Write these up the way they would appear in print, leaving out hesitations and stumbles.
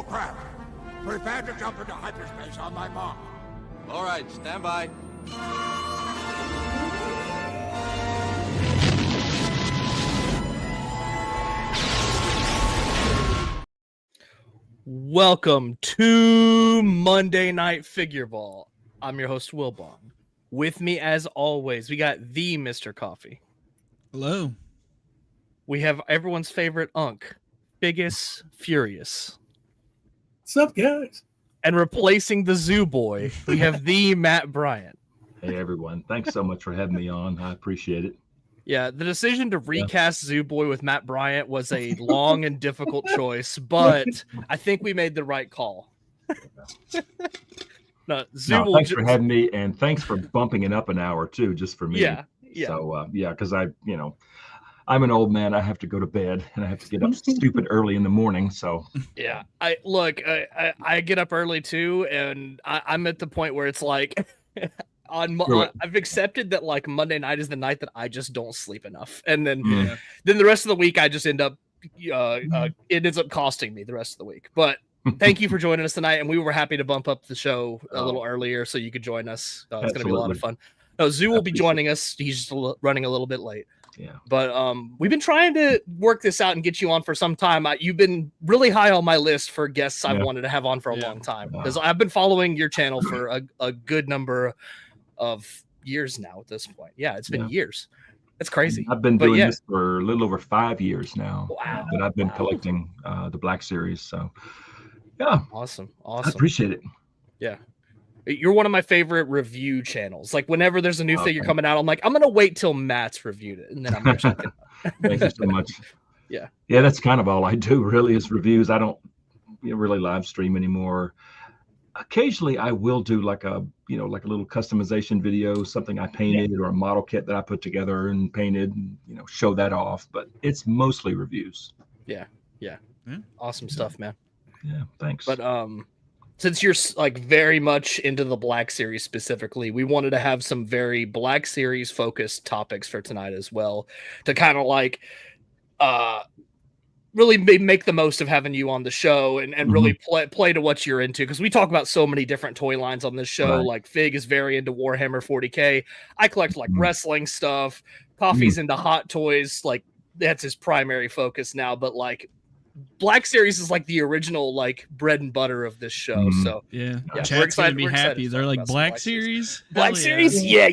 Oh, crap. Prepare to jump into hyperspace on my mark. All right, stand by. Welcome to Monday Night Figure Ball. I'm your host, Wilbon. With me, as always, we got the Mr. Coffee. Hello. We have everyone's favorite Unk, Biggest Furious. What's up, guys? And replacing the Zoo Boy, we have the Matt Bryant. Hey, everyone. Thanks so much for having me on. I appreciate it. Yeah, the decision to recast Zoo Boy with Matt Bryant was a long and difficult choice, but I think we made the right call. Thanks for having me, and thanks for bumping it up an hour too, just for me. Yeah. So because I'm an old man. I have to go to bed, and I have to get up stupid early in the morning. So yeah, I get up early too, and I'm at the point where it's like. I've accepted that like Monday night is the night that I just don't sleep enough, and then the rest of the week I just end up it ends up costing me the rest of the week. But thank you for joining us tonight, and we were happy to bump up the show a little earlier so you could join us. It's going to be a lot of fun. Zoo will be joining us. He's just running a little bit late. Yeah, but we've been trying to work this out and get you on for some time. You've been really high on my list for guests I've wanted to have on for a long time, because I've been following your channel for a good number of years now at this point. Yeah, it's been years. It's crazy. I've been doing this for a little over 5 years now. Wow. But I've been collecting the Black Series. So yeah. Awesome. I appreciate it. Yeah. You're one of my favorite review channels. Like whenever there's a new figure coming out, I'm like, I'm gonna wait till Matt's reviewed it, and then I'm gonna check it out. Thank you so much. Yeah, that's kind of all I do really is reviews. I don't really live stream anymore. Occasionally I will do like a little customization video, something I painted or a model kit that I put together and painted, and, show that off, but it's mostly reviews. Yeah. Awesome stuff, man. Yeah, thanks. But since you're like very much into the Black Series specifically, we wanted to have some very Black Series focused topics for tonight as well, to kind of like really make the most of having you on the show and really play to what you're into, because we talk about so many different toy lines on this show. Like Fig is very into Warhammer 40K. I collect like wrestling stuff. Coffee's into hot toys. Like that's his primary focus now, but like Black Series is like the original like bread and butter of this show. So yeah, chat's gonna be happy. They're like Black Series. Black Series. Yeah.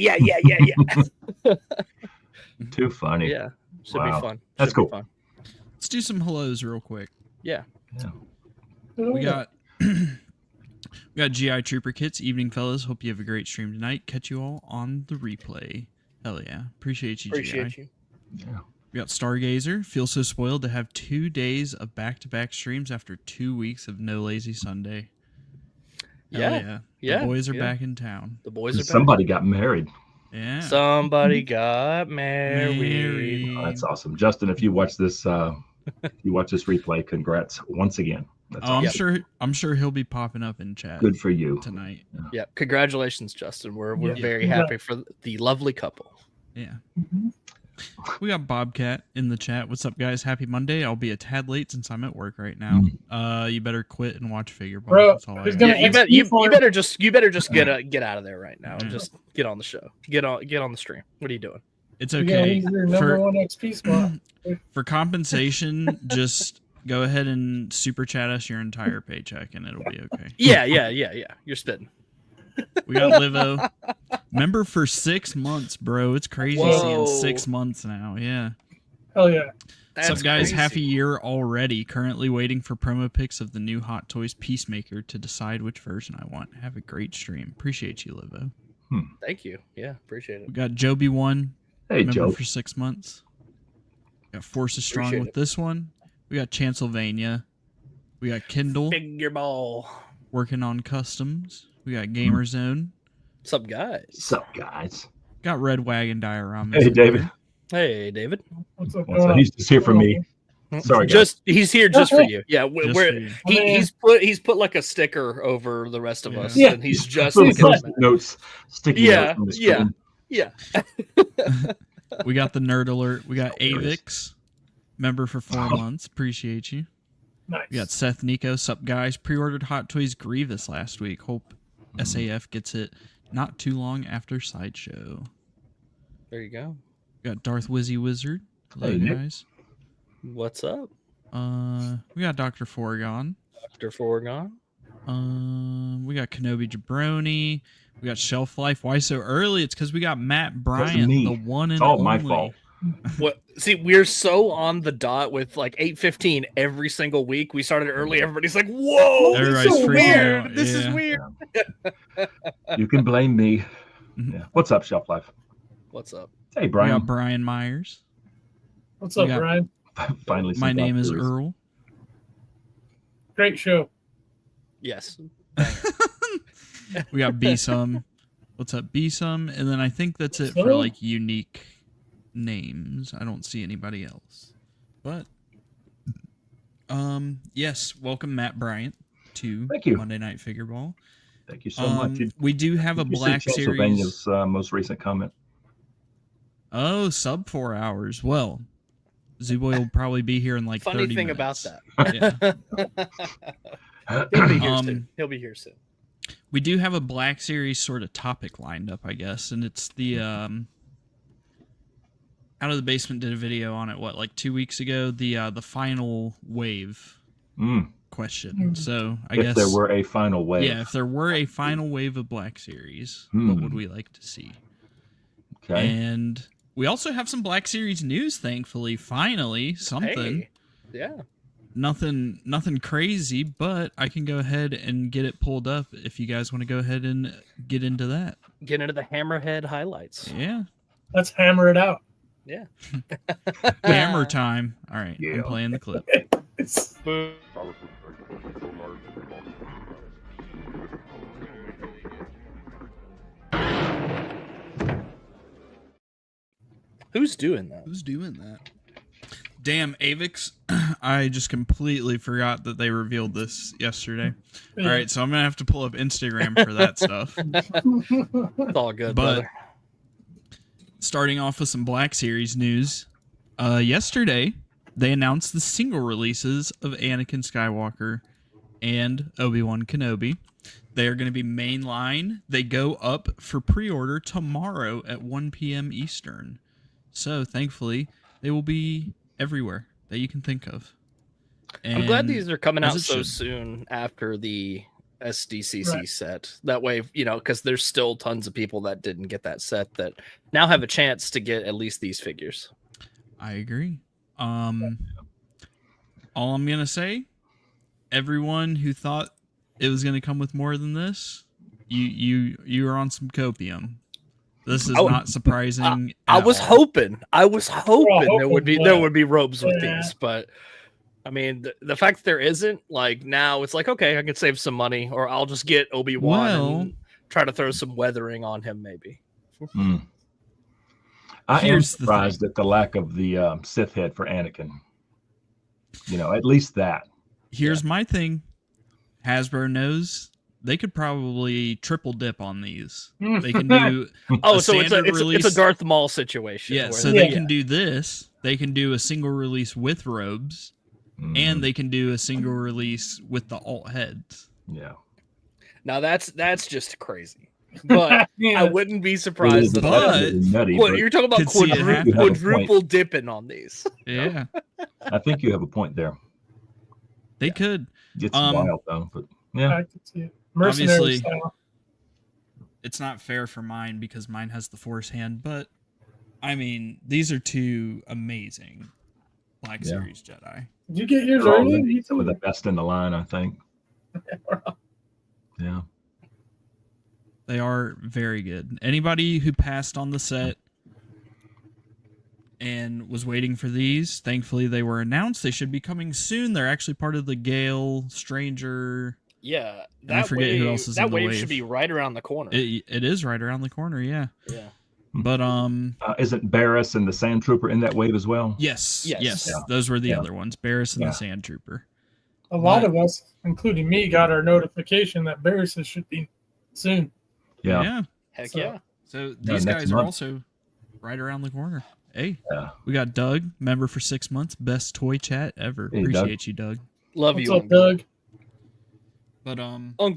Too funny. Yeah, should be fun. That's cool. Fun. Let's do some hellos real quick. Yeah. We got GI Trooper kits. Evening, fellas. Hope you have a great stream tonight. Catch you all on the replay. Hell yeah. Appreciate you, GI. Yeah. We got Stargazer. Feel so spoiled to have 2 days of back-to-back streams after 2 weeks of no lazy Sunday. Yeah. The boys are back in town. The boys are back. Somebody got married. Yeah. Somebody got married. Oh, that's awesome. Justin, if you watch this replay, congrats once again. That's awesome. I'm sure he'll be popping up in chat. Good for you tonight. Yeah. Congratulations, Justin. We're very happy for the lovely couple. Yeah. We got Bobcat in the chat. What's up, guys? Happy Monday. I'll be a tad late since I'm at work right now. You better quit and watch Figure Ball. Bro, that's all I who's got. gonna you better just get out of there right now. Just get on the show. Get on the stream. What are you doing? It's okay. Your number one XP spot. For compensation, just go ahead and super chat us your entire paycheck and it'll be okay. Yeah. You're spitting. We got Livo. Member for 6 months, bro. It's crazy seeing 6 months now. Yeah. Hell yeah. What's up, guys? Half a year already. Currently waiting for promo pics of the new Hot Toys Peacemaker to decide which version I want. Have a great stream. Appreciate you, Livo. Thank you. Yeah, appreciate it. We got Joby1. Hey, member Joe. for 6 months. We got Forces Strong Appreciate with it. this one. We got Chancellvania. We got Kindle Figure Ball. working on customs. We got Gamer Zone. What's up, guys? What's up, guys? Got Red Wagon Dioramas. Hey, David. Hey, David. What's up? He's just here for me. Sorry, guys. He's here just for you. Yeah, Just for you. he's put like a sticker over the rest of us, Yeah. and he's just Little thinking post-it notes sticking Yeah, out from the yeah. screen. yeah. We got the Nerd Alert. We got Avix, member for 4 months. Appreciate you. Nice. We got Seth Nico, sup guys. Pre-ordered Hot Toys Grievous last week. Hope SAF gets it not too long after Sideshow. There you go. We got Darth Wizzy Wizard. Hello, Hey, Nick. guys. What's up, We got Dr. Foregon. Dr. Foregon? We got Kenobi Jabroni. We got Shelf Life. Why so early? It's because we got Matt Bryant, me. the one and It's all only. my fault. What? See, we're so on the dot with like 8:15 every single week. We started early. Everybody's like, "Whoa, this Everybody's is freaking weird. out. This is Yeah. weird." You can blame me. Yeah. What's up, Shelf Life? What's up? Hey, We Brian. got Brian Myers. What's up, We got- Brian? Finally, My some name is doctors. Earl. Great show. Yes. We got B-Sum. What's up, B-Sum? And then I think that's it for Hello. like unique names. I don't see anybody else. But yes, welcome Matt Bryant to Thank you. Monday Night Figure Ball. Thank you so much. Did We do have a you see Black Series. Pennsylvania's most recent comment. Oh, sub 4 hours. Well, Zooboy will probably be here in like Funny 30 thing minutes. about that. Yeah. He'll be here soon. He'll be here soon. We do have a Black Series sort of topic lined up, I guess, and it's the Out of the Basement did a video on it. What, like 2 weeks ago? The final wave question. So I If guess there were a final wave. yeah, if there were a final wave of Black Series, what would we like to see? Okay. And we also have some Black Series news. Thankfully, finally something. Hey. Yeah. Nothing crazy, but I can go ahead and get it pulled up if you guys want to go ahead and get into that. Get into the Hammerhead highlights. Yeah. Let's hammer it out. Yeah. Hammer time. All right. Yeah. I'm playing the clip. Who's doing that? Who's doing that? Damn, Avix. I just completely forgot that they revealed this yesterday. All right, so I'm going to have to pull up Instagram for that stuff. It's all good, But brother. starting off with some Black Series news. Yesterday, they announced the single releases of Anakin Skywalker and Obi-Wan Kenobi. They are going to be mainline. They go up for pre-order tomorrow at 1 p.m. Eastern. So, thankfully, they will be everywhere that you can think of. I'm glad And these are coming as out it so should. soon after the SDCC Right. set. That way, because there's still tons of people that didn't get that set that now have a chance to get at least these figures. I agree. All I'm going to say, everyone who thought it was going to come with more than this, you are on some copium. This is not surprising. I at was all. hoping there would be robes with Yeah. these, but I mean the fact that there isn't, like, now it's like, okay, I can save some money, or I'll just get Obi-Wan and try to throw some weathering on him, maybe. I am Here's the surprised at the lack of the Sith head for Anakin. At least that. Here's my thing. Hasbro knows they could probably triple dip on these. They can do Oh, so it's standard a release. Darth Maul situation. Yeah, where so they can do this. They can do a single release with robes, and they can do a single release with the alt heads. Yeah. Now that's just crazy. But Yeah. I wouldn't be It surprised is if absolutely nutty, What, but you're talking about could see it happen. quadruple dipping on these. Yeah, I think you have a point there. they could. It's wild though, but yeah. I can see it. Mercenary Obviously- style. It's not fair for mine because mine has the Force hand, but I mean, these are two amazing Black Yeah. Series Jedi. Did you get yours They're all early? really some of the best in the line, I think. Yeah. They are very good. Anybody who passed on the set and was waiting for these, thankfully they were announced. They should be coming soon. They're actually part of the Gale Stranger. Yeah, And I forget who else is in the wave wave. should be right around the corner. It is right around the corner, yeah. Yeah. But Isn't Barris and the Sand Trooper in that wave as well? yes, Yes. yes, Yeah. those were the Yeah. other ones, Barris and Yeah. the Sand Trooper. A lot of us, including me, got our notification that Barris should be soon. Yeah. Heck So- yeah. So these next guys are month. also right around the corner. Hey, Yeah. we got Doug, member for 6 months, best toy chat ever. Hey, Doug. Appreciate you, Doug. Love What's you, up, Doug? But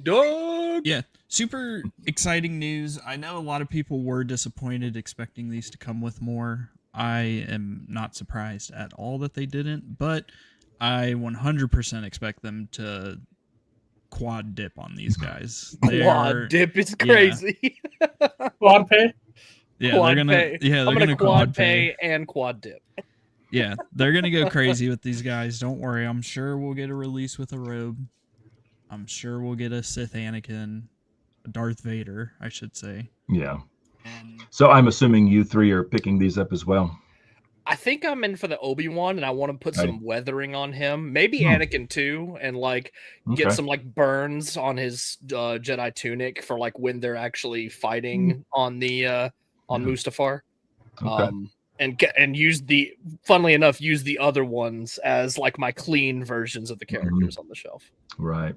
Doug. yeah, super exciting news. I know a lot of people were disappointed expecting these to come with more. I am not surprised at all that they didn't, but I 100% expect them to quad dip on these guys. Quad dip is crazy. Quad pay? Yeah, Quad they're gonna pay. yeah, they're I'm gonna quad pay and quad dip. Yeah, they're gonna go crazy with these guys. Don't worry. I'm sure we'll get a release with a robe. I'm sure we'll get a Sith Anakin, a Darth Vader, I should say. Yeah. And So I'm assuming you three are picking these up as well. I think I'm in for the Obi-Wan, and I want to put Right. some weathering on him. Maybe Anakin too, and like get Okay. some like burns on his Jedi tunic for like when they're actually fighting on the on Mustafar. Okay. And use the funnily enough use the other ones as like my clean versions of the characters on the shelf. Right.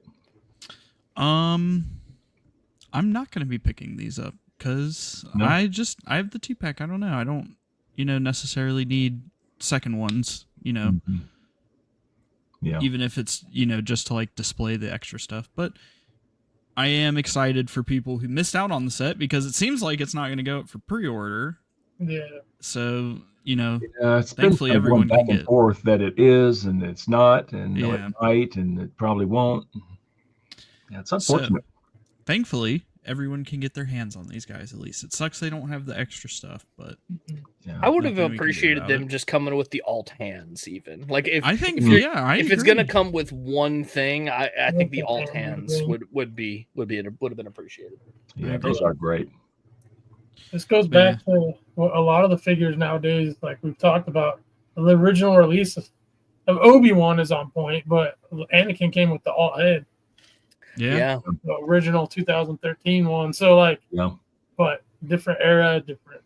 I'm not gonna be picking these up because No. I have the 2-pack. I don't know. I don't necessarily need second ones. Mhm. Yeah. Even if it's just to like display the extra stuff. But I am excited for people who missed out on the set because it seems like it's not going to go up for pre-order. Yeah. So It's thankfully been everyone back can and get. forth that it is and it's not, and no, Yeah. it might, and it probably won't. Yeah, it's unfortunate. Thankfully, everyone can get their hands on these guys at least. It sucks they don't have the extra stuff, but Yeah. I would have Nothing we can do appreciated about them it. just coming with the alt hands, even like if I think if, you're- I if it's agree. gonna come with one thing, I think the alt Okay. hands would have been appreciated. Yeah, those are great. This goes back to a lot of the figures nowadays, like we've talked about. The original release of Obi-Wan is on point, but Anakin came with the alt head, Yeah. the original 2013 one. So, like, Yeah. but different era, different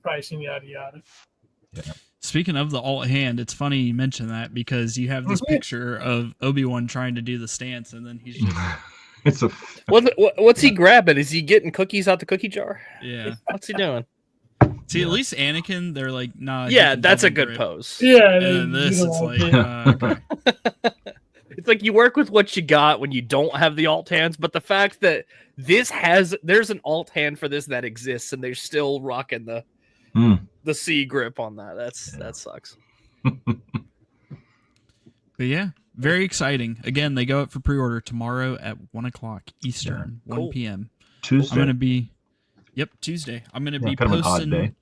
pricing, yada, yada. Speaking of the alt hand, it's funny you mention that because you have this picture of Obi-Wan trying to do the stance, and then he's just It's a What's he grabbing? Is he getting cookies out the cookie jar? yeah. What's he doing? See, at least Anakin, they're like, nah. he Yeah, can that's a double good grip. pose. Yeah. And then this, it's like, okay. It's like you work with what you got when you don't have the alt hands, but the fact that there's an alt hand for this that exists, and they're still rocking the C grip on that. That sucks. But yeah, very exciting. Again, they go up for pre-order tomorrow at 1:00 Eastern, 1 p.m. Tuesday. I'm gonna be, Tuesday. I'm gonna be kind of an odd day.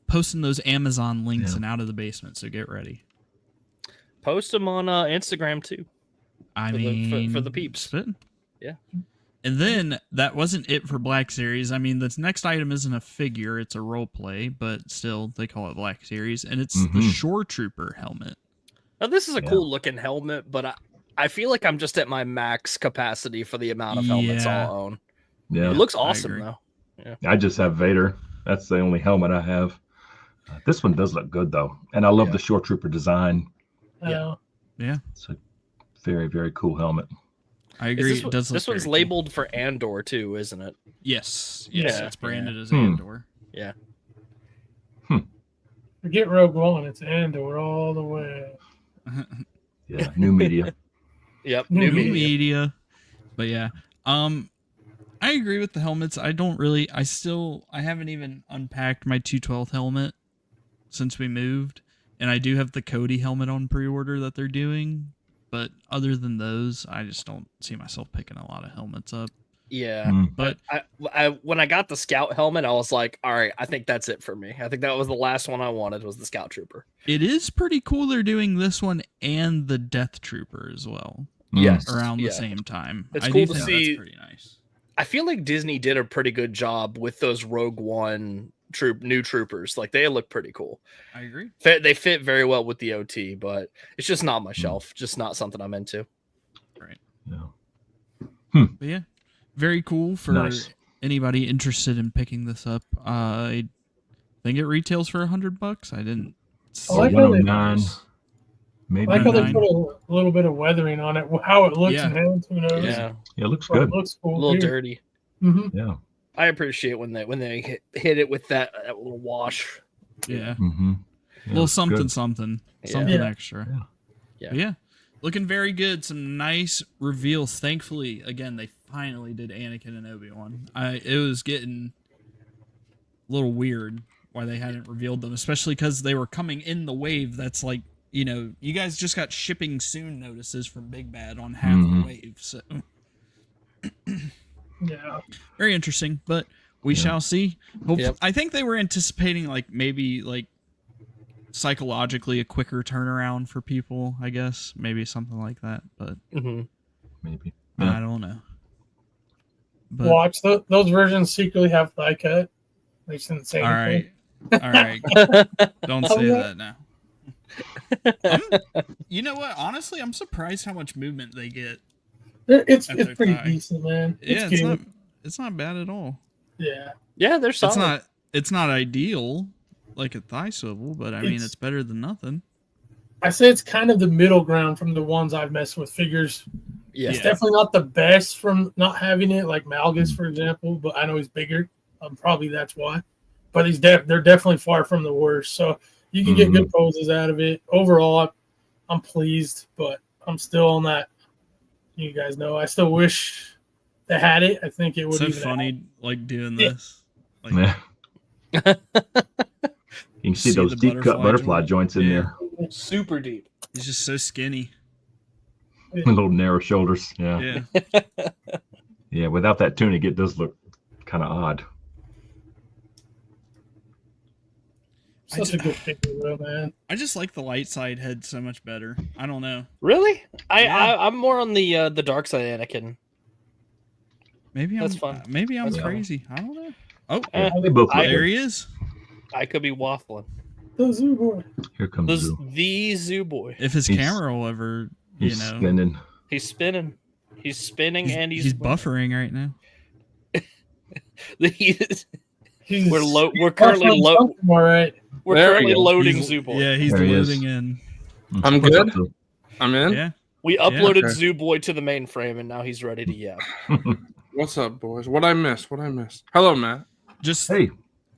posting those Amazon links Yeah. and out of the basement. So get ready. Post them on Instagram too. I For mean, the peeps. spitting. Yeah. And then that wasn't it for Black Series. I mean, this next item isn't a figure; it's a role play, but still, they call it Black Series, and it's the Shore Trooper helmet. Now this is a cool looking helmet, but I feel like I'm just at my max capacity for the amount of helmets I'll own. Yeah. It looks I awesome agree. though. I just have Vader. That's the only helmet I have. This one does look good though, and I love the Shore Trooper design. Yeah. It's a very, very cool helmet. I agree. This It does look this one's very cool. labeled for Andor too, isn't it? Yes, Yeah. it's branded as Hmm. Andor. Yeah. Forget Rogue One. It's Andor all the way. Yeah, new media. Yep. New New New media. media. But yeah, I agree with the helmets. I haven't even unpacked my 212 helmet since we moved, and I do have the Cody helmet on pre-order that they're doing. But other than those, I just don't see myself picking a lot of helmets up. Yeah. But I when I got the Scout helmet, I was like, all right, I think that's it for me. I think that was the last one I wanted was the Scout Trooper. it is pretty cool they're doing this one and the Death Trooper as well Yes. around yeah. the same time. It's I cool do to think see- That's pretty nice. I feel like Disney did a pretty good job with those Rogue One new troopers. Like they look pretty cool. I agree. They fit very well with the OT, but it's just not my shelf. Just not something I'm into. Right. Yeah. But yeah, very cool for Nice. anybody interested in picking this up. I think it retails for $100. I didn't. I like how they- 109, maybe. I like how they 99. put a little bit of weathering on it. How it looks Yeah. in hands, who knows? Yeah, Yeah, it looks But good. it looks a cool. little too. dirty. Mm-hmm. Yeah. I appreciate when they hit it with that little wash. Yeah. Mm-hmm. A little something, something Yeah. extra. Yeah. But yeah. Looking very good. Some nice reveals. Thankfully, again, they finally did Anakin and Obi-Wan. It was getting a little weird why they hadn't revealed them, especially because they were coming in the wave that's like, you guys just got shipping soon notices from Big Bad on half the wave. So Yeah. very interesting, but we shall see. I think they were anticipating maybe psychologically a quicker turnaround for people, I guess. Maybe something like that, but Maybe. I don't know. But, Watch those versions secretly have thigh cut. They shouldn't say anything. All right. Don't say that now. You know what? Honestly, I'm surprised how much movement they get. It's at their pretty thigh. decent, man. Yeah, it's not bad at all. Yeah. Yeah, they're solid. It's not ideal like a thigh swivel, but I mean it's better than nothing. I say it's kind of the middle ground from the ones I've messed with figures. Yeah. It's definitely not the best from not having it, like Malgus, for example, but I know he's bigger. Probably that's why. But they're definitely far from the worst. So you can get good poses out of it. Overall, I'm pleased, but I'm still on that. You guys know, I still wish they had it. I think it would be so funny, doing this. You can see those the deep cut butterfly joint. joints in there. Super deep. He's just so skinny. Little narrow shoulders. Yeah. Yeah. Yeah. Without that tunic, it does look kind of odd. Such a good figure, though, man. I just like the light side head so much better. I don't know. Really? I'm more on the dark side Anakin. Maybe That's I'm fun. Maybe I'm That's crazy. I don't know. Oh, They both look there good. he is. I could be waffling. The Zoo Boy. Here comes Zoo. The Zoo Boy. If his camera will ever, He's spinning. He's spinning. He's spinning and he's buffering right now. We're currently All right. loading Zoo Boy. Yeah, he's There he is. loading in. I'm What's good? up, Zoo? I'm in. Yeah. We uploaded okay. Zoo Boy to the mainframe, and now he's ready to yap. What's up, boys? What I missed? Hello, Matt. Hey,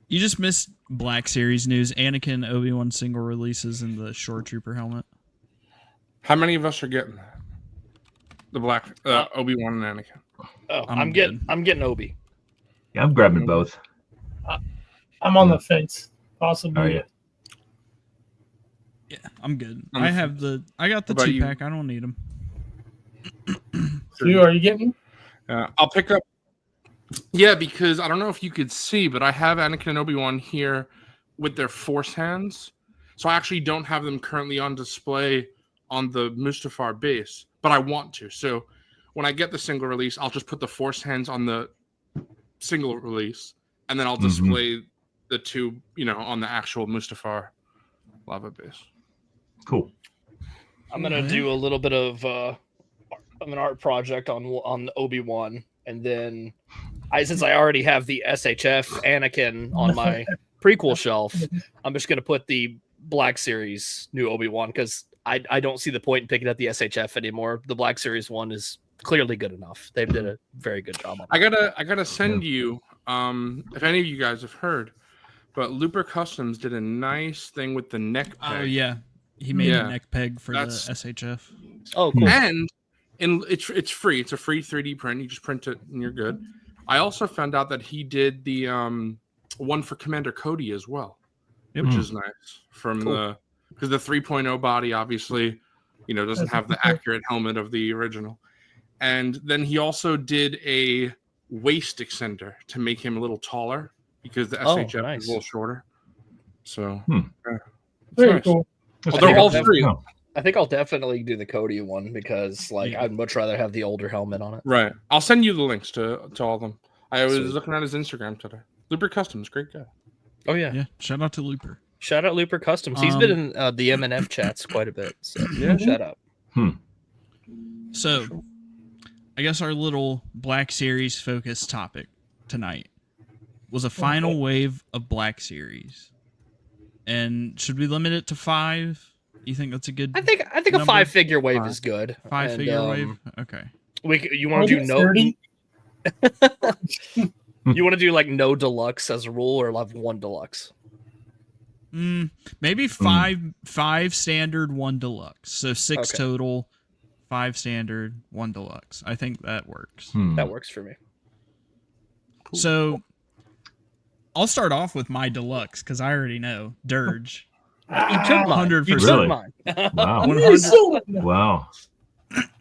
You just missed Black Series news. Anakin Obi-Wan single releases in the Shore Trooper helmet. How many of us are getting that? The black Obi-Wan and Anakin. Oh, I'm I'm getting Obi. yeah, I'm grabbing both. I'm on the fence. Possibly. Oh, yeah. Yeah, I'm good. I'm I got the What about you? 2-pack. I don't need them. Zoo, are you getting? I'll pick up. Yeah, because I don't know if you could see, but I have Anakin and Obi-Wan here with their Force hands. So I actually don't have them currently on display on the Mustafar base, but I want to. So when I get the single release, I'll just put the Force hands on the single release, and then I'll display the two, on the actual Mustafar lava base. Cool. I'm gonna do a little bit of an art project on Obi-Wan, and then since I already have the SHF Anakin on my prequel shelf, I'm just gonna put the Black Series new Obi-Wan because I don't see the point in picking up the SHF anymore. The Black Series one is clearly good enough. They've did a very good job on it. I gotta send you, if any of you guys have heard, but Looper Customs did a nice thing with the neck peg. Oh, yeah. He made a neck peg for the SHF. Oh, cool. And it's free. It's a free 3D print. You just print it and you're good. I also found out that he did the one for Commander Cody as well, which is nice. Because the 3.0 body obviously, doesn't have the accurate helmet of the original. And then he also did a waist extender to make him a little taller because the SHF is a little shorter. So Very nice. cool. Oh, they're all free. I think I'll definitely do the Cody one because I'd much rather have the older helmet on it. Right. I'll send you the links to all of them. I was looking at his Instagram today. Looper Customs, great guy. Oh yeah. Yeah. Shout out to Looper. Shout out Looper Customs. He's been in the MNF chats quite a bit. So yeah, shout out. So, I guess our little Black Series focus topic tonight was a final wave of Black Series. And should we limit it to 5? You think that's a good? I think number? a 5-figure wave is good. 5-figure wave. Okay. You want to do no? 30? You want to do no deluxe as a rule, or have 1 deluxe? Maybe 5 standard, 1 deluxe. So 6 total 5 standard, 1 deluxe. I think that works. That works for me. Cool. So I'll start off with my deluxe because I already know Dirge. You took mine. 100%. You took Really? mine. Wow. 100, Wow.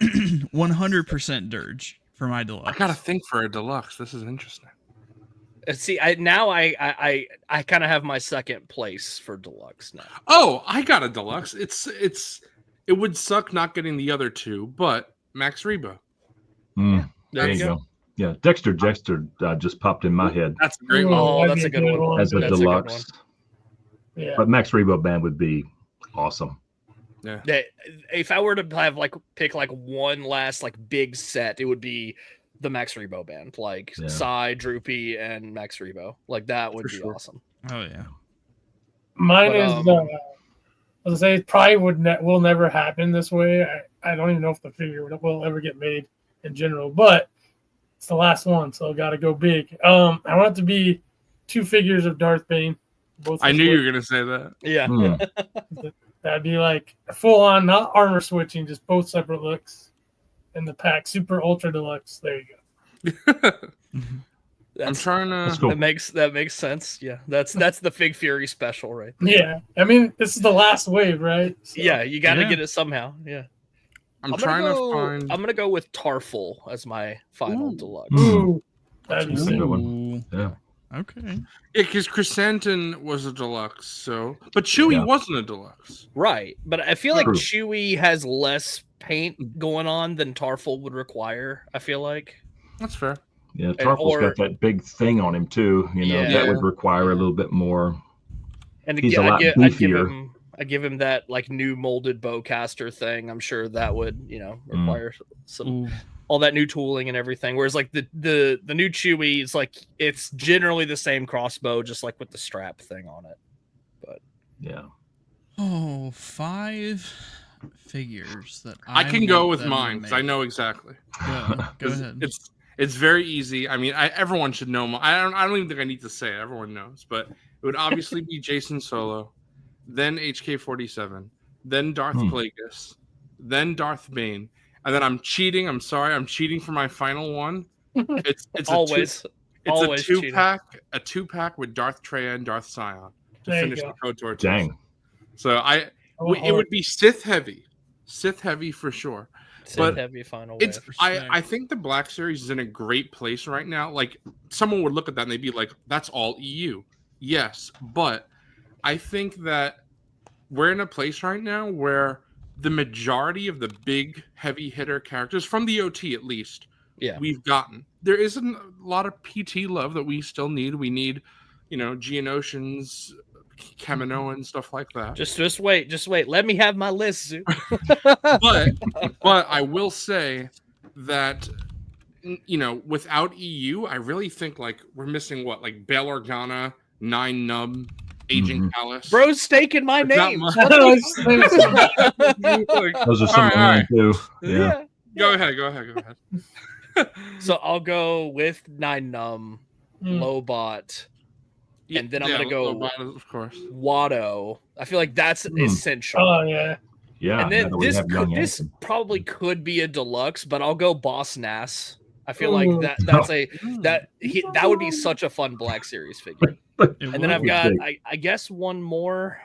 100% Dirge for my deluxe. I gotta think for a deluxe. This is interesting. See, I kind of have my second place for deluxe now. Oh, I got a deluxe. It would suck not getting the other two, but Max Rebo. There you go. Yeah, Dexter just popped in my head That's a great Ooh, one. Oh, that'd that's be a good one. as a That's a good deluxe. Yeah. But Max Rebo Band would be awesome. Yeah. If I were to have pick one last big set, it would be the Max Rebo band, Psy, Droopy, and Max Rebo. That would be awesome. Oh yeah. Mine But, is. I was gonna say it probably will never happen this way. I don't even know if the figure will ever get made in general, but it's the last one, so I got to go big. I want it to be 2 figures of Darth Bane. Both I knew you were gonna say that. Yeah. That'd be full on, not armor switching, just both separate looks in the pack. Super ultra deluxe. There you go. I'm trying to. That's cool. That makes sense. Yeah, that's the Fig Fury special, right? Yeah, I mean this is the last wave, right? So, Yeah, you got to get it somehow. Yeah. I'm trying to find. I'm gonna go with Tarful as my final deluxe. Ooh, that'd be That's a sick. good one. Yeah. Okay. Yeah, because Chrysanthemum was a deluxe, but Chewie wasn't a deluxe. Right, but I feel like True. Chewie has less paint going on than Tarful would require. I feel like. That's fair. Yeah, Tarful's got that big thing on him too. That would require a little bit more. And He's a lot beefier. I give him that new molded bowcaster thing. I'm sure that would require some all that new tooling and everything. Whereas the new Chewie is it's generally the same crossbow, just with the strap thing on it. But yeah. Oh, 5 figures that I can go with them mine to because I make. know exactly. Go ahead. It's very easy. I mean, everyone should know. I don't even think I need to say it. Everyone knows, but it would obviously be Jason Solo, then HK-47, then Darth Plagueis, then Darth Bane, and then I'm cheating. I'm sorry, I'm cheating for my final one. It's always a two pack with Darth Traya and Darth Scion to finish the KOTOR. Dang. So it would be Sith heavy for sure. But heavy final it's wave. I think the Black Series is in a great place right now. Someone would look at that and they'd be like, that's all EU. Yes, but I think that we're in a place right now where the majority of the big heavy hitter characters, from the OT at least, we've gotten. There isn't a lot of PT love that we still need. We need, Geonosians, Kaminoan, stuff like that. Just wait. Let me have my list, Zoo. but I will say that without EU, I really think we're missing Bail Organa, 9 Nub, Aging Palace. Bro's staking my name. Those are some of mine too. Yeah. Go ahead. So I'll go with 9 Num, Lobot. And then I'm gonna go, of course, Watto. I feel like that's essential. Oh yeah. Yeah. And then this probably could be a deluxe, but I'll go Boss Nass. I feel like that would be such a fun Black Series figure. And then I've got I guess one more.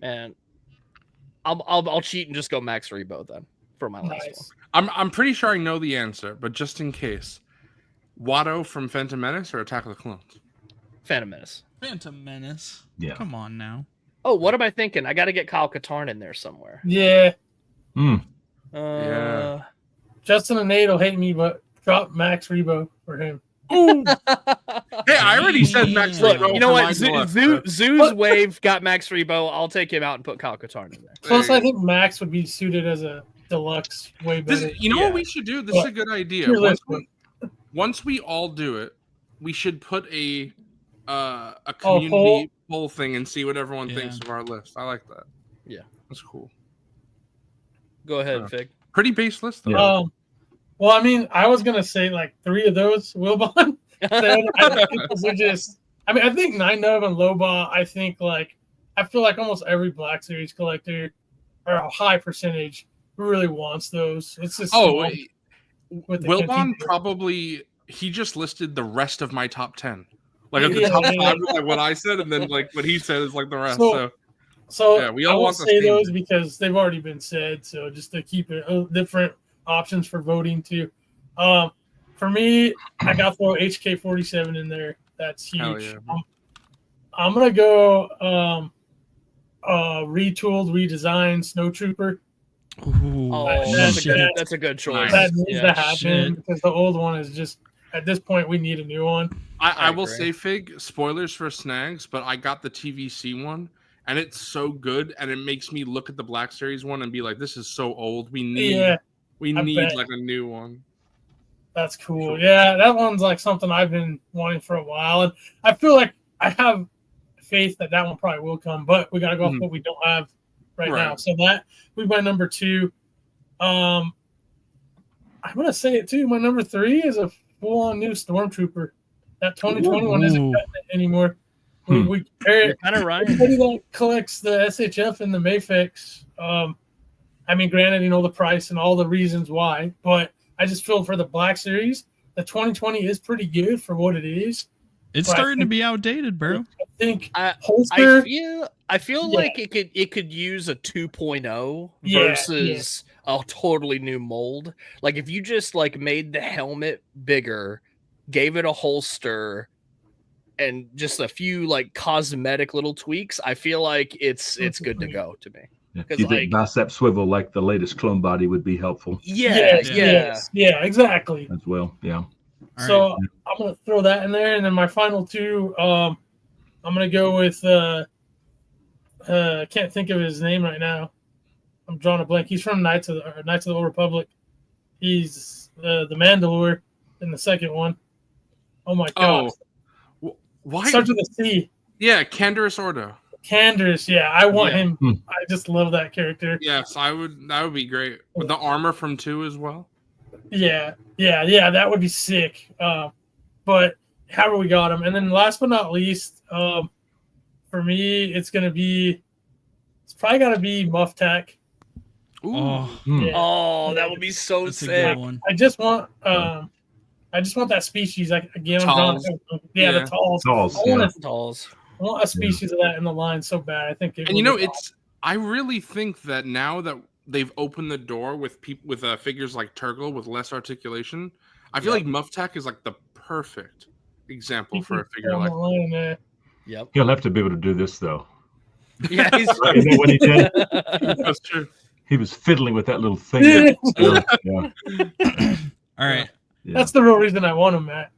Man, I'll cheat and just go Max Rebo then for my last one. I'm pretty sure I know the answer, but just in case, Watto from Phantom Menace or Attack of the Clones? Phantom Menace. Phantom Menace. Yeah. Come on now. Oh, what am I thinking? I got to get Kyle Katarn in there somewhere. Yeah. Yeah. Justin and Nate will hate me, but drop Max Rebo for him. Ooh. Hey, I already said Max Look, Rebo. you know what? Deluxe, Zoo's wave got Max Rebo. I'll take him out and put Kyle Katarn in there. Plus, I think Max would be suited as a deluxe way better. What we should do? This is a good idea. Once we all do it, we should put a community poll thing and see what everyone thinks of our list. I like that. Yeah, that's cool. Go ahead, Fig. Pretty base list, though. Well, I mean, I was gonna say 3 of those Wilbon. Then I think those are just. I mean, I think 9 Nub and Lobot. I think I I feel like almost every Black Series collector, or a high percentage, really wants those. It's just with the Wilbon Cantina. probably he just listed the rest of my top 10. Like at the Yeah, top yeah. 5 was like what I said, and then like what he said is like the rest. So yeah, we I all won't want the say same those thing. because they've already been said. So just to keep it different options for voting too. For me, I got to throw HK-47 in there. That's huge. Hell yeah. I'm gonna go retooled, redesigned Snowtrooper. Ooh, Oh, That- that's a good choice. That needs Yeah. to happen Shit. because the old one is just at this point we need a new one. I will agree. say, Fig, spoilers for Snags, but I got the TVC one, and it's so good, and it makes me look at the Black Series one and be like, this is so old. We need Yeah, I need bet. like a new one. That's cool. Yeah, that one's like something I've been wanting for a while, and I feel like I have faith that one probably will come, but we got to go off what we don't have right now. So that we by number 2. I'm gonna say it too. My number 3 is a full-on new Stormtrooper. That 2021 isn't cutting it anymore. We compare it. Kind of right. Everybody that collects the SHF and the Mayfix. I mean, granted, the price and all the reasons why, but I just feel for the Black Series, the 2020 is pretty good for what it is. It's But I starting to think- be outdated, bro. I think I holster. feel like it could use a 2.0 Yeah, versus a totally new mold. Like if you just like made the helmet bigger, gave it a holster, and just a few like cosmetic little tweaks, I feel like it's good to go to me. Yeah. 'Cause, Do you think bicep swivel like the latest clone body would be helpful Yeah, Yeah, exactly. as well? Yeah. All So I'm gonna throw that in there, and then my final 2, I'm gonna go with I can't think of his name right now. I'm drawing a blank. He's from Knights of the Old Republic. He's the Mandalore in the second one. Oh my god! Why? Starts with a C. Yeah, Canderous Ordo. Canderous. Yeah, I want Yeah. him. I just love that character. Yes, I would. That would be great with the armor from 2 as well. Yeah, that would be sick. But however we got him, and then last but not least, for me, it's probably got to be Muff Tack. Ooh. Oh, Yeah. Oh, that would be so that's a sick. good one. I just want that species. Again, Talls. The talls. Talls, I want, Talls. I want a species of that in the line so bad. I think it. And would be it's. I really think that now that they've opened the door with figures like Turgle with less articulation, I feel like Muff Tack is like the perfect example for a figure on like the line there. Yep. He'll have to be able to do this though. Yeah, he's Right? Isn't that what he did? That's true. He was fiddling with that little thing. Yeah. All right. That's the real reason I want him, Matt.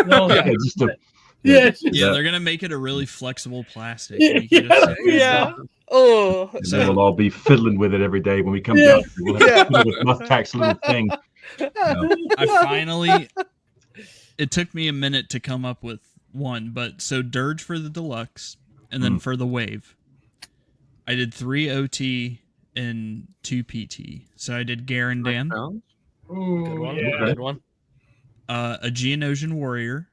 No, Yeah, just to, yeah, Yeah, they're gonna make it a really flexible plastic. Yeah, You can just- yeah. Oh, and then we'll all be fiddling with it every day when we come down. We'll have to fiddle with Muff Tack's little thing. I finally. It took me a minute to come up with one, but so Dirge for the deluxe, and then for the wave, I did 3 OT and 2 PT. So I did Garandan, Ooh, good one. yeah. Good one. a Geonosian warrior.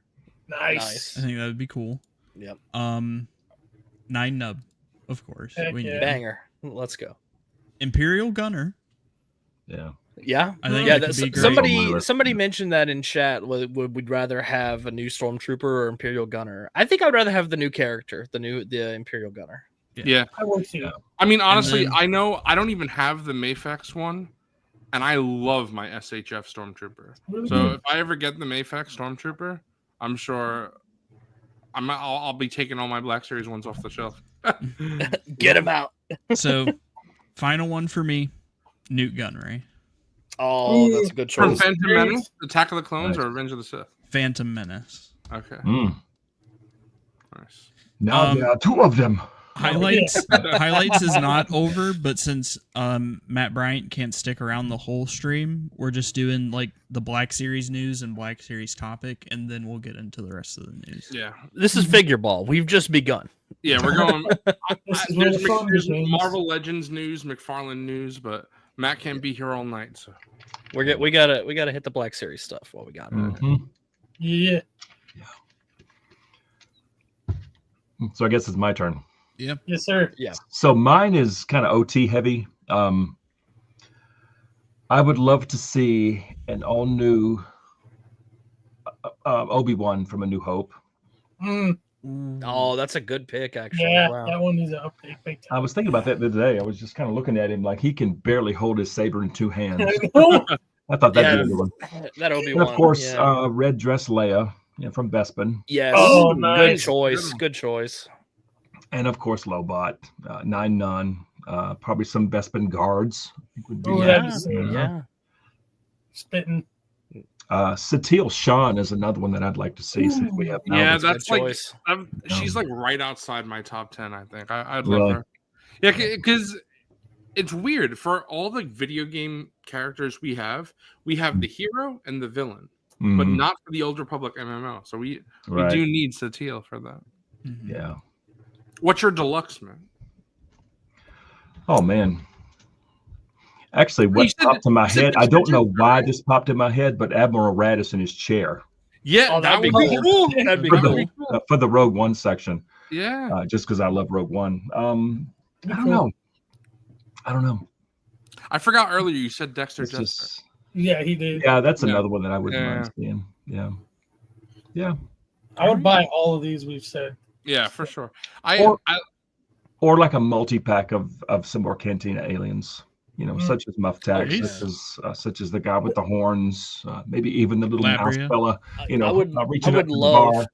Nice. I think that would be cool. Yep. 9 Nub, of course. Heck We yeah. need Banger. Let's go. Imperial Gunner. Yeah. Yeah, I think yeah. that could be great. Somebody mentioned that in chat. Would rather have a new Stormtrooper or Imperial Gunner? I think I'd rather have the new character, the Imperial Gunner. Yeah. I would too. I mean, honestly, then- I know I don't even have the Mayfax one, and I love my SHF Stormtrooper. Really So good. if I ever get the Mayfax Stormtrooper, I'm sure I'll be taking all my Black Series ones off the shelf. Get him out. So, final one for me, Newt Gunray. Oh, that's a good From choice. Phantom Menace, Attack of the Clones, Nice. or Revenge of the Sith. Phantom Menace. Okay, nice. Now there are 2 of them. Highlights highlights is not over, but since Matt Bryant can't stick around the whole stream, we're just doing like the Black Series news and Black Series topic, and then we'll get into the rest of the news. Yeah, This is figure ball. We've just begun. yeah, we're going. This is where the fun there's begins. Marvel Legends news, McFarlane news, but Matt can't be here all night, so We gotta hit the Black Series stuff while we got it. Mhm. Yeah. So I guess it's my turn. Yeah. Yes, sir. Yeah. So mine is kind of OT heavy. I would love to see an all new Obi-Wan from A New Hope. Mm, Oh, that's a good pick, actually. yeah, Wow. that one needs an update big I time. was thinking about that the other day. I was just kind of looking at him like he can barely hold his saber in two hands. I thought that'd be a good one. That And Obi-Wan. of course, yeah. Red Dress Leia from Bespin. Yes. Oh, Good nice. choice. Good choice. And of course, Lobot, Nine Nun, probably some Bespin guards. I think would be Oh, Yeah. that'd be sick. Yeah. Spitting. Satele Shan is another one that I'd like to see since we have Yeah, Malgus. that's good like choice. she's like right outside my top 10. I think I'd Really? love her. Yeah, because it's weird for all the video game characters we have the hero and the villain, but Mhm. not for the Old Republic MMO. So we Right. do need Satele for that. Mhm. Yeah. What's your deluxe, man? Oh man. Actually, You what said- popped in my you said head, I don't know Richard, why right? this popped in my head, but Admiral Radis in his chair Yeah, Oh, that that'd would be be cool. cool. That'd be for cool. the Rogue One section, Yeah, just because I love Rogue One. I don't cool. know. I don't know. I forgot earlier you said Dexter It's Jester. just, Yeah, he did. yeah, that's Yeah. another one that I wouldn't Yeah. mind seeing. Yeah. Yeah. I would buy all of these we've said. Yeah, for sure. Or- I Or like a multi-pack of some more Cantina aliens, such as Muff Tack, yeah. such as the guy with the horns, maybe even the little mouse Labria. fella, I would reaching up to the love bar.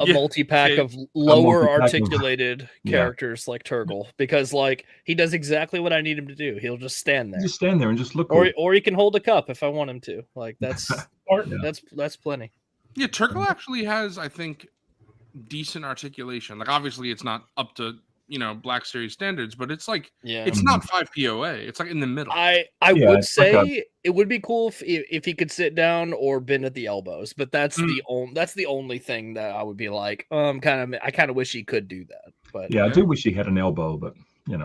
a Yeah. multi-pack Yeah. of lower multi-pack of- articulated Yeah. characters like Turgle, because like he does exactly what I need him to do. He'll just stand there. Just stand there and just look cool. Or he can hold a cup if I want him to. Like that's Yeah. that's plenty. Yeah, Turkle actually has, I think, decent articulation. Like, obviously, it's not up to Black Series standards, but it's like Yeah. it's not 5 POA. It's like in the middle. I Yeah, would it's like say it would be cool if he could sit down or bend at the elbows, but that's the only thing that I would be like, I kind of wish he could do that. But Yeah, I do wish he had an elbow, but yeah.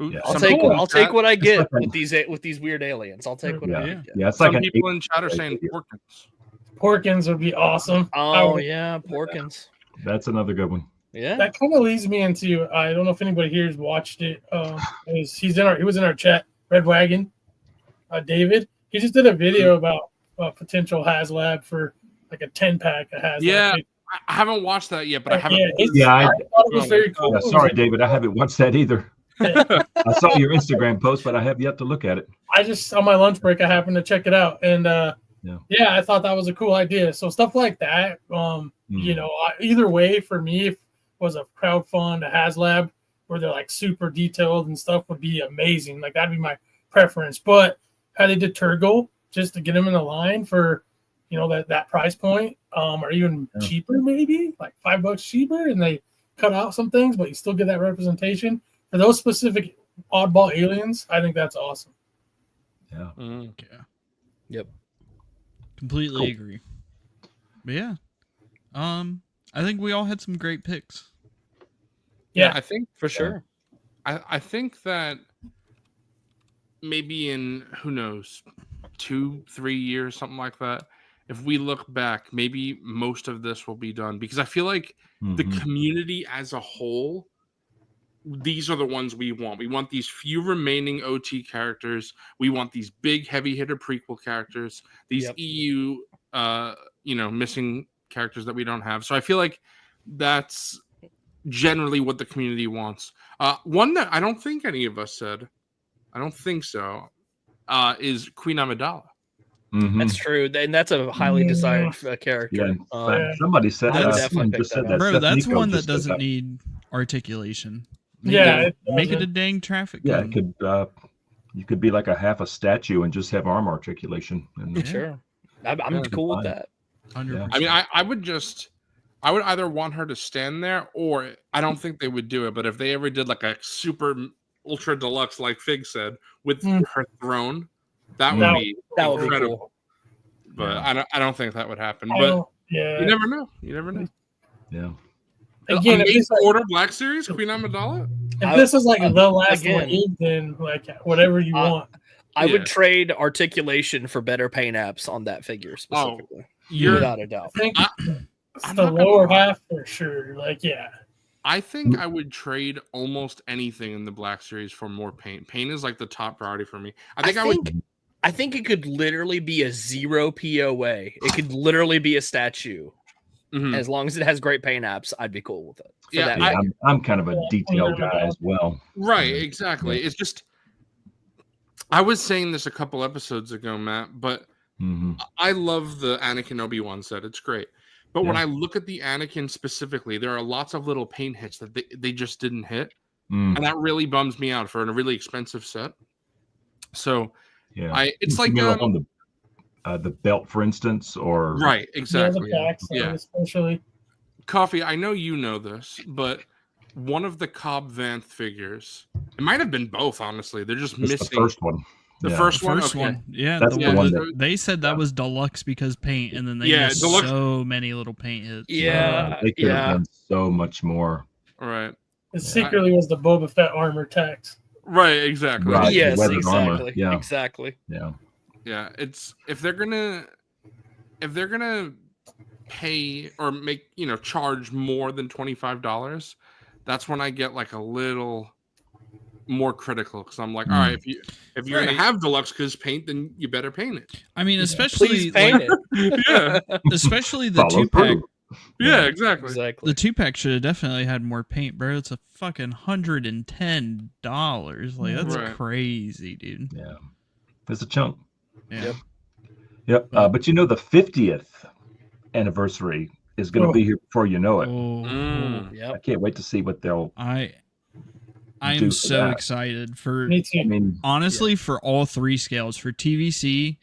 Ooh, Yeah. I'll some take people in I'll take chat- what I get like with these weird aliens. I'll take what I yeah, get. yeah, it's Some like an people in chat are saying Porkins. Porkins would be awesome. Oh yeah, Porkins. That's another good one. Yeah. That kind of leads me into, I don't know if anybody here has watched it. He was in our chat, Red Wagon, David. He just did a video about potential Haslab for like a 10-pack of Haslab. Yeah, I haven't watched that yet, but I haven't. I thought it was very cool. Yeah, sorry, David, I haven't watched that either. I saw your Instagram post, but I have yet to look at it. I just on my lunch break I happened to check it out, and yeah, I thought that was a cool idea. So stuff like that, either way for me, if it was a crowdfund, a Haslab where they're like super detailed and stuff would be amazing. Like that'd be my preference. But how they did Turgle just to get him in the line for that price point, or even cheaper, maybe like $5 cheaper, and they cut out some things, but you still get that representation for those specific oddball aliens. I think that's awesome. Yeah. Yeah. Yep. Completely agree. But yeah. I think we all had some great picks. Yeah, I think For sure. I think that maybe in, who knows, 2-3 years, something like that, if we look back, maybe most of this will be done, because I feel like the community as a whole, these are the ones we want. We want these few remaining OT characters. We want these big heavy hitter prequel characters, these EU missing characters that we don't have. So I feel like that's generally what the community wants. One that I don't think any of us said, I don't think so, is Queen Amidala. That's true, and that's a highly desired character. Yeah, in fact, somebody said I would that. definitely Someone pick just that said up. that. Bro, Seth that's Nico one that just said doesn't that. need articulation. Yeah, Make it a dang traffic Yeah, gun. it could. You could be like a half a statue and just have arm articulation. And Yeah. Sure. I'm cool with that. 100%. I mean, I would either want her to stand there, or I don't think they would do it. But if they ever did like a super ultra deluxe, like Fig said, with her throne, that would be incredible. Cool. But I don't think that would happen. But you never know. You never know. Yeah. Again, Made to order Black Series Queen Amidala. if this is like the last again, wave, then like whatever you want. I Yeah. would trade articulation for better paint apps on that figure specifically. You're Without a doubt. I think I'm it's the not gonna lower lie. half for sure. Like, yeah. I think I would trade almost anything in the Black Series for more paint. Paint is like the top priority for me. I think it could literally be a 0 POA. It could literally be a statue. Mhm. As long as it has great paint apps, I'd be cool with it. Yeah, I'm kind of a detail guy as well. Right, exactly. It's just, I was saying this a couple episodes ago, Matt, but I love the Anakin Obi-Wan set. It's great. But when I look at the Anakin specifically, there are lots of little paint hits that they just didn't hit. And that really bums me out for a really expensive set. So it's like on the belt, for instance, or right, exactly. Yeah, especially. Coffee, I know you know this, but one of the Cobb Vanth figures, it might have been both, honestly. They're just missing the first one. The first one? Yeah, that's the one that they said that was deluxe because paint, and then they missed so many little paint hits. They could have done so much more. Right. It secretly was the Boba Fett armor tax. Right, exactly. Right, yes, exactly. armor. Yeah. Exactly. Yeah. Yeah, it's if they're gonna pay or make charge more than $25, that's when I get like a little more critical, because I'm like, all right, if you're gonna have deluxe because paint, then you better paint it. I mean, especially Please paint it. Especially the 2-pack. Yeah, exactly. The 2-pack should have definitely had more paint, bro. It's a fucking $110. Like, that's crazy, dude. Yeah, it's a chunk. Yeah. Yep. But the 50th anniversary is going to be here before you know it. I can't wait to see what they'll. I am so excited for. Me too. I mean, honestly, for all three scales, for TVC,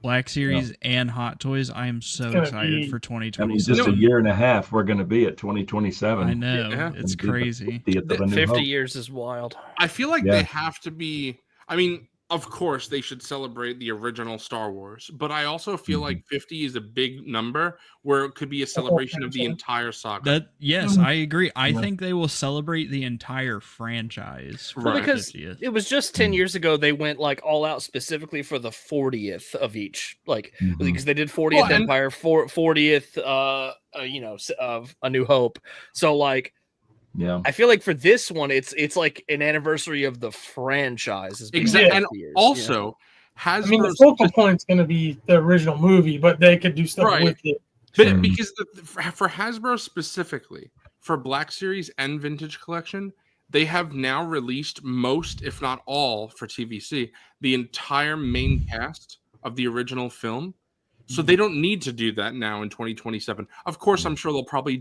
Black Series, and Hot Toys, I am so excited for 2027. I mean, just a year and a half, we're going to be at 2027. I know, it's crazy. 50 years is wild. I feel like they have to be. I mean, of course, they should celebrate the original Star Wars, but I also feel like 50 is a big number where it could be a celebration of the entire saga. Yes, I agree. I think they will celebrate the entire franchise. Because it was just 10 years ago they went like all out specifically for the 40th of each, like because they did 40th Empire, 40th of A New Hope. So like. Yeah, I feel like for this one, it's like an anniversary of the franchise. Exactly, and also, I mean, the focal point's going to be the original movie, but they could do stuff with it. But because for Hasbro specifically, for Black Series and Vintage Collection, they have now released most, if not all, for TVC, the entire main cast of the original film. So they don't need to do that now in 2027. Of course, I'm sure they'll probably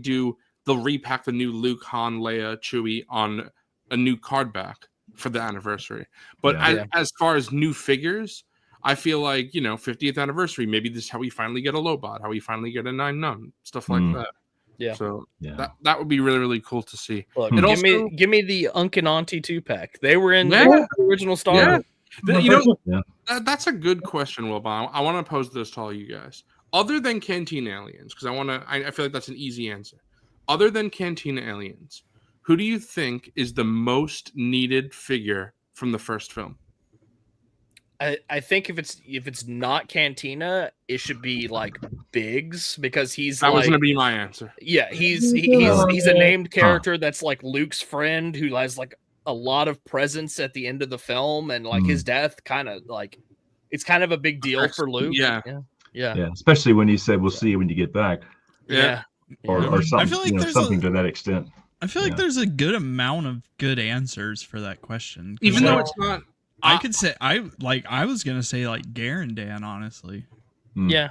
they'll repack the new Luke, Han, Leia, Chewie on a new card back for the anniversary. But as far as new figures, I feel like, 50th anniversary, maybe this is how we finally get a Lobot, how we finally get a 9-Num, stuff like that. Yeah. So that would be really, really cool to see. Look, give me the Uncle Auntie 2-pack. They were in the original Star Wars. That's a good question, Wilbon. I want to pose this to all you guys. Other than Canteen Aliens, because I feel like that's an easy answer. Other than Cantina Aliens, who do you think is the most needed figure from the first film? I think if it's not Cantina, it should be like Biggs, because he's that was going to be my answer. Yeah, he's a named character that's like Luke's friend who has like a lot of presence at the end of the film, and like his death kind of like it's kind of a big deal for Luke. Yeah. Especially when he said, "We'll see you when you get back." Yeah. Or something, I feel like there's something to that extent. I feel like there's a good amount of good answers for that question. Even though it's not, I could say I was gonna say like Garandan, honestly. Yeah.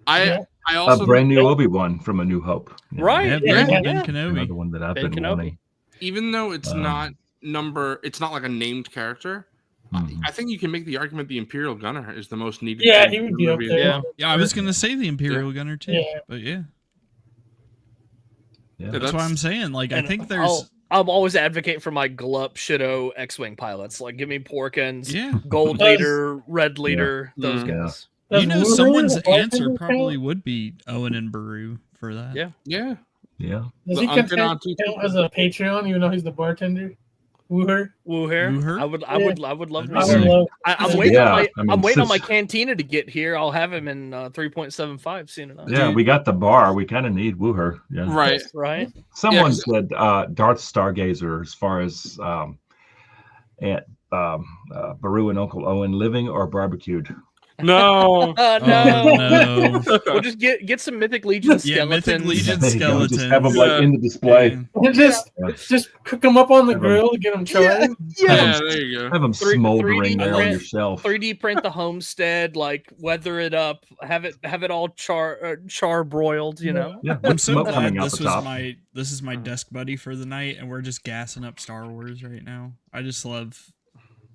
I also a brand new Obi-Wan from A New Hope. Right. Ben Kenobi. Another one that I've been wanting. Even though it's not it's not like a named character. I think you can make the argument the Imperial Gunner is the most needed. Yeah, he would be up there. Yeah, I was gonna say the Imperial Gunner too, but that's what I'm saying. Like, I think there's. I'll always advocate for my Glup Shido X-wing pilots. Like, give me Porkins, Gold Leader, Red Leader, those guys. Someone's answer probably would be Owen and Baru for that. Yeah. Does he count as a Patreon, even though he's the bartender? Wooher. Wooher. I would love to. I would love. I'm waiting. Yeah, I'm waiting on my since- Cantina to get here. I'll have him in 3.75 soon enough. Yeah, we got the bar. We kind of need Wooher. Yeah. Right. Right. Someone said Darth Stargazer as far as Aunt Baru and Uncle Owen living or barbecued. No. No. no. We'll just get some Mythic Legion Yeah, skeletons. Mythic Legion There you go, skeletons. just have them like in the display. And just cook them up on the Have 'em- grill to get them charred. Yeah, there you go. Have them 3D smoldering there on print. your shelf. 3D print the homestead, like weather it up, have it all char broiled, you know. Yeah, I'm with so smoke glad coming out this the was top. this is my desk buddy for the night, and we're just gassing up Star Wars right now. I just love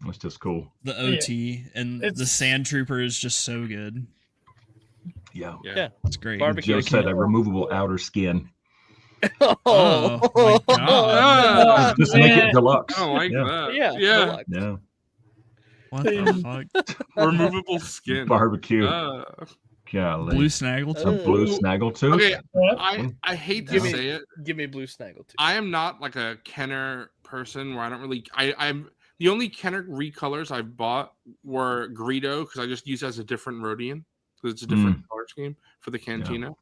It's just cool. the OT, and the It's- Sand Trooper is just so good. Yeah. Yeah. It's great. Barbecue. Joe said a removable outer skin. Oh my god! Just make man. it deluxe. I like yeah. that. Yeah. Yeah. deluxe. Yeah. What the fuck? Removable skin. Barbecue. Golly. Blue Snaggletooth. Some blue snaggletooth. Okay, What? I hate to Give me- say it. Give me blue snaggle too. I am not like a Kenner person where I don't really. I'm the only Kenner recolors I've bought were Greedo because I just use it as a different Rhodian because it's a different color scheme for the Cantina.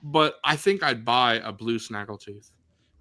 But I think I'd buy a blue Snaggletooth.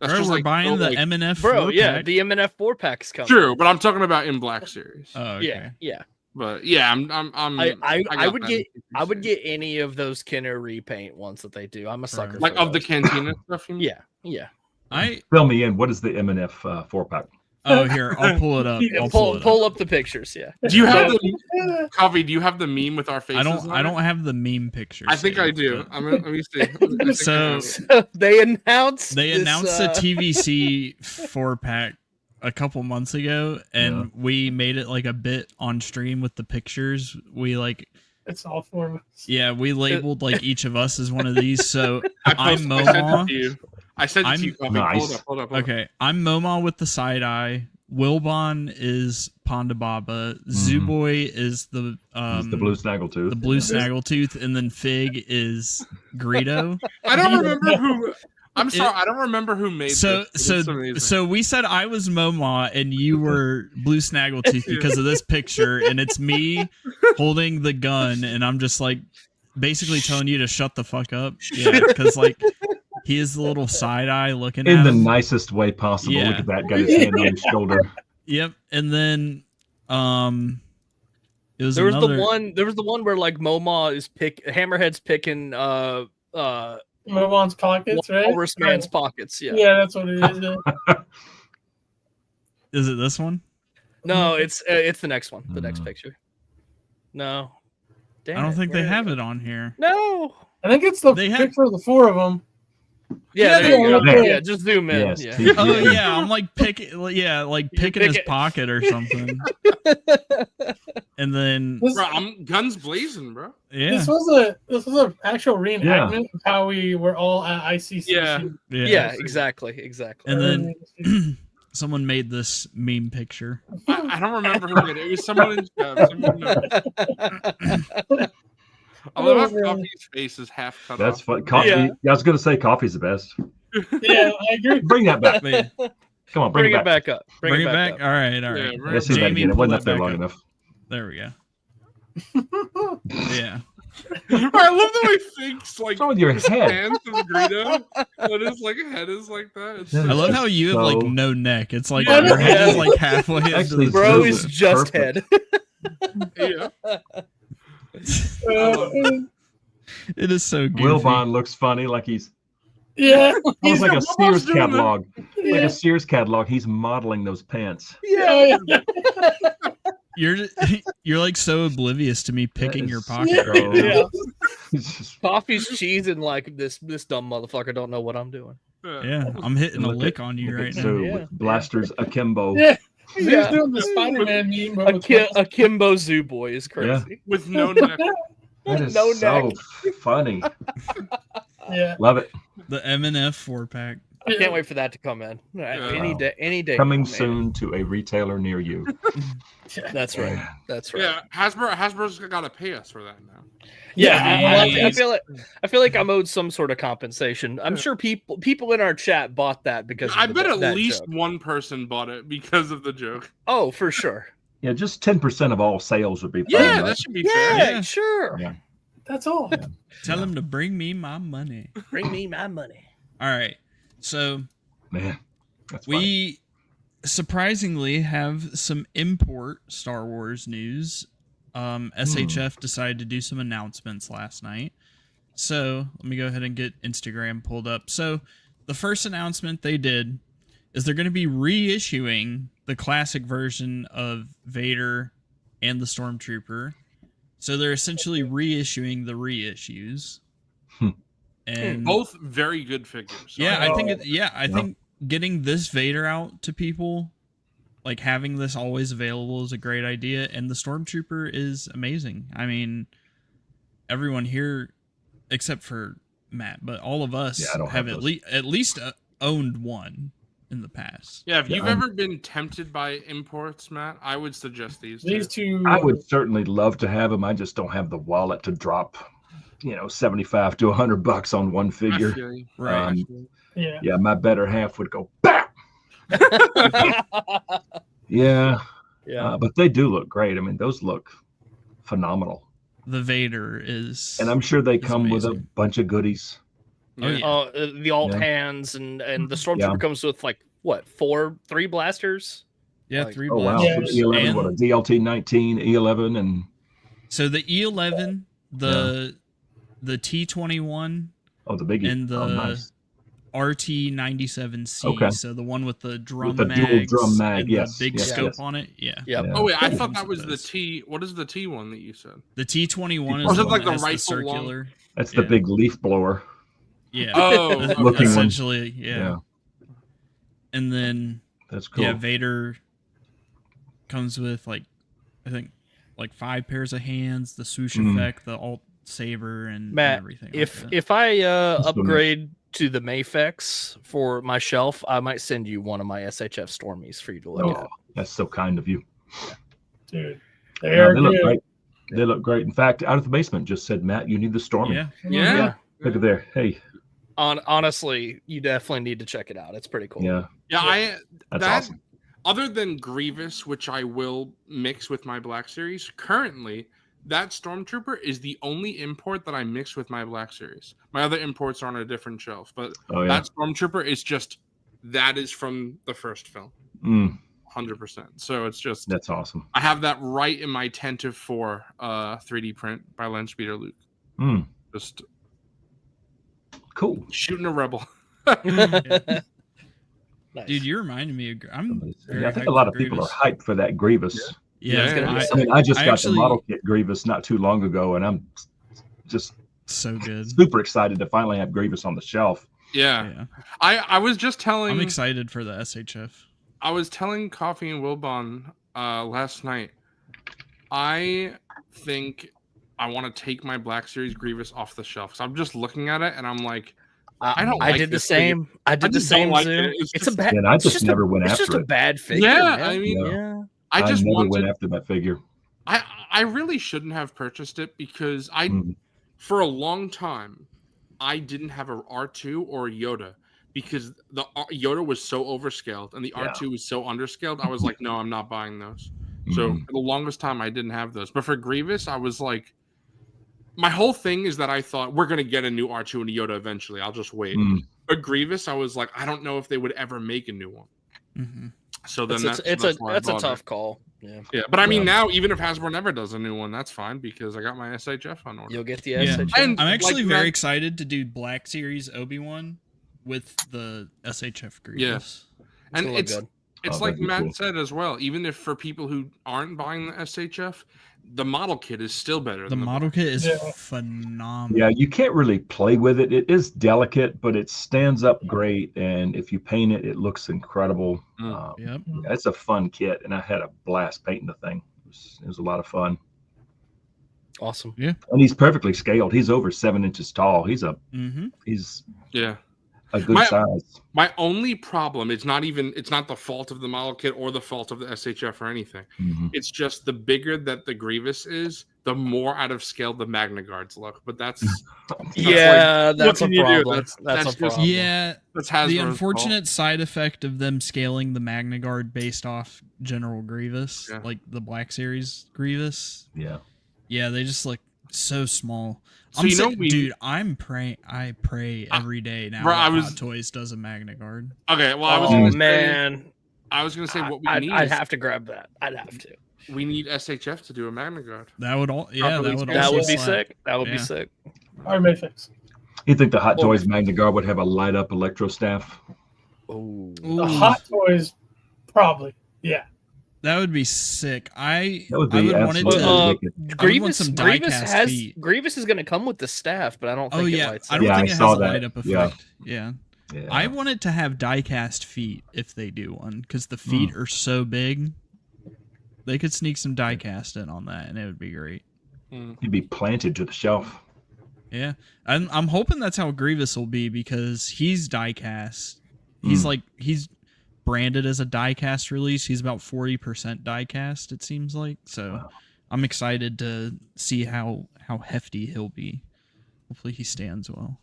That's Bro, just we're like buying the like, MNF. Bro, yeah, 4-pack. the MNF 4-pack's coming. true, but I'm talking about in Black Series. Oh, okay. Yeah, yeah. But yeah, I'm I got would that get in I would series. get any of those Kenner repaint ones that they do. I'm a sucker. like for of the those. Cantina stuff. You mean? Yeah, yeah. Fill me in. What is the MNF 4-pack? Oh, here, I'll pull it up. I'll Pull up the pictures. Yeah. Do you have the Coffee? Do you have the meme with our faces? I don't have the meme pictures. I think I saved, do. but- Let me see. I think I So- have it. They announced They this, announced the TVC 4-pack a couple months ago, and we made it like a bit on stream with the pictures. We like, It's all four of us. yeah, we labeled like each of us as one of these. So I I'm sent it Momo. to you. I sent it to you. Coffee. Nice. Hold up. Okay, I'm Momo with the side eye. Wilbon is Ponda Baba. Zooboy is the It's the blue snaggletooth. the blue snaggletooth, and then Fig is Greedo. I don't remember who. I'm sorry. I don't remember who made So this. It's amazing. so we said I was Momo and you were Blue Snaggletooth because of this picture, and it's me holding the gun, and I'm just like basically telling you to shut the fuck up. Yeah, because like he is the little side eye looking in at the him. nicest way possible. Yeah. Look at that. Got his hand on his shoulder. Yep, and then it was There was another... the one where like Moma is Hammerhead's picking Momon's pockets, right? Walrus Man's pockets. Yeah. Yeah, that's what it is. Yeah. Is it this one? No, it's the next one. The next picture. No. Damn I don't it, think they where- have it on here. No. I think it's the They have- picture of the four of them. Yeah, there you go. There. Yeah, just zoom in. Yes, Yeah. see, Oh yeah, I'm like picking picking his pick it. pocket or something. And then This, Bro, I'm guns blazing, bro. yeah, this was an actual reenactment of how we were all at ICC. Yeah. Yeah, exactly. And then someone made this meme picture. I don't remember who did it. It was someone in chat. Someone knows. I love how Coffee's face is half cut That's off. fun. Coffee. Yeah. I was going to say coffee's the best. Yeah, I agree. Bring that back. Wait, Come on, Bring it back up. bring it back. up. All right. Yeah, Let's right. see that Jamie, again. It pull wasn't that up there back long up. enough. There we go. Yeah. I love the way Fink's like What's wrong with your his head? hands to the Greedo, but his like head is like that. It's Yeah. I love how you have like So- no neck. It's like Yeah. your head is like halfway into Actually, the Bro This is is just perfect. head. yeah. It is so goofy. Wilbon looks funny, like he's Yeah, almost like a almost Sears doing it. catalog. Like yeah, a Sears catalog. He's modeling those pants. yeah. You're like so oblivious to me picking is your pocket so- right now. Yeah. He's just- Coffee's cheesing like this dumb motherfucker don't know what I'm doing. Yeah, I'm hitting a Look lick at- on you look at right now. Sue Yeah. with blasters akimbo. Yeah. He's Yeah. doing the Spider-Man meme. but with Akimbo Zoo Boy is crazy. With no neck. That is No so neck. funny. yeah. Love it. The MNF 4-pack. I can't wait for that to come in. Any day. Coming soon to a retailer near you. That's right. That's right. Yeah, Hasbro's got to pay us for that now. Yeah, I feel like I'm owed some sort of compensation. I'm sure people in our chat bought that because I bet at least joke. one person bought it because of the joke. Oh, for sure. Yeah, just 10% of all sales would be fine. Yeah, right? that should be fair. Yeah, sure. Yeah. That's all. Yeah. Tell him to bring me my money. Bring me my money. All right. So Man, that's funny. we surprisingly have some import Star Wars news. SHF decided to do some announcements last night. So let me go ahead and get Instagram pulled up. So the first announcement they did is they're going to be reissuing the classic version of Vader and the Stormtrooper. So they're essentially reissuing the reissues. And both very good figures. yeah, I think getting this Vader out to people, like having this always available, is a great idea. And the Stormtrooper is amazing. I mean, everyone here, except for Matt, but all of us have at least owned one in the past. Yeah, if you've ever been tempted by imports, Matt, I would suggest these two. I would certainly love to have them. I just don't have the wallet to drop, $75 to $100 on one figure. I feel you. Right. Yeah, my better half would go back. Yeah. But they do look great. I mean, those look phenomenal. The Vader is, and I'm sure they come with a amazing. Bunch of goodies. The alt hands and the Stormtrooper comes with like what, 3 blasters? Yeah, like, 3 Oh wow! blasters. So E11, And what a DLT-19, E11, and so the E11, the T21, the biggie, and the nice. RT97C. Okay. So the one with the drum With the dual mags drum mag, and yes, the big yes, scope yes. on it. Yeah. Yep. Yeah. Oh wait, I Yeah. thought that was the Those. T. What is the T one that you said? The T21 Or is is it the like one the that has the rifle long? circular. That's the big leaf blower. Yeah. Oh, Looking one. essentially, yeah. Yeah. And then That's cool. yeah, Vader comes with I think 5 pairs of hands, the swoosh effect, the alt saber, and Matt, everything. if I upgrade to the Mayfex for my shelf, I might send you one of my SHF Stormies for you to look at. That's so kind of you. Dude, They look great. They look great. In fact, Out of the Basement just said, Matt, you need the Stormy. Yeah. Look at there. Hey. Honestly, you definitely need to check it out. It's pretty cool. Yeah. Yeah, That's awesome. Other than Grievous, which I will mix with my Black Series, currently that Stormtrooper is the only import that I mix with my Black Series. My other imports are on a different shelf, but that Stormtrooper is that is from the first film. 100%. So it's just that's awesome. I have that right in my Tentive 4 3D print by Len Speeder Luke. Just cool. Shooting a rebel. Nice. Dude, you reminded me of. I think a lot of people are hyped for that Grievous. Yeah, I just got the model kit Grievous not too long ago, and I'm just so good, super excited to finally have Grievous on the shelf. Yeah. I was just telling. I'm excited for the SHF. I was telling Coffee and Wilbon last night. I think I want to take my Black Series Grievous off the shelf. So I'm just looking at it and I'm like, I don't. I did the same. I did the same. It's a bad. And I just never went after it. It's just a bad figure. Yeah, man. I mean, I just never went after that figure. I really shouldn't have purchased it because for a long time, I didn't have a R2 or a Yoda because the Yoda was so overscaled and the R2 was so underscaled. I was like, no, I'm not buying those. So for the longest time, I didn't have those. But for Grievous, I was like, my whole thing is that I thought we're going to get a new R2 and a Yoda eventually. I'll just wait. But Grievous, I was like, I don't know if they would ever make a new one. So then that's a tough call. Yeah. But I mean, now even if Hasbro never does a new one, that's fine because I got my SHF on order. You'll get the SHF. And I'm actually very excited to do Black Series Obi-Wan with the SHF Grievous. Yeah. And it's like Matt said as well. Even if for people who aren't buying the SHF, the model kit is still better. The model kit is phenomenal. Yeah, you can't really play with it. It is delicate, but it stands up great. And if you paint it, it looks incredible. It's a fun kit, and I had a blast painting the thing. It was a lot of fun. Awesome. Yeah. And he's perfectly scaled. He's over 7 inches tall. He's a good size. My only problem, it's not the fault of the model kit or the fault of the SHF or anything. Mhm. It's just the bigger that the Grievous is, the more out of scale the Magna Guards look. But that's that's a can you do? problem. That's a just- problem. Yeah, that's the Hasbro's unfortunate side effect of them scaling the Magna Guard based off General Grievous, Yeah. like the Black Series Grievous. Yeah. Yeah, they just look so small. So I'm you know dude, I pray every day now bro, that I was- Hot Toys does a Magna Guard. Okay, well, I was Oh gonna say, man, I was gonna say what we I'd need. I'd is have to grab that. I'd have to. we need SHF to do a Magna Guard. That would all, yeah, that would That also would be slap. sick. That would Yeah. be sick. Or Mayfix. You think the Hot Toys Magna Guard would have a light up electro staff? Oh, The Ooh, Hot Toys, probably. Yeah. that would be sick. I That would be would want it absolutely to. wicked. Grievous. some Grievous die-cast has feet. Grievous is going to come with the staff, but I don't think Oh it yeah, lights I up. don't Yeah, think I it saw has a that. light up Yeah. effect. Yeah. Yeah. I want it to have die-cast feet if they do one, because the feet are so big. They could sneak some die-cast in on that, and it would be great. He'd be planted to the shelf. Yeah, I'm hoping that's how Grievous will be, because he's die-cast. He's branded as a die-cast release. He's about 40% die-cast, it seems like. So Wow. I'm excited to see how hefty he'll be. Hopefully he stands well.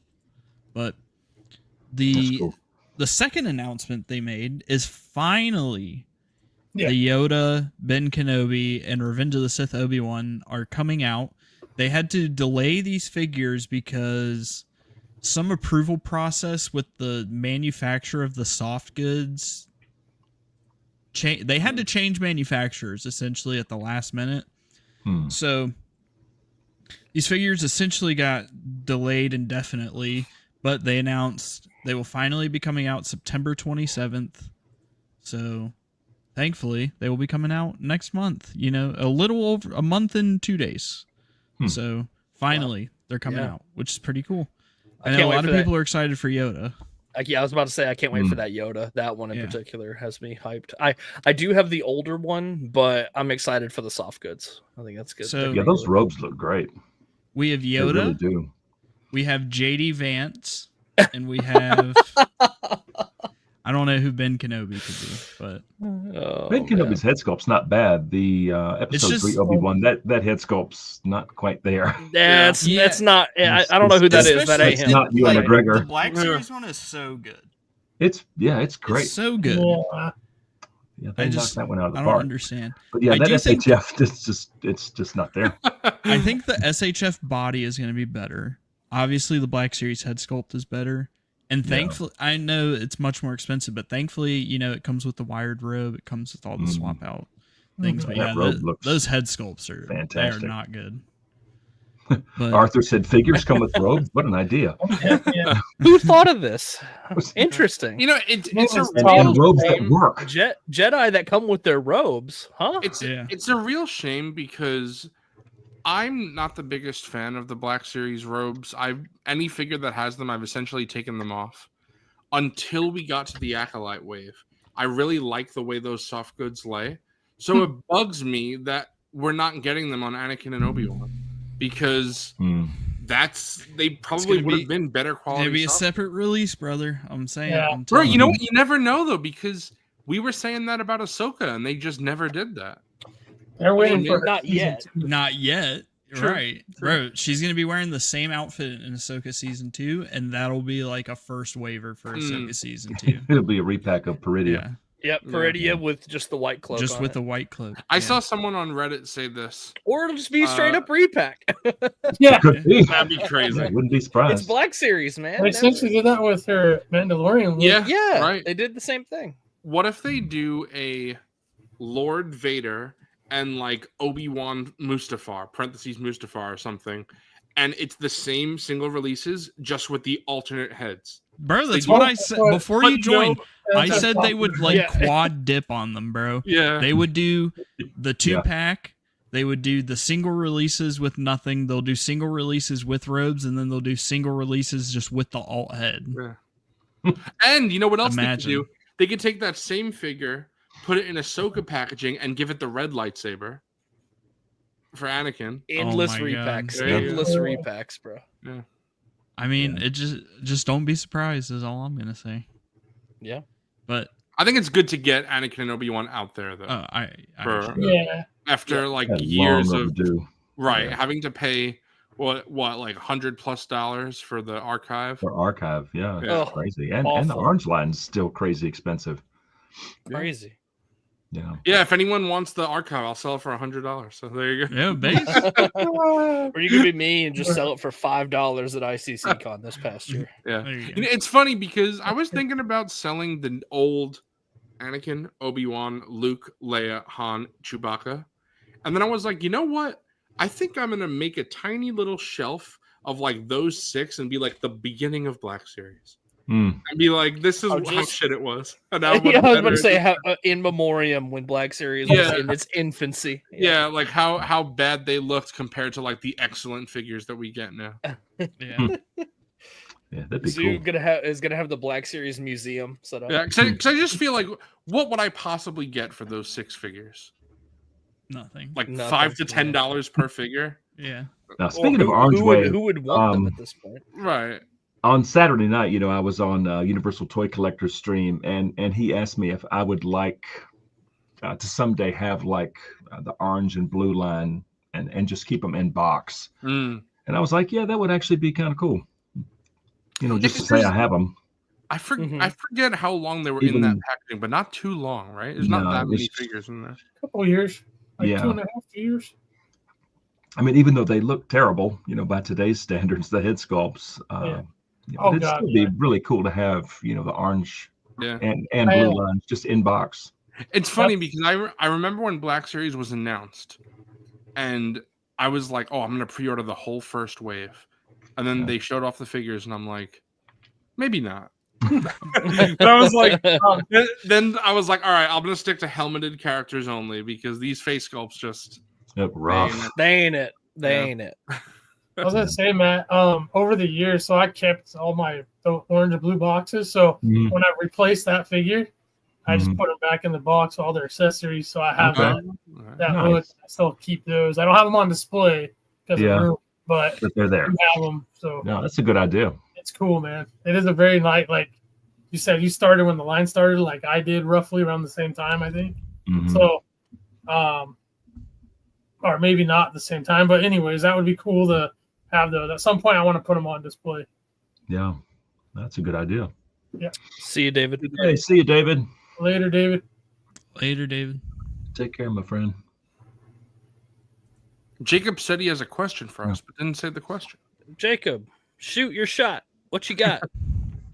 But That's cool. the second announcement they made is finally Yeah. the Yoda, Ben Kenobi, and Revenge of the Sith Obi-Wan are coming out. They had to delay these figures because some approval process with the manufacturer of the soft goods. They had to change manufacturers essentially at the last minute. So these figures essentially got delayed indefinitely, but they announced they will finally be coming out September 27th. So thankfully they will be coming out next month, a little over a month and 2 days. So finally they're coming out, which is pretty cool. I know a lot of people are excited for Yoda. Yeah, I was about to say I can't wait for that Yoda. That one in particular has me hyped. I do have the older one, but I'm excited for the soft goods. I think that's good. So Yeah, those robes look great. we have They really Yoda, do. we have JD Vance, and we have I don't know who Ben Kenobi could be, but Ben Kenobi's head sculpt's not bad. The episode just- 3 Obi-Wan, that head sculpt's not quite there. That's Yeah. it's not. I don't know who that is. That ain't It's him. not Ewan Like, McGregor. the Black Series one is so good. It's great. It's so good. Yeah. Yeah, I they just knocked that one out of the I don't park. understand. But yeah, I that do think- SHF, it's just not there. I think the SHF body is going to be better. Obviously, the Black Series head sculpt is better. And thankfully, I know it's much more expensive, but thankfully, it comes with the wired robe. It comes with all the swap out things. But That yeah, robe looks those head sculpts are fantastic. They are not good. But Arthur said figures come with robes. What an idea. Yeah. Who thought of this? Interesting. It's a And real robes that shame. work. Jedi that come with their robes, huh? It's a real shame because I'm not the biggest fan of the Black Series robes. Any figure that has them, I've essentially taken them off until we got to the Acolyte wave. I really like the way those soft goods lay, so it bugs me that we're not getting them on Anakin and Obi-Wan because they probably would have been better quality. maybe a soft separate release, brother. I'm saying. Yeah. I'm Bro, telling you know what? You never know though, because we were saying that about Ahsoka, and they just never did that. They're waiting for not yet. Not yet. True, Right. Bro, she's going to be wearing the same outfit in Ahsoka Season 2, and that'll be like a first waiver for Ahsoka Season 2. It'll be a repack of Peridia. Yeah. Yep, Peridia with just the white cloak. Just on with it. the white cloak. I Yeah. saw someone on Reddit say this. Or it'll just be straight up repack. Yeah. Could be. That'd be crazy. I wouldn't be surprised. It's Black Series, man. They essentially did that with her Mandalorian look. Yeah, Yeah, right. they did the same thing. What if they do a Lord Vader and like Obi-Wan Mustafar, parentheses Mustafar or something, and it's the same single releases, just with the alternate heads? Bro, that's They what do- I said before you joined. I That's said they would like Yeah. quad dip on them, bro. Yeah. They would do the 2-pack. They would do the single releases with nothing. They'll do single releases with robes, and then they'll do single releases just with the alt head. And you know what else they Imagine. could do? They could take that same figure, put it in Ahsoka packaging, and give it the red lightsaber for Anakin. Endless my God. repacks. There you Endless go. repacks, bro. I mean, it just don't be surprised is all I'm gonna say. Yeah. But I think it's good to get Anakin and Obi-Wan out there though. I For- Yeah. After like That's years long of overdue. Yeah. having to pay like $100+ for the archive. For archive, yeah, Yeah. it's crazy, and the Awful. orange line's still crazy expensive. Crazy. Yeah, Yeah, if anyone wants the archive, I'll sell it for $100. So there you go. yeah, base. Or you could be me and just sell it for $5 at ICCCon this past year. Yeah. There you You go. know, it's funny because I was thinking about selling the old Anakin, Obi-Wan, Luke, Leia, Han, Chewbacca. And then I was like, you know what? I think I'm going to make a tiny little shelf of like those 6 and be like the beginning of Black Series. And be like, this is how shit it was. And now I was about to say how, how, in memoriam when Black Series was in its infancy. yeah, like how bad they looked compared to like the excellent figures that we get now. Yeah. yeah, that'd be Zoo cool. is gonna have the Black Series museum set up. Yeah, because I just feel like, what would I possibly get for those 6 figures? Nothing. Like Nothing, $5 to $10 per figure, Yeah. Now, speaking of Orange who Wave, who would want them at this point? right? on Saturday night, I was on Universal Toy Collector's stream, and he asked me if I would like to someday have like the orange and blue line and just keep them in box. Mm. And I was like, yeah, that would actually be kind of cool. Just to It's say just- I have them. I forget how long they were in that packaging, but not too long, right? There's not No, that many it's- figures in there. A couple years. Like Yeah. 2.5 years. I mean, even though they look terrible, by today's standards, the head sculpts, Oh, it'd God, still be really cool to have, the orange Yeah. and I, blue lines just in box. It's funny because I remember when Black Series was announced, and I was like, oh, I'm going to pre-order the whole first wave. And then they showed off the figures, and I'm like, maybe not. But I was like, then I was like, all right, I'm going to stick to helmeted characters only because these face sculpts just Look rough. They ain't it. They Yeah. ain't it. I was gonna say, Matt, over the years, so I kept all the orange and blue boxes. So Mhm. when I replaced that figure, I just Mhm. put them back in the box, all their accessories. So I have Okay. that Nice. look. I still keep those. I don't have them on display because Yeah. of room, but But they're I there. do have them. So No, that's a good idea. it's cool, man. It is a very nice, like you said, you started when the line started, like I did roughly around the same time, I think. Mhm. So, or maybe not at the same time, but anyways, that would be cool to have those. At some point, I want to put them on display. Yeah, that's a good idea. See you, David. Hey, see you, David. Later, David. Later, David. Take care, my friend. Jacob said he has a question for us, but didn't say the question. Jacob, shoot your shot. What you got?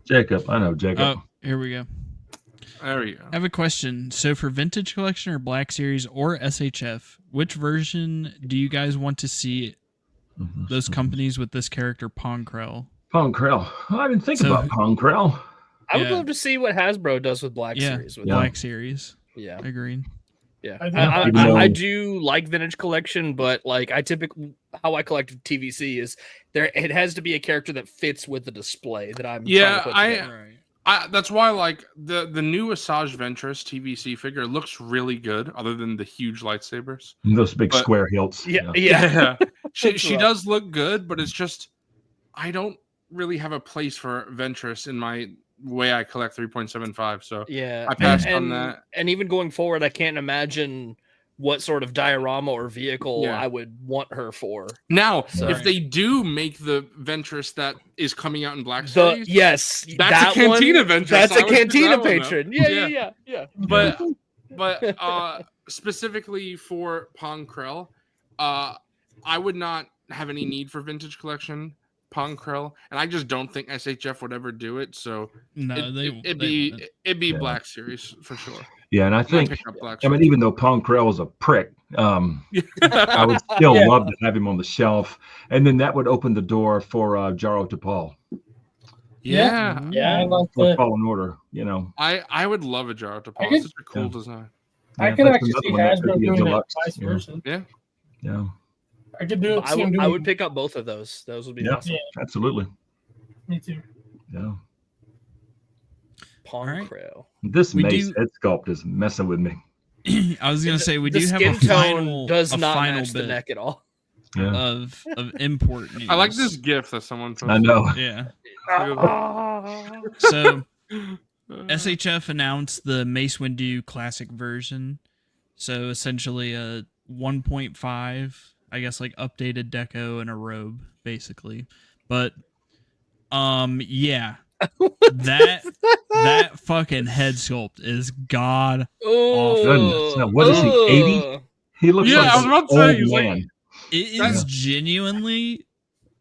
Jacob, I know Jacob. Oh, here we go. There you go. I have a question. So for Vintage Collection or Black Series or SHF, which version do you guys want to see those companies with this character, Ponkrell? Ponkrell. I didn't think So- about Ponkrell. I would Yeah. love to see what Hasbro does with Black Yeah, Series. With Black Series. Yeah. Agreed. Yeah, I do. I, Even though- I do like vintage collection, but like I typically how I collect TVC is there. It has to be a character that fits with the display that I'm. Yeah, trying to put together. That's why like the new Asajj Ventress TVC figure looks really good, other than the huge lightsabers. Those big But- square hilts. Yeah, Yeah, she That's she rough. does look good, but it's just I don't really have a place for Ventress in my way I collect 3.75. So Yeah, I passed on and, that. And even going forward, I can't imagine what sort of diorama or vehicle Yeah. I would want her for. Now, So- if they do make the Ventress that is coming out in Black The Series, yes, that's that a Cantina one, Ventress. That's I a would do Cantina that one, though. patron. Yeah. but specifically for Ponkrell, I would not have any need for vintage collection Ponkrell, and I just don't think SHF would ever do it. So No, it'd be Yeah. Black Series for sure. Yeah, and I I'd think, pick up Black I mean, Series. even though Ponkrell is a prick, I would still Yeah. love to have him on the shelf. And then that would open the door for Jaro Tapal yeah, Yeah, I like for that. Fallen Order, I would love a Jar to I Paul. guess- Such a cool Yeah. design. I Yeah, could that's actually another see one that could Hasbro be a doing that deluxe, vice yeah. versa. Yeah, I could do it. I see him would, I doing- would pick up both of those. Those would be Yeah. awesome. absolutely. Me too. Yeah. Ponkrell. This We Mace do- head sculpt is messing with me. I was gonna say we the do have a skin tone final. does a not final match the bit. neck at all. of import news. I like this GIF that someone posted. I know. Yeah. So SHF announced the Mace Windu Classic version. So essentially a 1.5, I guess, like updated deco and a robe, basically. But yeah. that fucking head sculpt is god awful. Goodness. Now, what is he, 80? He looks like I was about to an say, old he's like- man. It is genuinely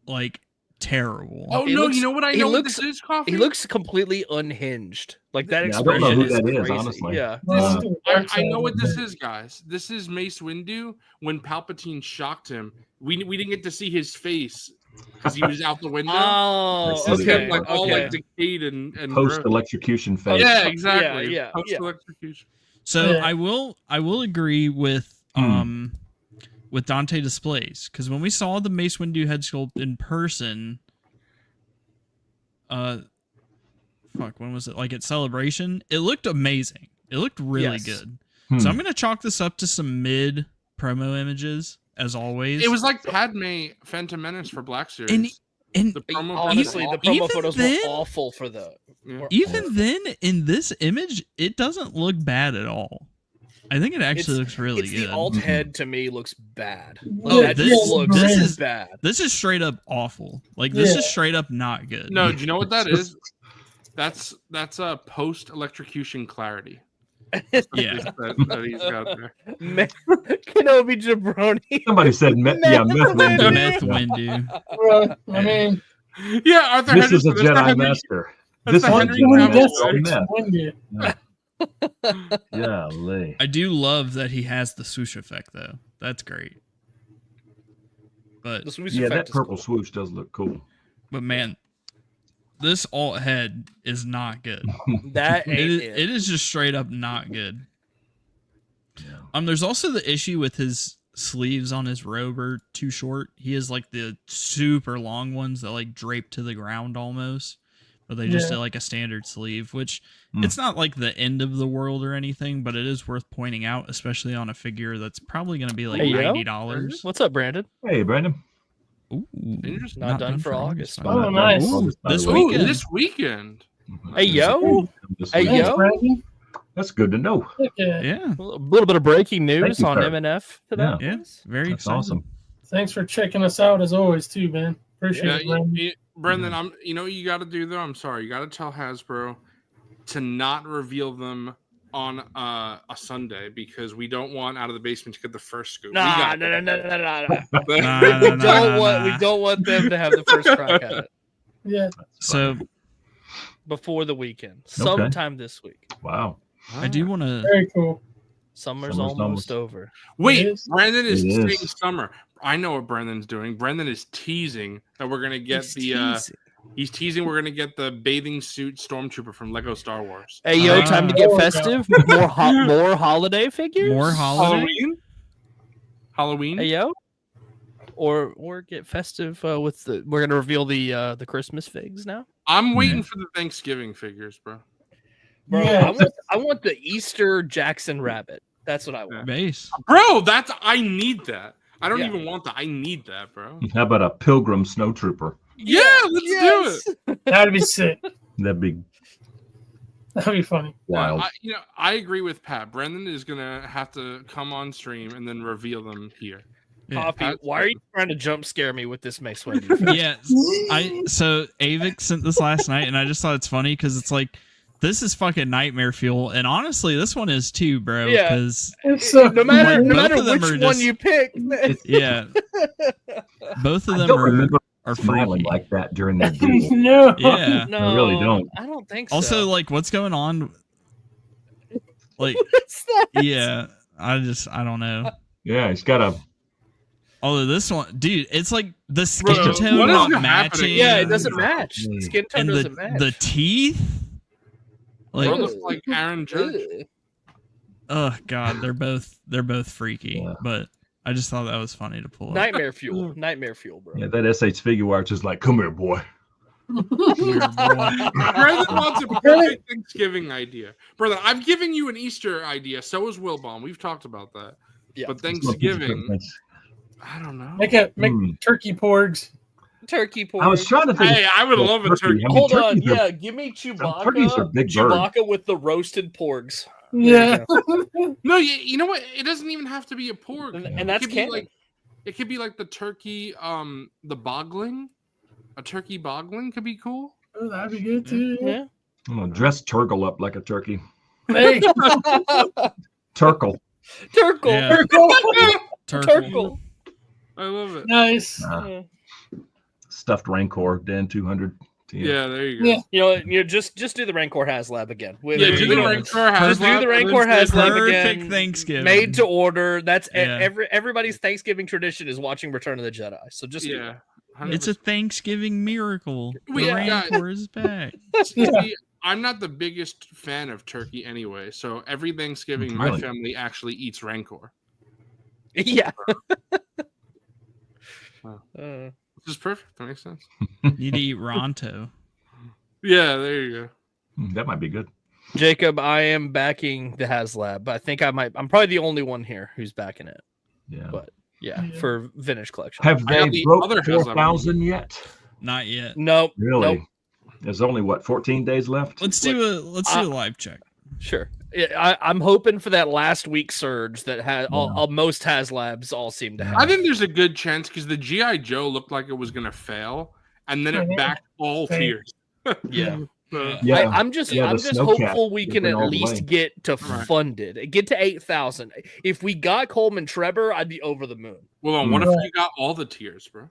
like terrible. Oh He no! looks- You know what I he know what looks- this is, Coffee? He looks completely unhinged. Like that Yeah, I don't know expression who is that is, crazy. honestly. Yeah. I know what this is, guys. This is Mace Windu when Palpatine shocked him. We didn't get to see his face because he was out the window. Oh, This is okay. Like all okay. like decayed and Post electrocution phase. yeah, exactly. Yeah. Post electrocution. So Yeah. I will agree with Dante Displays, because when we saw the Mace Windu head sculpt in person, when was it? Like at Celebration, it looked amazing. It looked really Yes. good. Hmm. So I'm gonna chalk this up to some mid promo images, as always. It was like Padme Phantom Menace for Black Series. and the promo Honestly, photos the were promo even photos then- were awful for the. Yeah. were even awful. then, in this image, it doesn't look bad at all. I think it actually looks really it's good. the alt head to me looks bad. Oh, That this- just looks this is- bad. This is straight up awful. Like this Yeah. is straight up not good. No, do you know what that is? That's a post electrocution clarity. Yeah. that he's got there. Kenobi Jabroni. Somebody said, meth window. Meth Windu. Bro, I mean, Yeah, Arthur This is a Henderson, that's Jedi Henry- master. that's This the is a Henry when he Jedi Cavill gets master. way. fixed, Meth. when you- Golly. I do love that he has the swoosh effect though. That's great. But The swoosh Yeah, effect that is purple cool. swoosh does look cool. man, this alt head is not good. That It ain't is, it. it is just straight up not good. Yeah. There's also the issue with his sleeves on his robe are too short. He has like the super long ones that like drape to the ground almost, but they just Yeah. did like a standard sleeve, which Mm. it's not like the end of the world or anything, but it is worth pointing out, especially on a figure that's probably going to be like Hey, yo. $90. What's up, Brandon? Hey, Brandon. Ooh, Interesting. Not done for August. by Oh, the way. nice. Ooh, this By the Ooh, way. weekend. this weekend. Hey, yo. This Hey, week. Thanks, yo. Brandon. That's good to know. Look at- Yeah, A little bit of breaking news Thank you, on sir. MNF today. Yeah. yeah, very That's exciting. awesome. Thanks for checking us out as always, too, man. Appreciate Yeah, it, Brandon. Brendan, you know what you got to do though. I'm sorry, you got to tell Hasbro to not reveal them on a Sunday because we don't want Out of the Basement to get the first scoop. We Nah, got no. Nah, We nah. don't want them to have the first crack at it Yeah. So before the weekend. Sometime this week. Wow. I do want to. Very cool. Summer's Summer's almost almost- over. Wait, It is. Brandon is It saying is. summer. I know what Brendan's doing. Brendan is teasing that we're gonna get He's teasing we're gonna get the bathing suit stormtrooper from Lego Star Wars. Hey, yo, time to get Oh, festive. More holiday figures. More holiday. Halloween. Hey, yo. Or get festive with the. We're gonna reveal the Christmas figs now. I'm waiting for the Thanksgiving figures, bro. Bro, Yeah. I want the Easter Jackson rabbit. That's what I want. Base. Bro, I need that. I don't Yeah. even want that. I need that, bro. How about a pilgrim snowtrooper? Yeah, let's do it. That'd be sick. That'd be That'd be funny. wild. I agree with Pat. Brendan is gonna have to come on stream and then reveal them here. Yeah. Coffee. Why are you trying to jump scare me with this Mace Windu? Yeah, so Avik sent this last night, and I just thought it's funny because it's like this is fucking nightmare fuel, and honestly, this one is too, bro. Yeah. Because It's so no matter Both of them which are one just- you pick. yeah, both of I them don't are remember freaky. smiling like that during that duel. no. Yeah. No, really don't. I don't think so. Also, like, what's going on? Like, What's that? yeah, I don't know. Yeah, he's got a. Although this one, dude, it's like the skin Bro, tone what is not happening? matching. Yeah, it doesn't match. Golly. Skin tone And doesn't match. the teeth. Like, Bro looks like Aaron Judge. oh god, they're both freaky. Yeah. But I just thought that was funny to pull up. Nightmare fuel, bro. Yeah, that SH figure art's just like, come here, boy. Brendan wants a perfect Thanksgiving idea. Brother, I've given you an Easter idea. So is Wilbon. We've talked about that. Yeah. But Thanksgiving, I don't know. Make turkey porgs. Turkey pork. I was trying to think. Hey, I would love a turkey. I mean, Hold on, turkeys are- yeah, give me Chewbacca. turkeys are big birds. Chewbacca with the roasted porgs. Yeah. No, you know what? It doesn't even have to be a pork. And that's canon. It could be like the turkey, the bogling. A turkey bogling could be cool. Oh, that'd be good too. Yeah. I'm gonna dress Turgle up like a turkey. Hey, Turkle. Turkle. Yeah. Turkle. I love it. nice. Stuffed Rancor, Dan 200. Yeah, there you go. Yeah. You know, just do the Rancor Haslab again. Yeah, do the Rancor Haslab. Just do the Rancor Haslab Perfect again. Thanksgiving. Made to order. That's Yeah. everybody's Thanksgiving tradition is watching Return of the Jedi. So just do that. 100%. It's a Thanksgiving miracle. The Yeah. Rancor is back. See, I'm not the biggest fan of turkey anyway, so every Thanksgiving my Really? family actually eats Rancor. Yeah. Wow. Which is perfect. That makes sense. You'd eat Ronto. Yeah, there you go. That might be good. Jacob, I am backing the Haslab. I think I'm probably the only one here who's backing it. Yeah. But yeah, for vintage collection. Have I got they the broke other Haslab. 4,000 yet? Not yet. Nope. Really? Nope. There's only what 14 days left. Let's do a live check. Sure. I'm hoping for that last week surge that had most Haslabs all seem to have. I think there's a good chance because the GI Joe looked like it was gonna fail, and then it backed all tiers. Yeah. Yeah. I'm just the Snowcat hopeful we can went at all the least way. get to Right. funded. Get to 8,000. If we got Coleman Trevor, I'd be over the moon. Well, what if you got all the tiers, bro?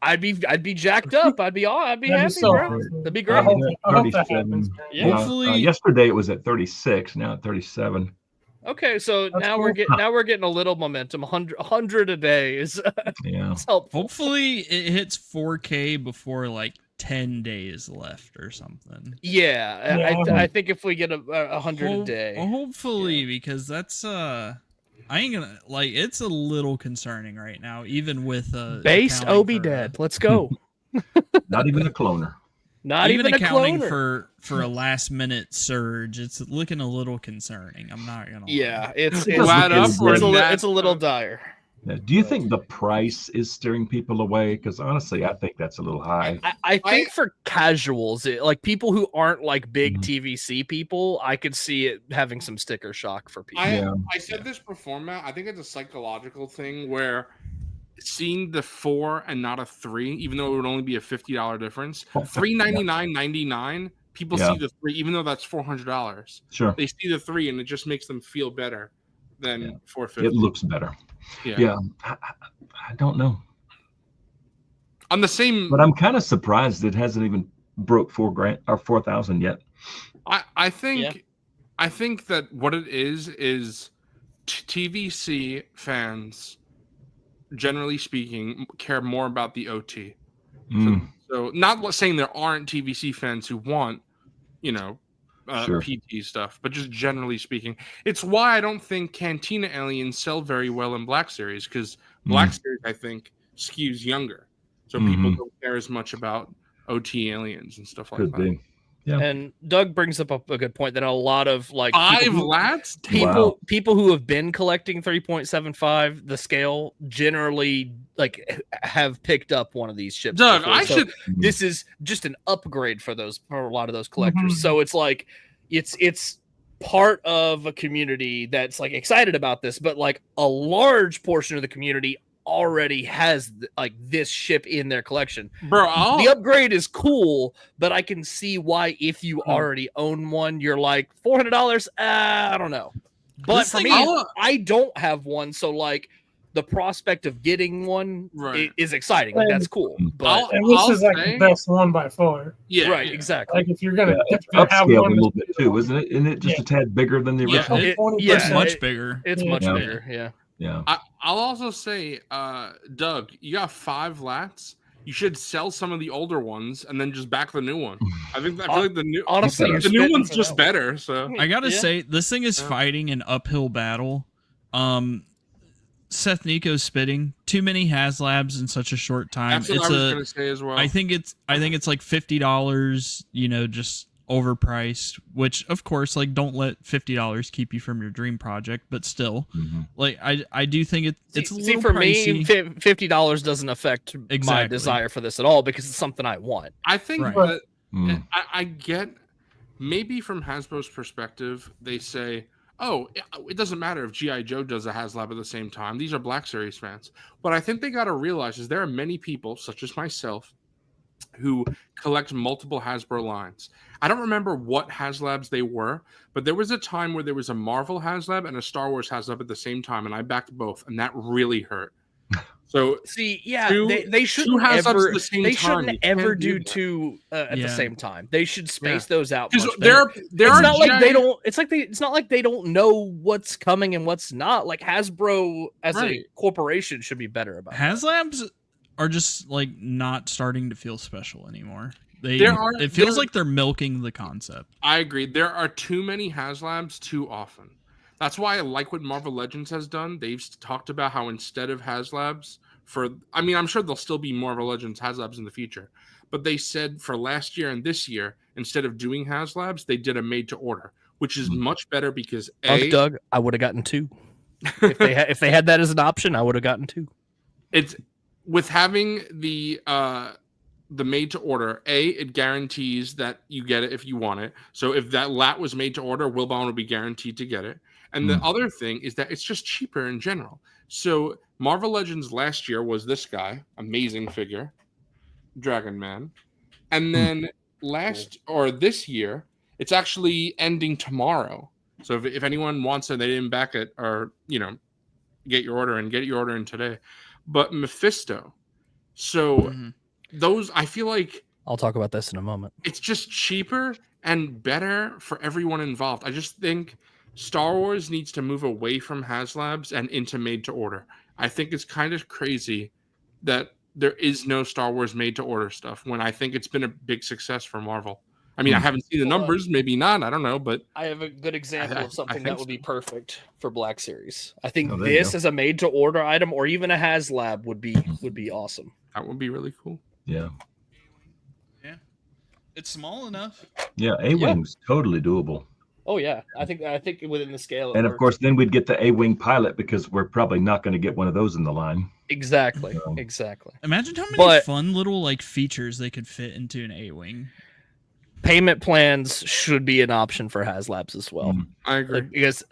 I'd be jacked up. I'd be That'd be happy, so bro. awesome. That'd be I great. hope that 37. happens. man. Yeah. Hopefully- yesterday it was at 36. Now at 37. Okay, so That's now cool. we're getting a little momentum. 100 a day is Yeah. it's helpful. Hopefully it hits 4K before like 10 days left or something. Yeah, Yeah. I think if we get a 100 a day. Hopefully, because that's I ain't gonna like. It's a little concerning right now, even with Base accounting Obi for, dead. Let's go. Not even a cloner. Not even a accounting cloner. for a last minute surge. It's looking a little concerning. I'm not gonna. Yeah, it's It doesn't Flat look up as or good. it's a little dire. Yeah. Do you think the price is steering people away? Because honestly, I think that's a little high. I think for casuals, like people who aren't like big Mhm. TVC people, I could see it having some sticker shock for people. I said this before, Matt. I think it's a psychological thing where seeing the 4 and not a 3, even though it would only be a $50 difference, $399.99. People Yeah. see the 3, even though that's $400. Sure. They see the 3, and it just makes them feel better than Yeah. $450. It looks better. Yeah. Yeah. I don't know. On the same, But I'm kind of surprised it hasn't even broke $4,000 or 4,000 yet. I think that what it is TVC fans, generally speaking, care more about the OT. Mm. So not saying there aren't TVC fans who want, Sure. PT stuff, but just generally speaking, it's why I don't think Cantina Aliens sell very well in Black Series, because Black Series, I think, skews younger. So people don't care as much about OT aliens and stuff like Could that. be. Yeah. And Doug brings up a good point that a lot of like 5 lads? people who have been collecting 3.75 the scale generally like have picked up one of these ships. Doug, before. So Mm-hmm. this is just an upgrade for a lot of those collectors. So it's like it's part of a community that's like excited about this, but like a large portion of the community already has like this ship in their collection. Bro, The upgrade is cool, but I can see why if you already own one, you're like $400. I don't know. But This for thing- me, I don't have one, so like the prospect of getting one is exciting. Like, that's cool. But And this is like the best one by far. Yeah, right, exactly. Like if you're gonna, It's have upscaled one, a little bit too, isn't it? Isn't it just a tad bigger than the Yeah, original? It's much bigger. It's much Yeah. bigger. Yeah. Yeah. I'll also say, Doug, you got 5 lats. You should sell some of the older ones and then just back the new one. I feel like the new Honestly, the new one's just better. So I gotta Yeah. say, this thing is fighting an uphill battle. Seth Nico's spitting too many Haslabs in such a short time. that's what I was gonna say as well. I think it's like $50, just overpriced, which of course, like, don't let $50 keep you from your dream project, but still, like, I do think it's a little for pricey. me, $50 doesn't affect my desire for this at all because it's something I want. I think Right. that I get, maybe from Hasbro's perspective, they say, oh, it doesn't matter if G.I. Joe does a HasLab at the same time. These are Black Series fans. But I think they got to realize is there are many people, such as myself, who collect multiple Hasbro lines. I don't remember what HasLabs they were, but there was a time where there was a Marvel HasLab and a Star Wars HasLab at the same time, and I backed both, and that really hurt. So see, yeah, two they shouldn't HasLabs ever. at the same They time. shouldn't You ever can't do that. two at the same time. They should space those out. Because Much there better. are It's not like they giant- don't. It's like it's not like they don't know what's coming and what's not. Like Hasbro as a corporation should be better about that. HasLabs are just like not starting to feel special anymore. It feels like they're milking the concept. I agree. There are too many HasLabs too often. That's why I like what Marvel Legends has done. They've talked about how instead of HasLabs I'm sure there'll still be Marvel Legends HasLabs in the future, but they said for last year and this year, instead of doing HasLabs, they did a made to order, which is much better because Doug, I would have gotten 2. if they had that as an option, I would have gotten 2. It's with having the made to order, it guarantees that you get it if you want it. So if that lat was made to order, Wilbon will be guaranteed to get it. And the other thing is that it's just cheaper in general. So Marvel Legends last year was this guy, amazing figure, Dragon Man. And then this year, it's actually ending tomorrow. So if anyone wants it, they didn't back it, or, get your order in today. But Mephisto. So those, I feel like I'll talk about this in a moment. It's just cheaper and better for everyone involved. I just think Star Wars needs to move away from HasLabs and into made to order. I think it's kind of crazy that there is no Star Wars made to order stuff when I think it's been a big success for Marvel. I mean, I haven't seen the numbers, maybe not, I don't know, but I have a good example of something that would be perfect for Black Series. I think there this you go. as a made to order item or even a HasLab would be awesome. that would be really cool. Yeah. It's small enough. Yeah. A-Wing's totally doable. Oh yeah, I think within the scale. And of course, then we'd get the A-Wing pilot because we're probably not going to get one of those in the line. exactly. Imagine how many fun little like features they could fit into an A-Wing. Payment plans should be an option for HasLabs as well. I agree. Because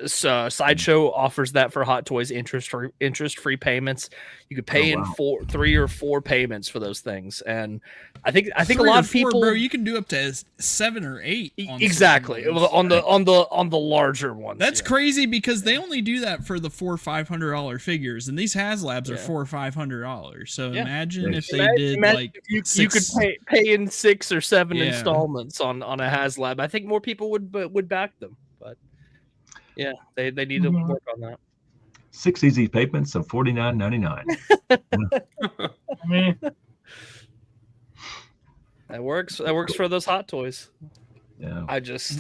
Sideshow offers that for Hot Toys interest-free payments. You could pay in 3 or 4 payments for those things, and I think a lot of people, bro, you can do up to 7 or 8. Exactly on the larger ones. That's crazy because they only do that for the $400-500 figures, and these HasLabs are $400 or $500. So imagine if they did like you could pay in 6 or 7 installments on a HasLab. I think more people would back them, but yeah, they need to work on that. 6 easy payments of $49.99. I mean, that works. That works for those Hot Toys. Yeah. I just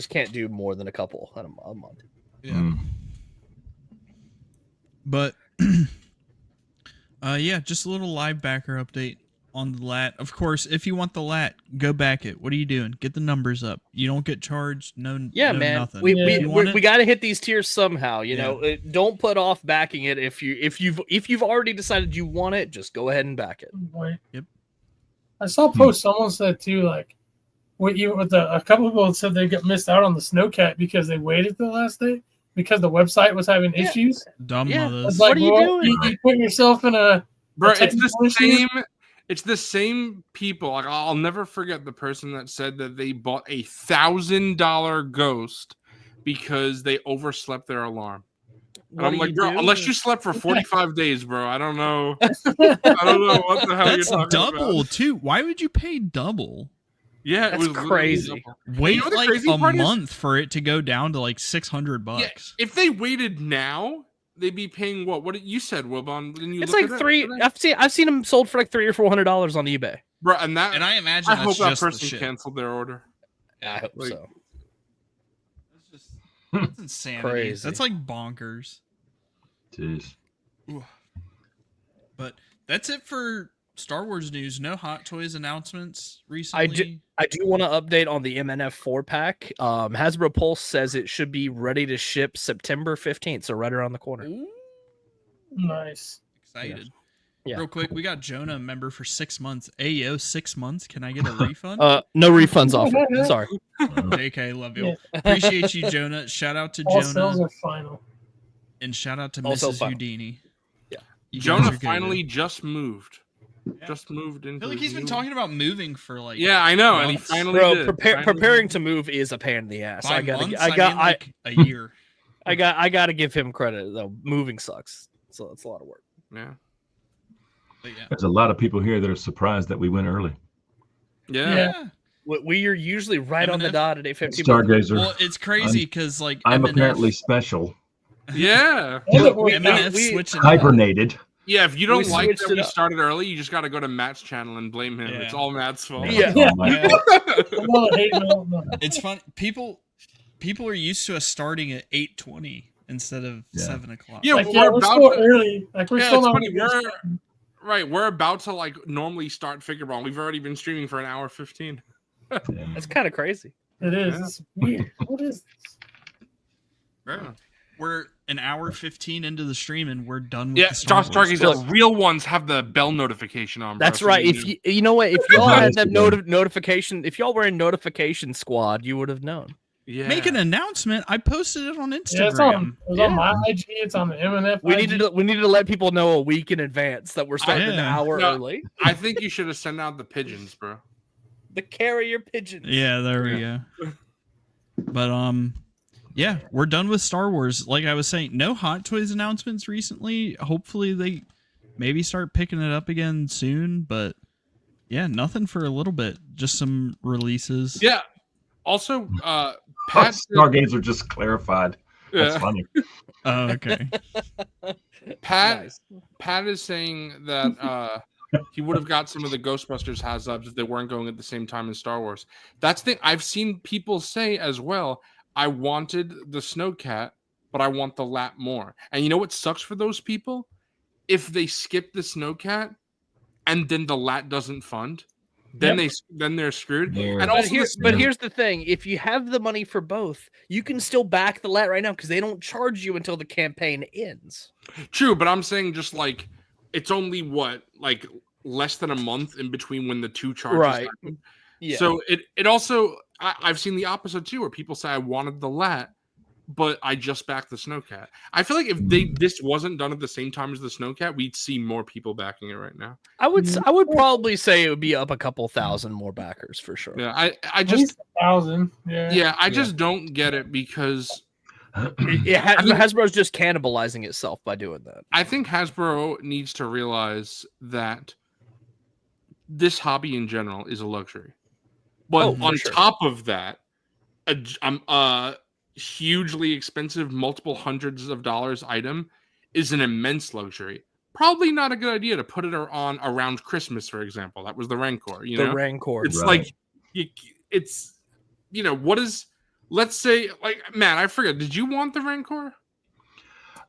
can't do more than a couple a month. Yeah. But just a little live backer update on the lat. Of course, if you want the lat, go back it. What are you doing? Get the numbers up. You don't get charged. Man. Nothing. We got to hit these tiers somehow. You know, don't put off backing it. If you've already decided you want it, just go ahead and back it. Yep. I saw a post someone said too, like a couple of people said they got missed out on the Snowcat because they waited the last day because the website was having issues. Dumb mothers. It's like, what are you doing? You put yourself in a Bro, it's the same. It's the same people. Like, I'll never forget the person that said that they bought $1,000 Ghost because they overslept their alarm. And I'm like, bro, unless you slept for 45 days, bro, I don't know. I don't know what the hell That's you're talking double about. too. Why would you pay double? Yeah, That's it was crazy. Wait You know what the like crazy a part is? month for it to go down to like $600. Yeah, if they waited now, they'd be paying what? What you said, Wilbon? Didn't you It's look like at $3. Today? I've seen them sold for like $300 or $400 on eBay. Bro, and I imagine I that's hope that just the person shit. canceled their order. I hope Like, so. That's insanity. Crazy. That's like bonkers. Jeez. But that's it for Star Wars news. No Hot Toys announcements recently. I do want to update on the MNF 4-pack. Hasbro Pulse says it should be ready to ship September 15th, so right around the corner. Ooh, Nice. excited. Yeah. Real quick, we got Jonah a member for 6 months. Ayo, 6 months. Can I get a refund? No refunds offered. Sorry. JK, love you. Yeah. Appreciate you, Jonah. Shout out to All Jonah. sales are final. And shout out to Also Mrs. final. Houdini. Yeah. You guys Jonah are good. finally just moved. Yeah. Just moved I into. feel like he's his been new- talking about moving for like Yeah, I know, and he months. finally Bro, did. preparing to move is a pain in the ass. By I gotta, months, I got, mean like a year. I gotta give him credit though. Moving sucks, so it's a lot of work. Yeah. But yeah. There's a lot of people here that are surprised that we went early. Yeah. We are usually right on the MNF? dot at 8:50. Stargazer. Well, it's crazy because like I'm MNF, apparently special. Yeah. MNF we- switching. Hibernated. Yeah, if you don't We like switched that it we up. started early, you just got to go to Matt's channel and blame him. Yeah. It's all Matt's fault. Yeah. Yeah. Oh my- I'm not hating on them. It's fun. People are used to us starting at 8:20 instead of Yeah. 7:00. Yeah, Like, we're we're about still to. early. Like we're Yeah, still it's not. funny. We're about to like normally start Figure Ball. We've already been streaming for an hour 15. That's kind of crazy. It is. Yeah. It's weird. What is this? Right. We're an hour 15 into the stream and we're done with Yeah, the Star Josh Wars. Starkey's the real ones have the bell notification on. Bro, That's so right. you If need- you know what, if y'all had that Instagram. notification, if y'all were in notification squad, you would have known. yeah. Make an announcement. I posted it on Yeah, it's Instagram. on. It was on my IG. It's on the MNF. We IG. needed to let people know a week in advance that we're starting an Yeah. hour No. early. I think you should have sent out the pigeons, bro. The carrier pigeons. Yeah, there we go. But yeah, we're done with Star Wars. Like I was saying, no Hot Toys announcements recently. Hopefully they maybe start picking it up again soon, but yeah, nothing for a little bit. Just some releases. Yeah. Also, Pat. Stargazer just clarified. That's Yeah. funny. Oh, okay. Pat. Nice. Pat is saying that he would have got some of the Ghostbusters Haslabs if they weren't going at the same time as Star Wars. That's the thing I've seen people say as well. I wanted the Snowcat, but I want the Lap more. And you know what sucks for those people? If they skip the Snowcat and then the Lat doesn't fund, then they're screwed. Yeah. And But, also, here's the thing: if you have the money for both, you can still back the lat right now because they don't charge you until the campaign ends. true, but I'm saying just like it's only like less than a month in between when the two charges Right. happen. Yeah. So it also I've seen the opposite too, where people say I wanted the Lat, but I just backed the Snowcat. I feel like if this wasn't done at the same time as the Snowcat, we'd see more people backing it right now. I would probably say it would be up a couple thousand more backers for sure. Yeah, I At just least 1,000. Yeah. I just don't get it because Hasbro's just cannibalizing itself by doing that. I think Hasbro needs to realize that this hobby in general is a luxury. But for on sure. top of that, a hugely expensive, multiple hundreds of dollars item is an immense luxury. Probably not a good idea to put it on around Christmas, for example. That was the Rancor. You know, Rancor. it's Right. like it's what is. Let's say, like, man, I forget. Did you want the Rancor?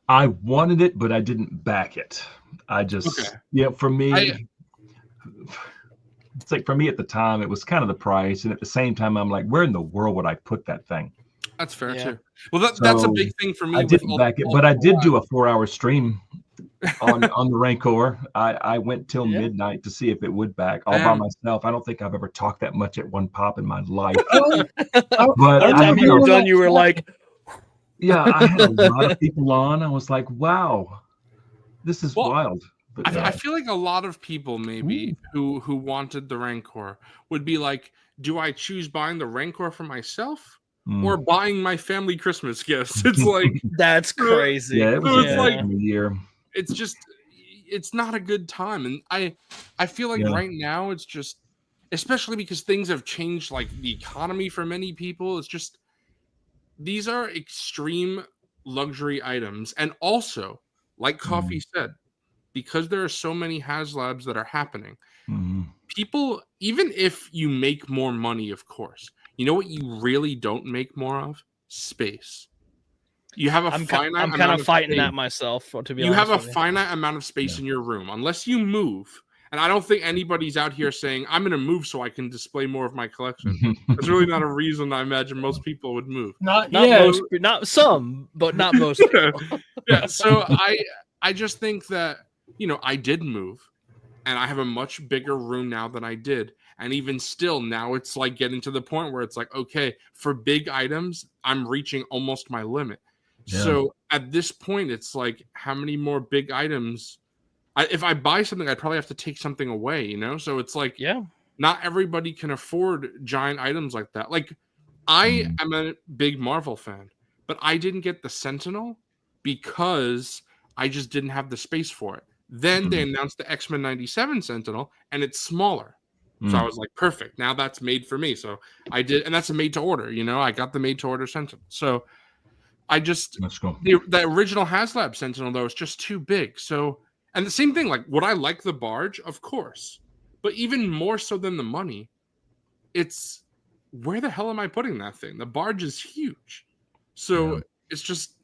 I wanted it, but I didn't back it. I just, Okay. for me, it's like for me at the time, it was kind of the price. And at the same time, I'm like, where in the world would I put that thing? That's fair Yeah. too. Well, that's a So, big thing for me. I with didn't all- back it, all but I the did collabs. do a 4-hour stream on the Rancor. I went till Yeah. midnight to see if it would back all by Damn. myself. I don't think I've ever talked that much at one pop in my life. But But Every I time mean, you were done, you were like, yeah, I had a lot of people on. I was like, wow, this is Well, wild. But I feel like a lot of people maybe who wanted the Rancor would be like, do I choose buying the Rancor for myself or buying my family Christmas gifts? It's like that's crazy. yeah, it was So a it's bad like- time of year. it's just it's not a good time. And I feel like Yeah. right now it's just, especially because things have changed, like the economy for many people, it's just these are extreme luxury items. And also, like Coffee said, because there are so many Haslabs that are happening, Mhm. people, even if you make more money, of course, you know what you really don't make more of? Space. You have a I'm finite kind amount of fighting space. that myself. To be You honest have a with you. finite amount of space in your room. Unless you move And I don't think anybody's out here saying, I'm going to move so I can display more of my collection. That's really not a reason I imagine most people would move. Not most, not some, but not most people. Yeah, so I just think that, I did move, and I have a much bigger room now than I did. And even still, now it's like getting to the point where it's like, okay, for big items, I'm reaching almost my limit. Yeah. So at this point, it's like, how many more big items? If I buy something, I'd probably have to take something away, So it's like, not everybody can afford giant items like that. Like, I am a big Marvel fan, but I didn't get the Sentinel because I just didn't have the space for it. Then they announced the X-Men 97 Sentinel, and it's smaller. So I was like, perfect. Now that's made for me. So I did, and that's a made to order. I got the made to order Sentinel. So I just, the original Haslab Sentinel, though, is just too big. So, and the same thing, like, would I like the barge? Of course. But even more so than the money, it's, where the hell am I putting that thing? The barge is huge. So it's just,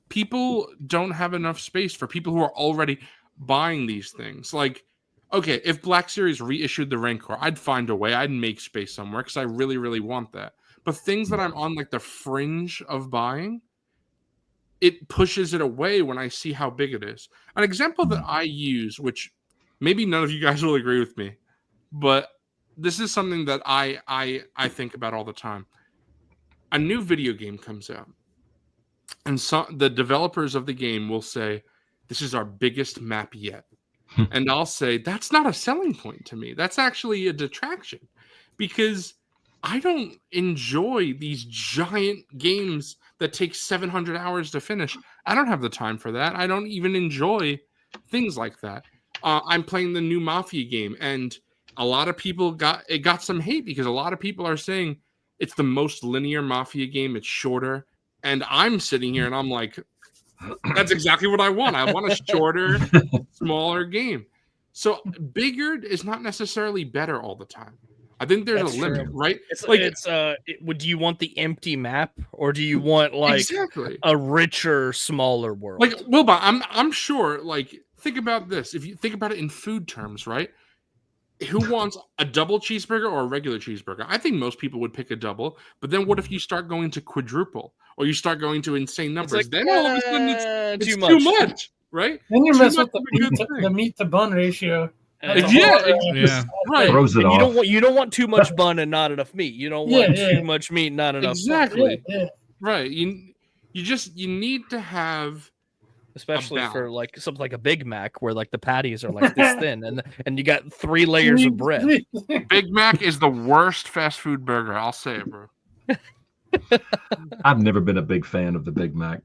people don't have enough space for people who are already buying these things. Like, okay, if Black Series reissued the Rancor, I'd find a way. I'd make space somewhere because I really, really want that. But things that I'm on, like, the fringe of buying, it pushes it away when I see how big it is. An example that I use, which maybe none of you guys will agree with me, but this is something that I think about all the time. A new video game comes out, and the developers of the game will say, this is our biggest map yet. And I'll say, that's not a selling point to me. That's actually a detraction, because I don't enjoy these giant games that take 700 hours to finish. I don't have the time for that. I don't even enjoy things like that. I'm playing the new Mafia game, and a lot of people got some hate because a lot of people are saying it's the most linear Mafia game. It's shorter. And I'm sitting here and I'm like, that's exactly what I want. I want a shorter, smaller game. So bigger is not necessarily better all the time. I think there's a limit, right? It's like do you want the empty map, or do you want like a richer, smaller world? Like, Wilbon, I'm sure. Like, think about this. If you think about it in food terms, right? Who wants a double cheeseburger or a regular cheeseburger? I think most people would pick a double. But then what if you start going to quadruple, or you start going to insane numbers? Like, then all of a sudden it's too much, right? Then you mess with the meat to bun ratio. Yeah, right. Throws it off. You don't want too much bun and not enough meat. You don't want too much meat, not enough. Exactly. Right. You need to have, especially for like something like a Big Mac, where like the patties are like this thin, and you got 3 layers of bread. Big Mac is the worst fast food burger. I'll say it, bro. I've never been a big fan of the Big Mac.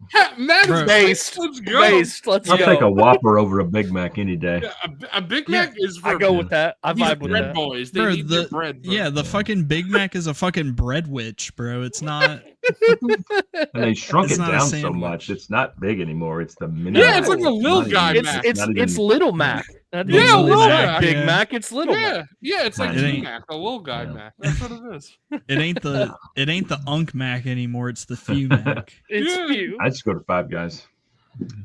Based. Let's go. I'll take a Whopper over a Big Mac any day. Yeah, a Big Mac is for, I go with that. I vibe with bread that. Boys. They need the bread. Bro. Yeah, the fucking Big Mac is a fucking bread witch, bro. It's not. And they shrunk it down so much. It's not big anymore. It's the mini. Yeah, it's like a little guy Mac. It's Little Mac. Yeah, Little Mac. Big Mac. It's Little Mac. Yeah, it's like T-Mac, a little guy Mac. That's what it is. It ain't the Unk Mac anymore. It's the Few Mac. It's Few. I just go to Five Guys.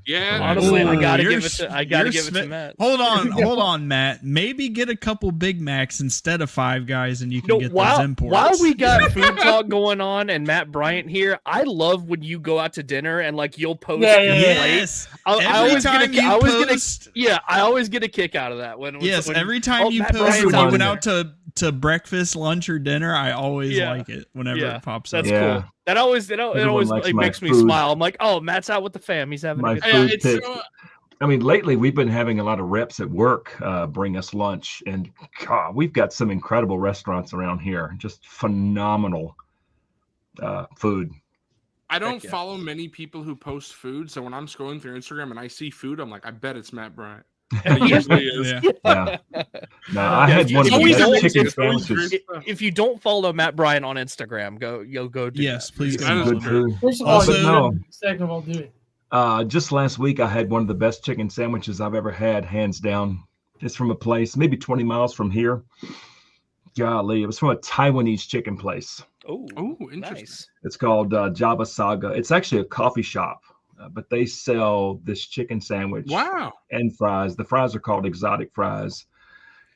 Yeah, honestly, I gotta give it to Matt. Hold on, Matt. Maybe get a couple Big Macs instead of Five Guys, and you can get those imports. While we got food talk going on and Matt Bryant here, I love when you go out to dinner and like you'll post your plate. I always get a kick out of that. Every time you post when you went out to breakfast, lunch, or dinner, I always like it whenever it pops up. That's cool. That always makes me smile. I'm like, oh, Matt's out with the fam. He's having a good time. I mean, lately we've been having a lot of reps at work bring us lunch, and God, we've got some incredible restaurants around here. Just phenomenal food. I don't follow many people who post food, so when I'm scrolling through Instagram and I see food, I'm like, I bet it's Matt Bryant. It usually is. Yeah. No, I had one of the best chicken sandwiches. If you don't follow Matt Bryant on Instagram, go do yes, that. Please go. Good food. First of all, second of all, do it. Just last week, I had one of the best chicken sandwiches I've ever had, hands down. It's from a place maybe 20 miles from here. Golly, it was from a Taiwanese chicken place. Oh, interesting. Nice. It's called Java Saga. It's actually a coffee shop. But they sell this chicken sandwich. Wow. And fries. The fries are called exotic fries.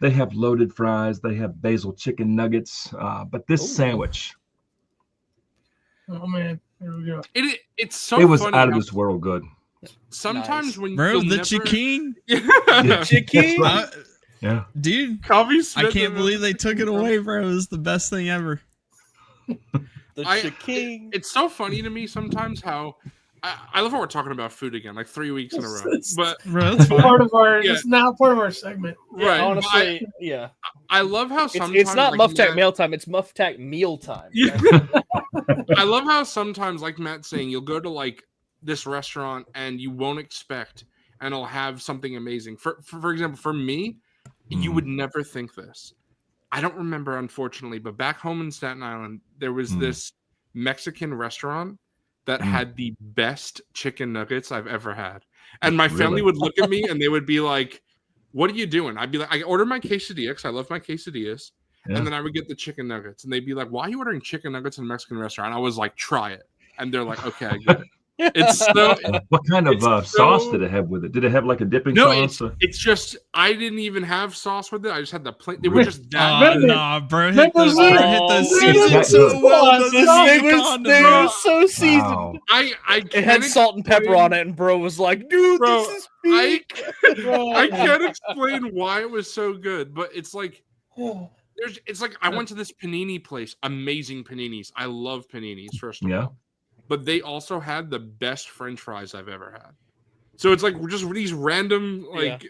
They have loaded fries. They have basil chicken nuggets. But this sandwich, Oh man, here we go. It's so it was funny out of how this world good. sometimes Nice. when Bro, you'll the never... chicken, Chicken? Yeah. dude. Coffee I Smith can't believe they took it away, bro. It was the best thing ever. Chicken. It's so funny to me sometimes how I love how we're talking about food again, like 3 weeks in a row. But Bro, that's fine. Part of our Yeah. it's now part of our segment. right, but Honestly, yeah. I love how sometimes It's not like, Muff Tack Matt- Mail Time. It's Muff Tack Meal Time. Yeah. I love how sometimes, like Matt's saying, you'll go to like this restaurant and you won't expect, and it'll have something amazing. For example, for me, you would never think this. I don't remember, unfortunately, but back home in Staten Island, there was this Mexican restaurant that had the best chicken nuggets I've ever had. And my family would look at me and they would be like, "What are you doing?" I'd be like, "I ordered my quesadilla because I love my quesadillas." Yeah. And then I would get the chicken nuggets. And they'd be like, "Why are you ordering chicken nuggets in a Mexican restaurant?" I was like, "Try it." And they're like, "Okay, I get it." It's so... What kind of It's sauce so- did it have with it? Did it have like a dipping No, sauce? it's just I didn't even have sauce with it. I just had the plain. They were just that. Oh, Remember- nah, bro. Hit remember those, when- bro. Hit those Oh, seasons that so good. well. Those They condiments. were so seasoned. Wow. I It had can't salt and pepper on it, and bro was like, "Dude, Bro, this is peak." I can't explain why it was so good, but it's like it's like I went to this panini place, amazing paninis. I love paninis, first of Yeah. all. But they also had the best French fries I've ever had. So it's like just these random like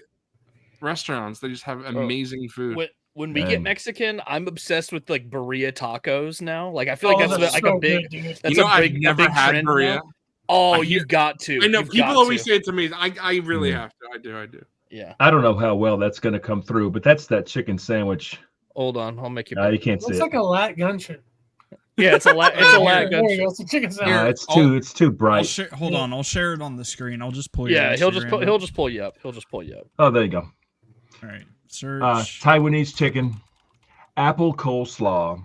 restaurants. They just have amazing food. When we get Man. Mexican, I'm obsessed with like birria tacos now. Like I feel like Oh, that's like so a big good, dude. that's You know, a I've big never a big had trend birria. now. Oh, I hear- you've got to. I know You've people got always to. say it to me. I really have to. I do. Yeah. I don't know how well that's going to come through, but that's that chicken sandwich. Hold on, I'll make you. You can't see Looks it. like a lat gunship. Yeah, it's a lat There gun. you go. It's a chicken No, sandwich. it's too I'll bright. share, hold on, I'll share it on the screen. I'll just pull your Yeah, he'll just Instagram up. pull you up. He'll just pull you up. Oh, there you go. All right, search. Taiwanese chicken, apple coleslaw,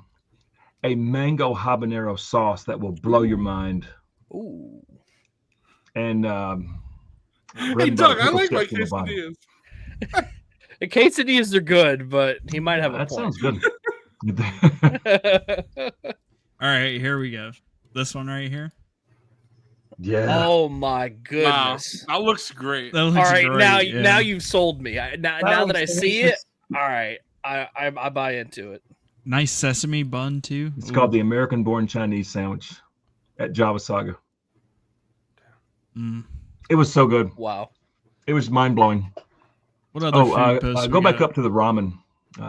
a mango habanero sauce that will blow your mind, Ooh. and Hey Doug, I like my quesadillas. The quesadillas are good, but he might have a That point. sounds good. All right, here we go. This one right here. Yeah. Oh my Wow, goodness! that looks great. That looks All right, great, now yeah. you've sold me. Now that I see it, all right, I buy into it. Nice sesame bun too. It's called the American-born Chinese sandwich at Java Saga. Mm. It was so good. Wow. It was mind-blowing. What other food posts Go we back got? up to the ramen.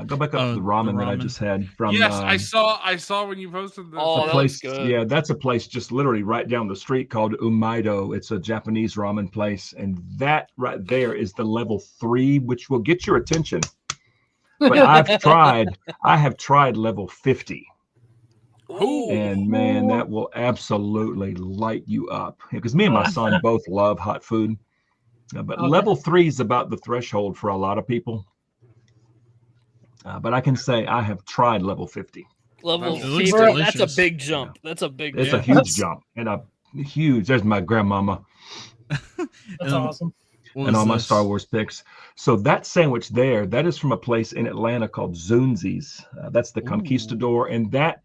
Go back up to the ramen that I ramen. just had from. Yes, I saw when you posted this. Oh, a that place. looks good. Yeah, that's a place just literally right down the street called Umaido. It's a Japanese ramen place, and that right there is the level 3, which will get your attention. But I have tried level 50. Ooh. And man, that will absolutely light you up. Because me and my son both love hot food. But Okay. level 3 is about the threshold for a lot of people. But I can say I have tried level 50. Level It looks 50, that's a delicious. big jump. That's a big It's jump. a huge jump. And a huge, there's my grandmama That's awesome. What and was all my this? Star Wars picks. So that sandwich there, that is from a place in Atlanta called Zunzi's. That's the Conquistador. And that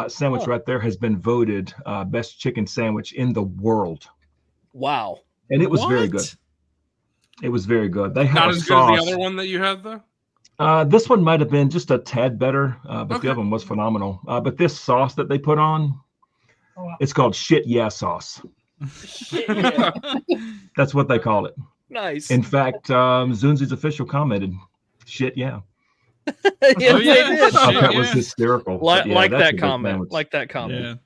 sandwich right there has been voted best chicken sandwich in the world. Wow. And it was very What? good. It was very good. They have Not a as good sauce. as the other one that you had though. This one might have been just a tad better, but Okay. the other one was phenomenal. But this sauce that they put on, Oh, wow. it's called shit yeah sauce. Shit, yeah. That's what they call it. Nice. In fact, Zunzi's official commented, shit yeah. Yes, Oh, they yeah. did. I thought that Yeah. was hysterical. Like, But yeah, like that's a that good comment. sandwich. Like that comment.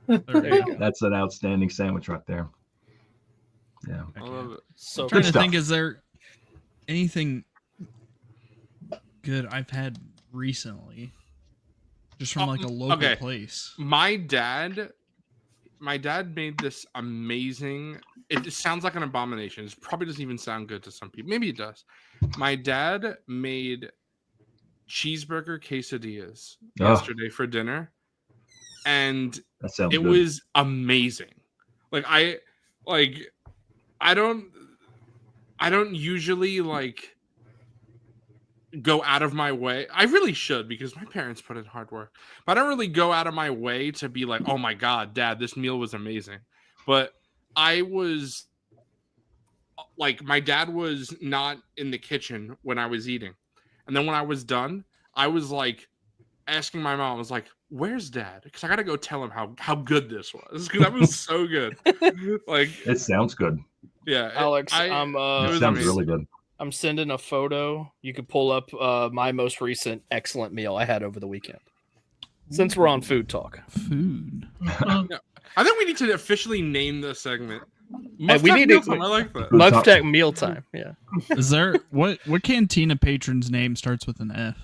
Yeah. There we There you go. go. That's an outstanding sandwich right there. Yeah. I love it. So I'm trying Good to stuff. think, is there anything good I've had recently? Just from like a local okay. place. My dad made this amazing. It sounds like an abomination. It probably doesn't even sound good to some people. Maybe it does. My dad made cheeseburger quesadillas Oh. yesterday for dinner, and That sounds it good. was amazing. I don't usually like go out of my way. I really should, because my parents put in hard work. But I don't really go out of my way to be like, oh my God, Dad, this meal was amazing. But I was like, my dad was not in the kitchen when I was eating. And then when I was done, I was like asking my mom, I was like, where's Dad? Because I got to go tell him how good this was. Because that was so good. Like, it sounds good. Yeah. Alex, It sounds really good. I'm sending a photo. You could pull up my most recent excellent meal I had over the weekend. Since we're on food talk. Food. Yeah. I think we need to officially name this segment. Hey, we need Mealtime. I like that. Muftech Mealtime. Yeah. Is there what cantina patron's name starts with an F?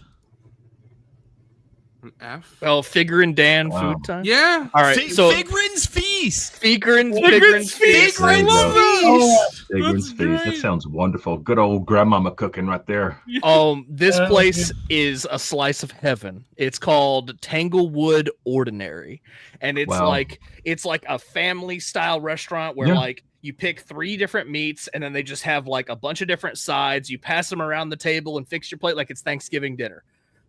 An F? Oh, Figure and Dan Wow. food time. Yeah. All right. So Figrin's Feast. Figrin's Feast. There you go. Oh, Figrin's Feast. That great. sounds wonderful. Good old grandmama cooking right there. This Yeah, place is a slice of heaven. It's called Tanglewood Ordinary, and it's Wow. like a family style restaurant where Yeah. like you pick 3 different meats, and then they just have like a bunch of different sides. You pass them around the table and fix your plate like it's Thanksgiving dinner.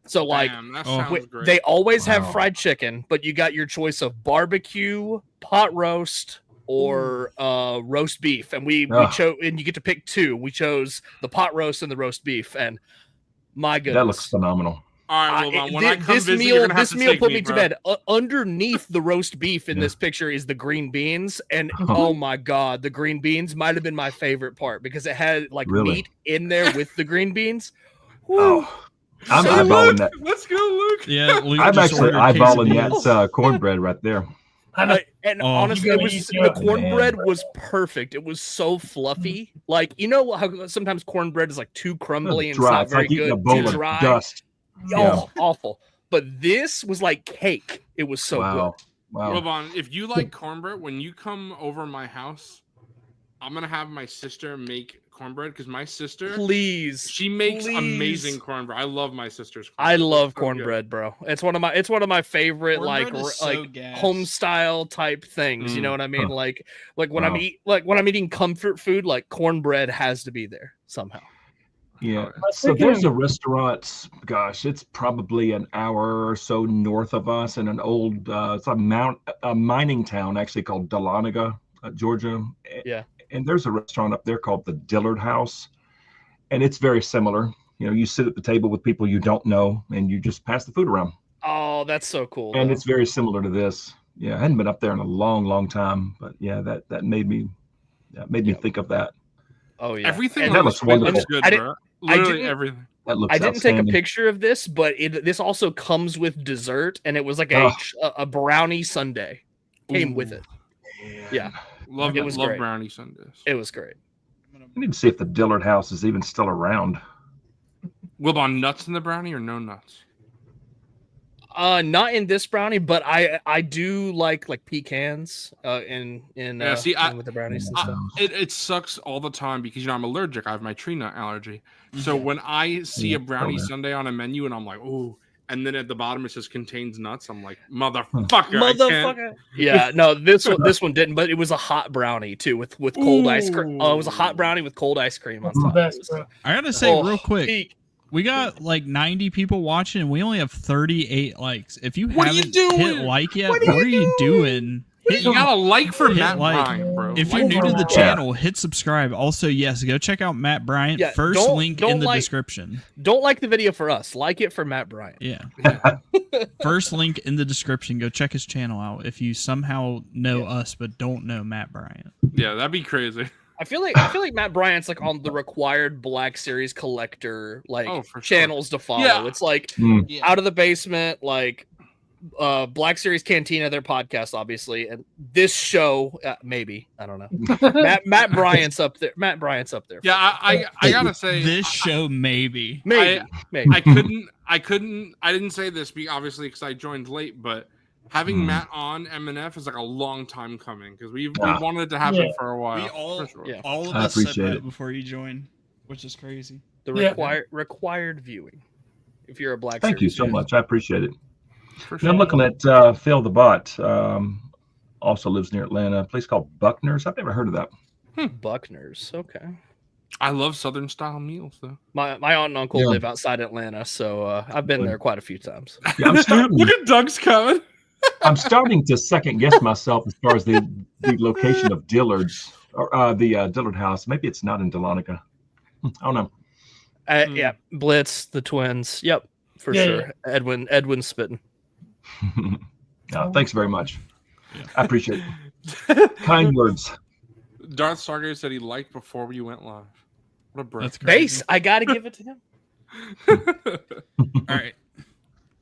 So like Damn, that Oh, sounds great. they always have Wow. fried chicken, but you got your choice of barbecue, pot roast, or roast beef. And we chose, and you get to pick 2. We chose the pot roast and the roast beef, and my goodness, That looks phenomenal. All right, well, when I come this visit, meal, you're gonna have this to meal take put me to bro. bed. Underneath the roast beef in Yeah. this picture is the green beans, and oh my god, the green beans might have been my favorite part because it had like Really? meat in there with the green beans. Woo. Oh, I'm So, eyeballing Luke, that. let's go, Luke. Yeah, Luke I'm just actually ordered eyeballing quesadillas. that cornbread right there. I know. And Oh. honestly, You it gotta was eat the up, cornbread man. was perfect. It was so fluffy. Like, you know how sometimes cornbread is like too crumbly and it's Dry. not It's very like eating a good, bowl too of dry. dust. Oh, Yeah. awful. But this was like cake. It was so Wow. good. Wow. Wilbon, if you like cornbread, when you come over my house, I'm gonna have my sister make cornbread because my sister, Please. she makes please. amazing cornbread. I love my sister's I cornbread. love It's so good. cornbread, bro. It's one of my favorite Cornbread is so like gas. home style type things. You know what I mean? Huh. Like when Wow. when I'm eating comfort food, like cornbread has to be there somehow. Yeah. Oh, So there's a restaurant, gosh, it's probably an hour or so north of us in an old, it's a mining town actually called Dahlonega, Georgia. Yeah. And there's a restaurant up there called the Dillard House. And it's very similar. You know, you sit at the table with people you don't know and you just pass the food around. Oh, that's so cool. And though. it's very similar to this. Yeah, I hadn't been up there in a long, long time. But yeah, that made me think of that. Oh yeah. Everything And that on looks this menu wonderful. is good, I bro. Literally didn't- everything. That looks I didn't take a outstanding. picture of this, but this also comes with dessert, and it was like Oh. a brownie sundae came with Ooh. it. Yeah, Love It was love great. brownie sundaes. it was great. I need to see if the Dillard House is even still around. Wilbon, nuts in the brownie or no nuts? Not in this brownie, but I do like pecans in Yeah, see, with the brownies and stuff. It sucks all the time because I'm allergic. I have my tree nut allergy. So when I see Yeah, a brownie okay. sundae on a menu and I'm like, oh, and then at the bottom it says contains nuts, I'm like, motherfucker, I can't. Motherfucker. Yeah, no, this one didn't, but it was a hot brownie too with cold ice cream. Oh, it was a hot brownie with cold ice cream on That's the top. best, It was- bro. I gotta say Oh, real quick, peak. we got like 90 people watching, and we only have 38 likes. If you What are you haven't hit doing? like yet, What what are are you doing? You got a like for Hit Matt like. Bryant, bro. If Like you're new to for the Matt. channel, hit subscribe. Also, yes, go check out Matt Bryant. Yeah, First don't- link don't in the like- description. Don't like the video for us. Like it for Matt Bryant. Yeah. First link in the description. Go check his channel out if you somehow know us but don't know Matt Bryant. Yeah, that'd be crazy. I feel like Matt Bryant's like on the required Black Series collector Oh, for sure. channels to follow. Yeah. It's like Mm. Out of the Basement, like Black Series Cantina, their podcast, obviously, and this show, maybe I don't know. Matt Bryant's up there. Matt Bryant's up there. Yeah, I gotta say, This show, maybe. maybe. I didn't say this obviously because I joined late, but having Matt on MNF is like a long time coming because we've wanted it to happen Yeah. for a while. We all, for sure. Yeah. all of I us said appreciate that it. before you joined, which is crazy. The Yeah. required viewing. If you're a Black Thank you Series so fan. much. I appreciate it. For Now sure. I'm looking at Phil the Bot. Also lives near Atlanta. A place called Buckner's. I've never heard of that. Buckner's. Okay. I love Southern style meals though. My aunt and uncle Yeah. live outside Atlanta, so I've been there quite a few times. Yeah, Look at Doug's coming. I'm starting to second guess myself as far as the location of Dillard's or the Dillard house. Maybe it's not in Dahlonega. I don't know. Yeah, Blitz, the twins. Yep, for sure. Yeah. Edwin spitting. Thanks very much. I appreciate it. Kind words. Darth Sarger said he liked before we went live. What a break. That's crazy. Base, I gotta give it to him. All right.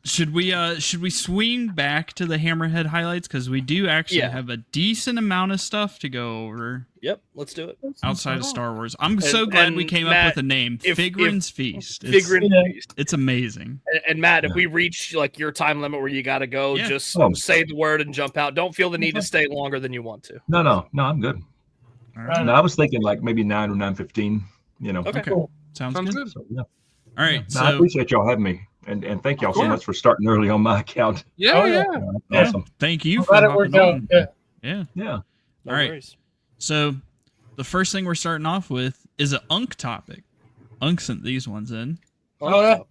Should we swing back to the Hammerhead highlights, because we do actually have a decent amount of stuff to go over. Yep, let's do it. Outside of Star Wars, I'm so glad we came up with a name, Figrin's Feast. It's amazing. And Matt, if we reach like your time limit where you got to go, just say the word and jump out. Don't feel the need to stay longer than you want to. No, I'm good. All right. No, I was thinking like maybe 9 or 9:15. You know. Okay. Cool. Sounds good. So, yeah. All right. No, I appreciate y'all having me, and thank y'all so much for starting early on my account. Yeah. Awesome. Thank you. I'm for glad it worked out. Yeah. No All right. worries. So the first thing we're starting off with is an Unk topic. Unk sent these ones in. Here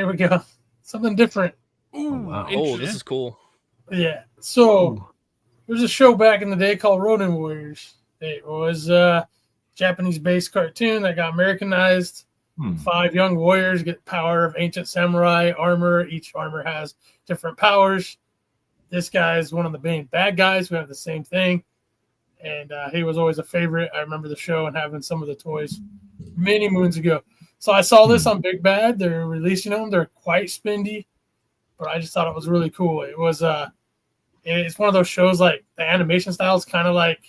we go. Something different. Ooh, wow. Oh, this is cool. Yeah. So there's a show back in the day called Ronin Warriors. It was a Japanese-based cartoon that got Americanized. 5 young warriors get power of ancient samurai armor. Each armor has different powers. This guy is one of the main bad guys who have the same thing. And he was always a favorite. I remember the show and having some of the toys many moons ago. So I saw this on Big Bad. They're releasing them. They're quite spendy, but I just thought it was really cool. It was it's one of those shows, like the animation style is kind of like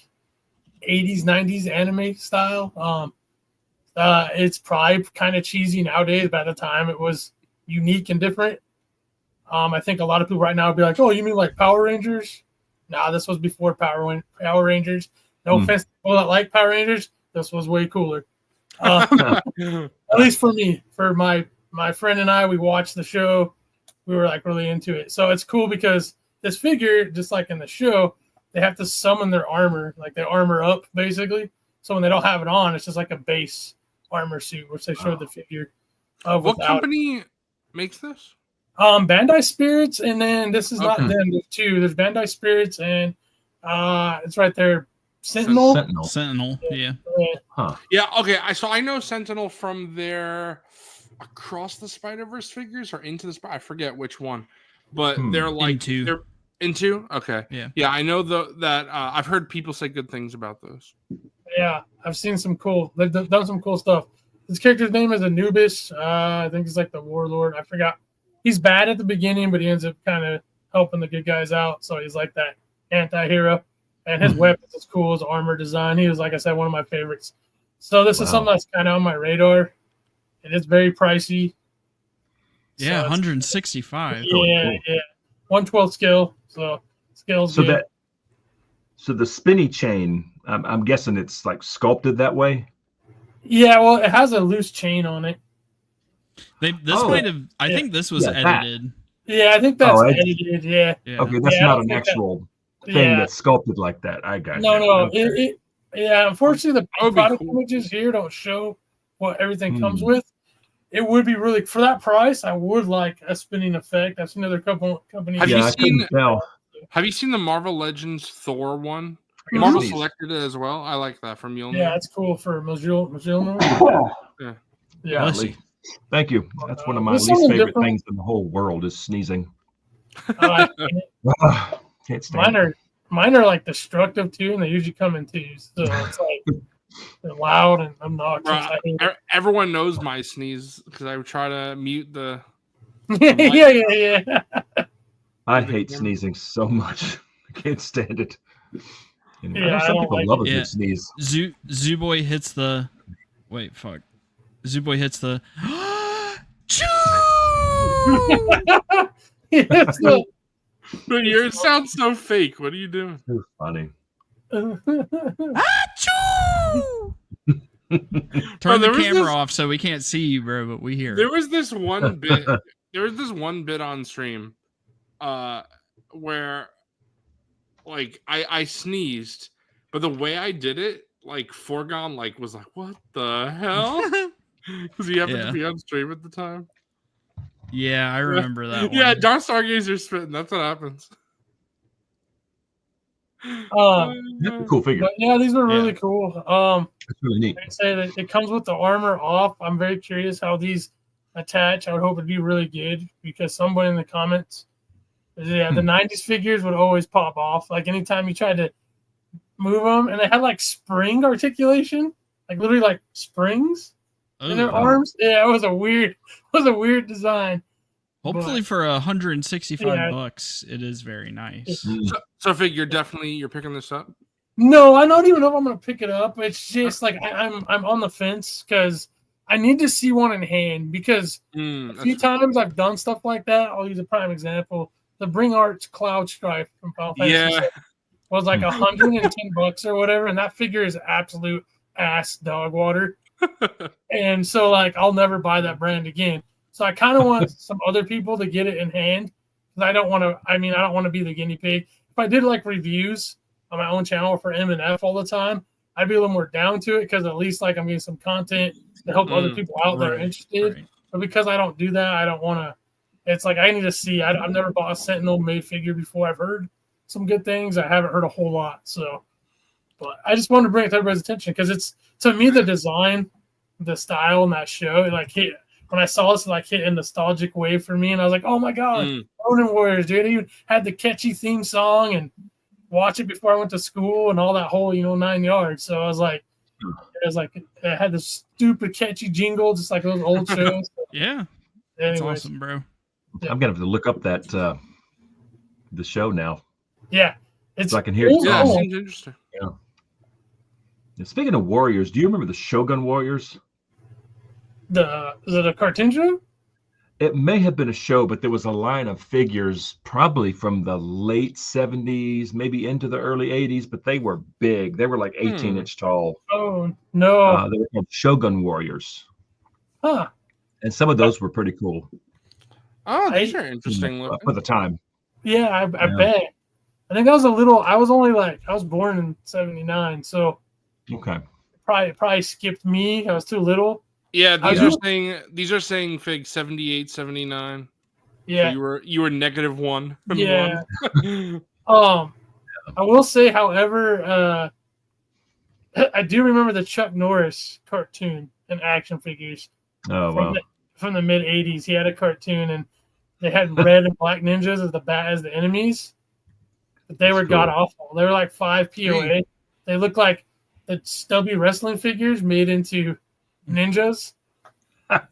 80s, 90s anime style. It's probably kind of cheesy nowadays, but at the time it was unique and different. I think a lot of people right now would be like, oh, you mean like Power Rangers? Nah, this was before Power Rangers. No offense to people that like Power Rangers. This was way cooler. At least for me. For my friend and I, we watched the show. We were like really into it. So it's cool because this figure, just like in the show, they have to summon their armor. Like they armor up, basically. So when they don't have it on, it's just like a base armor suit, which they showed the figure of. What company makes this? Bandai Spirits, and then this is not them. There's 2. There's Bandai Spirits, and it's right there. Sentinel. Yeah. Huh. Yeah. Okay. I know Sentinel from their Across the Spider-Verse figures or Into the Spider. I forget which one, but they're like they're into. Okay. Yeah. I know that I've heard people say good things about those. Yeah, I've seen some cool. They've done some cool stuff. His character's name is Anubis. I think he's like the warlord. I forgot. He's bad at the beginning, but he ends up kind of helping the good guys out. So he's like that anti-hero. And his weapons is cool. His armor design. He was, like I said, one of my favorites. So this is something that's kind of on my radar. It is very pricey. Yeah, 165. Yeah, yeah. 112 skill. So skills. So the spinny chain, I'm guessing it's like sculpted that way. Yeah, well, it has a loose chain on it. I think this was edited. Yeah, I think that's edited. Yeah. Okay, that's not an actual thing that's sculpted like that. I got you. No. Okay. Unfortunately, the product images here don't show what everything comes with. It would be really, for that price, I would like a spinning effect. I've seen other companies. Have you seen the Marvel Legends Thor one? Marvel selected it as well. I like that from Mjolnir. Yeah, it's cool for Mjolnir. Yeah. Thank you. That's one of my least favorite things in the whole world is sneezing. Can't stand it. Mine are like destructive too, and they usually come in twos. So it's like they're loud and obnoxious. Everyone knows my sneeze because I would try to mute the. Yeah. I hate sneezing so much. I can't stand it. Some people love a good sneeze. Zooboy hits the. Wait, fuck. Zooboy hits the. But yours sounds so fake. What are you doing? So funny. Turn the camera off so we can't see you, bro, but we hear. There was this one bit. There was this one bit on stream, where, like, I sneezed, but the way I did it, like foregone, like was like, what the hell? Because he happened to be on stream at the time. Yeah, I remember that one. Yeah, Dark Stargazer spitting. That's what happens. That's a cool figure. But yeah, these were really cool. That's really neat. I say that it comes with the armor off. I'm very curious how these attach. I would hope it'd be really good because somebody in the comments, the 90s figures would always pop off. Like anytime you tried to move them, and they had like spring articulation, like literally like springs in their arms. Yeah, it was a weird design. Hopefully for $165, it is very nice. So Fig, you're picking this up? No, I don't even know if I'm gonna pick it up. It's just like I'm on the fence because I need to see one in hand because a few times I've done stuff like that. I'll use a prime example. The Bring Arts Cloud Strife from Final Fantasy VII was like $110 or whatever, and that figure is absolute ass dog water. And so like I'll never buy that brand again. So I kind of want some other people to get it in hand because I don't want to be the guinea pig. If I did like reviews on my own channel for MNF all the time, I'd be a little more down to it because at least like I'm getting some content to help other people out that are interested. Right. But because I don't do that, I don't want to. It's like I need to see. I've never bought a Sentinel made figure before. I've heard some good things. I haven't heard a whole lot. So, but I just wanted to bring it to everybody's attention because it's, to me, the design, the style in that show, like when I saw this, like hit a nostalgic wave for me, and I was like, "Oh my god, Ronin Warriors, dude!" I even had the catchy theme song and watch it before I went to school and all that whole 9 yards. So I was like, it had this stupid catchy jingle, just like those old shows. Yeah, that's awesome, bro. I'm gonna have to look up that the show now. Yeah, it's so I can hear it. Yeah, it seems interesting. Yeah. And speaking of Warriors, do you remember the Shogun Warriors? Is it a cartoon show? It may have been a show, but there was a line of figures probably from the late 70s, maybe into the early 80s, but they were big. They were like 18-inch tall. Oh, no. They were called Shogun Warriors. Huh. And some of those were pretty cool. Oh, these are interesting for the time. Yeah, I bet. I think I was I was born in 79, so okay. Probably skipped me. I was too little. Yeah, these are saying Fig 78, 79. Yeah. So you were -1. Yeah. I will say, however, I do remember the Chuck Norris cartoon and action figures. Oh wow. From the mid 80s. He had a cartoon and they had red and black ninjas as the enemies. But they were god awful. They were like 5 POA. They looked like the stubby wrestling figures made into ninjas. Back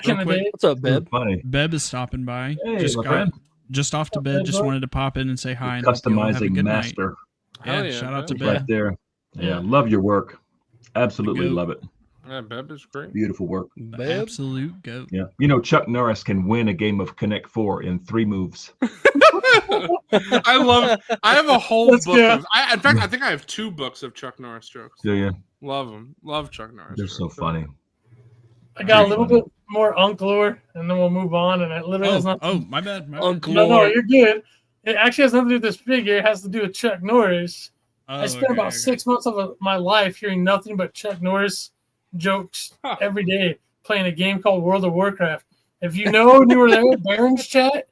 in the day. What's up, Beb? Beb is stopping by. Hey, just off to bed. Just wanted to pop in and say hi. And customizing master. Yeah, shout out to Beb. Right there. Yeah, love your work. Absolutely love it. Yeah, Beb is great. Beautiful work. Absolute goat. Yeah. Chuck Norris can win a game of Connect 4 in 3 moves. I have a whole book. In fact, I think I have 2 books of Chuck Norris jokes. Do you? Love them. Love Chuck Norris. They're so funny. I got a little bit more Uncle, and then we'll move on. And it literally has nothing. Oh, my bad. Uncle. No, you're good. It actually has nothing to do with this figure. It has to do with Chuck Norris. I spent about 6 months of my life hearing nothing but Chuck Norris jokes every day, playing a game called World of Warcraft. If you know and you were there, Baron's chat,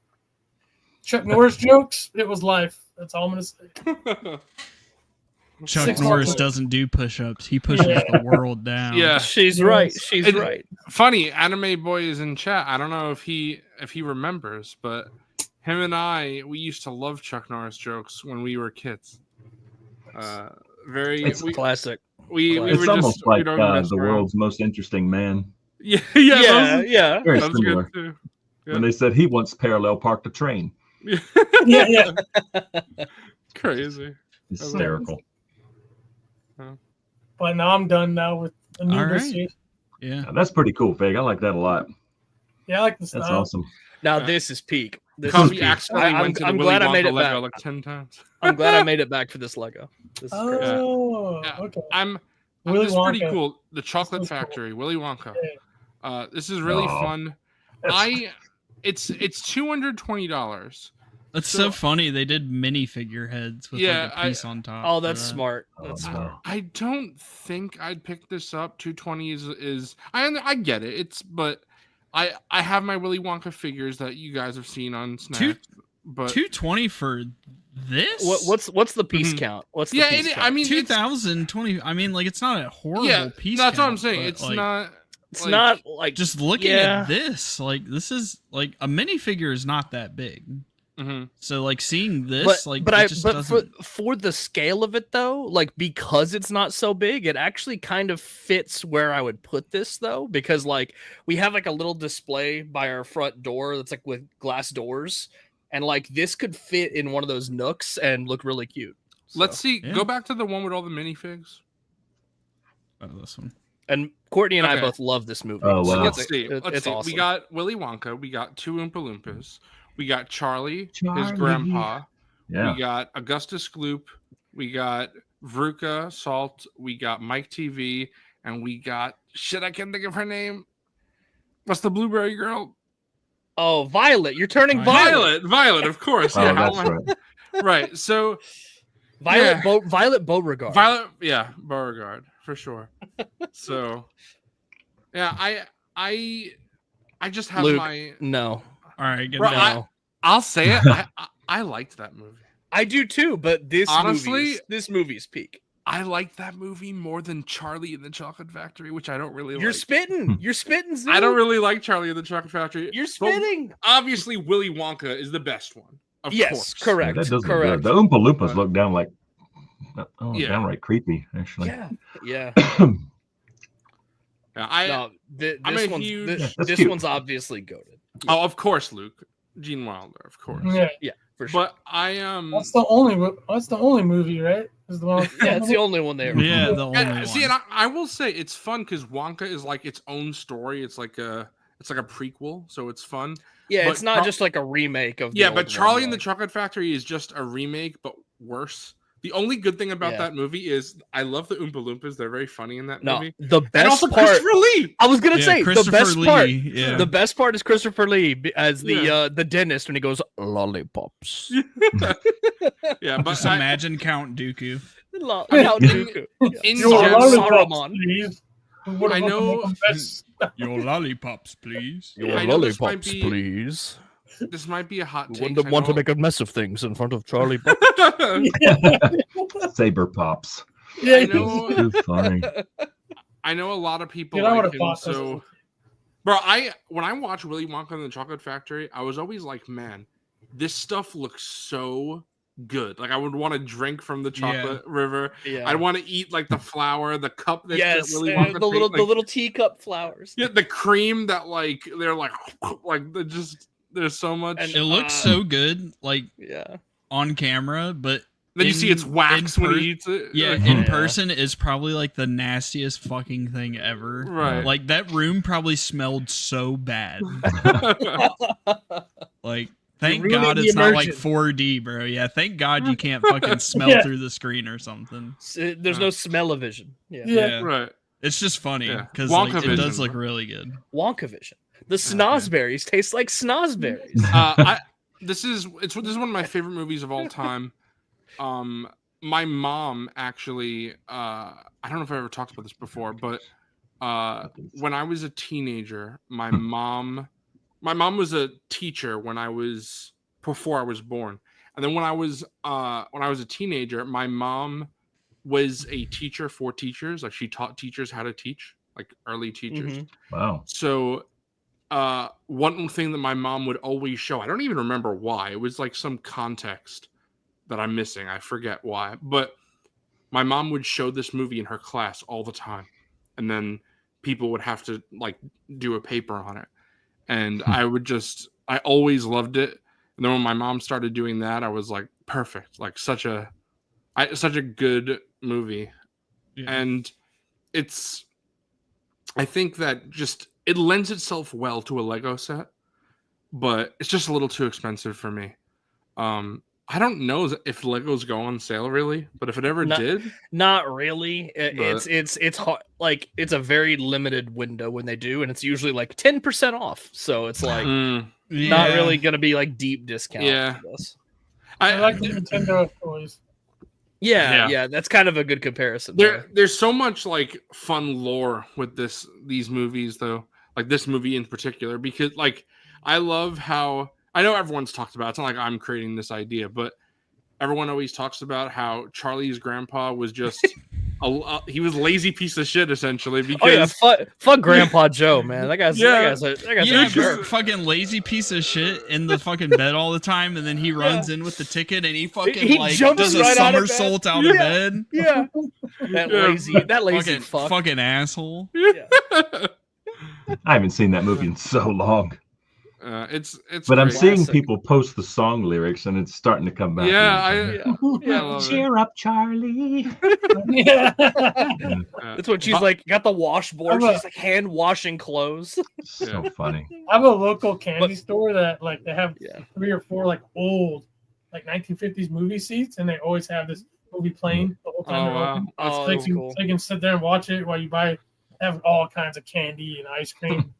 Chuck Norris jokes, it was life. That's all I'm going to say. Chuck Norris doesn't do push-ups. He pushes the world down. Yeah, she's right. She's right. Funny, Anime Boy is in chat. I don't know if he remembers, but him and we used to love Chuck Norris jokes when we were kids. It's classic. It's almost like the world's most interesting man. Yeah. Very similar. Too. Yeah. When they said he once parallel parked a train. Yeah. Crazy. Hysterical. But now I'm done now with the new right. Yeah, that's pretty cool, Fig. I like that a lot. Yeah, I like the style. That's awesome. Now this is peak. I'm glad I made it back like 10 times. I'm glad I made it back for this Lego. This is crazy. Okay. This is pretty cool. The Chocolate Factory, cool. Willy Wonka. This is really fun. It's $220. That's so funny. They did mini figureheads with like a piece on top. Oh, that's smart. That's smart. I don't think I'd pick this up. 220 is I get it. But I have my Willy Wonka figures that you guys have seen on Snap. But 220 for this? What's the piece count? What's the piece count? I mean 2020. I mean, like, it's not a horrible piece. That's count, what I'm saying. It's like, not. It's not like just looking at this. Like, this is like a minifigure is not that big. Mm-hmm. So like seeing this, for the scale of it though, like because it's not so big, it actually kind of fits where I would put this though, because like we have like a little display by our front door that's like with glass doors, and like this could fit in one of those nooks and look really cute. So, let's see. Yeah. Go back to the one with all the minifigs. Oh, this one. And Courtney and I both love this movie. Oh, wow. So let's see. Let's see. Awesome. We got Willy Wonka. We got two Oompa Loompas. We got Charlie, his grandpa. Yeah. We got Augustus Gloop. We got Veruca Salt. We got Mike TV. And we got... Shit, I can't think of her name. What's the blueberry girl? Oh, Violet. You're turning Violet. Violet, of course. Oh, that's right. Right, so... Violet Beauregard. Beauregard, for sure. So... Yeah, I just have Luke, my... No. All right, Bro, I'll say it. I liked that movie. I do too, but this movie's peak. I like that movie more than Charlie and the Chocolate Factory, which I don't really like. You're spitting, Zoo. I don't really like Charlie and the Chocolate Factory. You're spitting. Obviously, Willy Wonka is the best one. Of course. Correct. Yeah, that does correct. The Oompa Loompas look downright creepy, actually. Yeah. This one's obviously goated. Oh, of course, Luke. Gene Wilder, of course. Yeah, for sure. But I That's the only movie, right? Is the one? Yeah, it's the only one there. Yeah, the only one. See, and I will say it's fun because Wonka is like its own story. It's like a prequel, so it's fun. Yeah, it's not just like a remake of. But Charlie and the Chocolate Factory is just a remake, but worse. The only good thing about that movie is I love the Oompa Loompas. They're very funny in that movie. The best and also part, Christopher Lee. I was gonna say the best part. Yeah. The best part is Christopher Lee as the dentist when he goes lollipops. But just imagine Count Dooku. Count Dooku. In Saruman. I know your lollipops, please. Your lollipops, please. This might be a hot take. Wouldn't want to make a mess of things in front of Charlie. Saber Pops. Yeah, I know. Too funny. I know a lot of people like him. So, bro, when I watch Willy Wonka and the Chocolate Factory, I was always like, man, this stuff looks so good. Like I would want to drink from the chocolate river. Yeah. I'd want to eat like the flower, the cup that Willy Wonka the little teacup flowers. Yeah, the cream that like they're like there's so much. And it looks so good, like on camera, but then you see it's wax when he eats it. Yeah, in person is probably like the nastiest fucking thing ever. Right. Like that room probably smelled so bad. Like, thank God it's not like 4D, bro. Yeah, thank God you can't fucking smell through the screen or something. There's no smell-o-vision. Yeah. Right. It's just funny because it does look really good. Wonka vision. The snozberries taste like snozberries. This is one of my favorite movies of all time. My mom actually, I don't know if I ever talked about this before, but when I was a teenager, my mom was a teacher before I was born, and then when I was a teenager, my mom was a teacher for teachers. Like she taught teachers how to teach, like early teachers. Mm-hmm. Wow. So one thing that my mom would always show, I don't even remember why, it was like some context that I'm missing, I forget why, but my mom would show this movie in her class all the time, and then people would have to like do a paper on it, and I always loved it. And then when my mom started doing that, I was like, perfect, like such a good movie. And I think that just it lends itself well to a Lego set, but it's just a little too expensive for me. I don't know if Legos go on sale really, but if it ever did, not really. It's hard. Like it's a very limited window when they do, and it's usually like 10% off. So it's like not really gonna be like deep discount. Yeah. I like the Nintendo toys. Yeah, that's kind of a good comparison. There's so much like fun lore with these movies though, like this movie in particular, because like I love how I know everyone's talked about it. It's not like I'm creating this idea, but everyone always talks about how Charlie's grandpa was just he was a lazy piece of shit essentially. Because fuck Grandpa Joe, man. That guy's a jerk. Fucking lazy piece of shit in the fucking bed all the time, and then he runs in with the ticket and he fucking does a somersault out of bed. Yeah, that lazy fucking asshole. Yeah. I haven't seen that movie in so long. It's but I'm seeing people post the song lyrics and it's starting to come back. Cheer up, Charlie. That's when she's like got the washboard. She's like hand washing clothes. So funny. I have a local candy store that like they have 3 or 4 like old like 1950s movie seats, and they always have this movie playing the whole time. Wow. So you can sit there and watch it while you have all kinds of candy and ice cream.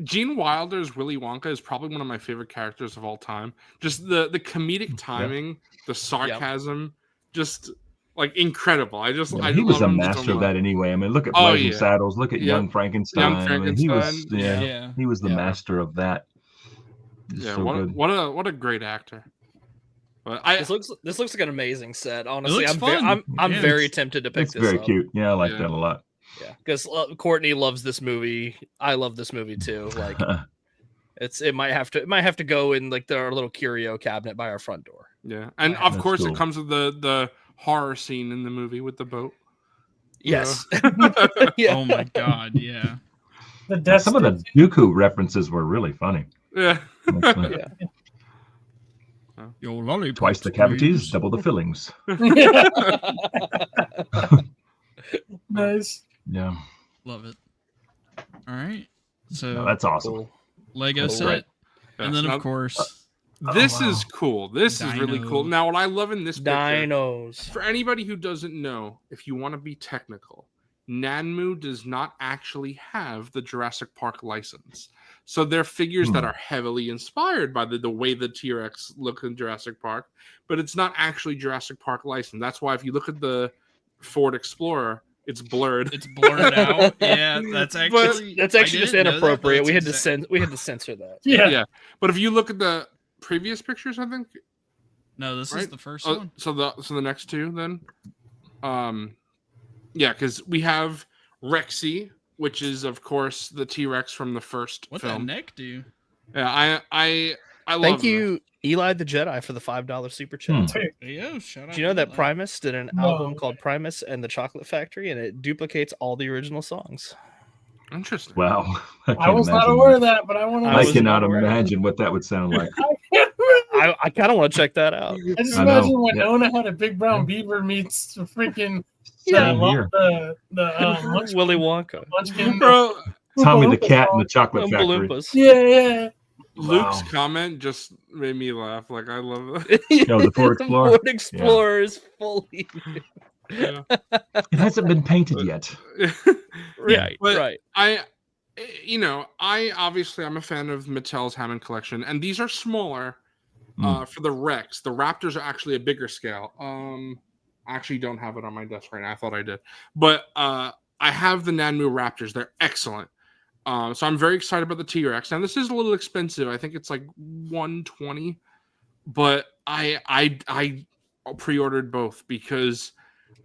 Gene Wilder's Willy Wonka is probably one of my favorite characters of all time. Just the comedic timing, the sarcasm, just like incredible. He was a master of that anyway. I mean, look at Blazing Saddles, look at Young Frankenstein. I mean, he was the master of that. What a great actor. But this looks like an amazing set. Honestly, I'm very tempted to pick this up. It's very cute. Yeah, I like that a lot. Yeah, because Courtney loves this movie. I love this movie too. Like, it might have to go in like our little curio cabinet by our front door. Yeah, and of course it comes with the horror scene in the movie with the boat. Yes. Yeah. Oh my god. Yeah. Some of the Dooku references were really funny. Yeah. Your lollipop. Twice the cavities, double the fillings. Nice. Yeah. Love it. All right. So that's awesome. Cool. Lego set. Right. And then, of course, this is cool. This is really cool. Now, what I love in this picture, dinos. For anybody who doesn't know, if you want to be technical, Nanmu does not actually have the Jurassic Park license. So they're figures that are heavily inspired by the way the T-Rex look in Jurassic Park, but it's not actually Jurassic Park license. That's why if you look at the Ford Explorer, it's blurred. It's blurred out. Yeah, that's actually just inappropriate. We had to censor that. Yeah. But if you look at the previous pictures, I think. No, this is the first one. So the next two then. Because we have Rexy, which is of course the T-Rex from the first film. What that neck do? Yeah, I love. Thank you, Eli the Jedi, for the $5 super chat. Yo, shout out. Do you know that Primus did an album called Primus and the Chocolate Factory, and it duplicates all the original songs? Interesting. Wow. I was not aware of that, but I cannot imagine what that would sound like. I kind of want to check that out. I just imagine when Nona had a big brown beaver meets the freaking the Willy Wonka. Munchkin, bro. Tommy the Cat and the Chocolate Factory. Yeah. Luke's comment just made me laugh. Like, I love it. The Ford Explorer. The Ford Explorer is fully. Yeah. It hasn't been painted yet. Right. I'm a fan of Mattel's Hammond collection, and these are smaller for the Rex. The Raptors are actually a bigger scale. I actually don't have it on my desk right now. I thought I did, but I have the Nanmu Raptors. They're excellent. So I'm very excited about the T-Rex. Now this is a little expensive. I think it's like $120, but I pre-ordered both because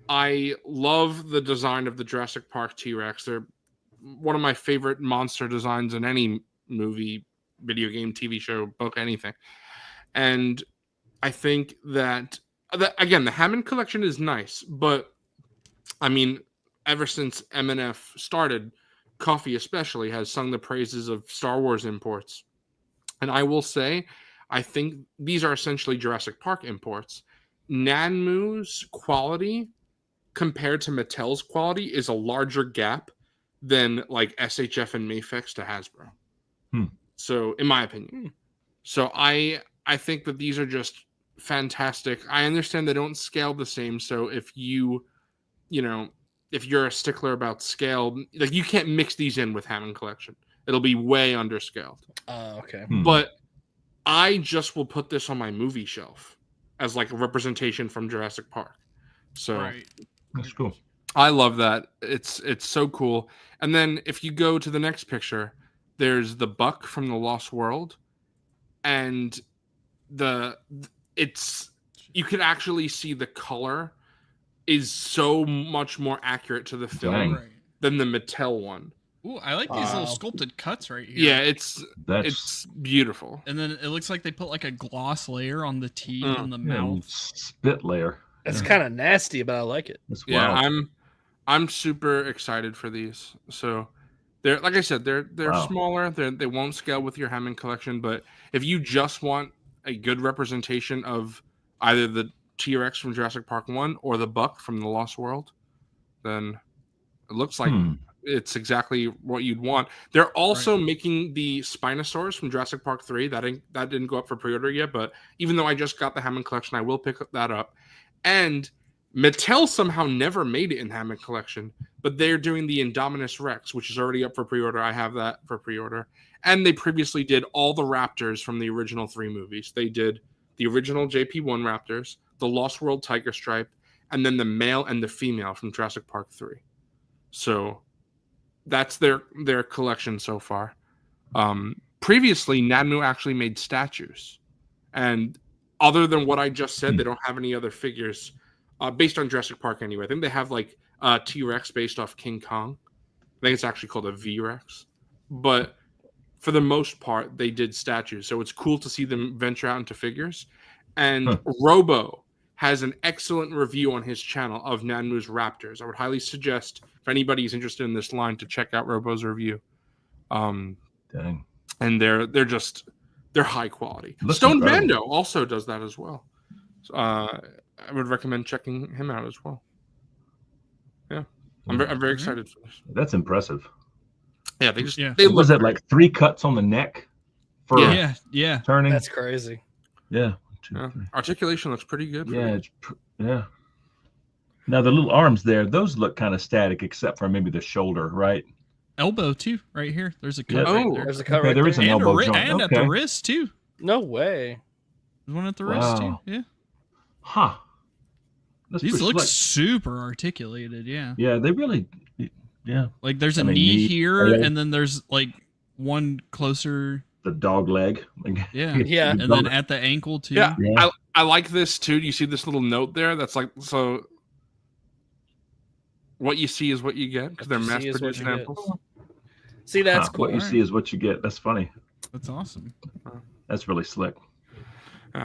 I love the design of the Jurassic Park T-Rex. They're one of my favorite monster designs in any movie, video game, TV show, book, anything. And I think that again, the Hammond collection is nice, but I mean, ever since MNF started, Coffee especially has sung the praises of Star Wars imports. And I will say, I think these are essentially Jurassic Park imports. Nanmu's quality compared to Mattel's quality is a larger gap than like SHF and Mafex to Hasbro. So, in my opinion. So, I think that these are just fantastic. I understand they don't scale the same. So, if if you're a stickler about scale, like you can't mix these in with Hammond collection. It'll be way underscaled. Okay. But I just will put this on my movie shelf as like a representation from Jurassic Park. So That's cool. I love that. It's so cool. And then if you go to the next picture, there's the buck from the Lost World, and you can actually see the color is so much more accurate to the film than the Mattel one. Ooh, I like these little sculpted cuts right here. Yeah, it's beautiful. And then it looks like they put like a gloss layer on the teeth and the mouth. Spit layer. It's kind of nasty, but I like it. Yeah, I'm super excited for these. So they're, like I said, they're smaller. They won't scale with your Hammond collection, but if you just want a good representation of either the T-Rex from Jurassic Park 1 or the buck from the Lost World, then it looks like it's exactly what you'd want. They're also making the Spinosaurus from Jurassic Park 3. That didn't go up for pre-order yet, but even though I just got the Hammond collection, I will pick that up. And Mattel somehow never made it in Hammond collection, but they're doing the Indominus Rex, which is already up for pre-order. I have that for pre-order. And they previously did all the Raptors from the original 3 movies. They did the original JP1 Raptors, the Lost World Tiger Stripe, and then the male and the female from Jurassic Park 3. So that's their collection so far. Previously, Nanu actually made statues. And other than what I just said, they don't have any other figures based on Jurassic Park anyway. I think they have like a T-Rex based off King Kong. I think it's actually called a V-Rex. But for the most part, they did statues. So it's cool to see them venture out into figures. And Robo has an excellent review on his channel of Nanu's Raptors. I would highly suggest, if anybody's interested in this line, to check out Robo's review. Dang. And they're high quality. Looks Stone incredible. Bando also does that as well. I would recommend checking him out as well. Yeah, I'm very excited for this. That's impressive. Yeah, they was it like 3 cuts on the neck for turning? That's crazy. Yeah. Articulation looks pretty good. Yeah. Now the little arms there, those look kind of static, except for maybe the shoulder, right? Elbow too, right here. There's a cut. Yeah. Right there. There's a cut Okay, right there there. is an elbow joint. And at the wrist too. No way. There's one at the wrist too. Yeah. Huh. That's These pretty look slick. super articulated. Yeah. Yeah, they really. Yeah. Like there's a I mean, knee here, tail. and then there's like one closer. The dog leg. Yeah. Yeah. And then at the ankle too. Yeah. I like this too. Do you see this little note there? That's like, so what you see is what you get, because they're mass produced samples. See, that's cool. What you see is what you get. That's funny. That's awesome. That's really slick.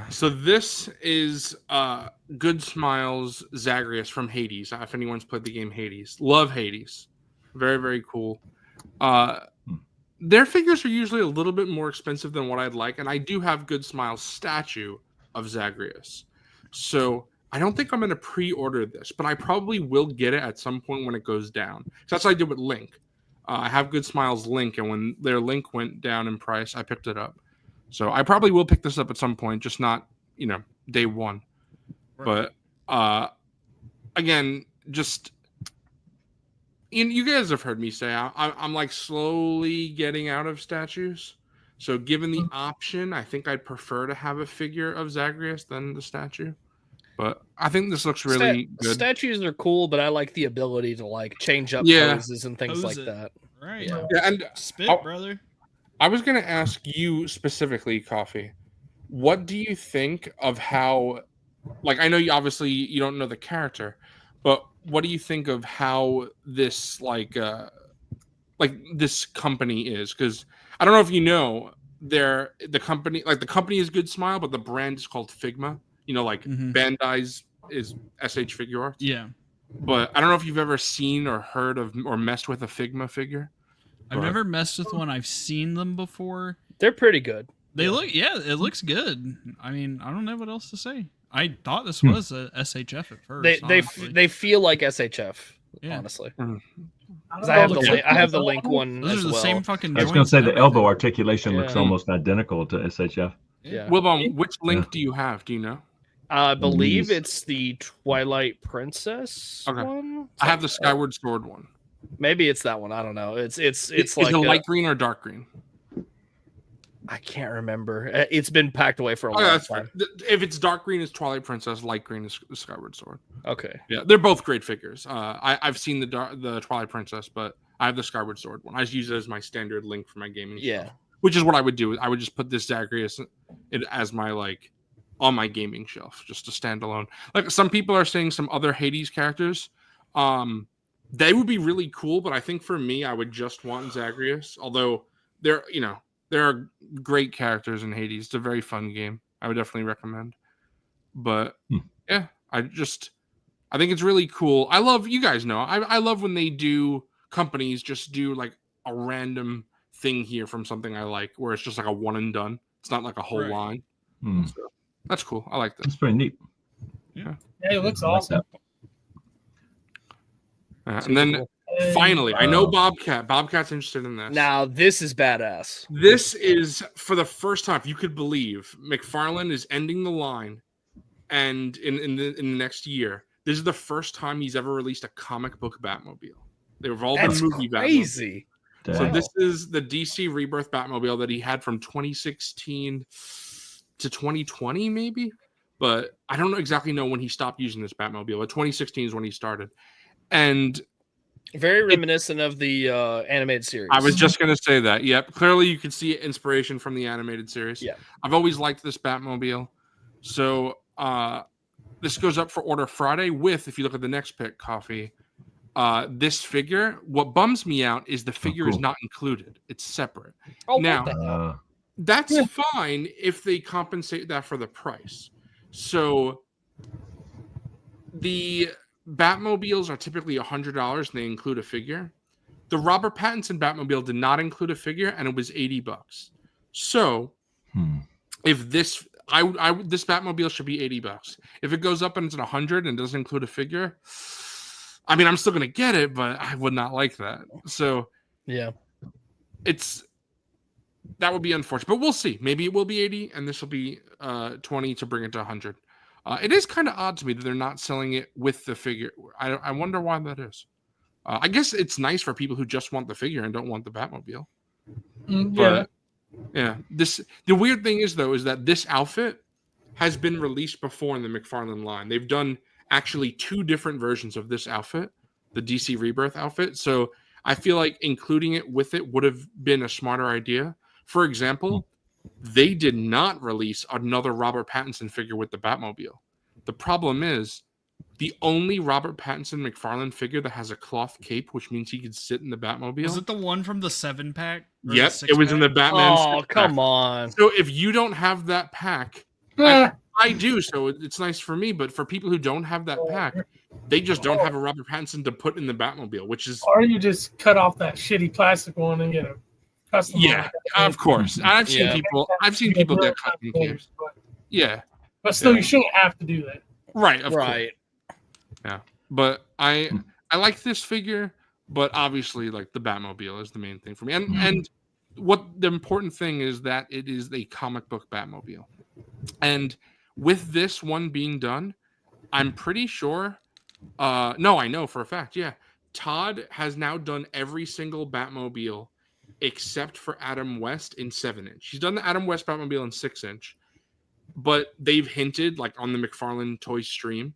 So this is Good Smiles Zagreus from Hades. If anyone's played the game Hades, love Hades. Very, very cool. Their figures are usually a little bit more expensive than what I'd like, and I do have Good Smiles statue of Zagreus. So I don't think I'm going to pre-order this, but I probably will get it at some point when it goes down. So that's what I did with Link. I have Good Smiles Link, and when their Link went down in price, I picked it up. So I probably will pick this up at some point, just not, day one. Right. But again, just you guys have heard me say I'm like slowly getting out of statues. So given the option, I think I'd prefer to have a figure of Zagreus than the statue. But I think this looks really good. Statues are cool, but I like the ability to like change up poses and things like that. Right. Yeah. And spit, brother. I was going to ask you specifically, Coffee. What do you think of how, like, I know you obviously you don't know the character, but what do you think of how this this company is? Because I don't know if you know, the company is Good Smile, but the brand is called Figma. Bandai's is SH Figure Arts. Yeah. But I don't know if you've ever seen or heard of or messed with a Figma figure. I've never messed with one. I've seen them before. They're pretty good. It looks good. I mean, I don't know what else to say. I thought this was a SHF at first. They feel like SHF, honestly. I have the Link one. Those are the same fucking. I was going to say the elbow articulation looks almost identical to SHF. Yeah. Wilbon, which Link do you have? Do you know? I believe it's the Twilight Princess one. I have the Skyward Sword one. Maybe it's that one. I don't know. It's Is like it light green or dark green? I can't remember. It's been packed away for a long time. If it's dark green, it's Twilight Princess. Light green is Skyward Sword. Okay. Yeah, they're both great figures. I've seen the Twilight Princess, but I have the Skyward Sword one. I just use it as my standard link for my gaming. Yeah. Shelf, which is what I would do. I would just put this Zagreus as my on my gaming shelf, just a standalone. Like some people are saying some other Hades characters. They would be really cool, but I think for me, I would just want Zagreus. Although there are great characters in Hades. It's a very fun game. I would definitely recommend. But yeah, I think it's really cool. I love, you guys know, I love when companies just do like a random thing here from something I like, where it's just like a one and done. It's not like a whole line. So that's cool. I like this. That's pretty neat. Yeah. Hey, it looks awesome. And then finally, I know Bobcat's interested in this. Now, this is badass. This is, for the first time, if you could believe, McFarlane is ending the line, and in the next year, this is the first time he's ever released a comic book Batmobile. They've all been movie crazy. Batmobile. So this is the DC Rebirth Batmobile that he had from 2016 to 2020, maybe? But I don't exactly know when he stopped using this Batmobile, but 2016 is when he started. And very reminiscent of the animated series. I was just going to say that. Yep. Clearly, you could see inspiration from the animated series. Yeah. I've always liked this Batmobile. So this goes up for order Friday with, if you look at the next pick, Coffee, this figure. What bums me out is the figure is not included. It's separate. Oh, now, that's fine if they compensate that for the price. So the Batmobiles are typically $100 and they include a figure. The Robert Pattinson Batmobile did not include a figure and it was $80. So if this this Batmobile should be $80. If it goes up and it's at $100 and doesn't include a figure, I mean, I'm still going to get it, but I would not like that. So yeah, that would be unfortunate, but we'll see. Maybe it will be 80 and this will be 20 to bring it to 100. It is kind of odd to me that they're not selling it with the figure. I wonder why that is. I guess it's nice for people who just want the figure and don't want the Batmobile. But yeah, the weird thing is though, is that this outfit has been released before in the McFarlane line. They've done actually 2 different versions of this outfit, the DC Rebirth outfit. So I feel like including it with it would have been a smarter idea. For example, they did not release another Robert Pattinson figure with the Batmobile. The problem is the only Robert Pattinson McFarlane figure that has a cloth cape, which means he could sit in the Batmobile. Was it the one from the 7-pack? Yep, it was in the Batman. Oh, come on. So if you don't have that pack, I do, so it's nice for me, but for people who don't have that pack, they just don't have a Robert Pattinson to put in the Batmobile, which is... Or you just cut off that shitty plastic one and get a custom. Yeah, of course. I've seen people get custom capes. Yeah. But still, you shouldn't have to do that. Right, of course. Yeah. But I like this figure, but obviously like the Batmobile is the main thing for me. And what the important thing is that it is a comic book Batmobile. And with this one being done, I'm pretty sure no, I know for a fact, yeah. Todd has now done every single Batmobile except for Adam West in 7-inch. He's done the Adam West Batmobile in 6-inch, but they've hinted, like on the McFarlane Toys stream,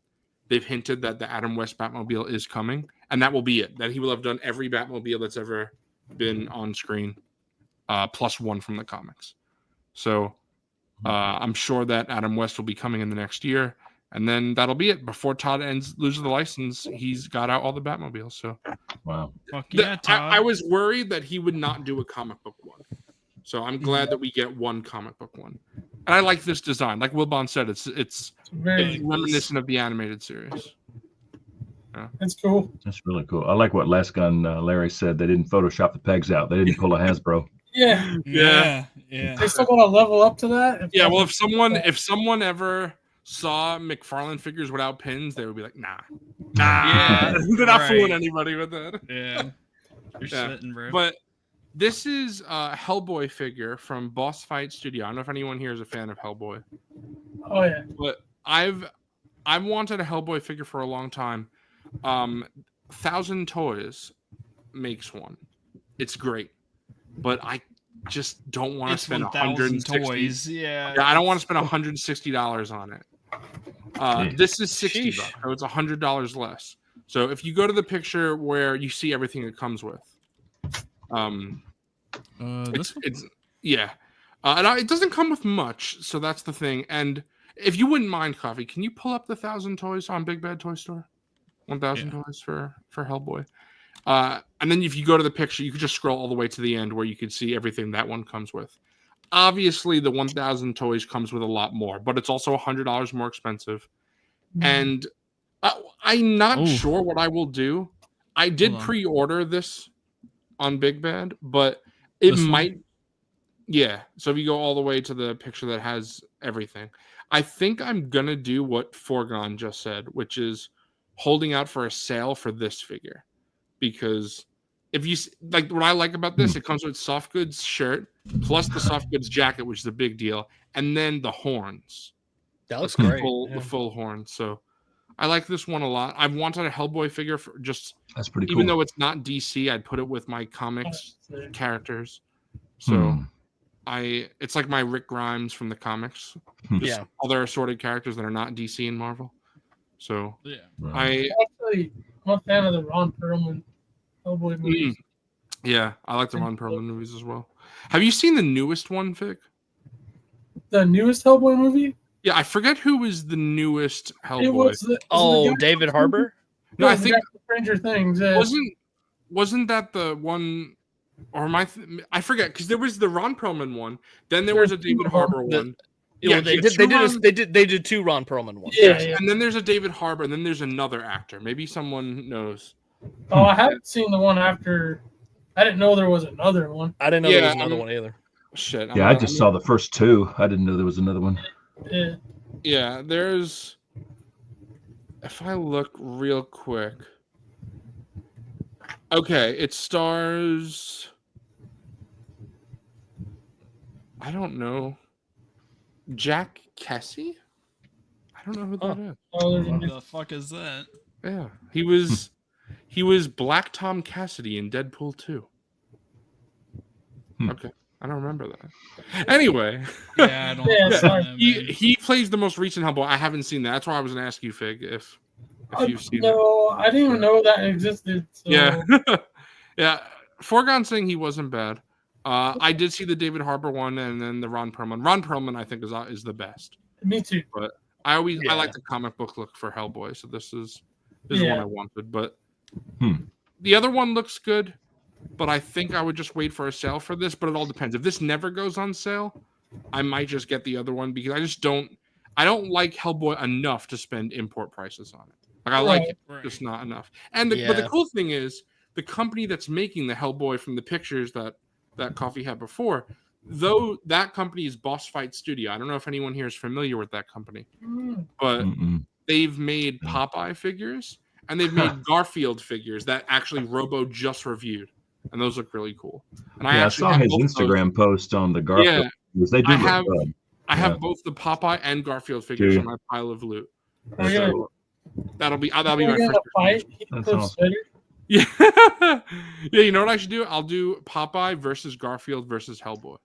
they've hinted that the Adam West Batmobile is coming, and that will be it. That he will have done every Batmobile that's ever been on screen, plus one from the comics. So I'm sure that Adam West will be coming in the next year, and then that'll be it. Before Todd loses the license, he's got out all the Batmobiles. So, wow. Fuck yeah, Todd. I was worried that he would not do a comic book one. So I'm glad that we get one comic book one. And I like this design. Like Wilbon said, it's very reminiscent of the animated series. Yeah. That's cool. That's really cool. I like what Last Gun Larry said. They didn't Photoshop the pegs out. They didn't pull a Hasbro. Yeah. They still gonna level up to that? Well, if someone ever saw McFarlane figures without pins, they would be like, nah. They're not fooling anybody with that. Yeah. You're sitting, bro. But this is a Hellboy figure from Boss Fight Studio. I don't know if anyone here is a fan of Hellboy. Oh yeah. But I've wanted a Hellboy figure for a long time. 1,000 Toys makes one. It's great. But just don't want to It's spend 1,000 $160. toys. Yeah. Yeah, I don't want to spend $160 on it. This is $60, so it's $100 less. So if you go to the picture where you see everything it comes with, This one? it's yeah, and it doesn't come with much, so that's the thing. And if you wouldn't mind, Coffee, can you pull up the 1,000 toys on Big Bad Toy Store? 1,000 toys for Hellboy. And then if you go to the picture, you could just scroll all the way to the end where you could see everything that one comes with. Obviously, the 1,000 toys comes with a lot more, but it's also $100 more expensive. And I'm not sure what I will do. I did pre-order this on Big Bad, but it might. Yeah. So if you go all the way to the picture that has everything, I think I'm going to do what Forgon just said, which is holding out for a sale for this figure. Because if you like what I like about this, it comes with soft goods shirt plus the soft goods jacket, which is a big deal, and then the horns. That looks great. The full horns. So I like this one a lot. I've wanted a Hellboy figure for just That's pretty cool. Even though it's not DC, I'd put it with my comics characters. So it's like my Rick Grimes from the comics. Just other assorted characters that are not DC and Marvel. So I'm a fan of the Ron Perlman Hellboy movies. Yeah, I like the Ron Perlman movies as well. Have you seen the newest one, Vic? The newest Hellboy movie? Yeah, I forget who was the newest Hellboy. It was the David Harbour? No, I think Stranger Things. Wasn't that the one? Or I forget, because there was the Ron Perlman one, then there was a David Harbour one. Yeah, they did two Ron Perlman ones. Yeah, and then there's a David Harbour, and then there's another actor. Maybe someone knows. Oh, I haven't seen the one after. I didn't know there was another one. I didn't know there was another one either. Shit. I just saw the first two. I didn't know there was another one. Yeah. Yeah, there's. If I look real quick. Okay, it stars. I don't know. Jack Kessie? I don't know who that is. What the fuck is that? Yeah, he was Black Tom Cassidy in Deadpool 2. Okay, I don't remember that. Anyway, yeah, I don't. He plays the most recent Hellboy. I haven't seen that. That's why I was going to ask you, Fig, if you've seen it. No, I didn't even know that existed. So. Yeah, yeah. Forgon saying he wasn't bad. I did see the David Harbour one and then the Ron Perlman. Ron Perlman, I think, is the best. Me too. But I like the comic book look for Hellboy, so this is one I wanted. But the other one looks good, but I think I would just wait for a sale for this. But it all depends. If this never goes on sale, I might just get the other one because I don't like Hellboy enough to spend import prices on it. Like I like it, just not enough. And but the cool thing is the company that's making the Hellboy from the pictures that Coffee had before, though that company is Boss Fight Studio. I don't know if anyone here is familiar with that company, but they've made Popeye figures and they've made Garfield figures that actually Robo just reviewed, and those look really cool. And I saw his Instagram post on the Garfield. Yeah, they do look good. I have both the Popeye and Garfield figures on my pile of loot. So that'll be my first fight. That's awesome. Yeah, yeah. You know what I should do? I'll do Popeye versus Garfield versus Hellboy.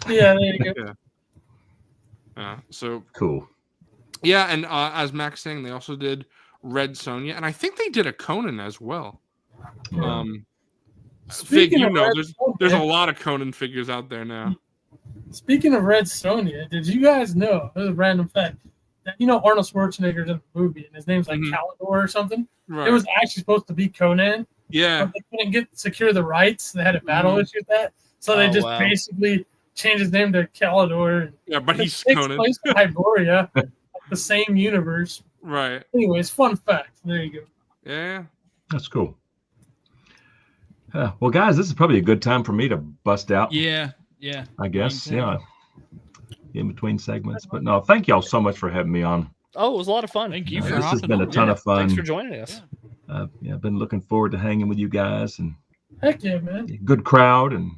Yeah, there you go. So cool. Yeah, and as Mac's saying, they also did Red Sonja, and I think they did a Conan as well. Yeah. Fig, there's a lot of Conan figures out there now. Speaking of Red Sonja, did you guys know? This is a random fact. You know Arnold Schwarzenegger's in the movie, and his name's like Calidor or something. Right. It was actually supposed to be Conan. Yeah. But they couldn't secure the rights. They had a battle issue with that. So they just basically changed his name to Calidor. Yeah, but he's Conan. Place in Hyboria, like the same universe. Right. Anyways, fun fact. There you go. Yeah. That's cool. Well, guys, this is probably a good time for me to bust out. Yeah. I guess. Yeah. In between segments. But no, thank y'all so much for having me on. Oh, it was a lot of fun. Thank you for this has been a ton of fun. Thanks for joining us. I've been looking forward to hanging with you guys, and heck yeah, man. Good crowd, and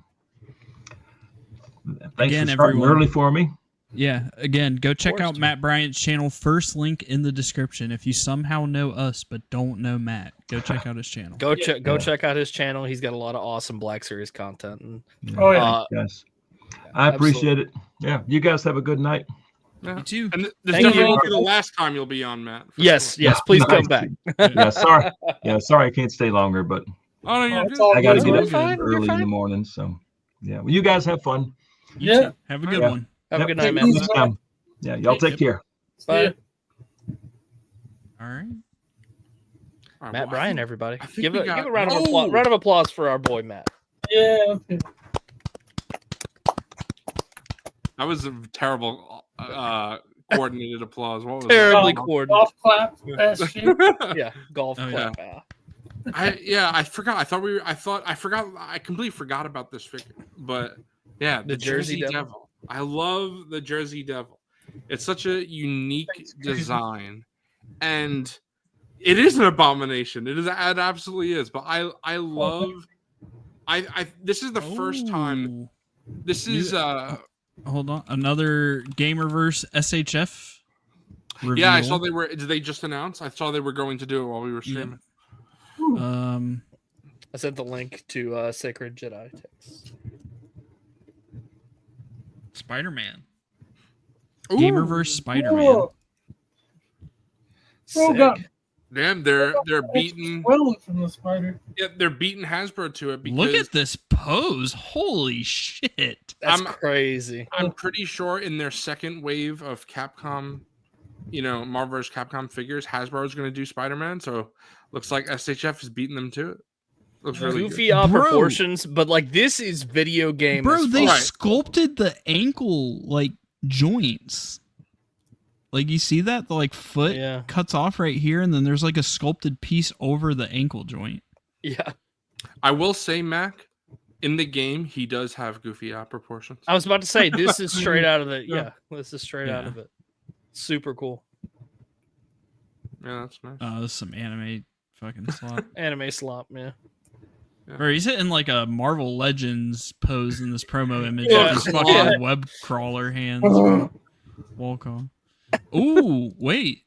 thanks for starting early for me. Yeah, again, go check out Matt Bryant's channel. First link in the description. If you somehow know us but don't know Matt, go check out his channel. Go check out his channel. He's got a lot of awesome Black Series content. And, yes. I appreciate it. Yeah, you guys have a good night. Yeah. You too. And this Thank definitely you. won't be the last time you'll be on, Matt. Yes, sure. yes. Please Nice. come back. Yeah, sorry. Yeah, sorry I can't stay longer, but Oh, no, you're it's good. all I got to good. get You're up fine, you're early in fine. the morning. So, yeah. Well, you guys have fun. You Yeah. too. Have a good Yeah. one. Have a Yep. good night, Take man. it easy. Next time. Yeah, y'all take care. Bye. All right. All right, Matt well, Bryant, everybody. I think Give we a got- round of Oh! applause. Round of applause for our boy Matt. Yeah. Okay. That was a terrible coordinated applause. What was Terribly that? coordinated. Golf clap. SG. Yeah, golf Oh, clap. I forgot. I completely forgot about this figure. But yeah, The Jersey Devil. I love the Jersey Devil. It's such a unique design, and it is an abomination. It absolutely is. But I love. This is the first time. Ooh. This is Hold on. Another Gamerverse SHF reveal. Yeah, I saw they were. Did they just announce? I saw they were going to do it while we were streaming. I sent the link to Sacred Jedi text. Spider-Man. Ooh. Gamerverse Spider-Man. Oh, Sick. God. Damn, they're beating. Well, from the spider. Yeah, they're beating Hasbro to it because Look at this pose. Holy shit. That's I'm- crazy. I'm pretty sure in their second wave of Capcom, Marvel vs. Capcom figures, Hasbro is going to do Spider-Man. So looks like SHF is beating them to it. Looks really Goofy good. off Bro. proportions, but like this is video game. Bro, as they fuck. Right. sculpted the ankle joints. Like you see that? The foot Yeah. cuts off right here, and then there's a sculpted piece over the ankle joint. Yeah. I will say, Mac, in the game, he does have goofy eye proportions. I was about to say this is straight out of the this is straight out Yeah. of it. Super cool. Yeah, that's nice. This is some anime fucking slop. Anime slop, man. Bro, he's hitting a Marvel Legends pose in this promo image Yeah. with his fucking Yeah. web crawler hands. Walk on. Ooh, wait.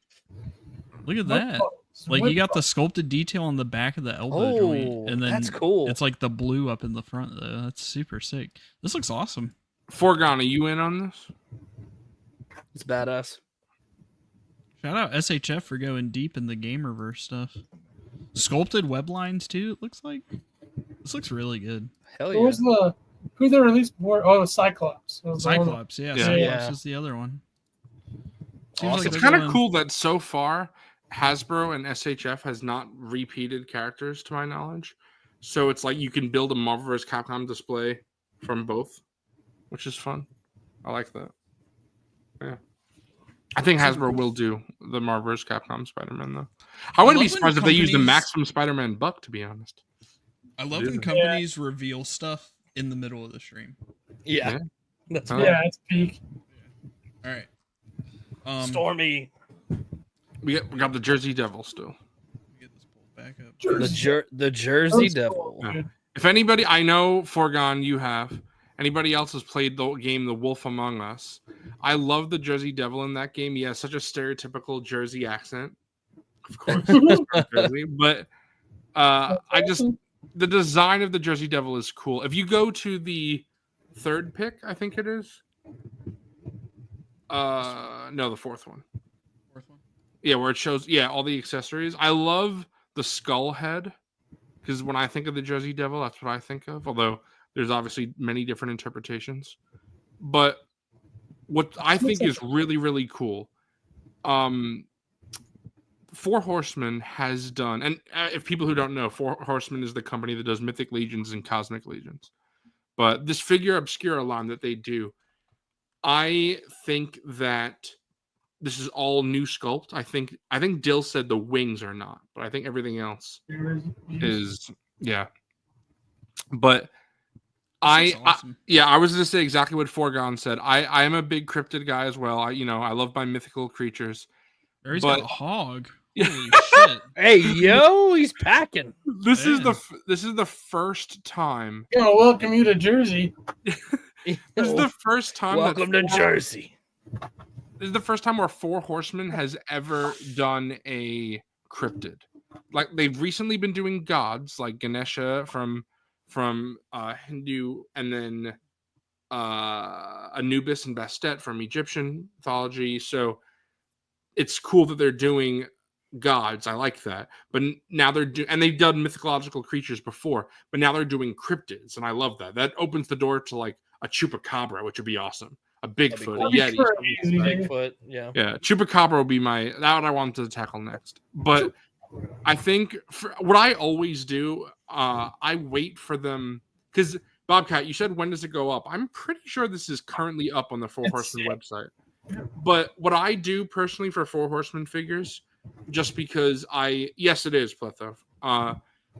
Look at that. You got the sculpted detail on the back of the elbow joint, and then that's cool. it's the blue up in the front though. That's super sick. This looks awesome. Forgone, are you in on this? It's badass. Shout out SHF for going deep in the Gamerverse stuff. Sculpted web lines too. It looks like this looks really good. Hell Who yeah. was who they released before? Oh, the Cyclops. That was the one. Cyclops, yeah, Yeah. Cyclops Yeah. is the other one. Awesome. like It's they're kind of going- cool that so far Hasbro and SHF has not repeated characters to my knowledge. So it's you can build a Marvel vs. Capcom display from both, which is fun. I like that. Yeah. I think Hasbro will do the Marvel vs. Capcom Spider-Man though. I wouldn't be love when surprised if they use the companies- Maximum Spider-Man buck, to be honest. I love Yeah. when companies reveal stuff in the middle of the stream. Yeah. Yeah. That's Oh. right. Yeah, it's peak. All right. Stormy. We got the Jersey Devil still. Get this pulled back up. The Jersey That Devil. was cool, dude. If anybody, I know Forgone, you have. Anybody else has played the game The Wolf Among Us? I love the Jersey Devil in that game. He has such a stereotypical Jersey accent, of course, he's from Jersey. But the design of the Jersey Devil is cool. If you go to the third pick, I think it is. No, the fourth one. Fourth one. Yeah, where it shows all the accessories. I love the skull head because when I think of the Jersey Devil, that's what I think of. Although there's obviously many different interpretations, but what I think is really, really cool, Four Horsemen has done, and if people who don't know, Four Horsemen is the company that does Mythic Legions and Cosmic Legions. But this Figure Obscura line that they do, I think that this is all new sculpt. I think Dill said the wings are not, but I think everything else is But Awesome. I was going to say exactly what Forgone said. I am a big cryptid guy as well. I love my mythical creatures. Or he's But- got a hog. Holy shit. Hey, yo, he's packing. This is Man. the first time. Gonna welcome you to Jersey. This is the first time. Welcome to Jersey. This is the first time where Four Horsemen has ever done a cryptid. They've recently been doing gods like Ganesha from Hindu, and then Anubis and Bastet from Egyptian mythology. So it's cool that they're doing gods. I like that. But now and they've done mythological creatures before, but now they're doing cryptids, and I love that. That opens the door to like a chupacabra, which would be awesome. A Bigfoot, a Yeti. Bigfoot, yeah. Yeah, chupacabra would be that what I wanted to tackle next. But I think what I always do, I wait for them because Bobcat, you said when does it go up? I'm pretty sure this is currently up on the Four Horsemen website. But what I do personally for Four Horsemen figures, just because yes, it is Pletho.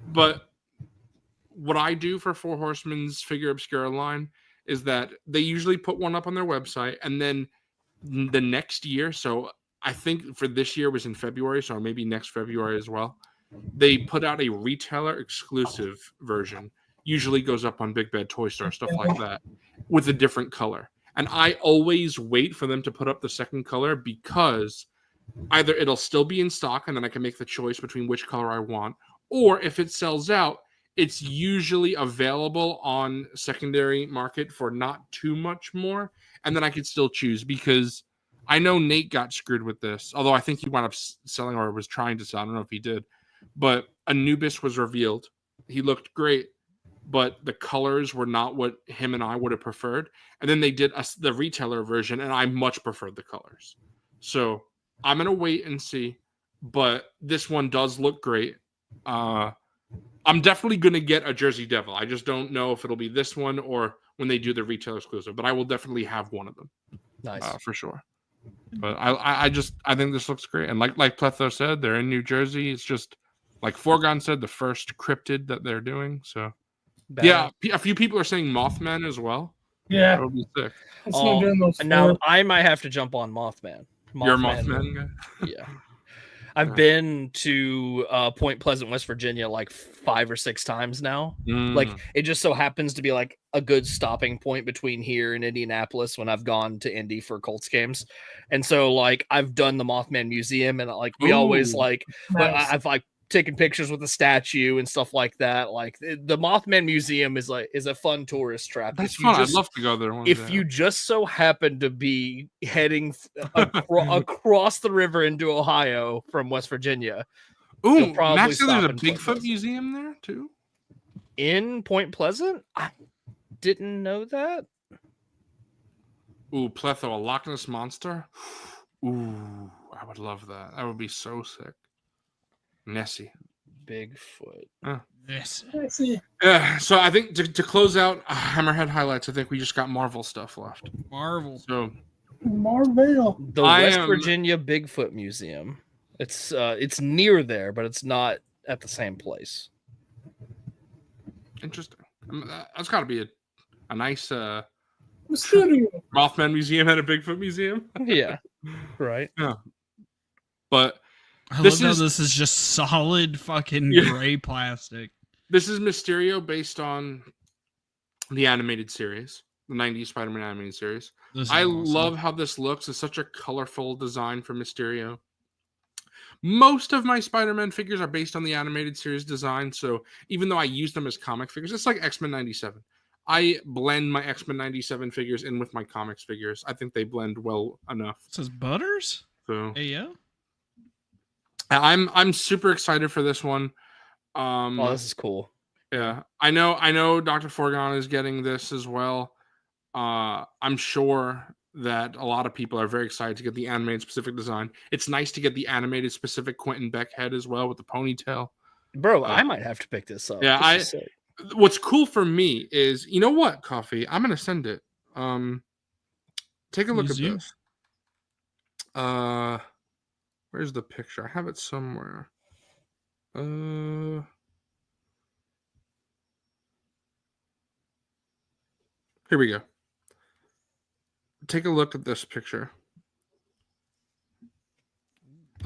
But what I do for Four Horsemen's Figure Obscura line is that they usually put one up on their website, and then the next year, so I think for this year was in February, so maybe next February as well, they put out a retailer exclusive version. Usually goes up on Big Bad Toy Store, stuff like that, with a different color. And I always wait for them to put up the second color because either it'll still be in stock and then I can make the choice between which color I want, or if it sells out, it's usually available on secondary market for not too much more, and then I could still choose because I know Nate got screwed with this, although I think he wound up selling or was trying to sell. I don't know if he did, but Anubis was revealed. He looked great, but the colors were not what him and I would have preferred. And then they did the retailer version, and I much preferred the colors. So I'm going to wait and see, but this one does look great. I'm definitely going to get a Jersey Devil. I just don't know if it'll be this one or when they do the retail exclusive, but I will definitely have one of them. Nice. For sure. But I think this looks great. And like Pletho said, they're in New Jersey. It's just like Forgon said, the first cryptid that they're doing. So yeah, a few people are saying Mothman as well. Yeah. That would be sick. Now I might have to jump on Mothman. You're a Mothman guy? Yeah. I've been to Point Pleasant, West Virginia, like 5 or 6 times now. Like it just so happens to be like a good stopping point between here and Indianapolis when I've gone to Indy for Colts games. And so like I've done the Mothman Museum, and like we always like, nice. I've like taken pictures with the statue and stuff like that. Like the Mothman Museum is a fun tourist trap. That's fun. I'd love to go there. If you just so happen to be heading across the river into Ohio from West Virginia, Max, there's a Bigfoot museum there too. In Point Pleasant, I didn't know that. Ooh, Pletho, a Loch Ness monster. Ooh, I would love that. That would be so sick. Nessie. Bigfoot. Nessie. Yeah, so I think to close out Hammerhead highlights, I think we just got Marvel stuff left. Marvel. So Marvel. The West Virginia Bigfoot Museum. It's near there, but it's not at the same place. Interesting. That's got to be a nice Mothman museum and a Bigfoot museum. Yeah. Right. Yeah. But this is just solid fucking gray plastic. This is Mysterio based on the animated series, the 90s Spider-Man animated series. I love how this looks. It's such a colorful design for Mysterio. Most of my Spider-Man figures are based on the animated series design, so even though I use them as comic figures, it's like X-Men 97. I blend my X-Men 97 figures in with my comics figures. I think they blend well enough. It says Butters? So, hey, yeah. I'm super excited for this one. This is cool. Yeah, I know Dr. Forgon is getting this as well. I'm sure that a lot of people are very excited to get the animated specific design. It's nice to get the animated specific Quentin Beck head as well with the ponytail. Bro, I might have to pick this up. Yeah, what's cool for me is, you know what, Coffee? I'm gonna send it. Take a look at this. Where's the picture? I have it somewhere. Here we go. Take a look at this picture.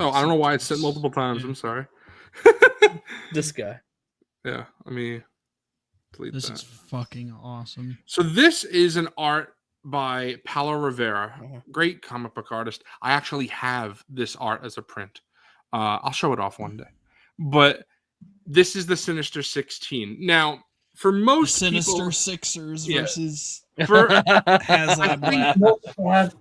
Oh, I don't know why it's sent multiple times. I'm sorry. This guy. Yeah, let me delete this that. Is fucking awesome. So this is an art by Paulo Rivera, great comic book artist. I actually have this art as a print. I'll show it off one day. But this is the Sinister 16. Now, for most Sinister people, Sixers Yeah. versus for Haslab I Lab.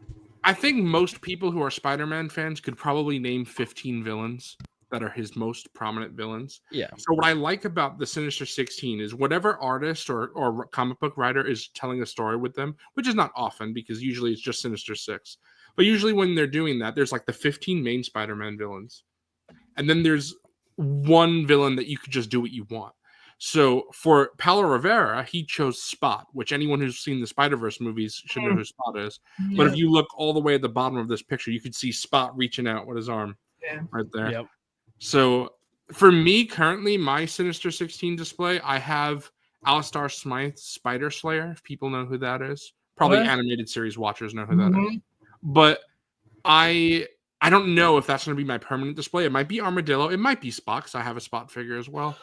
I think most people who are Spider-Man fans could probably name 15 villains that are his most prominent villains. Yeah. So what I like about the Sinister 16 is whatever artist or comic book writer is telling a story with them, which is not often because usually it's just Sinister 6. But usually when they're doing that, there's like the 15 main Spider-Man villains. And then there's one villain that you could just do what you want. So for Paulo Rivera, he chose Spot, which anyone who's seen the Spider-Verse movies should know who Spot is. But if you look all the way at the bottom of this picture, you could see Spot reaching out with his arm right there. Yep. So for me, currently, my Sinister 16 display, I have Alistar Smythe's Spider Slayer, if people know who that is. Probably animated series watchers know who that is. But I don't know if that's going to be my permanent display. It might be Armadillo. It might be Spot, because I have a Spot figure as well.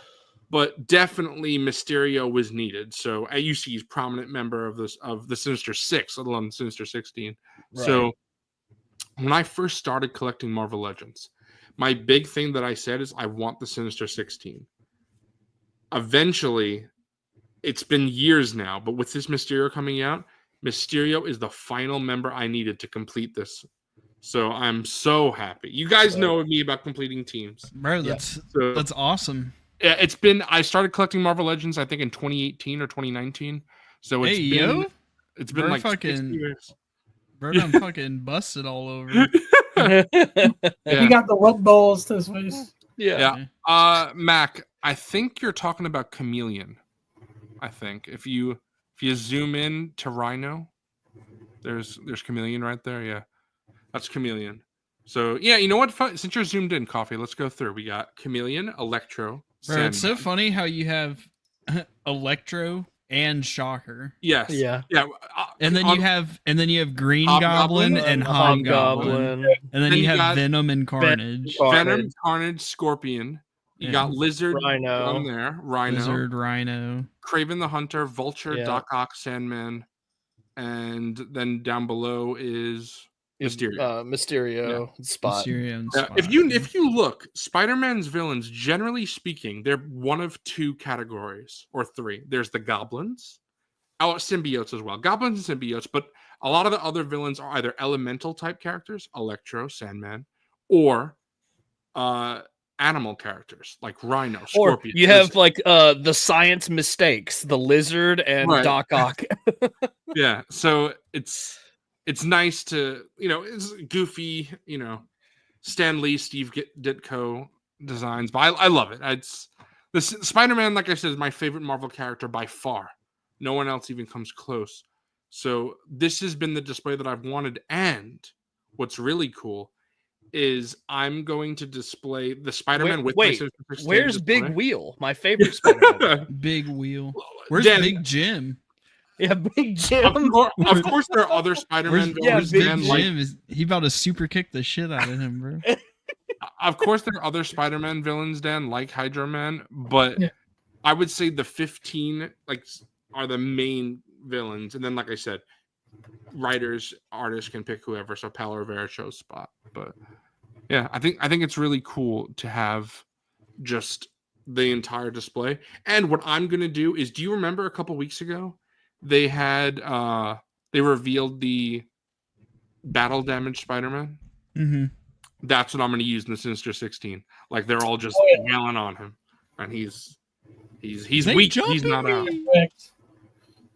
But definitely Mysterio was needed. So AUC is prominent member of the Sinister 6, let alone Sinister 16. Right. So when I first started collecting Marvel Legends, my big thing that I said is I want the Sinister 16. Eventually, it's been years now, but with this Mysterio coming out, Mysterio is the final member I needed to complete this. So I'm so happy. You guys know me about completing teams. Bro, that's awesome. Yeah, I started collecting Marvel Legends, I think, in 2018 or 2019. So it's been like 60 years. Bro, I'm fucking busted all over. He got the wet balls to his face. Yeah. Mac, I think you're talking about Chameleon. I think if you zoom in to Rhino, there's Chameleon right there. Yeah, that's Chameleon. So yeah, you know what? Since you're zoomed in, Coffee, let's go through. We got Chameleon, Electro. Bro, it's so funny how you have Electro and Shocker. Yes. Yeah. And then you have Green Goblin and Hobgoblin. And then you have Venom and Carnage. Venom, Carnage, Scorpion. You got Lizard Rhino. on there. Rhino. Lizard, Rhino. Kraven the Hunter, Vulture, Doc Ock, Sandman. And then down below is Mysterio, Spot. Mysterio and Spot. If you look, Spider-Man's villains, generally speaking, they're one of two categories or three. There's the goblins, symbiotes as well. Goblins and symbiotes, but a lot of the other villains are either elemental type characters, Electro, Sandman, or animal characters like Rhino, Scorpion. Or you have like the science mistakes, the Lizard and Doc Ock. Yeah, so it's nice to, it's goofy, Stan Lee, Steve Ditko designs, but I love it. It's the Spider-Man, like I said, is my favorite Marvel character by far. No one else even comes close. So this has been the display that I've wanted. And what's really cool is I'm going to display the Spider-Man with my Sinister 16 where's display. Big Wheel? My favorite Spider-Man. Big Wheel. Where's Big Jim? Yeah, Big Jim. Of course, there are other Spider-Man villains. Big Jim he about to super kick the shit out of him, bro. Of course, there are other Spider-Man villains, Dan, like Hydro Man, but I would say the 15 are the main villains, and then, like I said, writers, artists can pick whoever. So Paulo Rivera chose Spot, but yeah, I think it's really cool to have just the entire display. And what I'm gonna do is, do you remember a couple weeks ago? They had they revealed the battle damage Spider-Man. Mm-hmm. That's what I'm going to use in the Sinister 16. Like they're all just yelling on him, and he's weak. He's not out.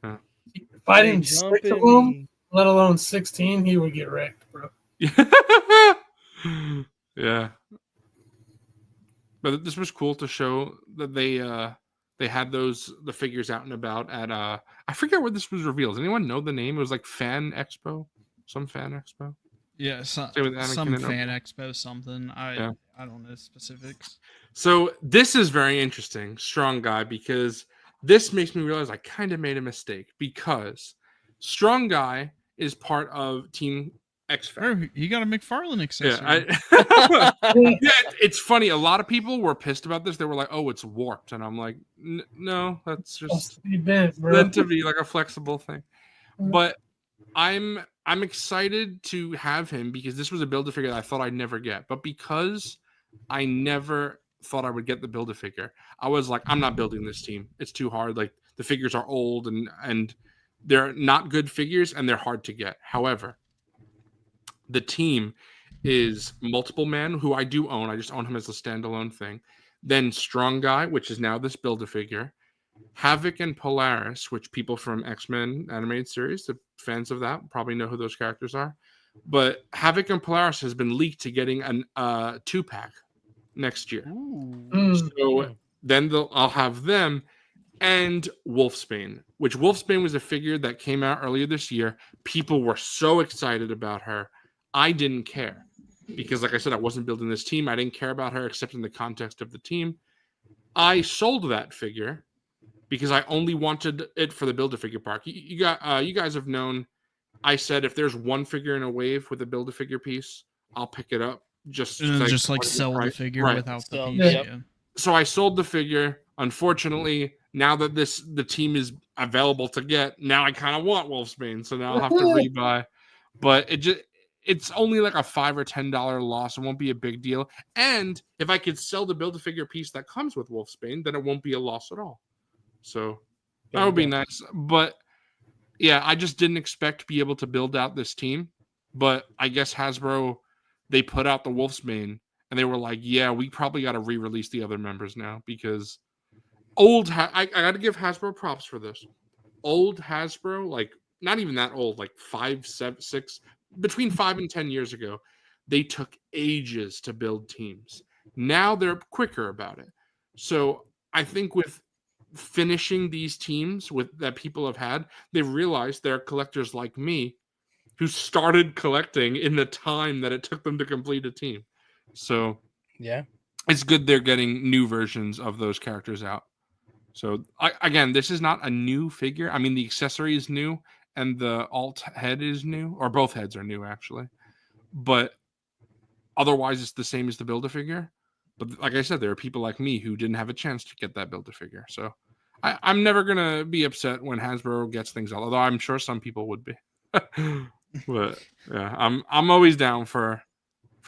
If I didn't 6 of them, let alone 16, he would get wrecked, bro. Yeah. But this was cool to show that they had the figures out and about at I forget where this was revealed. Does anyone know the name? It was like Fan Expo, some Fan Expo. Yeah, some Fan Expo something. I don't know specifics. So this is very interesting, Strong Guy, because this makes me realize I kind of made a mistake, because Strong Guy is part of Team X Factor. You got a McFarlane accessory. Yeah, it's funny. A lot of people were pissed about this. They were like, "Oh, it's warped," and I'm like, "No, that's just meant to be like a flexible thing." But I'm excited to have him because this was a Build-A-Figure that I thought I'd never get. But because I never thought I would get the Build-A-Figure, I was like, I'm not building this team. It's too hard. Like, the figures are old and they're not good figures and they're hard to get. However, the team is Multiple Man, who I do own. I just own him as a standalone thing. Then Strong Guy, which is now this Build-A-Figure. Havoc and Polaris, which people from X-Men animated series, the fans of that probably know who those characters are. But Havoc and Polaris has been leaked to getting an 2-pack next year. So then I'll have them and Wolfsbane, which Wolfsbane was a figure that came out earlier this year. People were so excited about her. I didn't care because, like I said, I wasn't building this team. I didn't care about her except in the context of the team. I sold that figure because I only wanted it for the Build-A-Figure park. You guys have known. I said if there's one figure in a wave with a Build-A-Figure piece, I'll pick it up. Just like sell the figure without the piece. Yep. Yeah. So I sold the figure. Unfortunately, now that the team is available to get, now I kind of want Wolfsbane, so now I'll have to rebuy. But it's only like a $5 or $10 loss. It won't be a big deal. And if I could sell the Build-A-Figure piece that comes with Wolfsbane, then it won't be a loss at all. So that would be nice. But yeah, I just didn't expect to be able to build out this team. But I guess Hasbro, they put out the Wolfsbane and they were like, yeah, we probably got to re-release the other members now because I got to give Hasbro props for this. Old Hasbro, like not even that old, like 5, 7, 6, between 5 and 10 years ago, they took ages to build teams. Now they're quicker about it. So I think with finishing these teams that people have had, they realized there are collectors like me who started collecting in the time that it took them to complete a team. So yeah, it's good they're getting new versions of those characters out. So again, this is not a new figure. I mean, the accessory is new and the alt head is new, or both heads are new actually. But otherwise, it's the same as the Build-A-Figure. But like I said, there are people like me who didn't have a chance to get that Build-A-Figure. So I'm never gonna be upset when Hasbro gets things out, although I'm sure some people would be. But yeah, I'm always down for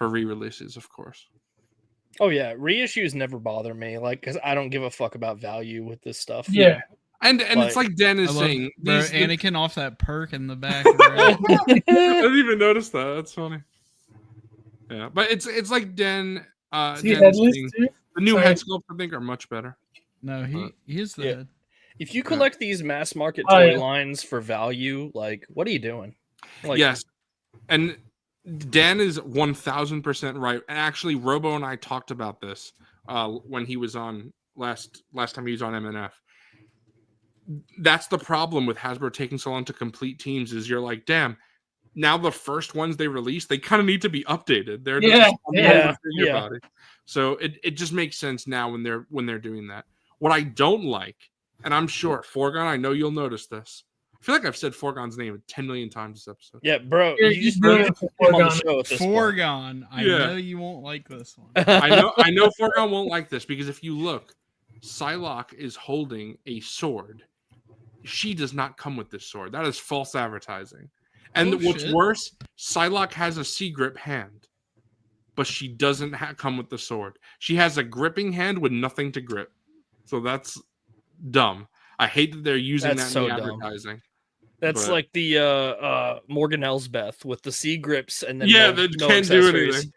re-releases, of course. Oh yeah, reissues never bother me, like because I don't give a fuck about value with this stuff. Yeah. And it's like Dan is saying, Anakin off that perk in the back. Right? I didn't even notice that. That's funny. Yeah, but it's like Dan. Dan is saying, the new head sculpts I think are much better. No, he is the head. If you collect these mass market toy lines for value, like what are you doing? Like, yes, and Dan is 1000% right. And actually, Robo and I talked about this when he was on last time he was on MNF. That's the problem with Hasbro taking so long to complete teams. Is you're like, damn. Now the first ones they release, they kind of need to be updated. They're just body. So it just makes sense now when they're doing that. What I don't like, and I'm sure Forgon, I know you'll notice this. I feel like I've said Forgon's name 10 million times this episode. Yeah, bro. You just need to put him on the show at this Forgon. I know you won't like this one. I know Forgon won't like this because if you look, Psylocke is holding a sword. She does not come with this sword. That is false advertising. And what's worse, Psylocke has a C-grip hand, but she doesn't come with the sword. She has a gripping hand with nothing to grip. So that's dumb. I hate that they're using that in the advertising. That's like the Morgan Elsbeth with the C-grips and then they can't do anything.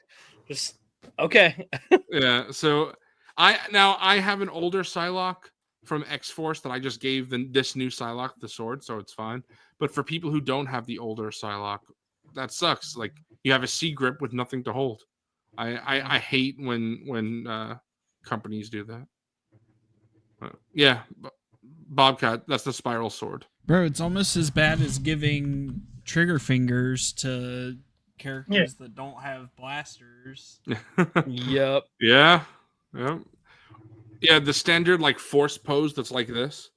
Just okay. Yeah, so I have an older Psylocke from X-Force that I just gave this new Psylocke the sword, so it's fine. But for people who don't have the older Psylocke, that sucks. Like you have a C grip with nothing to hold. I hate when companies do that. Yeah, Bobcat, that's the spiral sword. Bro, it's almost as bad as giving trigger fingers to characters that don't have blasters. Yep. Yeah. Yeah, the standard like force pose that's like this.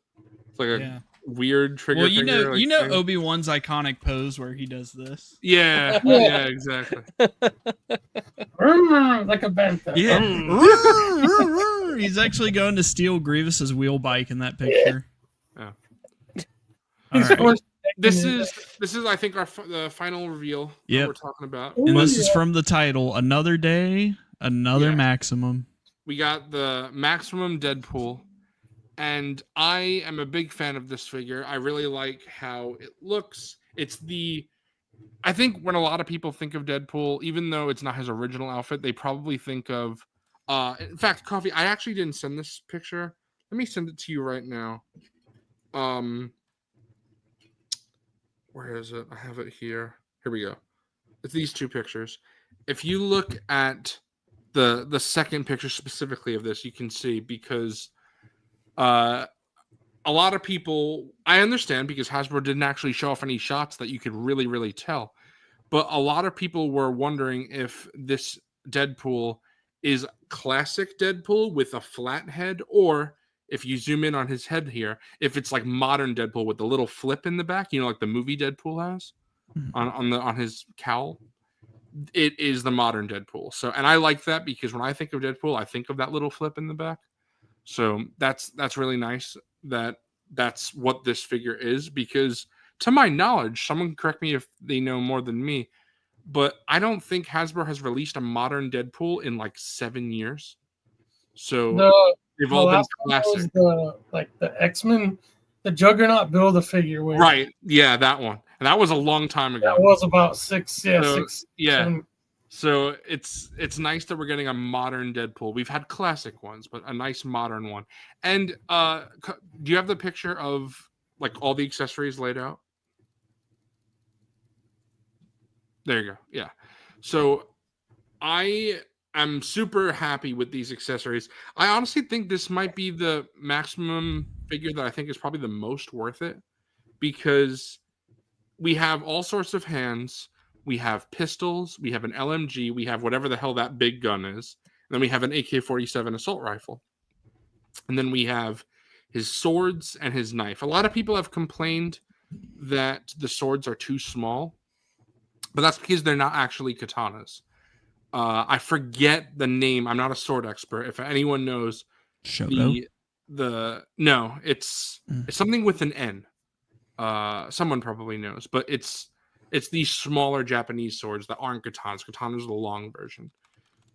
It's like a weird trigger. Well, you know Obi-Wan's iconic pose where he does this. Yeah, exactly. Like a bantha. Yeah. He's actually going to steal Grievous's wheel bike in that picture. Yeah. Right. This is I think the final reveal that we're talking about. And this is from the title, Another Day, Another Maximum. We got the Maximum Deadpool. And I am a big fan of this figure. I really like how it looks. I think when a lot of people think of Deadpool, even though it's not his original outfit, they probably think of, in fact, Coffee, I actually didn't send this picture. Let me send it to you right now. Where is it? I have it here. Here we go. It's these two pictures. If you look at the second picture specifically of this, you can see because a lot of people, I understand because Hasbro didn't actually show off any shots that you could really, really tell. But a lot of people were wondering if this Deadpool is classic Deadpool with a flat head, or if you zoom in on his head here, if it's like modern Deadpool with the little flip in the back, like the movie Deadpool has on his cowl. It is the modern Deadpool. So, and I like that because when I think of Deadpool, I think of that little flip in the back. So that's really nice that that's what this figure is, because to my knowledge, someone correct me if they know more than me, but I don't think Hasbro has released a modern Deadpool in like 7 years. So they've all been classic. The X-Men, the Juggernaut Build-A-Figure. Right. Yeah, that one. And that was a long time ago. That was about six. Yeah. Seven. So it's nice that we're getting a modern Deadpool. We've had classic ones, but a nice modern one. And do you have the picture of like all the accessories laid out? There you go. Yeah. So I am super happy with these accessories. I honestly think this might be the maximum figure that I think is probably the most worth it, because we have all sorts of hands. We have pistols. We have an LMG. We have whatever the hell that big gun is. And then we have an AK-47 assault rifle. And then we have his swords and his knife. A lot of people have complained that the swords are too small, but that's because they're not actually katanas. I forget the name. I'm not a sword expert. If anyone knows, Shoto? No, it's something with an N. Someone probably knows, but it's these smaller Japanese swords that aren't katanas. Katanas are the long version,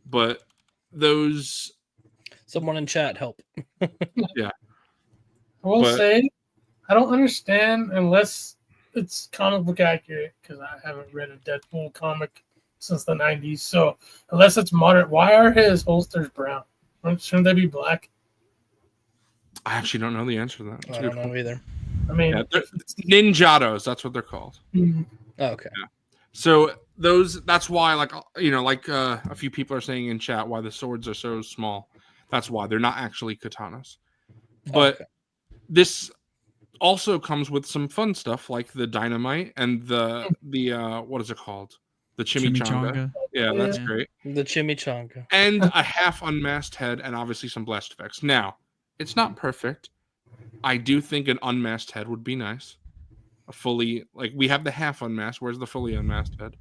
but those. Someone in chat help. Yeah, I will say, I don't understand unless it's comic book accurate, because I haven't read a Deadpool comic since the 90s. So unless it's modern, why are his holsters brown? Shouldn't they be black? I actually don't know the answer to that. I don't know either. I mean, ninjados. That's what they're called. Mm-hmm. Oh, okay. Yeah. So that's why, a few people are saying in chat why the swords are so small. That's why they're not actually katanas. But this also comes with some fun stuff like the dynamite and the what is it called? The chimichanga. Yeah, that's great. The chimichanga. And a half unmasked head and obviously some blast effects. Now, it's not perfect. I do think an unmasked head would be nice. A fully, we have the half unmasked. Where's the fully unmasked head?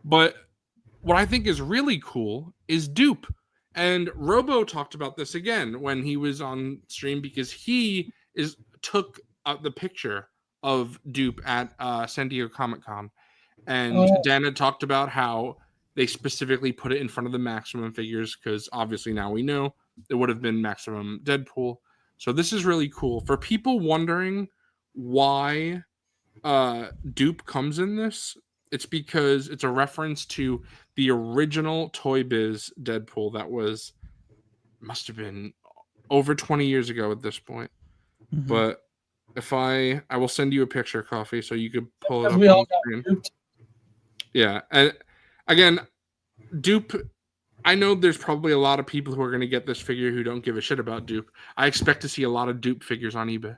But what I think is really cool is dupe. And Robo talked about this again when he was on stream, because he took the picture of dupe at San Diego Comic-Con. And Dan had talked about how they specifically put it in front of the Maximum figures, because obviously now we know it would have been Maximum Deadpool. So this is really cool. For people wondering why dupe comes in this, it's because it's a reference to the original Toy Biz Deadpool that must have been over 20 years ago at this point. Mm-hmm. But if I will send you a picture, Coffee, so you could pull it up on the screen. Yeah, and again, dupe. I know there's probably a lot of people who are going to get this figure who don't give a shit about dupe. I expect to see a lot of dupe figures on eBay.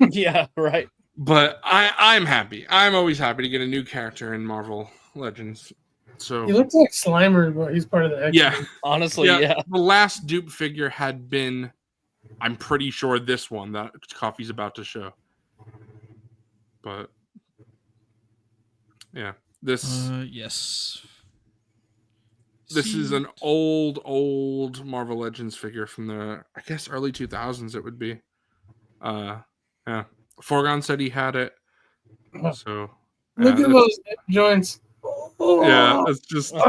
Yeah, right. But I'm happy. I'm always happy to get a new character in Marvel Legends. So he looks like Slimer, but he's part of the X-Men. Yeah, honestly, yeah. The last dupe figure had been, I'm pretty sure, this one that Coffee's about to show. But yeah, this yes. This is an old Marvel Legends figure from the, I guess, early 2000s it would be. Yeah. Forgon said he had it. So look at those joints. Yeah, it's just it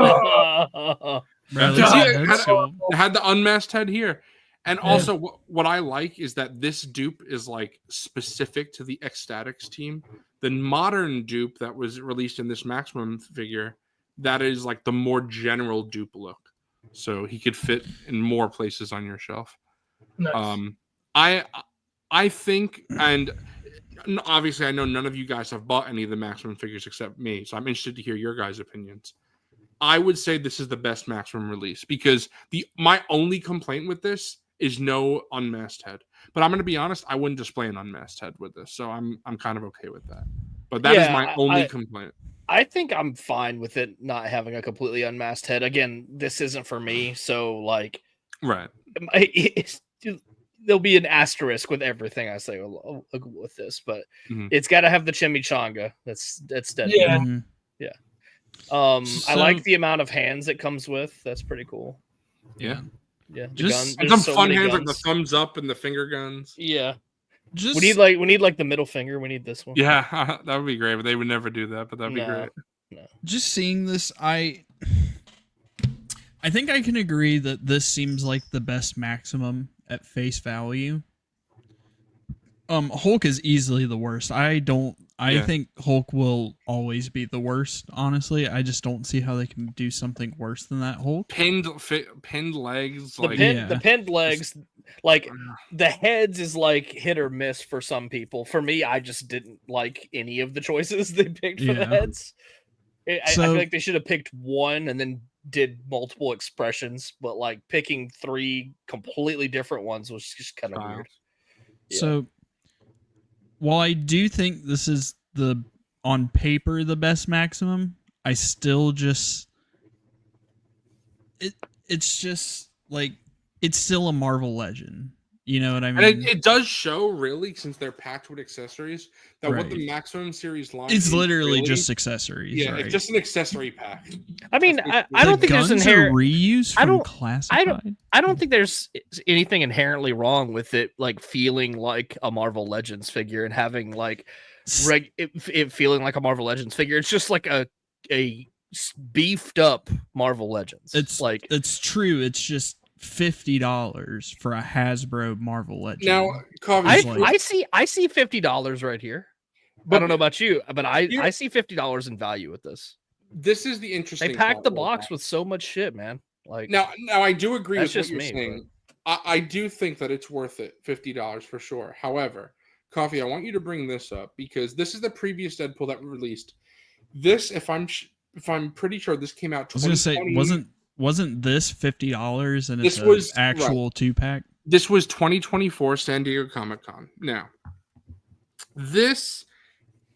had the unmasked head here. And also, what I like is that this dupe is like specific to the Ecstatics team. The modern dupe that was released in this Maximum figure, that is like the more general dupe look. So he could fit in more places on your shelf. Nice. I think, and obviously I know none of you guys have bought any of the Maximum figures except me, so I'm interested to hear your guys' opinions. I would say this is the best Maximum release because my only complaint with this is no unmasked head. But I'm going to be honest, I wouldn't display an unmasked head with this, so I'm kind of okay with that. But that is my only complaint. I think I'm fine with it not having a completely unmasked head. Again, this isn't for me, so like, right. There'll be an asterisk with everything I say with this, but it's got to have the chimichanga. That's dead. Yeah. Yeah. I like the amount of hands it comes with. That's pretty cool. Yeah. Yeah. Just some fun hands like the thumbs up and the finger guns. Yeah. We need like the middle finger. We need this one. Yeah, that would be great, but they would never do that, but that'd be great. No. Just seeing this, I think I can agree that this seems like the best Maximum at face value. Hulk is easily the worst. I think Hulk will always be the worst, honestly. I just don't see how they can do something worse than that Hulk. Pinned legs. The pinned legs, like the heads is like hit or miss for some people. For me, I just didn't like any of the choices they picked for the heads. I feel like they should have picked one and then did multiple expressions, but like picking 3 completely different ones was just kind of weird. So while I do think this is on paper the best Maximum, I still just it's just like it's still a Marvel Legend. You know what I mean? And it does show, really, since they're packed with accessories, that what the Maximum series line is literally really, just accessories. Yeah, it's just an accessory pack. I mean, I don't think there's inherent reuse from Classified. I don't think there's anything inherently wrong with it, like feeling like a Marvel Legends figure and having like it feeling like a Marvel Legends figure. It's just like a beefed up Marvel Legends. It's true. It's just $50 for a Hasbro Marvel Legend. Now, I see $50 right here. But I don't know about you, but I see $50 in value with this. This is the interesting. They packed the box with so much shit, man. Like now I do agree with what you're me, saying. I do think that it's worth it, $50 for sure. However, Coffee, I want you to bring this up because this is the previous Deadpool that released. This, if I'm pretty sure, this came out. I was going to say, wasn't this $50 and this was actual 2-pack? This was 2024 San Diego Comic-Con. Now, this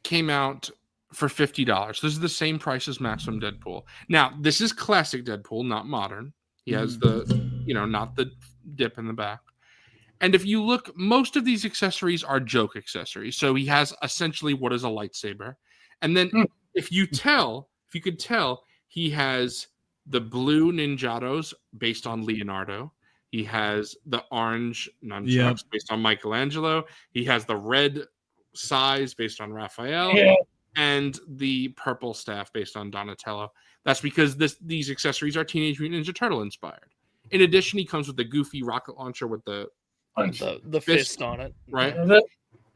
came out for $50. This is the same price as Maximum Deadpool. Now, this is classic Deadpool, not modern. He has the, not the dip in the back. And if you look, most of these accessories are joke accessories. So he has essentially what is a lightsaber. And then if you could tell, he has the blue Ninjatos based on Leonardo. He has the orange nunchucks based on Michelangelo. He has the red size based on Raphael. Yeah. And the purple staff based on Donatello. That's because these accessories are Teenage Mutant Ninja Turtle inspired. In addition, he comes with the goofy rocket launcher with the fist on it. Right?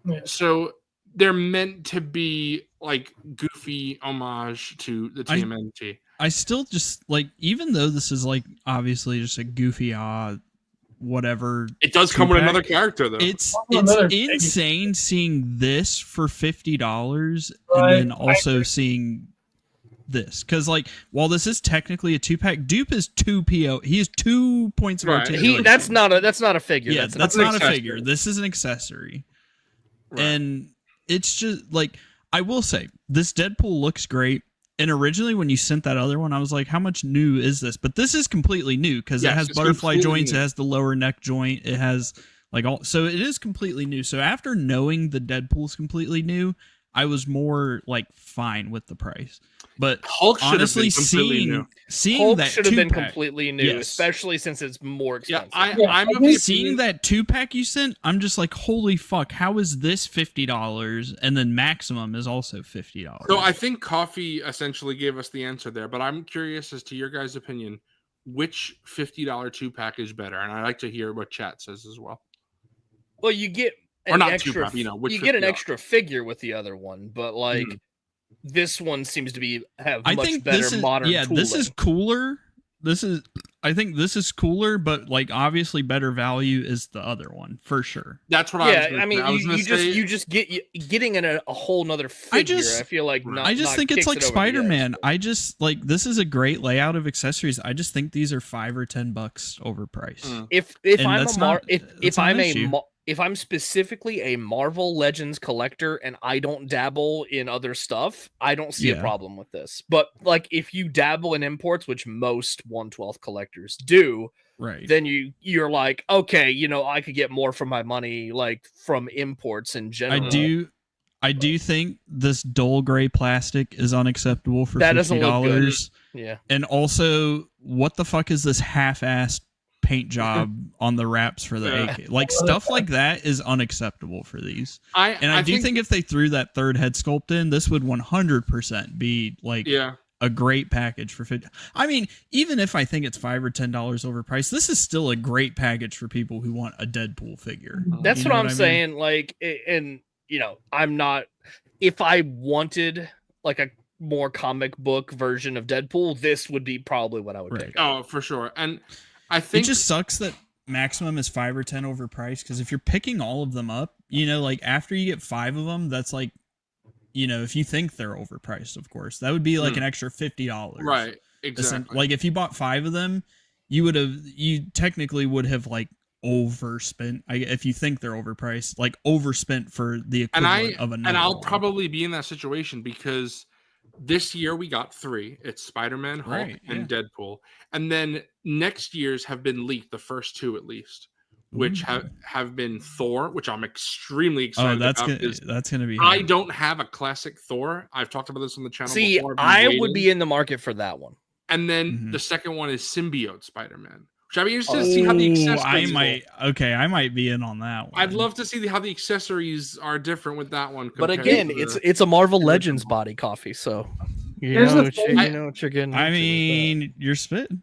Yeah. So they're meant to be like goofy homage to the TMNT. I still just like, even though this is like obviously just a goofy whatever, it does come with another character though. It's insane seeing this for $50 and then also seeing this, because like while this is technically a 2-pack, Dupe is 2 PO. He has 2 points of articulation. That's not a figure. Yeah, that's not a figure. This is an accessory, and it's just like, I will say this Deadpool looks great. And originally, when you sent that other one, I was like, how much new is this? But this is completely new because it has butterfly joints. New. It has the lower neck joint. It has like all. So it is completely new. So after knowing the Deadpool's completely new, I was more like fine with the price. But Hulk honestly, seeing Hulk that should have been completely new, especially since it's more expensive. I'm seeing that 2-pack you sent. I'm just like, holy fuck! How is this $50? And then Maximum is also $50. So I think Coffee essentially gave us the answer there. But I'm curious as to your guys' opinion. which $50 2-pack is better, and I like to hear what chat says as well. Well, you get Or an not extra, 2-pack, you know, which you get an $50. extra figure with the other one, but like this one seems to have I much think better this is, modern yeah, tooling. this is cooler. I think this is cooler, but like obviously better value is the other one for sure. That's what I was gonna I mean, say. you just getting in a whole nother figure. I feel like I just think it's like Spider-Man. I just like this is a great layout of accessories. I just think these are $5 or $10 overpriced. If I'm specifically a Marvel Legends collector and I don't dabble in other stuff, I don't see a problem with this. But like if you dabble in imports, which most 1/12 collectors do, right? Then you're like, okay, you know, I could get more for my money, like from imports in general. I do think this dull gray plastic is unacceptable for $50. Yeah. And also, what the fuck is this half-assed paint job on the wraps for the AK? Like stuff like that is unacceptable for these. I do think if they threw that third head sculpt in, this would 100% be like a great package for 50. I mean, even if I think it's $5 or $10 overpriced, this is still a great package for people who want a Deadpool figure. That's what I'm saying. Like, and you know, I'm not. If I wanted like a more comic book version of Deadpool, this would be probably what I would pick. Oh, for sure. And I think it just sucks that maximum is 5 or 10 overpriced, because if you're picking all of them up, you know, like after you get 5 of them, that's like, you know, if you think they're overpriced, of course, that would be like an extra $50. Right. Exactly. Like if you bought 5 of them, you technically would have like overspent. If you think they're overpriced, like overspent for the equivalent of another. And I'll one. probably be in that situation because this year we got 3. It's Spider-Man, Hulk, and Deadpool. And then next year's have been leaked, the first 2 at least, which have been Thor, which I'm extremely excited about. That's gonna be. I don't have a classic Thor. I've talked about this on the channel before. I would be in the market for that one. And then the second one is Symbiote Spider-Man. Which I'd be interested to see how the accessories. I might be in on that one. I'd love to see how the accessories are different with that one. But again, it's a Marvel Legends body coffee, so you know what you're getting. I mean, you're spitting.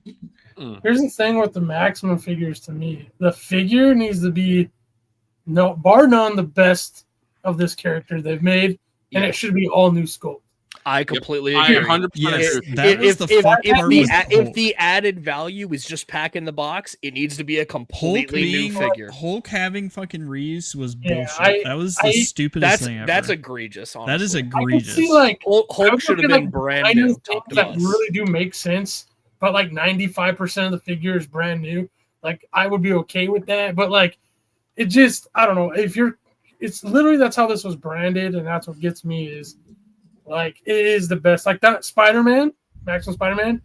Here's the thing with the Maximum figures to me. The figure needs to be bar none the best of this character they've made, and it should be all new sculpt. I completely agree. 100% If the added value is just pack in the box, it needs to be a completely new figure. Hulk having fucking reuse was bullshit. That was the stupidest thing ever. That's egregious, honestly. That is egregious. I can see, like, Hulk should have been brand new. That really do make sense, but like 95% of the figure is brand new. Like, I would be okay with that, but like, it just, I don't know. It's literally, that's how this was branded, and that's what gets me is, like, it is the best. Like that Spider-Man, Maximum Spider-Man,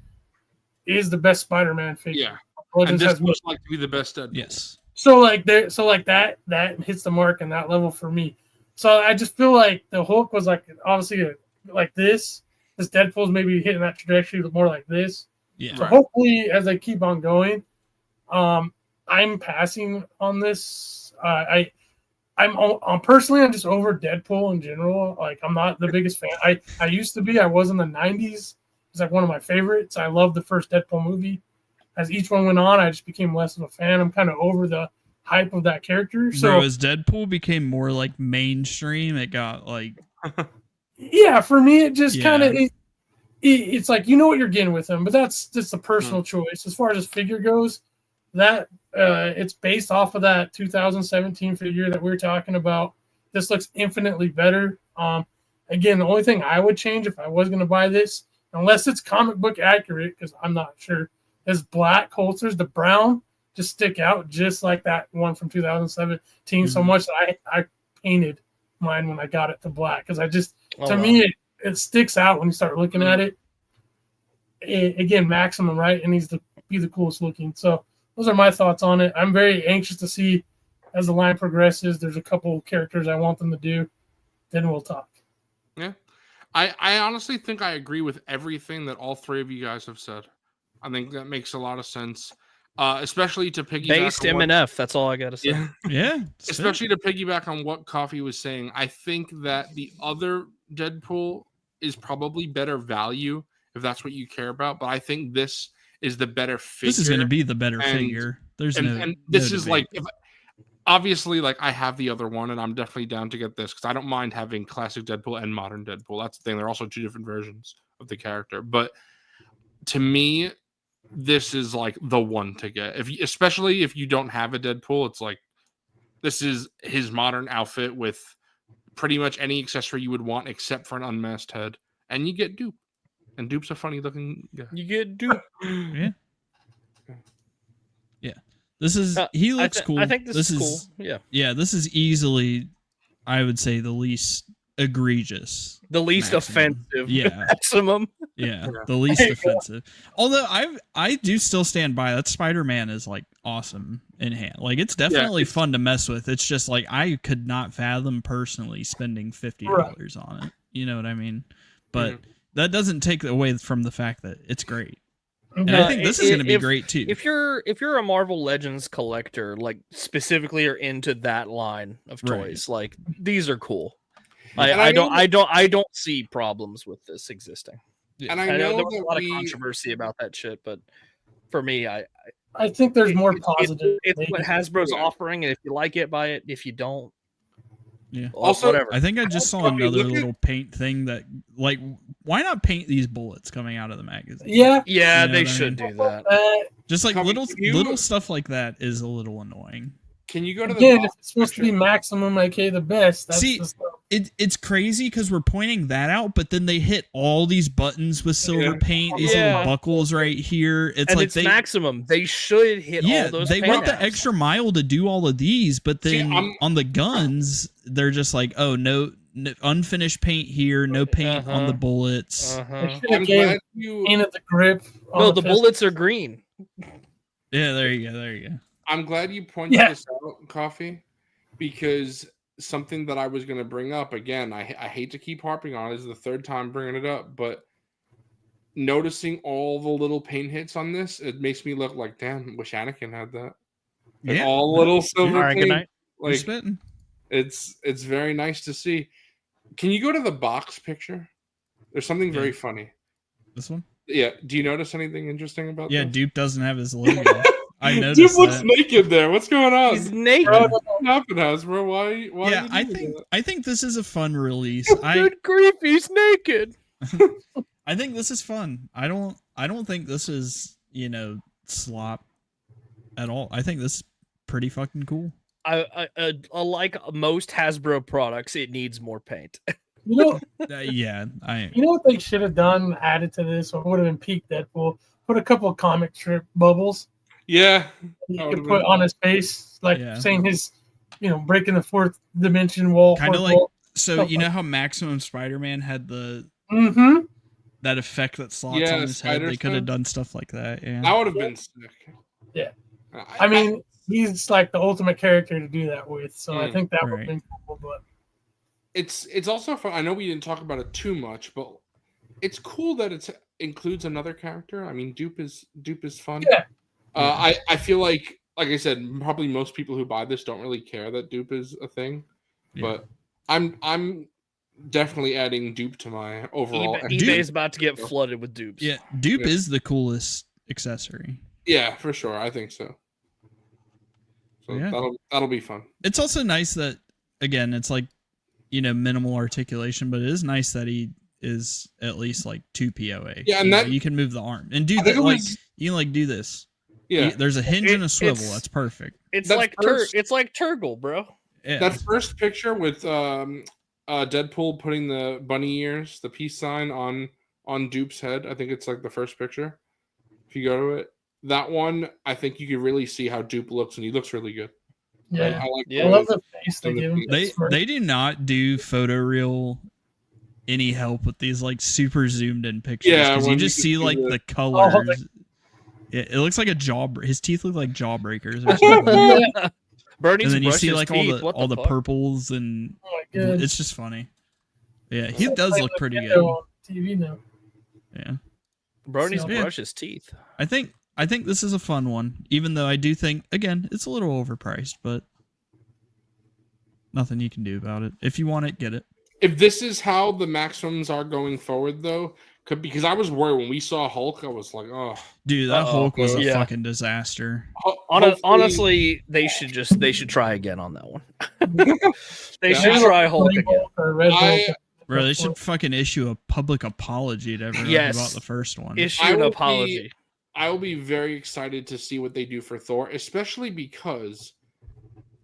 is the best Spider-Man figure. Yeah, and this looks like to be the best Deadpool. Yes. So that hits the mark on that level for me. So I just feel like the Hulk was like obviously like this. This Deadpool's maybe hitting that trajectory more like this. Yeah. So hopefully, as they keep on going, I'm passing on this. I'm personally, I'm just over Deadpool in general. Like, I'm not the biggest fan. I used to be. I was in the 90s. It's like one of my favorites. I loved the first Deadpool movie. As each one went on, I just became less of a fan. I'm kind of over the hype of that character. So as Deadpool became more like mainstream, it got like yeah, for me it just kind of it's like, you know what you're getting with him, but that's just a personal choice. As far as his figure goes, that it's based off of that 2017 figure that we were talking about. This looks infinitely better. Again, the only thing I would change if I was going to buy this, unless it's comic book accurate, because I'm not sure, is black holsters. The brown just stick out just like that one from 2017 so much that I painted mine when I got it to black, because I just me it sticks out when you start looking at it. Again, Maximum, right? It needs to be the coolest looking. So those are my thoughts on it. I'm very anxious to see as the line progresses. There's a couple characters I want them to do. Then we'll talk. Yeah. I honestly think I agree with everything that all 3 of you guys have said. I think that makes a lot of sense. Especially to piggyback based MNF, that's all I gotta say. Yeah. Especially to piggyback on what Coffee was saying. I think that the other Deadpool is probably better value if that's what you care about. But I think this is the better figure. This is going to be the better figure. There's and this no is debate. like, obviously, like I have the other one, and I'm definitely down to get this because I don't mind having classic Deadpool and modern Deadpool. That's the thing. They're also two different versions of the character. But to me, this is like the one to get. Especially if you don't have a Deadpool, it's like this is his modern outfit with pretty much any accessory you would want except for an unmasked head, and you get Dupe. And Dupe's a funny looking guy. You get Dupe. Yeah. This is he looks cool. I think this is cool. Yeah. Yeah, this is easily, I would say, the least egregious. The least offensive. Yeah. Maximum. Yeah. The least offensive. Although I do still stand by that Spider-Man is like awesome in hand. Like it's definitely fun to mess with. It's just like I could not fathom personally spending $50 on it. You know what I mean? But that doesn't take away from the fact that it's great. And I think this is going to be great too. If you're a Marvel Legends collector, like specifically are into that line of toys, like these are cool. I don't see problems with this existing. And I know there was that a lot of controversy about that shit, but for me, I think there's more positive. It's what Hasbro's offering, and if you like it, buy it. If you don't, also whatever. I think I just saw another little paint thing that, like, why not paint these bullets coming out of the magazine? Yeah, you know they should do that. Just like little stuff like that is a little annoying. Can you go to the if it's supposed to be maximum, aka the best? That's See, it's crazy because we're pointing that out, but then they hit all these buttons with silver paint, these little buckles right here. It's maximum. They should hit all those. They went the extra mile to do all of these, but then on the guns, they're just like, oh no, unfinished paint here, no paint on the bullets. I'm glad you painted the grip. No, the bullets are green. Yeah, there you go. I'm glad you pointed this out, Coffee, because something that I was going to bring up again, I hate to keep harping on it, this is the third time bringing it up, but noticing all the little paint hits on this, it makes me look like, damn, wish Anakin had that. Like all little silver paint. Like, it's very nice to see. Can you go to the box picture? There's something very funny. This one? Yeah. Do you notice anything interesting about this? Dupe doesn't have his logo. I noticed Dupe looks naked there. What's going on? He's naked. What happened, Hasbro? Why? Yeah, I think this is a fun release. Good grief, he's naked. I think this is fun. I don't think this is, slop at all. I think this is pretty fucking cool. I like most Hasbro products, it needs more paint. You know what they should have done? Added to this, or would have been peak Deadpool. Put a couple of comic strip bubbles. Yeah, you could put on his face, like saying his, breaking the fourth dimension wall. Kind of like, so you know how Maximum Spider-Man had the that effect that slots on his head. They could have done stuff like that. Yeah, that would have been sick. Yeah, I mean, he's like the ultimate character to do that with. So I think that would have been cool. But it's also fun. I know we didn't talk about it too much, but it's cool that it includes another character. I mean, Dupe is fun. Yeah. I feel like I said, probably most people who buy this don't really care that Dupe is a thing, but I'm definitely adding Dupe to my overall. eBay is about to get flooded with dupes. Yeah, Dupe is the coolest accessory. Yeah, for sure. I think so. So that'll be fun. It's also nice that, again, it's like, minimal articulation, but it is nice that he is at least like 2 POA. Yeah, and you can move the arm and do that. Like you can do this. Yeah, there's a hinge and a swivel. That's perfect. It's like Turgle, bro. Yeah. That first picture with Deadpool putting the bunny ears, the peace sign on Dupe's head. I think it's like the first picture. If you go to it, that one, I think you can really see how Dupe looks, and he looks really good. Yeah, I love the face they give him. They do not do photoreal any help with these like super zoomed in pictures. Yeah, because you just see like the colors. Yeah, it looks like his teeth look like jawbreakers or something. And then you see like all the purples, and it's just funny. Yeah, he does look pretty good. On TV now. Yeah, Bro needs to brush his teeth. I think this is a fun one, even though I do think, again, it's a little overpriced, but nothing you can do about it. If you want it, get it. If this is how the maximums are going forward, though, because I was worried when we saw Hulk. I was like, oh, Dude, that Hulk was a Yeah. fucking disaster. Honestly, they should try again on that one. They should try Hulk again. Bro, they should fucking issue a public apology to everyone Yes. about the first one. Issue an apology. I will be very excited to see what they do for Thor, especially because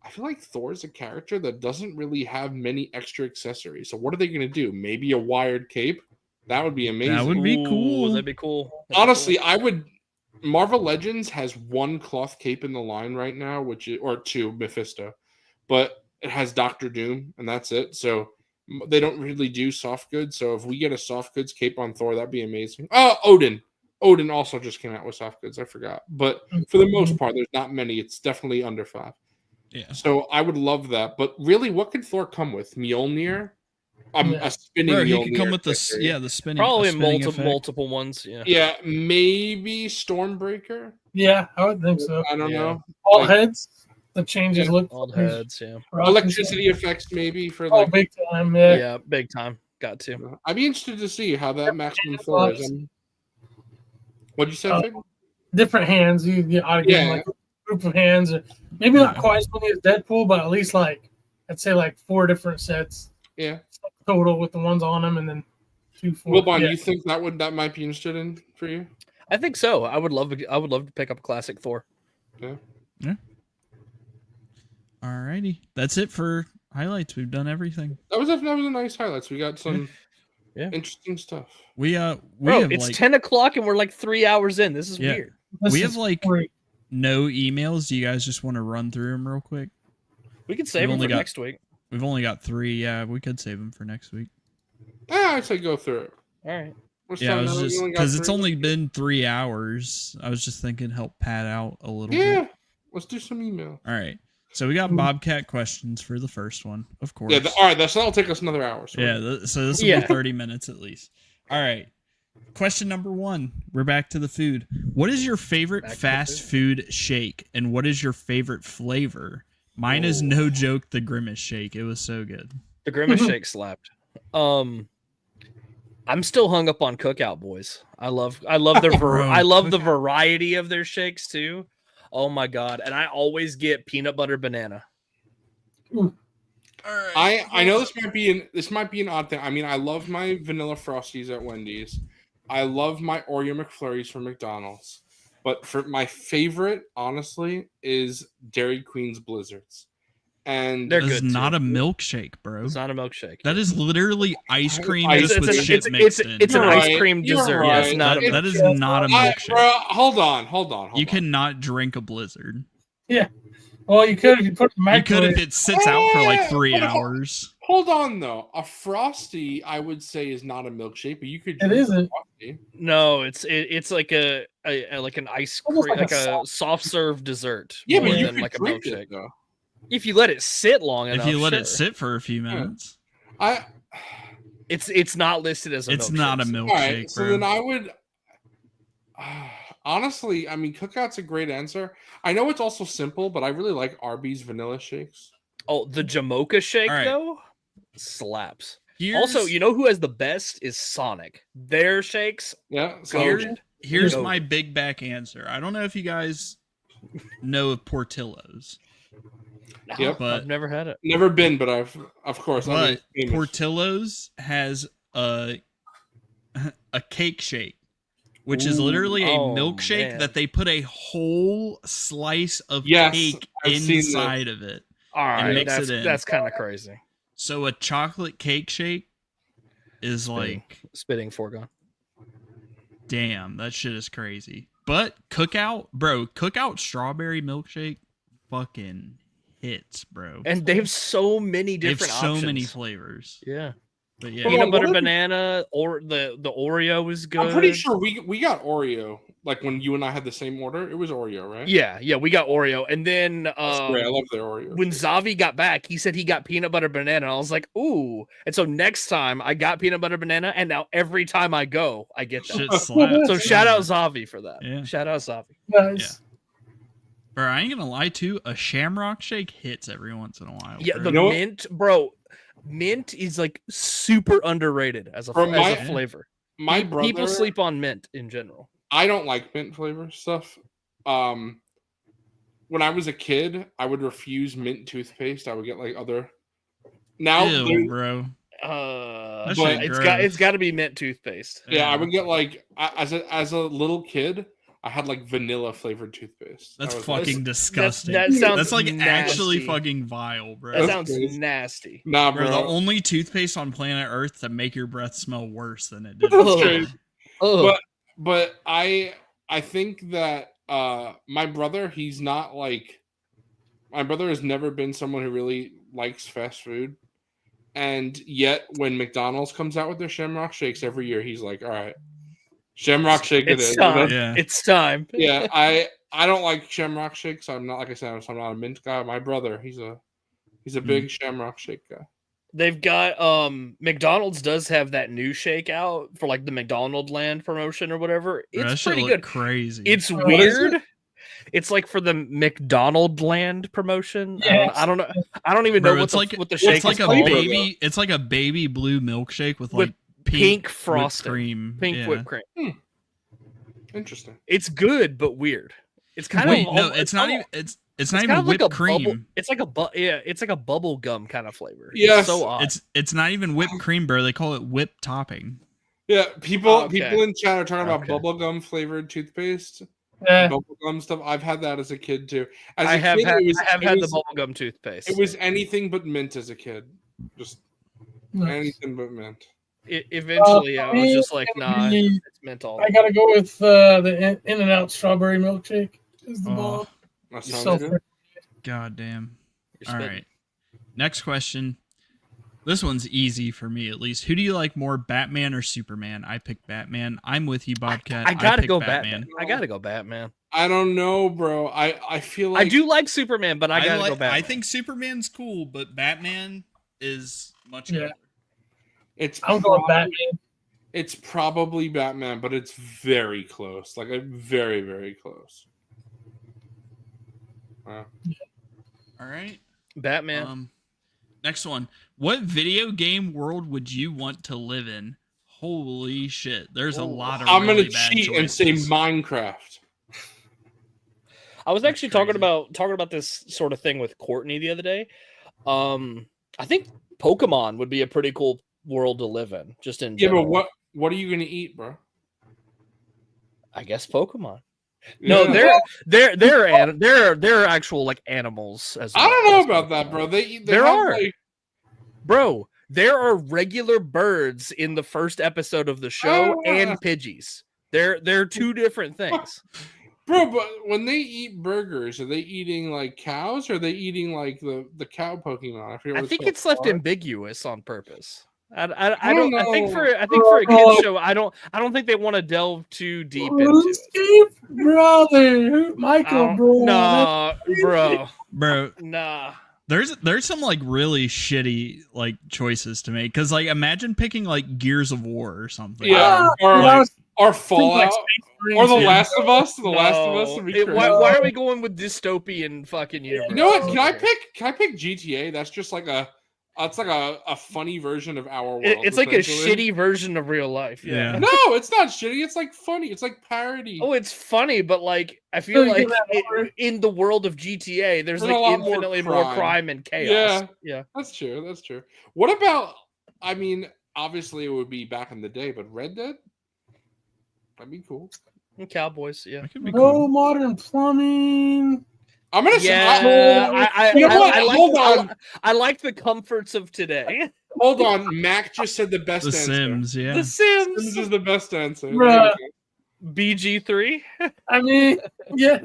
I feel like Thor is a character that doesn't really have many extra accessories. So what are they going to do? Maybe a wired cape? That would be amazing. That would be cool. That'd be cool. Honestly, I would. Marvel Legends has one cloth cape in the line right now, or two, Mephisto, but it has Doctor Doom, and that's it. So they don't really do soft goods. So if we get a soft goods cape on Thor, that'd be amazing. Oh, Odin. Odin also just came out with soft goods. I forgot. But for the most part, there's not many. It's definitely under 5. Yeah. So I would love that. But really, what could Thor come with? Mjolnir? A spinning Bro, he Mjolnir. could come with the spinning. Probably spinning multiple ones. Yeah. Yeah, maybe Stormbreaker. Yeah, I would think so. I don't know. All heads. The changes look. All heads. Yeah. Electricity effects, maybe for Oh, like. big time. Yeah. Yeah, big time. Got to. I'd be interested to see how that maximum Thor is. What'd you say, Fig? Different hands. You get out of Yeah. like a group of hands. Maybe not quite as many as Deadpool, but at least like I'd say like 4 different sets Yeah. total with the ones on them, and then 2, 4. Wilbon, yeah. you think that might be interested in for you? I think so. I would love to pick up a classic Thor. Yeah. Alrighty. That's it for highlights. We've done everything. That was a nice highlights. We got some interesting stuff. We Bro, have it's like 10 o'clock and we're like 3 hours in. This is weird. we have like no emails. Do you guys just want to run through them real quick? We could save them for next week. We've only got 3. Yeah, we could save them for next week. Yeah, I'd say go through it. All right. I was just because it's only been 3 hours. I was just thinking help pad out a little bit. Yeah, let's do some email. All right. So we got Bobcat questions for the first one, of course. Yeah. All right. That'll take us another hour. So So this will be 30 minutes at least. All right. Question number 1. We're back to the food. What is your favorite fast food shake, and what is your favorite flavor? Mine is no joke. The Grimace shake. It was so good. The Grimace shake slapped. I'm still hung up on Cookout Boys. I love their the variety of their shakes too. Oh my god! And I always get peanut butter banana. I know this might be an odd thing. I mean, I love my vanilla Frosties at Wendy's. I love my Oreo McFlurries from McDonald's. But for my favorite, honestly, is Dairy Queen's Blizzards. And that is not a milkshake, bro. It's not a milkshake. That is literally ice cream with shit mixed in. It's an ice cream dessert. Right. It's not that is not a milkshake. Bro, hold on. You cannot drink a Blizzard. Yeah. Well, you could if you put the You could if it sits out for like 3 hours. Hold on, though. A Frosty, I would say, is not a milkshake, but you could. It isn't. Frosty. No, it's like an ice cream, like a soft serve dessert. Yeah, but more you than could like a drink milkshake. it, though. If you let it sit long enough. If you let it sit for a few minutes. It's not listed as a milkshake. It's not a milkshake, All right, so bro. then I would. Honestly, I mean, Cookout's a great answer. I know it's also simple, but I really like Arby's vanilla shakes. Oh, the Jamocha shake All right. though slaps. Also, you know who has the best is Sonic. Their shakes. Yeah. Here's my big back answer. I don't know if you guys know of Portillo's. Yep. But I've never had it. Never been, but of course. But Portillo's has a cake shake, which is literally a milkshake that they put a whole slice of cake inside of it. All right, and mix it in. That's kind of crazy. So a chocolate cake shake is like spitting foregone. Damn, that shit is crazy. But Cookout strawberry milkshake fucking hits, bro. And they have so many different options. So many flavors. Yeah. But yeah. Peanut butter banana or the Oreo is good. I'm pretty sure we got Oreo. Like when you and I had the same order, it was Oreo, right? Yeah, we got Oreo. And then I love their Oreo. When Zavi got back, he said he got peanut butter banana. I was like, ooh. And so next time I got peanut butter banana, and now every time I go, I get that. Shit slaps. So shout out Zavi for that. Yeah. Shout out Zavi. Nice. Yeah. Bro, I ain't gonna lie too. A Shamrock Shake hits every once in a while. Yeah, bro. the mint, bro. Mint is like super underrated as a flavor. my brother. People sleep on mint in general. I don't like mint flavor stuff. When I was a kid, I would refuse mint toothpaste. I would get like other. Now, Ew, bro. It's got to be mint toothpaste. Yeah, I would get like as a little kid, I had like vanilla flavored toothpaste. That's fucking disgusting. That's like nasty. actually fucking vile, bro. That sounds crazy. nasty. Nah, Bro, bro. the only toothpaste on planet Earth to make your breath smell worse than it did. That's before. crazy. Ugh. But I think that my brother, he's not like my brother has never been someone who really likes fast food. And yet when McDonald's comes out with their Shamrock Shakes every year, he's like, all right, Shamrock Shake It's it is. time. Yeah. It's time. Yeah, I don't like Shamrock Shakes. I'm not, like I said, I'm not a mint guy. My brother, he's a big Shamrock Shake guy. They've got McDonald's does have that new shake out for like the McDonald Land promotion or whatever. Bro, that It's shit pretty look good. Crazy. It's What is weird. It's like for the McDonald Land promotion. Yes. I don't know. I don't even Bro, know it's like what the shake it's like is a called. baby. It's like a baby blue milkshake with like pink whipped frosting, cream. pink Yeah. whipped cream. Interesting. It's good but weird. It's kind Wait, of no, it's not even. It's not kind even of like whipped a cream. bubble. It's like it's like a bubble gum kind of flavor. Yes. It's so odd. It's not even whipped cream, bro. They call it whipped topping. Yeah, people Okay. in chat are talking about Okay. bubblegum flavored toothpaste. Yeah. Bubblegum stuff. I've had that as a kid too. As I a have kid, had, it was, I have it had was, the bubblegum toothpaste. It was anything but mint as a kid. Just Nice. anything but mint. Eventually, I was me, just like, it's nah, gonna be- it's mental. I gotta go with the In-N-Out strawberry milkshake. Is the Oh. bomb. That So sounds good. God damn. You're All spitting. right. Next question. This one's easy for me, at least. Who do you like more, Batman or Superman? I pick Batman. I'm with you, Bobcat. I gotta pick go Batman. I gotta go Batman. I don't know, bro. I feel like I do like Superman, but I gotta go Batman. I think Superman's cool, but Batman is much Yeah. cooler. it's I'm going prob- Batman. It's probably Batman, but it's very close. Like very, very close. Wow. All right. Batman. Next one. What video game world would you want to live in? Holy shit. There's a lot of I'm really gonna bad cheat and say choices. Minecraft. I was actually crazy. talking about this sort of thing with Courtney the other day. I think Pokemon would be a pretty cool world to live in, just in Yeah, general. but what are you gonna eat, bro? I guess Pokemon. No, Yeah. they're actual like animals. As I well don't know as about that, Pokemon. bro. They There have, are. like, Bro, there are regular birds in the first episode of the show Oh, and Pidgeys. They're two different things. bro. But when they eat burgers, are they eating like cows? Or are they eating like the cow Pokemon? I forget. I what think called. it's left ambiguous on purpose. I don't don't. I think know. for a kids show, I don't think they want to delve too deep into it. Steve, brother, Michael, bro. Nah, bro. Bro, Nah. there's some like really shitty like choices to make, because like imagine picking like Gears of War or something. Yeah, or Fallout, or The yeah. Last of Us. The Last of Us No. would be It- crazy. why are we going with dystopian fucking universe? You know what? Can I pick GTA? That's just like it's like a funny version of our world. It's like a essentially. shitty version of real life. Yeah. No, it's not shitty. It's like funny. It's like parody. Oh, it's funny, but like I feel you like get that more? in the world of GTA, there's There's a like lot more infinitely more crime. crime and chaos. Yeah. Yeah. That's true. That's true. What about? I mean, obviously it would be back in the day, but Red Dead. That'd be cool. And Cowboys. Yeah. That could be No cool. modern plumbing. I'm gonna say. Yeah. You know what? Hold on. I like the comforts of today. Hold on. Mac just said the best The answer. Sims, yeah. The Sims. Sims is the best answer. Bruh. BG3. I mean, yeah,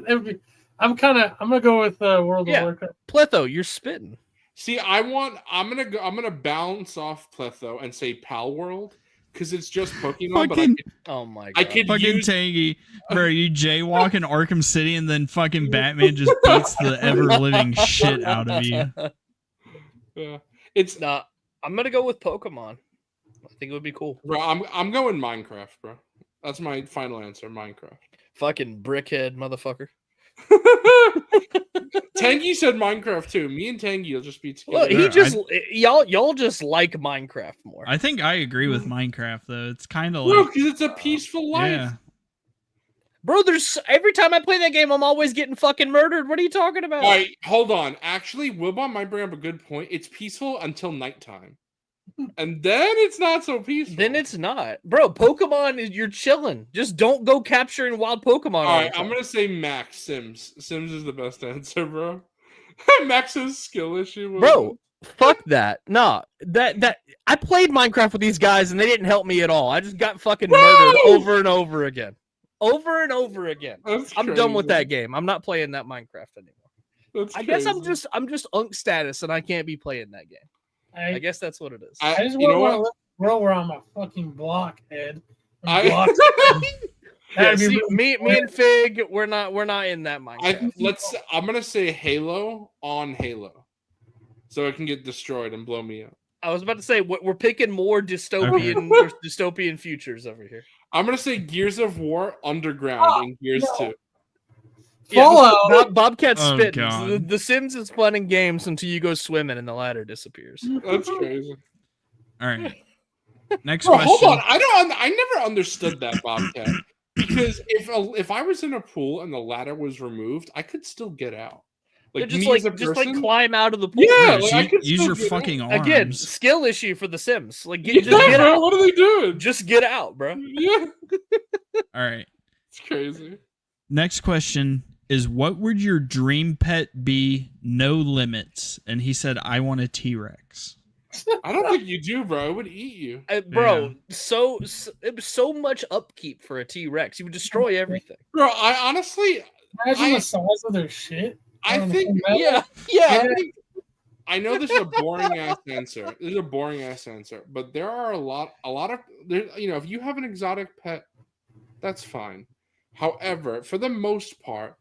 I'm gonna go with World Yeah. of Warcraft. Pletho, you're spitting. See, I'm gonna bounce off Pletho and say Pal World because it's just Pokemon. Fucking- Oh my god. I could Fucking use tangy. Bro, you jaywalk in Arkham City and then fucking Batman just beats the ever living shit out of you. it's Nah, I'm gonna go with Pokemon. I think it would be cool. bro. I'm going Minecraft, bro. That's my final answer. Minecraft. Fucking brickhead motherfucker. Tangy said Minecraft too. Me and Tangy will just be together. Look, he just y'all just like Minecraft more. I think I agree with Minecraft though. It's kind of Bro, like because it's a peaceful life. yeah. Bro, there's every time I play that game, I'm always getting fucking murdered. What are you talking about? All right, hold on. Actually, Wilbon might bring up a good point. It's peaceful until nighttime. And then it's not so peaceful. Then it's not. Bro, Pokemon is you're chilling. Just don't go capturing wild Pokemon. All right, I'm gonna say Max Sims. Sims is the best answer, bro. Max's skill issue. Bro, fuck that. Nah. That I played Minecraft with these guys and they didn't help me at all. I just got fucking murdered over and over again. Over and over again. I'm done with that game. I'm not playing that Minecraft anymore. I guess I'm just unk status and I can't be playing that game. I guess that's what it is. I just want to roll where I'm a fucking blockhead. See, me and Fig, we're not in that Minecraft. I'm gonna say Halo on Halo, so it can get destroyed and blow me up. I was about to say we're picking more dystopian futures over here. I'm gonna say Gears of War Underground in Gears 2. Yeah, Bobcat Oh, spitting. God. The Sims is fun in games until you go swimming and the ladder disappears. That's crazy. All right. Next Bro, question. hold on. I never understood that, Bobcat. Because if I was in a pool and the ladder was removed, I could still get out. Like just me as a person, climb out of the pool. Yeah, Yes, like, I could use still your get fucking out. arms. Again, skill issue for the Sims. Like Yeah, just get bro, out. what are they doing? Just get out, bro. Yeah, All right. it's crazy. Next question is what would your dream pet be? No limits. And he said, I want a T-Rex. I don't think you do, bro. It would eat you. Bro, so it was so much upkeep for a T-Rex. You would destroy everything. Bro, I honestly, Imagine the size of their shit. I think, Yeah. I know this is a boring ass answer. This is a boring ass answer, but there are a lot of there. You know, if you have an exotic pet, that's fine. However, for the most part,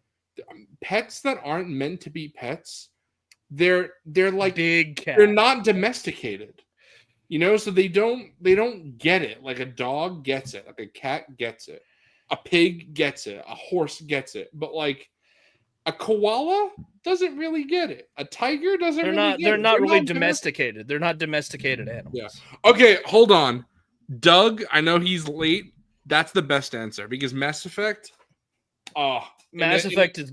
pets that aren't meant to be pets, they're like big cat. they're not domesticated. You know, so they don't get it. Like a dog gets it, like a cat gets it, a pig gets it, a horse gets it, but like a koala doesn't really get it. A tiger doesn't. They're not really domesticated. They're not domesticated animals. Yeah. Okay, hold on. Doug, I know he's late. That's the best answer because Mass Effect. Oh, Mass Effect is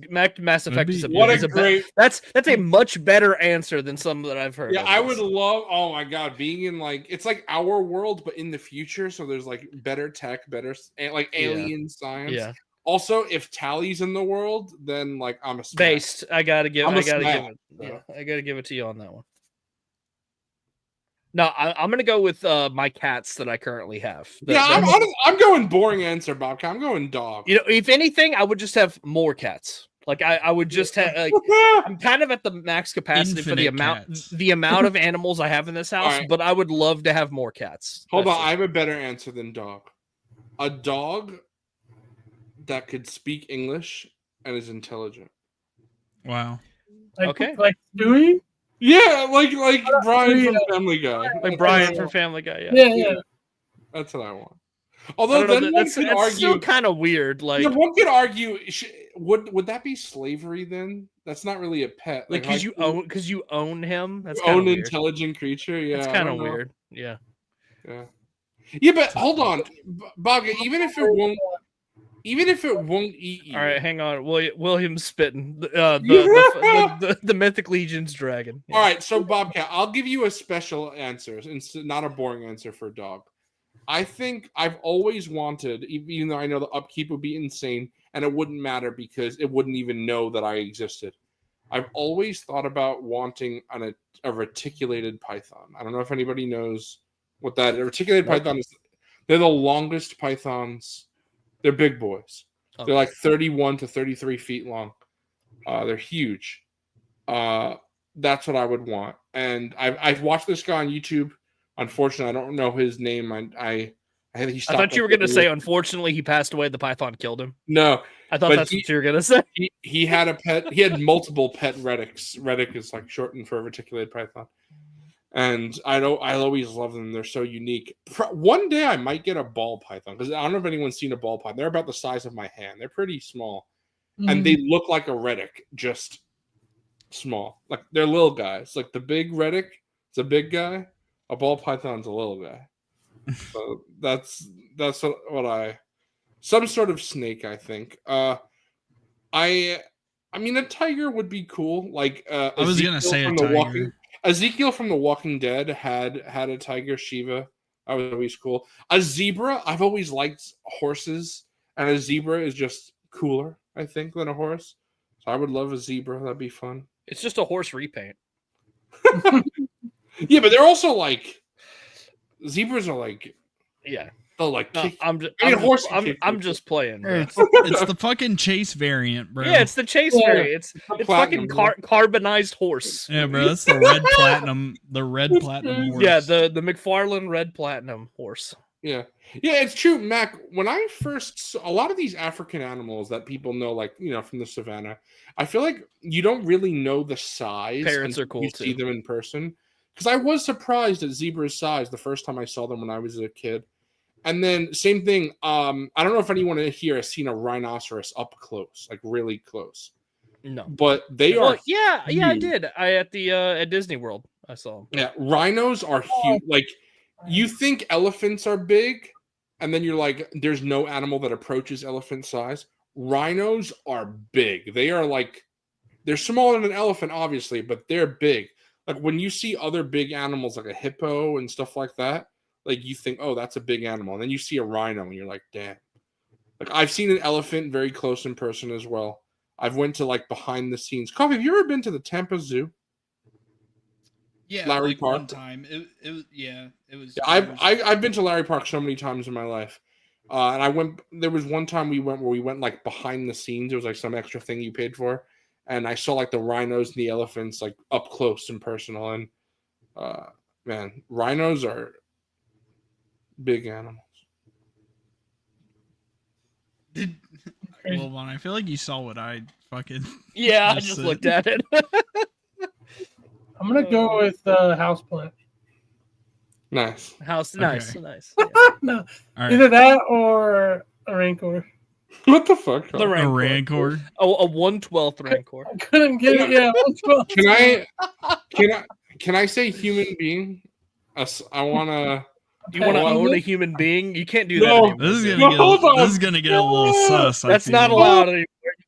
what a great. That's a much better answer than some that I've heard. Yeah, I would love. Oh my god, being in like it's like our world, but in the future. So there's like better tech, better like alien science. Yeah. Also, if Tally's in the world, then like I'm a smack. Based. I gotta give it to you on that one. No, I'm gonna go with my cats that I currently have. I'm going boring answer, Bob. I'm going dog. You know, if anything, I would just have more cats. Like I would just have. Like, I'm kind of at the max capacity for the amount of animals I have in this house, but I would love to have more cats. Hold on, I have a better answer than dog. A dog that could speak English and is intelligent. Wow. Like Stewie? Yeah, like Brian from Family Guy. Like Brian from Family Guy. Yeah. That's what I want. Although then one could argue, still kind of weird. Like one could argue, would that be slavery? Then that's not really a pet. Like because you own him. That's own weird. Intelligent creature. Yeah, that's kind of weird. Yeah. Yeah, but hold on, Bob. Even if it won't eat you. All right, hang on. William's spitting. The Mythic Legion's dragon. Yeah. All right, so Bobcat, I'll give you a special answer, not a boring answer for a dog. I think I've always wanted, even though I know the upkeep would be insane, and it wouldn't matter because it wouldn't even know that I existed. I've always thought about wanting a reticulated python. I don't know if anybody knows what that is. A reticulated python is. They're the longest pythons. They're big boys. Okay. They're like 31 to 33 feet long. They're huge. That's what I would want. And I've watched this guy on YouTube. Unfortunately, I don't know his name. I thought you were going to say, unfortunately, he passed away. The python killed him. No. I thought that's what you were going to say. He had a pet. He had multiple pet retics. Retic is like shortened for a reticulated python. And I always love them. They're so unique. One day I might get a ball python because I don't know if anyone's seen a ball python. They're about the size of my hand. They're pretty small, and they look like a Reddick, just small. Like they're little guys. Like the big Reddick, it's a big guy. A ball python's a little guy. So that's what I. Some sort of snake, I think. I mean, a tiger would be cool. Like I was gonna say a tiger. Ezekiel from The Walking Dead had a tiger, Shiva. That was always cool. A zebra. I've always liked horses, and a zebra is just cooler, I think, than a horse. So I would love a zebra. That'd be fun. It's just a horse repaint. Yeah, but they're also like zebras are like Yeah. they'll like No, kick. I'm just playing. Bro. It's the fucking chase variant, bro. Yeah, it's the chase variant. It's fucking carbonized horse. Yeah, bro. That's the red platinum. The red platinum horse. Yeah, the McFarlane red platinum horse. Yeah, it's true, Mac. When I first saw a lot of these African animals that people know, like from the savannah, I feel like you don't really know the size. Parrots are cool you too. See them in person, because I was surprised at zebra's size the first time I saw them when I was a kid. And then same thing. I don't know if anyone here has seen a rhinoceros up close, like really close. No, but they are. Yeah, I did. At Disney World, I saw them. Yeah, rhinos are huge. Like you think elephants are big, and then you're like, there's no animal that approaches elephant size. Rhinos are big. They are like, they're smaller than an elephant, obviously, but they're big. Like when you see other big animals like a hippo and stuff like that, like you think, oh, that's a big animal. And then you see a rhino and you're like, damn. Like I've seen an elephant very close in person as well. I've went to like behind the scenes. Coffee, have you ever been to the Tampa Zoo? Yeah, Larry like Park. one time. It was. Yeah. I've been to Larry Park so many times in my life. And I went. There was one time we went like behind the scenes. It was like some extra thing you paid for, and I saw like the rhinos and the elephants like up close and personal. And man, rhinos are big animals. Well, I feel like you saw what I fucking. Yeah, I just looked at it. I'm gonna go with houseplant. Nice. Nice. Yeah. No, Right. either that or a rancor. What the fuck? The A rancor. Oh, a 1/12 rancor. I couldn't get it. Yeah, 1/12. Can I say human being? I wanna. You want to own a human being? You can't do that No. anymore. This is gonna get a little sus. I That's feel. not allowed anymore.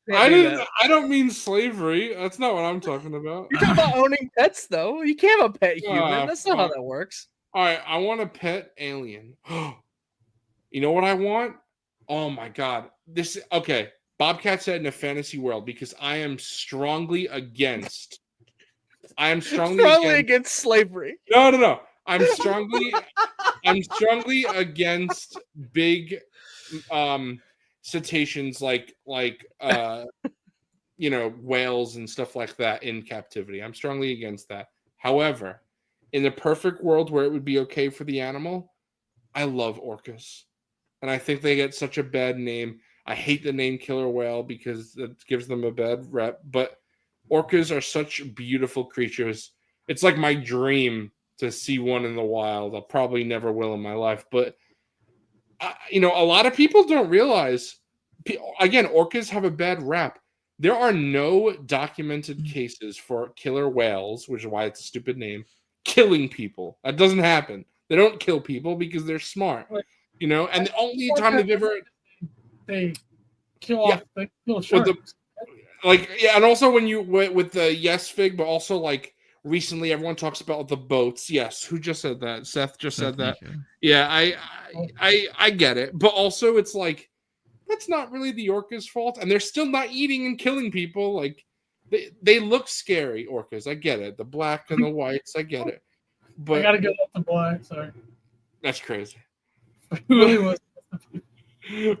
You can't do that. I don't mean slavery. That's not what I'm talking about. You're talking about owning pets, though. You can't have a pet human. That's not how fuck. that works. All right, I want a pet alien. You know what I want? Oh my god. Okay. Bobcat said in a fantasy world because I am strongly against. Against slavery. No. I'm strongly against big cetaceans like whales and stuff like that in captivity. I'm strongly against that. However, in the perfect world where it would be okay for the animal, I love orcas. And I think they get such a bad name. I hate the name killer whale because it gives them a bad rep. But orcas are such beautiful creatures. It's like my dream to see one in the wild. I probably never will in my life. But, a lot of people don't realize, again, orcas have a bad rap. There are no documented cases for killer whales, which is why it's a stupid name, killing people. That doesn't happen. They don't kill people because they're smart, and the only time they've ever they kill off the sharks. And also when you with the yes fig, but also like recently everyone talks about the boats. Yes, who just said that? Seth just said that. Yeah, I get it, but also it's like that's not really the orca's fault, and they're still not eating and killing people. Like they look scary, orcas. I get it. The black and the whites, I get it. But I gotta go with the black. Sorry, that's crazy. It really was.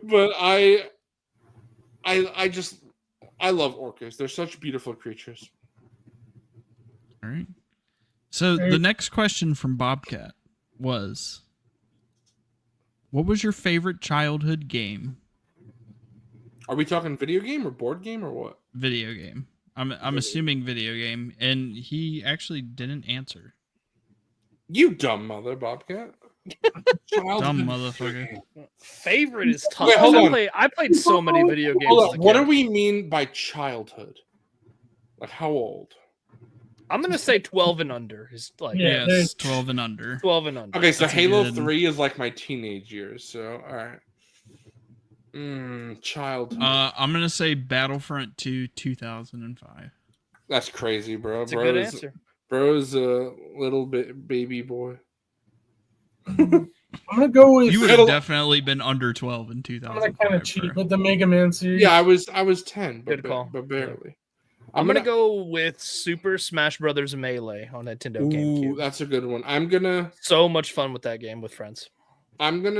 But I love orcas. They're such beautiful creatures. All right. So the next question from Bobcat was, what was your favorite childhood game? Are we talking video game or board game or what? Video game. I'm assuming video game, and he actually didn't answer. You dumb mother, Bobcat. Dumb motherfucker. Favorite is tough. Wait, hold on. I played so many video games. Hold as on. a What kid. do we mean by childhood? Like how old? I'm gonna say 12 and under is like Yeah, Yes, 12 and under. 12 and under. Okay, so That's a Halo good- 3 is like my teenage years. So all right. Childhood. I'm gonna say Battlefront 2 2005. That's crazy, bro. That's a good answer. Bro's a little bit baby boy. I'm gonna go with. You would It'll- have definitely been under 12 in I'm 2005. gonna kind of cheat with the Mega Man series. Yeah, I was 10, but, Good call. but barely. I'm gonna go with Super Smash Brothers Melee on Nintendo Ooh, GameCube. that's a good one. I'm gonna So much fun with that game with friends.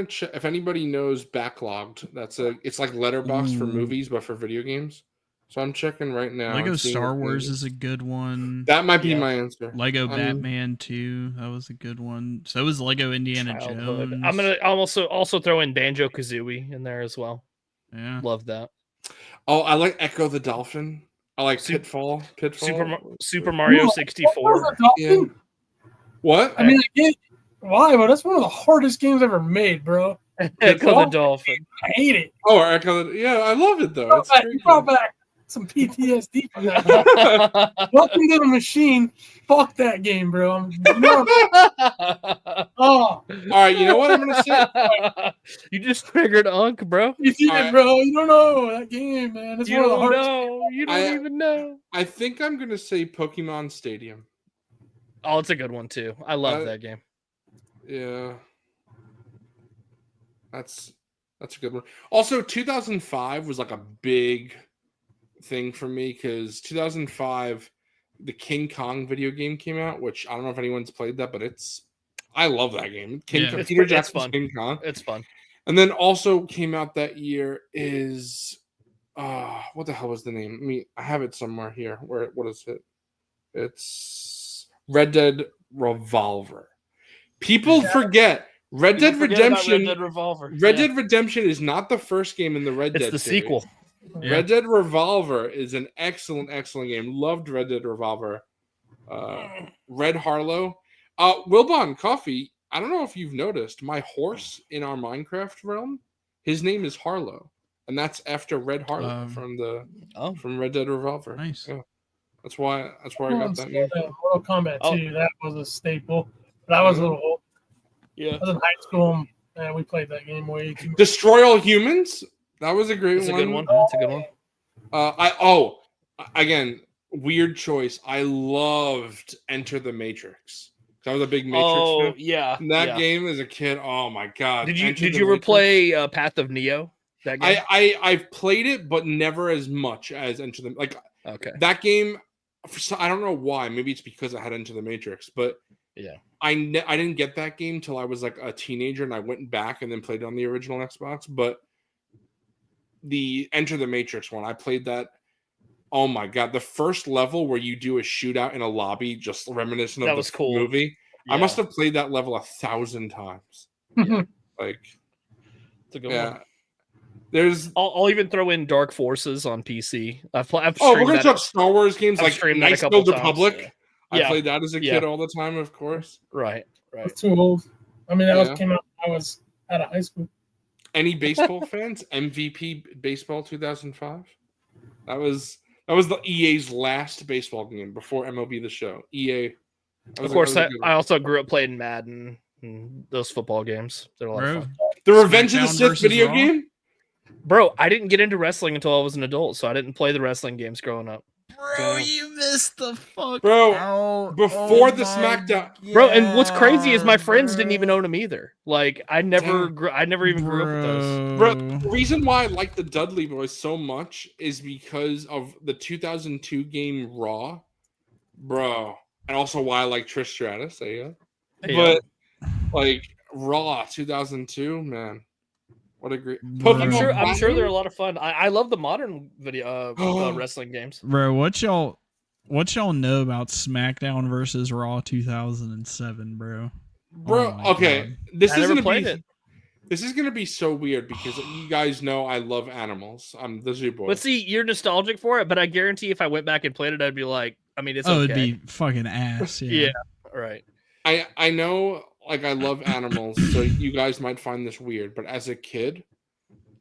check if anybody knows Backlogged. It's like Letterboxd for Ooh. movies, but for video games. So I'm checking right now. Lego and seeing Star what Wars movies. is a good one. That might be Yeah. my answer. Lego Batman 2, that was a good one. So was Lego Indiana Childhood. Jones. I'm also throw in Banjo Kazooie in there as well. Yeah. Love that. Oh, I like Echo the Dolphin. I like Pitfall. Super Mario 64. Yeah. What? I mean, I get why, but that's one of the hardest games ever made, bro. Echo the Dolphin. I hate it. Oh, Echo. Yeah, I love it though. It's You great. brought back some PTSD from that. Welcome to the Machine. Fuck that game, bro. Oh, All right, you know what I'm gonna say? You just triggered Unk, bro. you did Alright. it, bro. You don't know that game, man. It's You one of the don't hardest. know. You don't even know. I think I'm gonna say Pokemon Stadium. Oh, it's a good one too. I love Uh, that game. Yeah, that's a good one. Also, 2005 was like a big thing for me because 2005, the King Kong video game came out, which I don't know if anyone's played that, but I love that game. Yeah. It's Peter fun. Jackson's King Kong. It's fun. And then also came out that year is what the hell was the name? I have it somewhere here. What is it? It's Red Dead Revolver. People forget Red Dead Redemption. Red Dead Revolver. Red Dead Redemption is not the first game in the Red It's Dead the series. sequel. Yeah. Red Dead Revolver is an excellent game. Loved Red Dead Revolver. Red Harlow. Wilbon Coffee, I don't know if you've noticed, my horse in our Minecraft realm, his name is Harlow. And that's after Red Harlow from Red Dead Revolver. Nice. Yeah. That's why I got that name. Mortal Kombat 2, that was a staple. But I was a little old. Yeah. I was in high school, and we played that game way too much. Destroy All Humans. That was a great It's a one. good one. It's a good one. Again, weird choice. I loved Enter the Matrix. I was a big Matrix Oh fan. yeah. That yeah. game as a kid, oh my god! Did you Enter the ever Matrix. play Path of Neo? That game. I've played it, but never as much as Enter the Okay. that game. I don't know why. Maybe it's because I had Enter the Matrix, but Yeah. I didn't get that game till I was like a teenager, and I went back and then played it on the original Xbox. But the Enter the Matrix one, I played that. Oh my god, the first level where you do a shootout in a lobby, just reminiscent That of was the cool. movie. I must have played that level 1,000 times. Like, It's a good yeah. one. There's I'll even throw in Dark Forces on PC. I've we're streamed gonna that. talk Star Wars games I've like streamed that a Knights couple of the times, Republic. yeah. I played that as a Yeah. kid all the time, of course. Right. That's too old. I mean, that Yeah. was came out when I was out of high school. Any baseball fans? MVP baseball 2005. That was the EA's last baseball game before MLB The Show. EA. Of course, I also grew up playing Madden and those football games. They're a lot of Bro, fun. The Revenge of the SmackDown Sith versus video Raw? game. Bro, I didn't get into wrestling until I was an adult, so I didn't play the wrestling games growing up. bro, you missed the fuck Bro, out. before Oh the my SmackDown- Bro, and what's crazy is my God, friends didn't bro. even own them either. Like I never even grew up with those. Bro, the reason why I like the Dudley Boys so much is because of the 2002 game Raw, bro, and also why I like Trish Stratus. There you go. Yeah. But like Raw 2002, man, what a great Bro. I'm sure they're Platinum? a lot of fun. I love the modern video wrestling games. Bro, what y'all know about SmackDown versus Raw 2007, bro? Bro. Oh my Okay, God. this I is never gonna played be it. this is gonna be so weird because you guys know I love animals. I'm the zoo boy. But see, you're nostalgic for it, but I guarantee if I went back and played it, I'd be like, I mean, it's okay. It'd be fucking ass. Yeah. Yeah. Right. I know I love animals, so you guys might find this weird, but as a kid,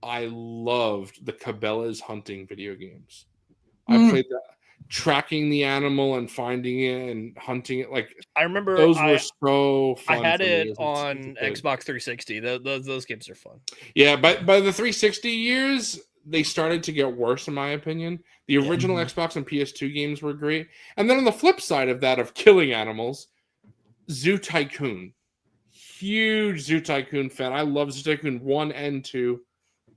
I loved the Cabela's hunting video games. I played that, tracking the animal and finding it and hunting it. Like, I remember those were so fun. I had for me it as a on kid. Xbox 360. Those games are fun. Yeah, but by the 360 years, they started to get worse, in my opinion. The original Xbox and PS2 games were great. And then on the flip side of that, of killing animals, Zoo Tycoon. Huge Zoo Tycoon fan. I love Zoo Tycoon 1 and 2.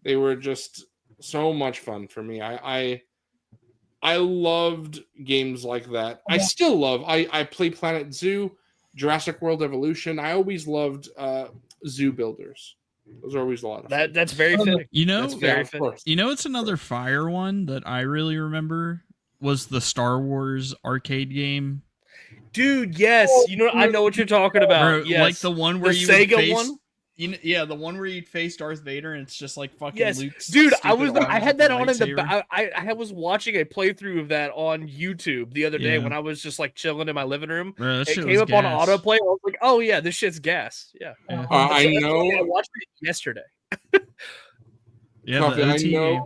They were just so much fun for me. I loved games like that. I still love. I play Planet Zoo, Jurassic World Evolution. I always loved Zoo Builders. Those are always a lot of fun. That's very fitting. You know, That's very fitting. You know, it's another fire one that I really remember was the Star Wars arcade game. Dude, yes. You know, I know what you're talking about. Bro, Yes. like the one where The you Sega would face, one? yeah, the one where you'd face Darth Vader and it's just like fucking Yes, Luke's dude. I stupid arms had with that on in the. lightsaber. I was watching a playthrough of that on YouTube the other day when I was just like chilling in my living room. Bro, that It shit came was up on gas. autoplay. I was like, oh yeah, this shit's gas. Yeah. I That's know. why I watched it yesterday. Yeah, Coffee, the I OT know game.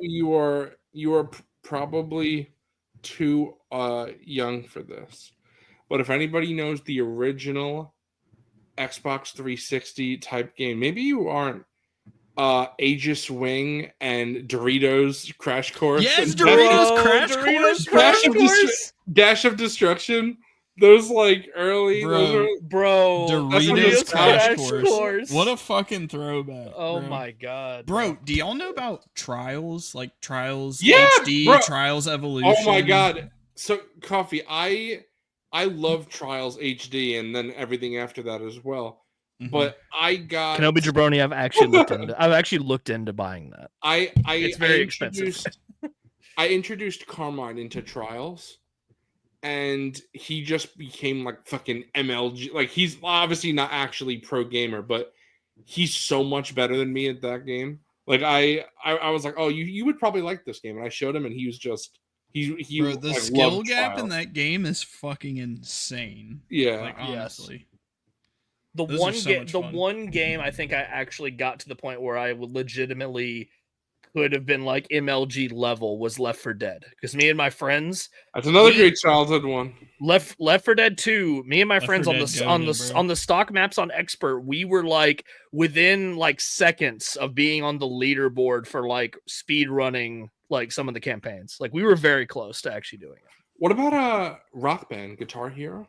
you are probably too young for this, but if anybody knows the original Xbox 360 type game, maybe you aren't. Aegis Wing and Doritos Crash Course. Yes, and Doritos Crash Course. Dash of Destruction. Those like early, Bro. those are, Bro, Doritos Crash Course. Course. What a fucking throwback. Oh bro. my god. Bro, do y'all know about Trials? Like Trials Yeah, HD, bro. Trials Evolution? oh my god. So Coffee, I love Trials HD and then everything after that as well. Mhm. But I got Kenobi Jabroni, I've actually looked into buying that. it's very expensive. I introduced Carmine into Trials, and he just became like fucking MLG. Like, he's obviously not actually pro gamer, but he's so much better than me at that game. Like, I was like, oh, you would probably like this game, and I showed him, and he was just he Bro, the like, skill loved gap in Trials. that game is fucking insane. Yeah, Like, Yes. honestly. The Those one are so game, much the fun. one game I think I actually got to the point where I would legitimately could have been like MLG level was Left 4 Dead, because me and my friends that's another great childhood one. Left 4 Dead 2, me and my Left 4 friends on Dead the on the goated, bro. on the stock maps on Expert, we were like within like seconds of being on the leaderboard for like speed running like some of the campaigns. Like, we were very close to actually doing it. What about Rock Band, Guitar Hero?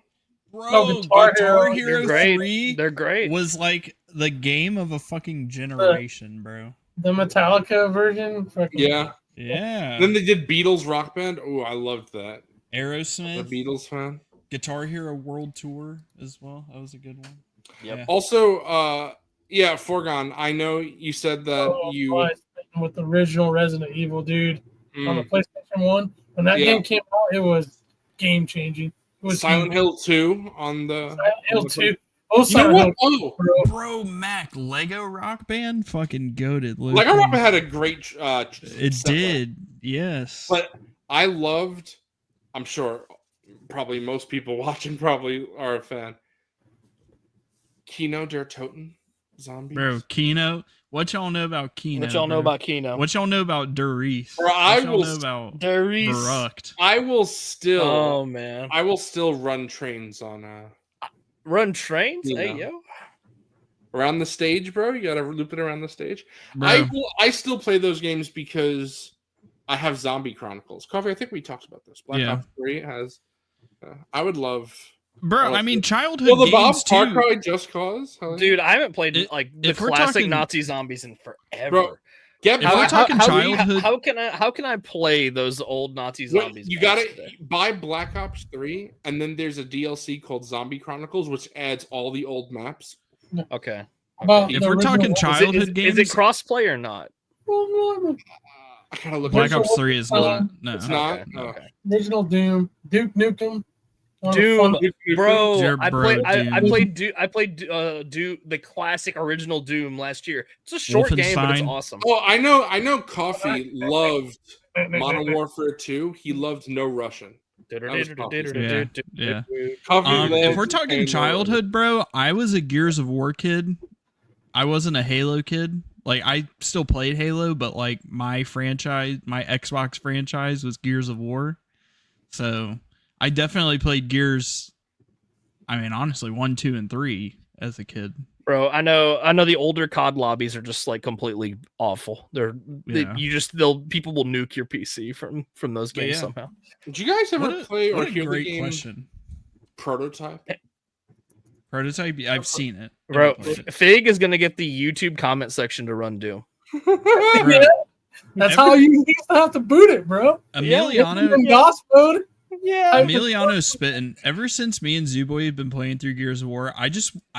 Bro, Guitar Guitar Hero, Hero They're great. 3 They're great. was like the game of a fucking generation, bro. The Metallica version. Fucking, Yeah. Yeah. Then they did Beatles Rock Band. Oh, I loved that. The Aerosmith, Beatles fan. Guitar Hero World Tour as well. That was a good one. Yep. Yeah. Also, yeah, Forgone, I know you said that you. with the original Resident Evil, dude, on the Mm, PlayStation 1. When that Yeah. game came out, it was game changing. It was Silent huge. Hill 2 on the. Silent Hill 2. Oh, You know Silent what? Hill, Oh, bro. Bro, Mac, Lego Rock Band, fucking goated. Lego Rock Band had a great. It step up. did, yes. But I loved. I'm sure, probably most people watching probably are a fan. Kino der Toten Zombies. Bro, Kino, what y'all know about Kino? What y'all know bro? about Kino? What y'all know about Derice? Bro, I What y'all will know st- about Darius. Barucht? I will still. Oh man. I will still run trains on Run trains? You Hey know. yo. around the stage, bro. You gotta loop it around the stage. Bro, I still play those games because I have Zombie Chronicles. Coffee, I think we talked about this. Black Yeah. Ops 3 has. I would love. bro, I mean, childhood Well, the Bob games Far too. Cry Just Cause, hell yeah. Dude, I haven't played like the if we're classic talking- Nazi zombies in forever. Bro, Get If we're Black talking Ops 3. childhood- how can I play those old Nazi Wait, zombies? you back gotta today? buy Black Ops 3, and then there's a DLC called Zombie Chronicles, which adds all the old maps. Okay. About If the we're talking original- childhood games, Is it crossplay or not? I gotta look Black at Ops 3 is not. No. It's not. Okay, Oh. okay. original Doom, Duke Nukem. Doom, bro, Your I bro, played. I Doom. played Doom, the classic original Doom last year. It's a short game, but it's Wolfenstein. awesome. Oh, I know. Coffee loved Modern Warfare 2. He loved No Russian. Yeah. Coffee If we're talking childhood, bro, I was a Gears of War kid. I wasn't a Halo kid. Like, I still played Halo, but like my Xbox franchise was Gears of War. So I definitely played Gears. I mean, honestly, 1, 2, and 3 as a kid. Bro, I know the older COD lobbies are just like completely awful. People will nuke your PC from those games somehow. Did you guys ever play or hear the game question. Prototype? Prototype? I've seen it. Bro, Fig is gonna get the YouTube comment section to run Doom. Yeah, that's how you used to have to boot it, bro. Emiliano. Emiliano's spitting. Ever since me and Zuboy have been playing through Gears of War, I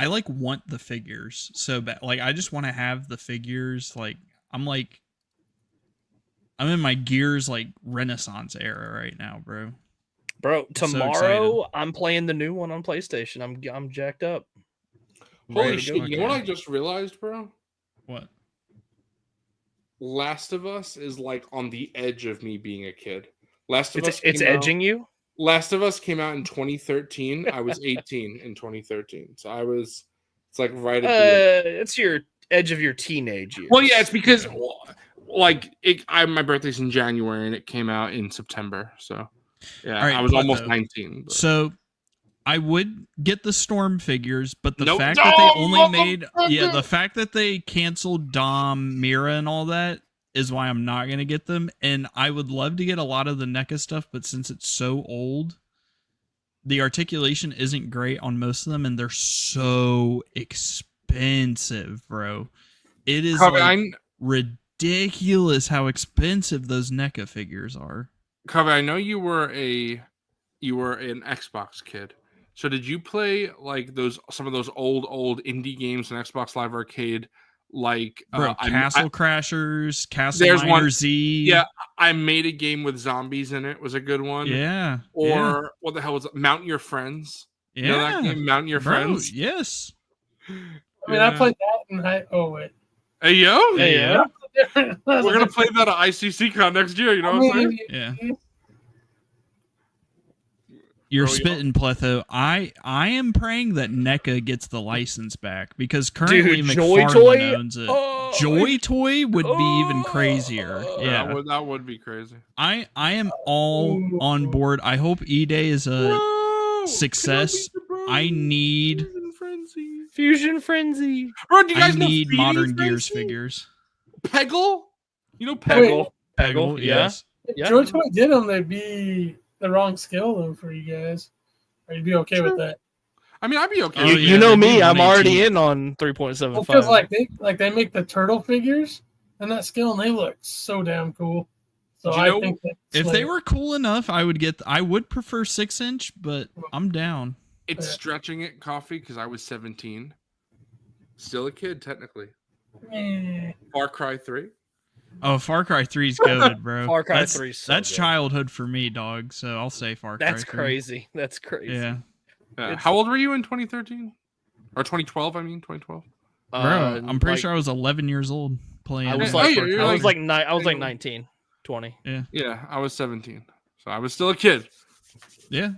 like want the figures so bad. Like, I just want to have the figures. Like, I'm in my Gears like Renaissance era right now, bro. Bro, tomorrow I'm playing the new one on PlayStation. I'm jacked up. Holy shit! You know what I just realized, bro? What? Last of Us is like on the edge of me being a kid. It's edging you. Last of Us came out in 2013. I was 18 in 2013, so it's like right at the edge. It's your edge of your teenage years. Well, yeah, it's because my birthday's in January and it came out in September, so yeah, right, I was almost 19. But. So I would get the Storm figures, but the fact that they only made the fact that they canceled Dom, Mira, and all that is why I'm not gonna get them. And I would love to get a lot of the NECA stuff, but since it's so old, the articulation isn't great on most of them, and they're so expensive, bro. It is ridiculous how expensive those NECA figures are. Covey, I know you were an Xbox kid. So did you play like some of those old indie games on Xbox Live Arcade? Like Castle Crashers, Castle Miner Z. Yeah, I made a game with zombies in it. Was a good one. Yeah. Or what the hell was it? Mount Your Friends. Yeah. You know that game, Mount Your Friends? Yes. I mean, I played that in high. Oh wait. Hey yo. Yeah. We're gonna play that at ICC-Con next year. You know what I'm saying? Yeah. You're spitting, Pletho. I am praying that NECA gets the license back because currently McFarlane owns it. Joy Toy would be even crazier. Yeah, that would be crazy. I am all on board. I hope E-Day is a success. I need Fusion Frenzy. Bro, do you guys need know modern Gears figures. Peggle? You know Peggle, yes. If Joy Toy did them, they'd be the wrong skill though for you guys. Or you'd be okay with that. I mean, I'd be okay. You know me, I'm already in on 3.75. Because they make the turtle figures and that skill, and they look so damn cool. So I think that if they were cool enough, I would prefer 6-inch, but I'm down. It's stretching it, Coffee, because I was 17. Still a kid, technically. Far Cry 3. Oh, Far Cry 3's goated, bro. Far Cry 3's so that's good. childhood for me, dog. So I'll say Far Cry 3. That's crazy. That's crazy. Yeah. How old were you in 2013? Or 2012, I mean, 2012? Bro, I'm pretty sure I was 11 years old playing. I was like 19, 20. Yeah. Yeah, I was 17. So I was still a kid. Yeah.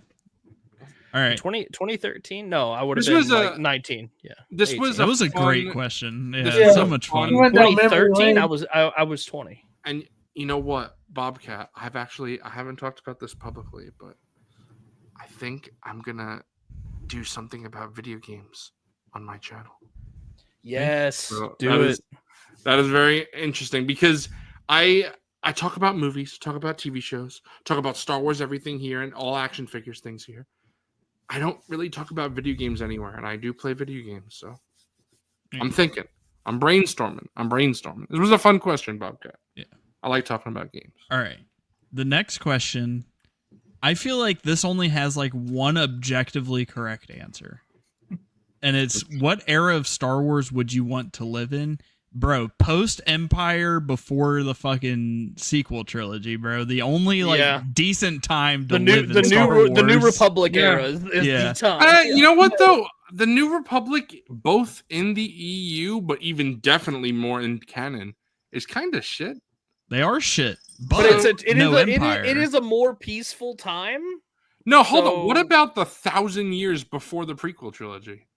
All right. 2013? No, I would have been like 19. Yeah. That was a great question. Yeah, so much fun. 2013, I was 20. And you know what, Bobcat, I haven't talked about this publicly, but I think I'm gonna do something about video games on my channel. Yes, so do it. That is very interesting because I talk about movies, talk about TV shows, talk about Star Wars, everything here, and all action figures things here. I don't really talk about video games anywhere, and I do play video games, so I'm thinking. I'm brainstorming. This was a fun question, Bobcat. Yeah. I like talking about games. All right. The next question, I feel like this only has like one objectively correct answer. And it's, what era of Star Wars would you want to live in? Bro, post-Empire, before the fucking sequel trilogy, bro. The only decent time to live in Star Wars. The New Republic era is the time. You know what, though? The New Republic, both in the EU, but even definitely more in canon, is kind of shit. They are shit, but it is a more peaceful time. No, hold on. What about the 1,000 years before the prequel trilogy?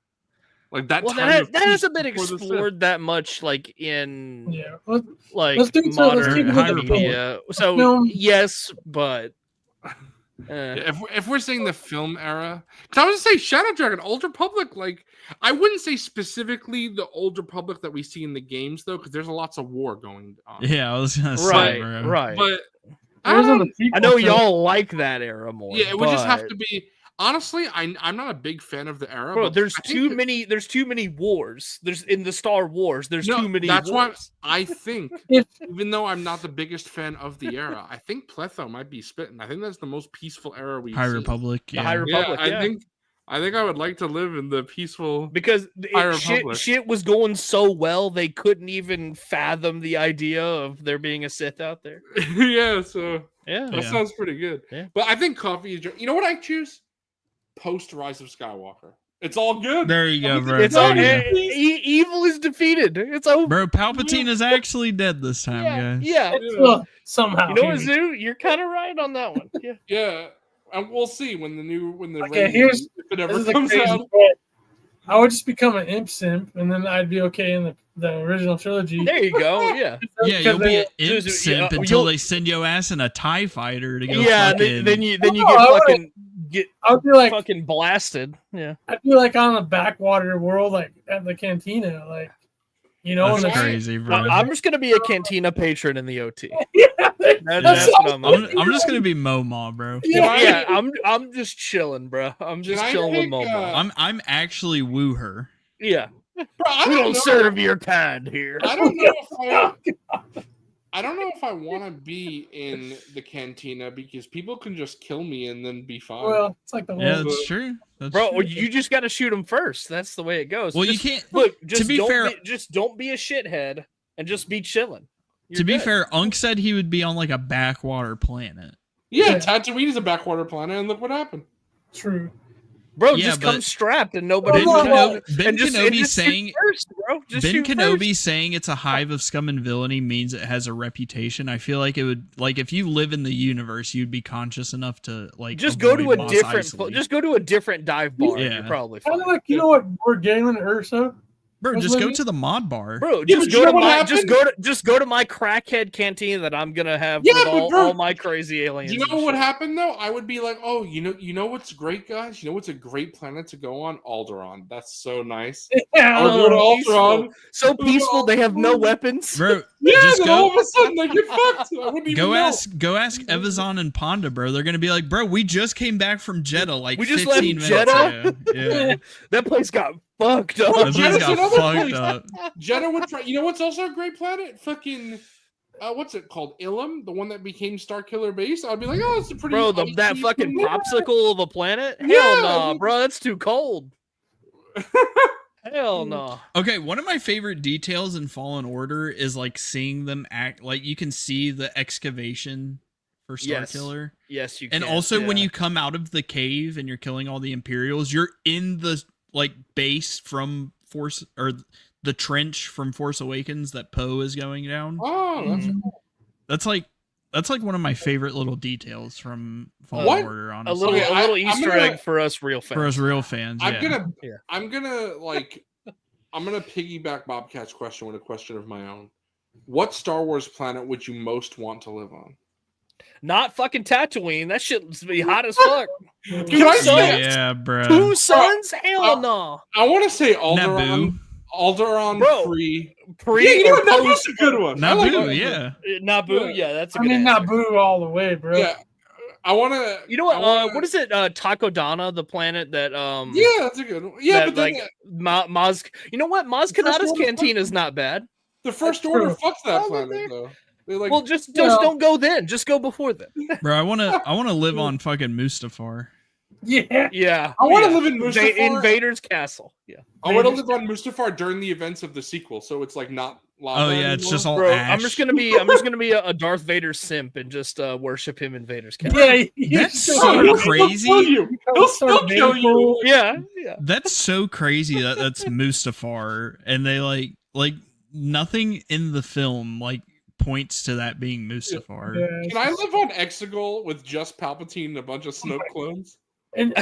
Like that. Well, time that hasn't been explored that much, like in let's keep it High in the media. So film. yes, but if we're saying the film era, because I was gonna say Shadow Dragon, Old Republic. Like I wouldn't say specifically the Old Republic that we see in the games though, because there's lots of war going on. Yeah, I was gonna say, bro. Right. But I know y'all like that era more. Yeah, it would just have to be. Honestly, I'm not a big fan of the era. Bro, but there's too many wars. There's in the Star Wars. There's too many. That's wars. why I think, even though I'm not the biggest fan of the era, I think Pletho might be spitting. I think that's the most peaceful era we've High seen. Republic. Yeah. The High Republic. Yeah, I think I would like to live in the peaceful because Republic. shit was going so well they couldn't even fathom the idea of there being a Sith out there. Yeah, so yeah, that sounds pretty good. Yeah. But I think coffee is. You know what I choose? Post Rise of Skywalker. It's all good. There you go, bro. It's all evil is defeated. It's over. Bro, Palpatine is actually dead this time, guys. Yeah. Somehow. You know what, Zoo? You're kind of right on that one. Yeah. Yeah. And we'll see when if it ever comes out. I would just become an imp simp, and then I'd be okay in the original trilogy. There you go. Yeah. Yeah, you'll be an imp simp until they send your ass in a TIE fighter to go. Yeah. Fucking... Then you get I'd be like fucking blasted. Yeah. I'd be like on a backwater world, like at the cantina, like That's crazy, bro. I'm just gonna be a cantina patron in the OT. That's what I'm just gonna be Momo, bro. Yeah, I'm just chilling, bro. I'm just chilling with Momo. I'm actually woo her. Yeah. Bro, we don't serve your kind here. I don't know if I want to be in the cantina because people can just kill me and then be fine. Well, it's like the whole that's true. Bro, you just got to shoot them first. That's the way it goes. Well, you can't. Look, to be fair, just don't be a shithead and just be chilling. To be fair, Unk said he would be on like a backwater planet. Yeah, Tatooine is a backwater planet, and look what happened. True. Bro, just come strapped and nobody. Ben Kenobi saying saying it's a hive of scum and villainy means it has a reputation. I feel like it would, like, if you live in the universe, you'd be conscious enough to like just go to a different dive bar. Yeah, you're probably fine. Like, you know what, we're Galen Ursa. Bro, just go to the mod bar. Bro, just go to my crackhead canteen that I'm gonna have with all my crazy aliens. You know what happened though? I would be like, oh, you know what's great, guys? You know what's a great planet to go on? Alderaan. That's so nice. Yeah, Alderaan. So peaceful. They have no weapons. Bro, just all of a sudden they get fucked. I wouldn't even know. Go ask Evazan and Ponda, bro. They're gonna be like, bro, we just came back from Jeddah. Like we just 15 left minutes Jeddah. ago. Yeah. That place got fucked up. That place got fucked up. Jeddah would try. You know what's also a great planet? Fucking. What's it called? Ilum, the one that became Starkiller Base. I'd be like, oh, it's a pretty. Bro, that fucking popsicle of a planet. Hell no, bro, that's too cold. Hell no. Okay, one of my favorite details in Fallen Order is like seeing them act. Like you can see the excavation for Starkiller. Yes, you can. And also when you come out of the cave and you're killing all the Imperials, you're in the like base from Force or the trench from Force Awakens that Poe is going down. Oh, that's like one of my favorite little details from Fallen Order. Honestly, a little Easter egg for us real fans. For us real fans, I'm gonna piggyback Bobcat's question with a question of my own. What Star Wars planet would you most want to live on? Not fucking Tatooine. That shit would be hot as fuck. Yeah, bro. 2 suns? Hell no. I want to say Alderaan. Naboo. Alderaan pre. Yeah, you know what? Naboo's a good one. Naboo, yeah. Naboo, yeah, that's a good answer. Naboo all the way, bro. Yeah. I want to. You know what? What is it? Takodana, the planet that. Yeah, that's a good one. Yeah, but then Maz. You know what? Maz Kanata's canteen is not bad. The First Order fucks that planet though. Well, just don't go then. Just go before then. Bro, I wanna live on fucking Mustafar. Yeah. I want to live in Mustafar. Invader's Castle. Yeah. I want to live on Mustafar during the events of the sequel, so it's like not lava. Oh yeah, anymore. it's just all Bro, ash. I'm just gonna be a Darth Vader simp and just worship him in Vader's Castle. Yeah, that's so crazy. He'll still kill you. Yeah. That's so crazy that's Mustafar, and they like nothing in the film like points to that being Mustafar. Yeah, Can I live on Exegol with just Palpatine and a bunch of Snoke clones? and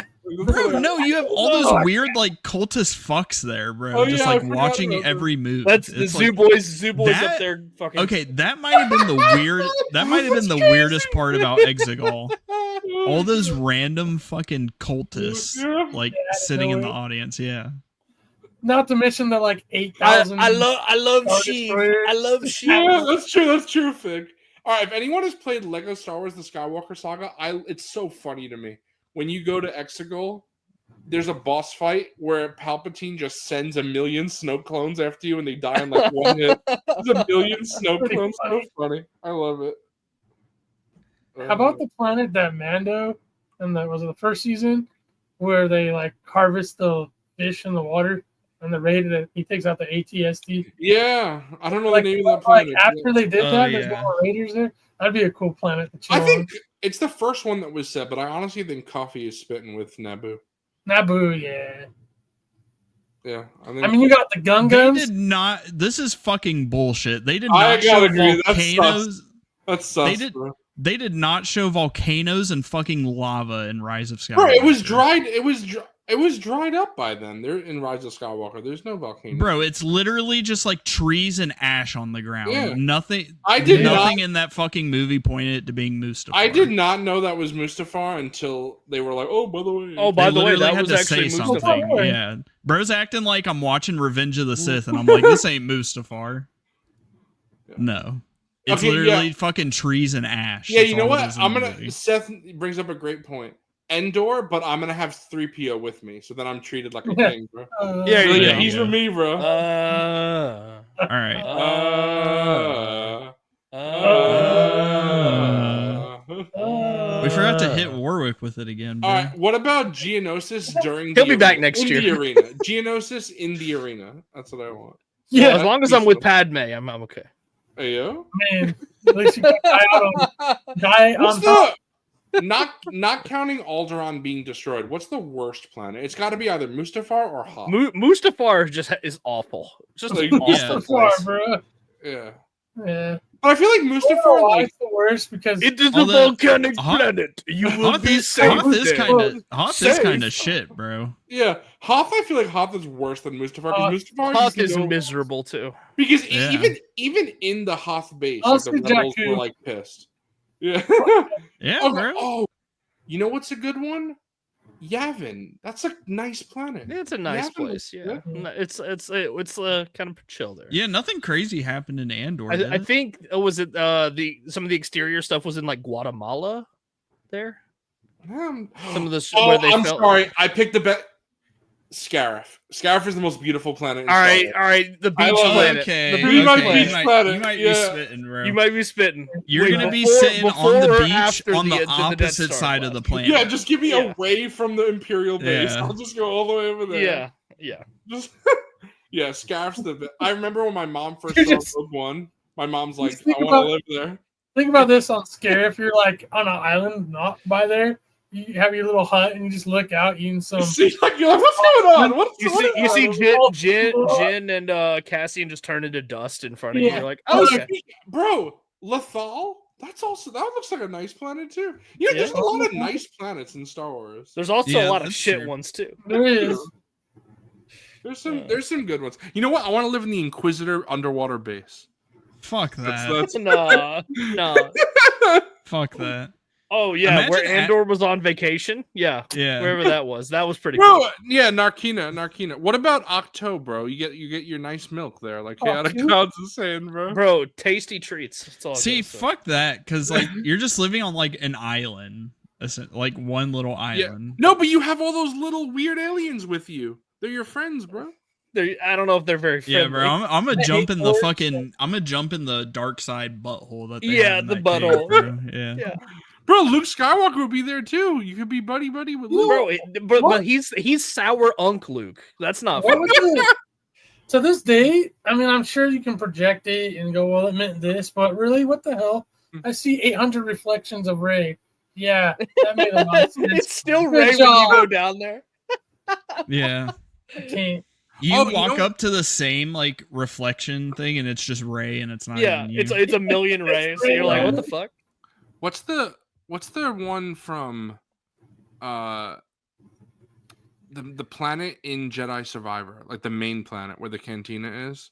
Bro, no, you have all those weird like cultist fucks there, bro. Oh, just yeah, I like forgot watching about every move. That's the It's Zoo like- Boys. Zoo Boys that- up there, fucking. Okay, that might have been the weird. That might have been the weirdest part about Exegol. All those random fucking cultists like sitting in the audience. Yeah. not to mention the like I 8,000. love Star Sheev. Destroyers. I love Sheev. Yeah, that's true. That's true, Fig. All right, if anyone has played Lego Star Wars: The Skywalker Saga, it's so funny to me when you go to Exegol. There's a boss fight where Palpatine just sends a million Snoke clones after you, and they die in like one hit. There's a million Snoke Pretty clones. So funny. funny. I love it. How about the planet that Mando and was it the first season where they like harvest the fish in the water and the raid that he takes out the ATST? Yeah, I don't know Like, the name of that like planet. after they did Oh, that, there's yeah. more raiders there. That'd be a cool planet to chill I think on. it's the first one that was said, but I honestly think Coffee is spitting with Naboo. Naboo, yeah. Yeah, I mean, you got the gun They guns. did not. This is fucking bullshit. They did I not gotta show agree, that volcanoes. that's sus, They did- bro. They did not show volcanoes and fucking lava in Rise of Skywalker. Bro, it was dried. It was dried up by then. They're in Rise of Skywalker. There's no volcano. Bro, it's literally just like trees and ash on the ground. Yeah. Nothing. I did nothing not. in that fucking movie pointed it to being Mustafar. I did not know that was Mustafar until they were like, "Oh, by the way." Oh, They by the way, literally that had was to actually say Mustafar. something. Yeah, bro's acting like I'm watching Revenge of the Sith, and I'm like, this ain't Mustafar. Yeah. No, it's Okay, literally fucking trees and ash. Yeah, That's you know all it what? is in I'm the gonna. movie. Seth brings up a great point. Endor, but I'm gonna have 3PO with me, so then I'm treated like a Yeah. king, bro. Yeah, Like, yeah, he's yeah. with me, bro. All right. We forgot to hit Warwick with it again, bro. All right. What about Geonosis during? He'll the be back arena- next in year. the arena. Geonosis in the arena. That's what I want. Yeah, As long as I'm with Padme, I'm okay. Hey yo. man. At least you got die What's on top. the not counting Alderaan being destroyed? What's the worst planet? It's got to be either Mustafar or Hoth. Mustafar just is awful. Just Like, awful. yeah. Far, place. bro. Yeah, Yeah. but I feel like Mustafar, Why like it's the worst because It is a Although, volcanic Hoth- planet. You will Hoth be is safe. Hoth is there. Safe. kind of shit, bro. yeah, Hoth. I feel like Hoth is worse than Mustafar because Mustafar Hoth you is know- miserable too. because Yeah. even in the Hoth base, Hoth's like, the the rebels Jakku. were like pissed. Yeah. Yeah, Okay, bro. oh, you know what's a good one? Yavin. That's a nice planet. It's a nice Yavin place. was Yeah, good. No, it's kind of chill there. Yeah, nothing crazy happened in Andor. did I it? think was it some of the exterior stuff was in like Guatemala there. Some of the where they I'm felt. sorry. I picked the best. Scarif. Scarif is the most beautiful planet. In All Star right, Wars. all right. The I beach love it. planet. Okay, The Be beach my planet. beach planet, You might yeah. be spitting, bro. You might be spitting. You're Wait, gonna be before- sitting on before the or beach after on the Death opposite Star side of the blast? planet. Yeah, just give me Yeah. away from the Imperial base. Yeah. I'll just go all the way over there. Yeah, yeah. Just yeah, Scarif's the best. I remember when my mom first You saw just- Rogue One. My mom's like, Just think I want about- to live there. think about this on Scare. If you're like on an island, not by there, you have your little hut and you just look out eating some. You see, like, you're like, what's going on? What's You what see is- Jin and Cassian just turn into dust in front of you. Yeah. You're like, Oh, oh, okay. bro, Lethal. That's also that looks like a nice planet too. Yeah, Yeah. there's a lot of nice planets in Star Wars. There's also Yeah, a lot of that's shit true. ones too. There is. There's some good ones. You know what? I want to live in the Inquisitor underwater base. Fuck that. That's No. Fuck that. Oh yeah, where Imagine Andor was on vacation. Yeah, Yeah. wherever that was. That was pretty bro. cool. Yeah, Narkina. What about Octo, bro? You get your nice milk there, like Chaotic Octo? Clouds is saying, bro. Bro, tasty treats. That's all I See, gotta say. fuck that, because like you're just living on like an island, like one little Yeah. island. No, but you have all those little weird aliens with you. They're your friends, bro. I don't know if they're very friendly. Yeah, bro. I'm gonna I jump hate in the orcs. fucking. I'm gonna jump in the dark side butthole. That they Yeah, have in the that cave, butthole. bro. Yeah. Yeah. Bro, Luke Skywalker would be there too. You could be buddy with Luke. Bro, but What? he's sour Unk Luke. That's not What fun. was it? To this day, I mean, I'm sure you can project it and go, well, it meant this, but really, what the hell? I see 800 reflections of Ray. Yeah, that made a lot of sense. It's still Good Ray when you job. go down there. Yeah. I can't. You walk up to the same like reflection thing, and it's just Ray, and it's not. Yeah, even you. it's a million Rays. So you're like, what the fuck? What's the one from the planet in Jedi Survivor, like the main planet where the cantina is?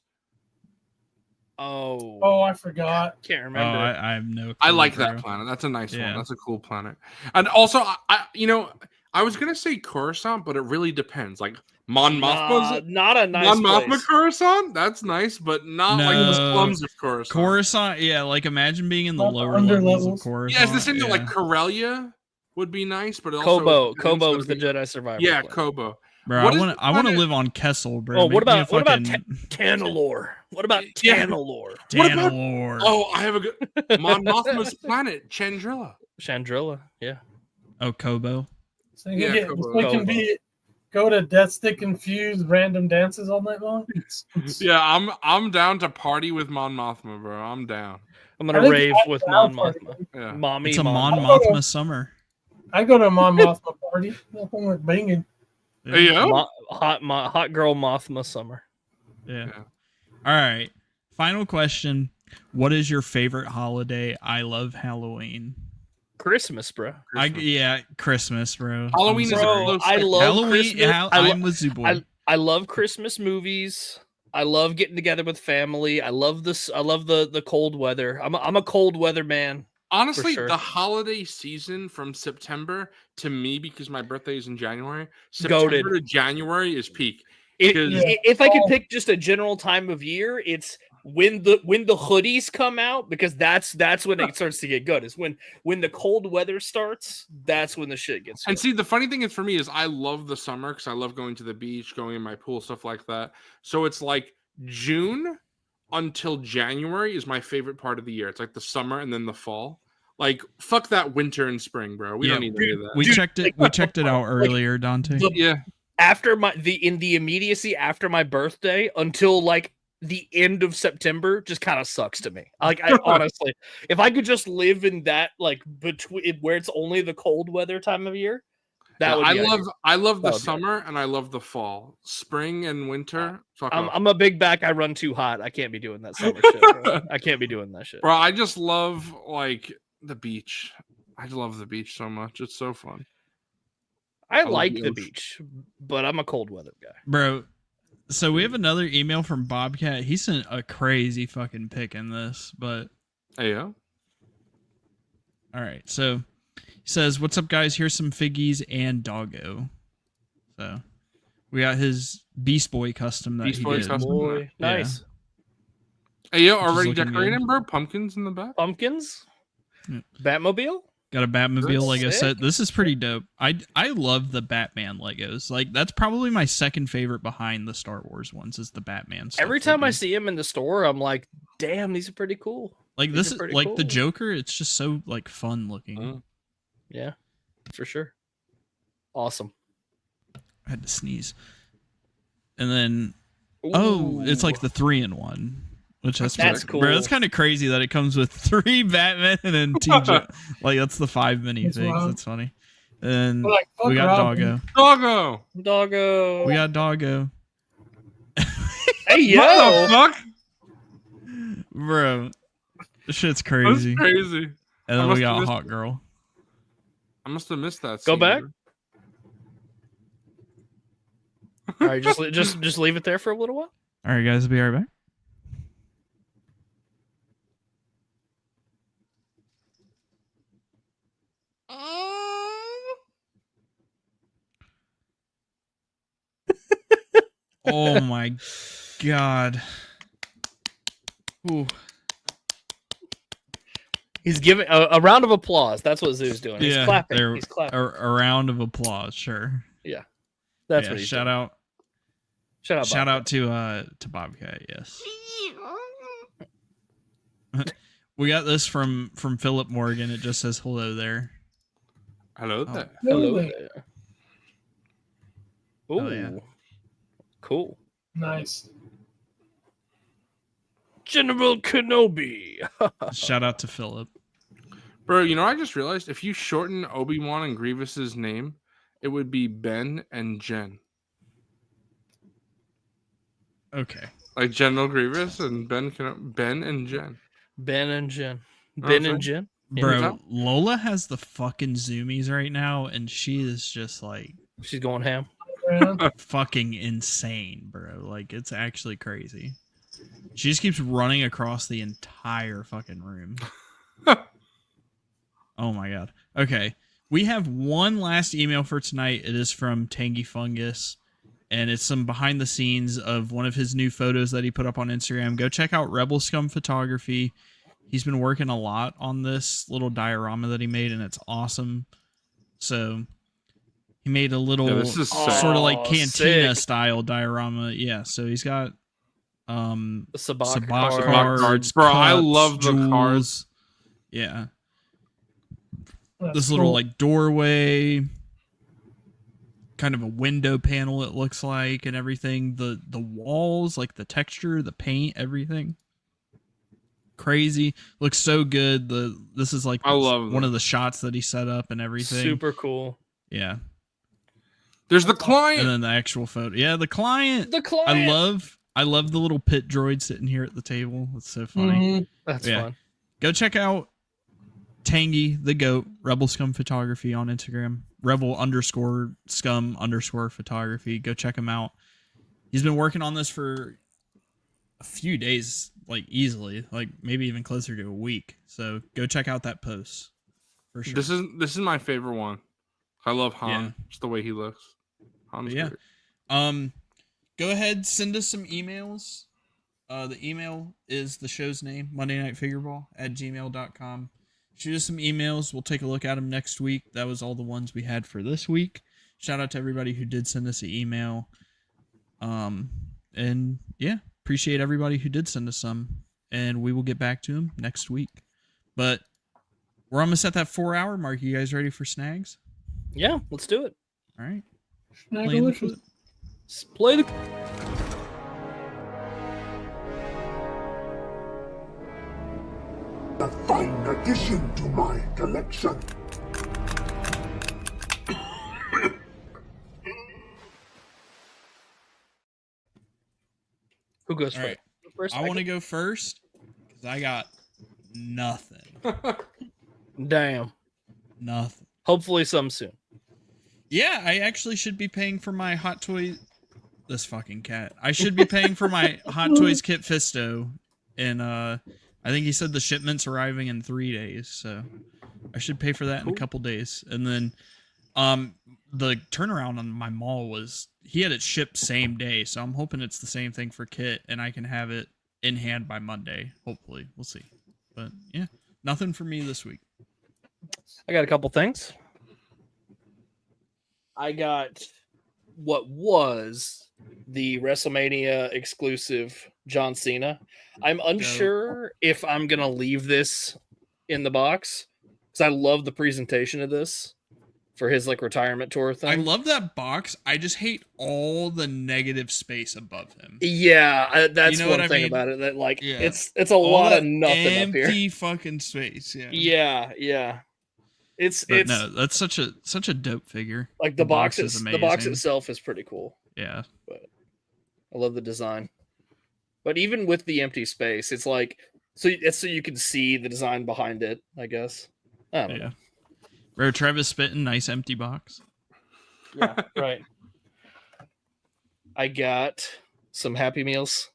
Oh, I forgot. Can't remember. I have no clue, I like bro. that planet. That's a nice one. That's a cool planet. And also, I was gonna say Coruscant, but it really depends. Like Mon Mothma's not a nice Mon Mothma place. Coruscant. That's nice, but not like the slums of Coruscant. Coruscant, yeah. Like imagine being in the Not lower under levels levels. of Coruscant. Yeah, it's the same thing. Like Corellia would be nice, but it also Kobo is the Jedi Survivor. Yeah, place. Kobo. Bro, I want to live on Kessel, bro. Oh, what Make me about fucking Tanalorr? What about Tanalorr? Tanalorr? Oh, I have a good Mon Mothma's planet, Chandrilla. Chandrilla, yeah. Oh, Kobo. So you can go to Death Stick infused random dances all night long. Yeah, I'm down to party with Mon Mothma, bro. I'm down. I'm gonna rave with Mon Mothma. Yeah. Mommy, It's a Mon Mothma summer. I go to a Mon Mothma party. Nothing like banging. Yeah. Hot girl Mothma summer. Yeah. All right. Final question. What is your favorite holiday? I love Halloween. Christmas, bro. Christmas, bro. Halloween is a close I love Halloween. Christmas. I'm with Zuboy. I love Christmas movies. I love getting together with family. I love this. I love the cold weather. I'm a cold weather man. Honestly, sure. the holiday season from September to me, because my birthday is in January, September to January is peak. If I could pick just a general time of year, it's when the hoodies come out, because that's when it starts to get good. Is when the cold weather starts. That's when the shit gets good. And see, the funny thing is for me is I love the summer because I love going to the beach, going in my pool, stuff like that. So it's like June until January is my favorite part of the year. It's like the summer and then the fall. Like fuck that winter and spring, bro. We don't need any of that. We checked it out earlier, Dante. After in the immediacy after my birthday until like the end of September just kind of sucks to me. Like I honestly, if I could just live in that like between where it's only the cold weather time of year, that would I love the summer and I love the fall. Spring and winter. I'm a big back. I run too hot. I can't be doing that summer shit. Bro. I can't be doing that shit. Bro, I just love like the beach. I love the beach so much. It's so fun. I like the beach, but I'm a cold weather guy. Bro, so we have another email from Bobcat. He sent a crazy fucking pic in this, but... Yeah. All right, so he says, what's up, guys? Here's some figgies and doggo. So we got his Beast Boy custom that he did. Boy. Nice. Hey, yo, already decorating, bro? Pumpkins in the back? Pumpkins? Yeah. Batmobile? Got a Batmobile Lego sick. set. This is pretty dope. I love the Batman Legos. Like that's probably my second favorite behind the Star Wars ones is the Batman stuff. Every time I see him in the store, I'm like, damn, these are pretty cool. Like this is like the Joker. It's just so like fun looking. Yeah, for sure. Awesome. I had to sneeze. And then Ooh. It's like the 3-in-1. Which that's cool. Bro, that's kind of crazy that it comes with 3 Batman and then TJ. Like that's the 5 minifigs. That's funny. And we got Doggo. Doggo. We got Doggo. Hey yo. What the fuck? Bro. This shit's crazy. That's crazy. And then we got Hot Girl. I must have missed that. Go back. All right, just leave it there for a little while. All right, guys, be right back. Oh my god. Ooh. He's giving a round of applause. That's what Zoo's doing. He's clapping. He's clapping. A round of applause, sure. Yeah. That's what he's shout doing. out. Shout out to Bobcat, yes. We got this from Philip Morgan. It just says hello there. Hello there. Hello there. Ooh. Oh, yeah. Cool. Nice. General Kenobi. Shout out to Philip. Bro, you know, I just realized if you shorten Obi-Wan and Grievous's name, it would be Ben and Jen. Okay. Like General Grievous and Ben and Jen. Ben and Jen. Ben and Jen. Bro, Lola has the fucking zoomies right now, and she is just like She's going ham. fucking insane, bro. Like, it's actually crazy. She just keeps running across the entire fucking room. Oh my god. Okay. We have one last email for tonight. It is from Tangy Fungus, and it's some behind the scenes of one of his new photos that he put up on Instagram. Go check out Rebel Scum Photography. He's been working a lot on this little diorama that he made, and it's awesome. So he made a little sort of like cantina style diorama. Yeah, so he's got the Sabacc cards. Bro, cups, I love the jewels. cards. Yeah. That's This little cool. like doorway, kind of a window panel it looks like, and everything. The walls, like the texture, the paint, everything. Crazy. Looks so good. This is like I love one that. of the shots that he set up and everything. Super cool. Yeah. There's the client. And then the actual photo. Yeah, the client. The client. I love the little pit droid sitting here at the table. It's so funny. That's Yeah. fun. Go check out Tangy the Goat, Rebel Scum Photography on Instagram. Rebel_scum_photography. Go check him out. He's been working on this for a few days, like easily, like maybe even closer to a week. So go check out that post for sure. This is my favorite one. I love Han. Yeah. Just the way he looks. Han's Yeah. great. Go ahead, send us some emails. The email is the show's name, MondayNightFigureball@gmail.com. Shoot us some emails. We'll take a look at them next week. That was all the ones we had for this week. Shout out to everybody who did send us an email. And yeah, appreciate everybody who did send us some. And we will get back to them next week. But we're almost at that 4-hour mark. You guys ready for snags? Yeah, let's do it. All right. Snag Playing the delicious. clip. Play the. A fine addition to my collection. Who goes All right. first? I want to go first because I got nothing. Damn. Nothing. Hopefully, some soon. Yeah, I actually should be paying for my Hot Toys. This fucking cat. I should be paying for my Hot Toys Kit Fisto, and I think he said the shipment's arriving in 3 days, so I should pay for that in a couple days. And then, the turnaround on my mall was he had it shipped same day, so I'm hoping it's the same thing for Kit, and I can have it in hand by Monday. Hopefully, we'll see. But yeah, nothing for me this week. I got a couple things. I got what was the WrestleMania exclusive John Cena. I'm unsure if I'm going to leave this in the box because I love the presentation of this for his like retirement tour thing. I love that box. I just hate all the negative space above him. Yeah, that's You know one what I thing mean? about it. That like Yeah. it's a All lot that of nothing up here. empty fucking space. Yeah. Yeah. It's But no, that's such a dope figure. like the box is is the box amazing. itself is pretty cool. Yeah. I love the design. But even with the empty space, it's like so you can see the design behind it, I guess. I don't know. Yeah. Bro, Travis spitting, nice empty box. Yeah, right. I got some Happy Meals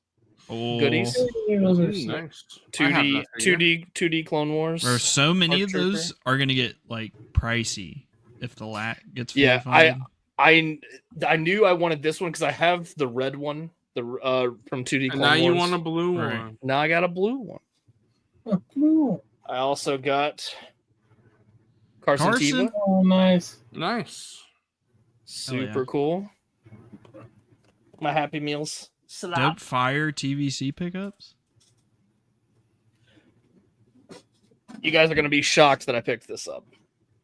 Oh, goodies. Those are sick. Nice. I have 2D that figure. 2D Clone Wars. Bro, so many Dark of those are gonna get like pricey if the lat gets fully Yeah, funded. I knew I wanted this one because I have the red one, the from 2D And Clone now Wars. you want a blue Right. one. Now I got a blue one. Oh, cool. I also got Carson Carson? Teva. Oh, nice. Nice. Super cool. My Happy Meals. Dope fire TVC pickups. You guys are going to be shocked that I picked this up,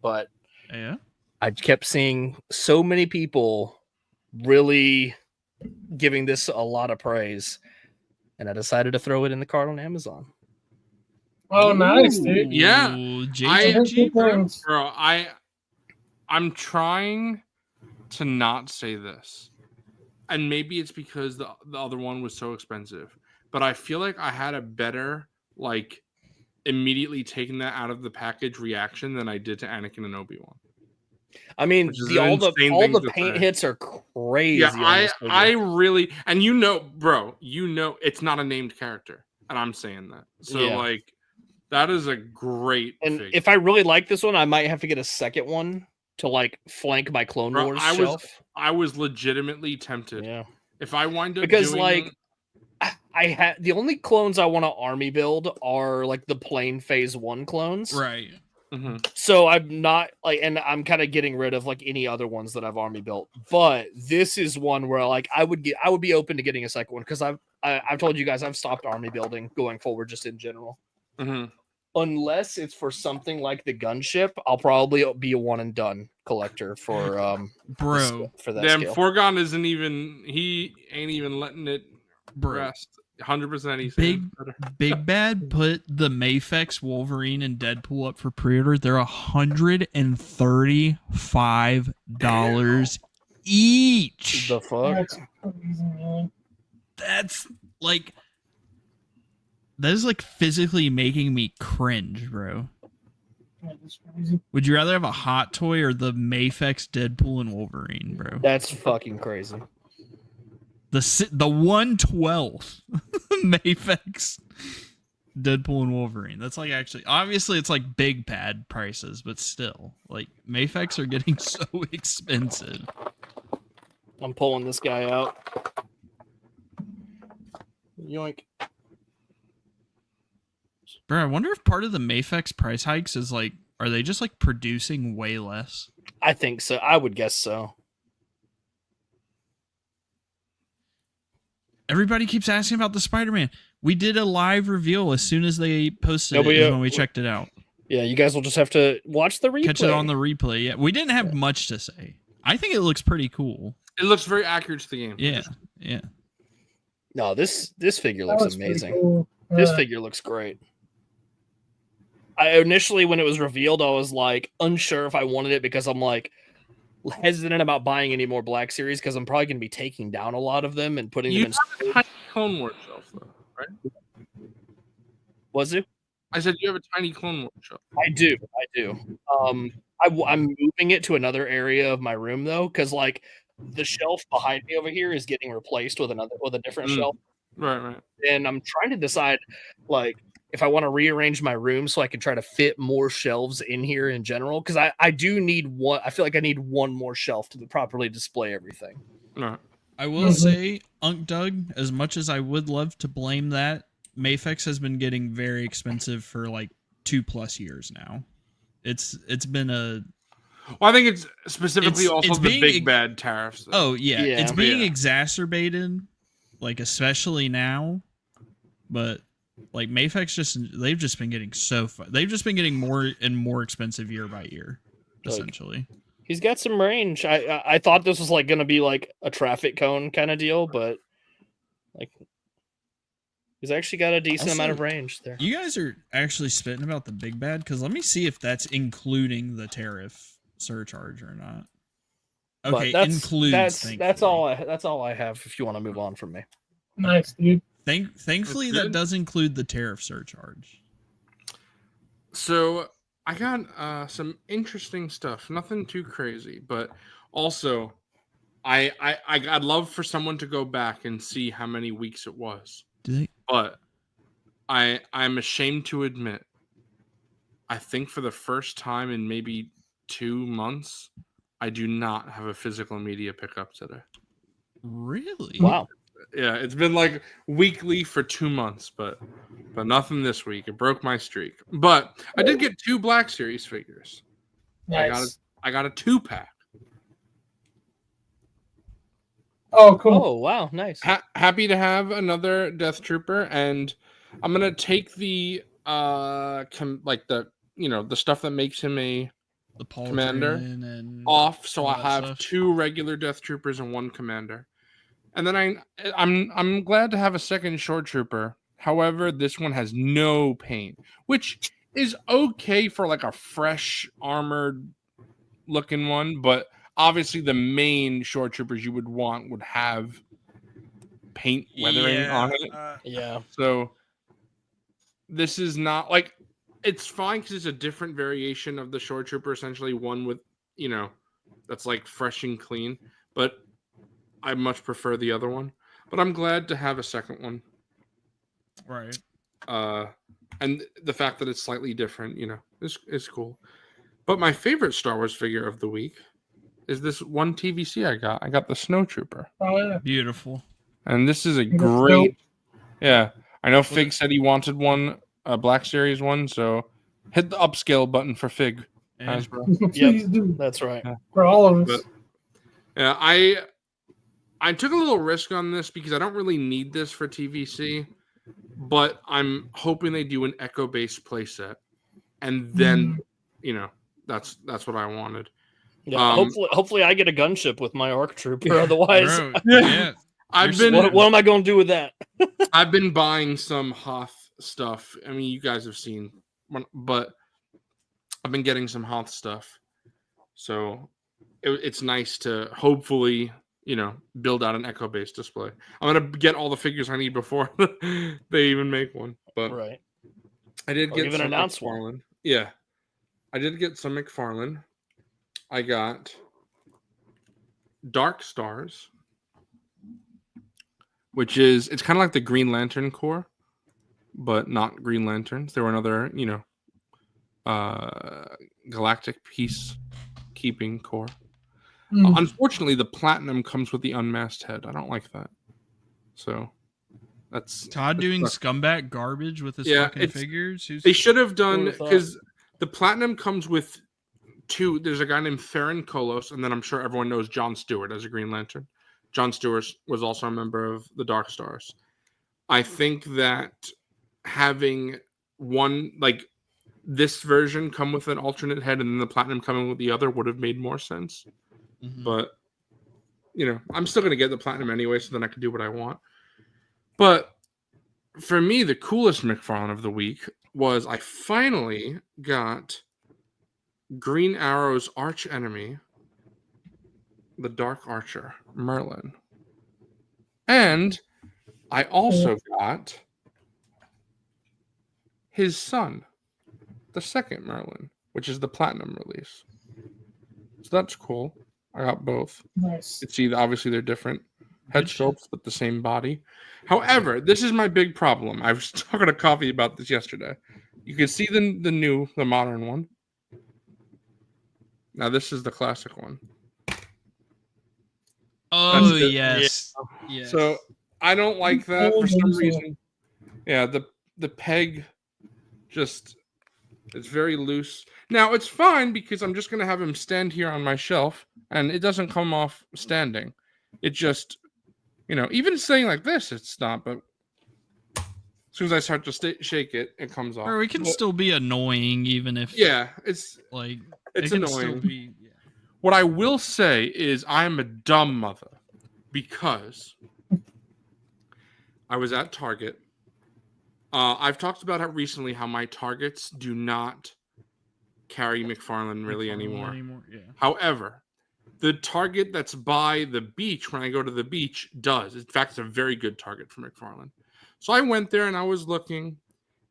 but Yeah. I kept seeing so many people really giving this a lot of praise, and I decided to throw it in the cart on Amazon. Oh, nice, dude. Yeah. Ooh, I- JTG, bro. Bro, I'm trying to not say this. and maybe it's because the other one was so expensive, but I feel like I had a better like immediately taking that out of the package reaction than I did to Anakin and Obi-Wan. I mean, Which is all an the insane thing to paint say. hits are crazy. Yeah, on this I figure. really, and you know, bro, you know, it's not a named character, and I'm saying that. So Yeah. like, that is a great. And figure. if I really like this one, I might have to get a second one to like flank my Clone Bro, Wars shelf. I was legitimately tempted. Yeah, If I wind up because doing, like I had the only clones I want to army build are like the plain Phase 1 clones. Right. Mhm. So I'm not like, and I'm kind of getting rid of like any other ones that I've army built. But this is one where like I would be open to getting a second one because I've told you guys I've stopped army building going forward just in general. Mhm. Unless it's for something like the gunship, I'll probably be a one and done collector for Bro, for that Damn, scale. Forgon isn't even. He ain't even letting it bro. rest. 100%. He's Big Bad put the Mafex, Wolverine, and Deadpool up for pre-order. They're $135 each. The fuck? That's crazy, man. That's like, that is like physically making me cringe, bro. That is crazy. Would you rather have a hot toy or the Mafex, Deadpool, and Wolverine, bro? That's fucking crazy. The 1/12 Mafex, Deadpool, and Wolverine. That's like actually, obviously, it's like Big Bad prices, but still, like Mafex are getting so expensive. I'm pulling this guy out. Yoink. Bro, I wonder if part of the Mafex price hikes is like, are they just like producing way less? I think so. I would guess so. Everybody keeps asking about the Spider-Man. We did a live reveal as soon as they posted Yeah, it when we checked it out. Yeah, you guys will just have to watch the replay. Catch it on the replay. Yeah, we didn't have much to say. I think it looks pretty cool. It looks very accurate to the game. Yeah, yeah. No, this figure That looks was pretty amazing. cool. This figure looks great. I initially, when it was revealed, I was like unsure if I wanted it because I'm like hesitant about buying any more Black Series because I'm probably going to be taking down a lot of them and putting them in. have a tiny Clone Wars shelf, though, right? Was it? I said you have a tiny Clone Wars shelf. I do. I'm moving it to another area of my room though, because like the shelf behind me over here is getting replaced with a different shelf, Right. and I'm trying to decide like if I want to rearrange my room so I can try to fit more shelves in here in general, because I do need one. I feel like I need one more shelf to properly display everything. Right. I will say, Unc Doug, as much as I would love to blame that, Mafex has been getting very expensive for like 2+ years now. It's been a. Well, I think it's specifically It's also the being big bad tariffs. Though. Oh yeah, Yeah. it's being Yeah. exacerbated, like especially now. But like Mafex they've just been getting they've just been getting more and more expensive year by year, Like, essentially. He's got some range. I thought this was like going to be like a traffic cone kind of deal, but like he's actually got a decent Also, amount of range there. You guys are actually spitting about the big bad because let me see if that's including the tariff surcharge or not. But Okay, that's, includes. that's all I have. If you want to move on from me, Nice, dude. Thankfully, That's that good. does include the tariff surcharge. So I got some interesting stuff. Nothing too crazy, but also I'd love for someone to go back and see how many weeks it was. Do they? But I'm ashamed to admit, I think for the first time in maybe 2 months, I do not have a physical media pickup today. Really? wow. Yeah, it's been like weekly for 2 months, but nothing this week. It broke my streak. But I did get 2 Black Series figures. Nice. I got a 2-pack. Oh, cool. Oh wow, nice. Happy to have another Death Trooper, and I'm gonna take the the stuff that makes him a The Commander pauldron and off, so all I that have stuff. 2 regular Death Troopers and 1 Commander. And then I'm glad to have a second Short Trooper. However, this one has no paint, which is okay for like a fresh armored looking one, but obviously the main shore troopers you would want would have paint weathering on it. Yeah. So this is not like, it's fine because it's a different variation of the shore trooper, essentially one with, that's like fresh and clean, but I much prefer the other one. But I'm glad to have a second one. Right. And the fact that it's slightly different, is cool. But my favorite Star Wars figure of the week is this one TVC I got. I got the Snow Trooper. Oh yeah, Beautiful. And this is a great. Yeah, I know Fig said he wanted one, a Black Series one, so hit the upscale button for Fig. Yeah. Hasbro. please do That's right. for all of us. Yeah, I took a little risk on this because I don't really need this for TVC, but I'm hoping they do an Echo-based playset, and then that's what I wanted. Yeah, hopefully I get a gunship with my Orc Trooper. Otherwise, Bro, yeah. what am I going to do with that? I've been buying some Hoth stuff. I mean, you guys have seen, but I've been getting some Hoth stuff, so it's nice to hopefully build out an Echo-based display. I'm gonna get all the figures I need before they even make one. But Right. I did get even some announce McFarlane. one. Yeah, I did get some McFarlane. I got Dark Stars, which is, it's kind of like the Green Lantern Corps, but not Green Lanterns. They were another, galactic peacekeeping corps. Unfortunately, the Platinum comes with the unmasked head. I don't like that. So that's Todd doing scumbag garbage with his fucking figures. They should have done, because the Platinum comes with two. There's a guy named Theron Kolos, and then I'm sure everyone knows John Stewart as a Green Lantern. John Stewart was also a member of the Dark Stars. I think that having one, like this version, come with an alternate head and then the Platinum coming with the other would have made more sense. Mm-hmm. But, I'm still going to get the Platinum anyway, so then I can do what I want. But for me, the coolest McFarlane of the week was I finally got Green Arrow's arch enemy, the Dark Archer, Merlin. And I also got his son, the second Merlin, which is the Platinum release. So that's cool. I got both. Nice. You can see, obviously, they're different head sculpts, but the same body. However, this is my big problem. I was talking to Coffee about this yesterday. You can see the modern one. Now, this is the classic one. Oh, yes. Yes. So I don't like that for some reason. Yeah, the peg just, it's very loose. Now, it's fine because I'm just going to have him stand here on my shelf and it doesn't come off standing. It just, even staying like this, it's not, but as soon as I start to shake it, it comes off. Or it can still be annoying even if... Yeah, it's like... It's it can annoying. Still be, yeah. What I will say is I am a dumb mother because I was at Target. I've talked about it recently how my Targets do not carry McFarlane really anymore. Yeah. However, the Target that's by the beach, when I go to the beach, does. In fact, it's a very good Target for McFarlane. So I went there and I was looking,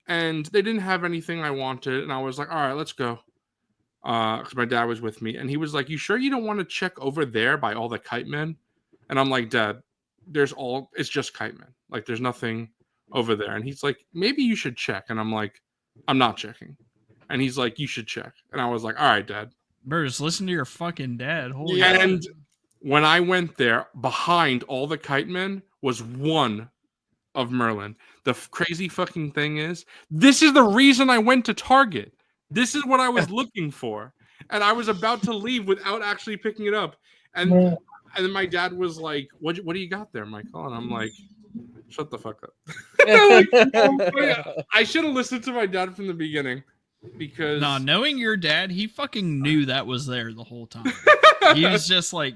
and they didn't have anything I wanted, and I was like, all right, let's go. Because my dad was with me, and he was like, you sure you don't want to check over there by all the kite men? And I'm like, Dad, it's just kite men. Like, there's nothing over there. And he's like, maybe you should check. And I'm like, I'm not checking. And he's like, you should check. And I was like, all right, Dad. Bruce, listen to your fucking dad. Holy and when I went there, behind all the kite men was one of Merlin. The crazy fucking thing is, this is the reason I went to Target. This is what I was looking for. And I was about to leave without actually picking it up. And then my dad was like, what do you got there, Michael? And I'm like, shut the fuck up. I should have listened to my dad from the beginning. Because knowing your dad, he fucking knew that was there the whole time. He was just like,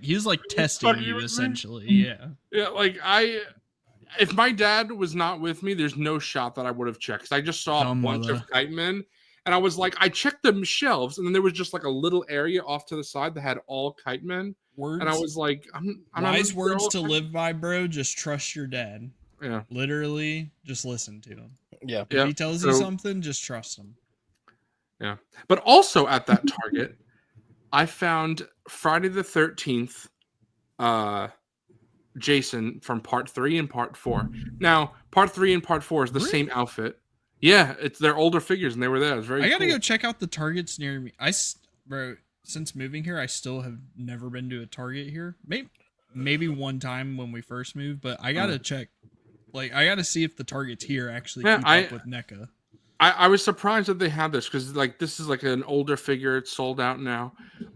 testing you essentially. Yeah. Yeah, like if my dad was not with me, there's no shot that I would have checked. I just saw a bunch of kite men. And I was like, I checked the shelves, and then there was just like a little area off to the side that had all Kite Men. Words. And I was like, I'm wise words to live by, bro. Just trust your dad. Yeah. Literally, just listen to him. Yeah. If he tells you something, just trust him. Yeah. But also at that Target, I found Friday the 13th Jason from part 3 and part 4. Now, part 3 and part 4 is the same outfit. Yeah, it's their older figures, and they were there. It's very. I gotta cool. go check out the Targets near me. Bro, since moving here, I still have never been to a Target here. Maybe one time when we first moved, but I gotta check. Like, I gotta see if the Targets here actually keep up with NECA. I was surprised that they had this because like this is like an older figure. It's sold out now,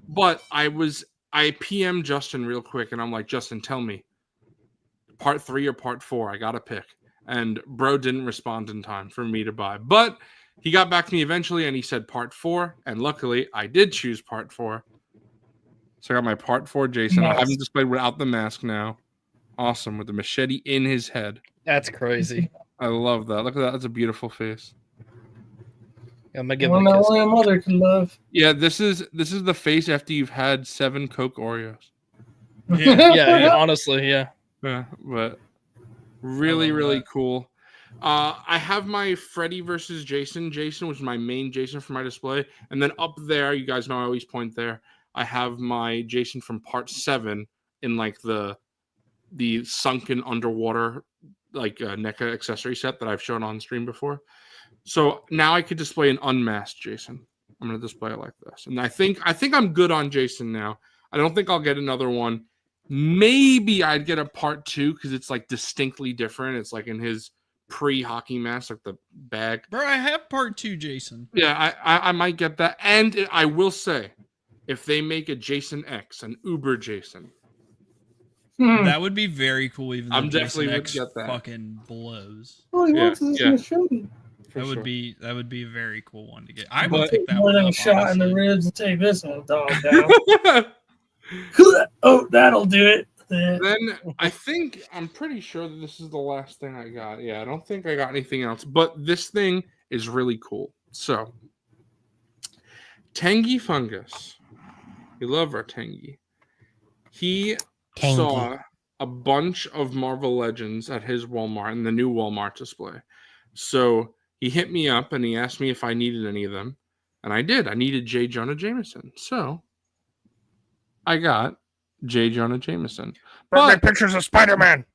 but I PM'd Justin real quick, and I'm like, Justin, tell me, part 3 or part 4? I gotta pick. And bro didn't respond in time for me to buy. But he got back to me eventually, and he said part 4. And luckily, I did choose part 4. So I got my part 4 Jason. Nice. I'll have him displayed without the mask now. Awesome, with the machete in his head. That's crazy. I love that. Look at that. That's a beautiful face. I'm gonna give him a kiss. Only a mother can love. Yeah, this is the face after you've had 7 Coke Oreos. Yeah, honestly, yeah. Yeah, but... Really cool. I have my Freddy versus Jason, which is my main Jason for my display. And then up there, you guys know I always point there, I have my Jason from part 7 in like the sunken underwater like NECA accessory set that I've shown on stream before. So now I could display an unmasked Jason. I'm going to display it like this. And I think I'm good on Jason now. I don't think I'll get another one. Maybe I'd get a part 2 because it's like distinctly different. It's like in his pre-hockey mask, like the bag. Bro, I have part 2 Jason. Yeah, I might get that. And I will say, if they make a Jason X, an Uber Jason, that would be very cool. Even though I'm Jason definitely X would get that. Fucking blows. All he wants is a machete. That would be a very cool one to get. I would But pick that more one than up, a shot honestly. in the ribs and take this old dog down. Oh, that'll do it. Then I'm pretty sure that this is the last thing I got. Yeah, I don't think I got anything else. But this thing is really cool. So, Tangy Fungus. We love our Tangy. He saw a bunch of Marvel Legends at his Walmart in the new Walmart display. So he hit me up and he asked me if I needed any of them. And I did. I needed J. Jonah Jameson. So I got J. Jonah Jameson. But pictures of Spider-Man.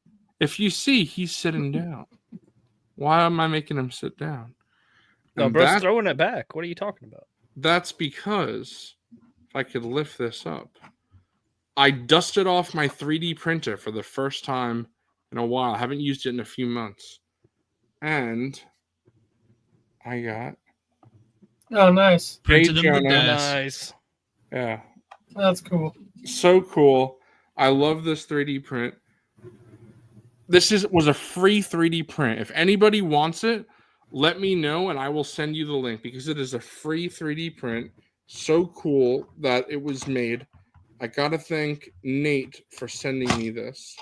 If you see, he's sitting down. Why am I making him sit down? No, bro's throwing it back. What are you talking about? That's because if I could lift this up, I dusted off my 3D printer for the first time in a while. I haven't used it in a few months. And I got... Oh, nice. Printed him to Jonah. death. Nice. Yeah. That's cool. So cool. I love this 3D print. This was a free 3D print. If anybody wants it, let me know and I will send you the link because it is a free 3D print. So cool that it was made. I gotta thank Nate for sending me this.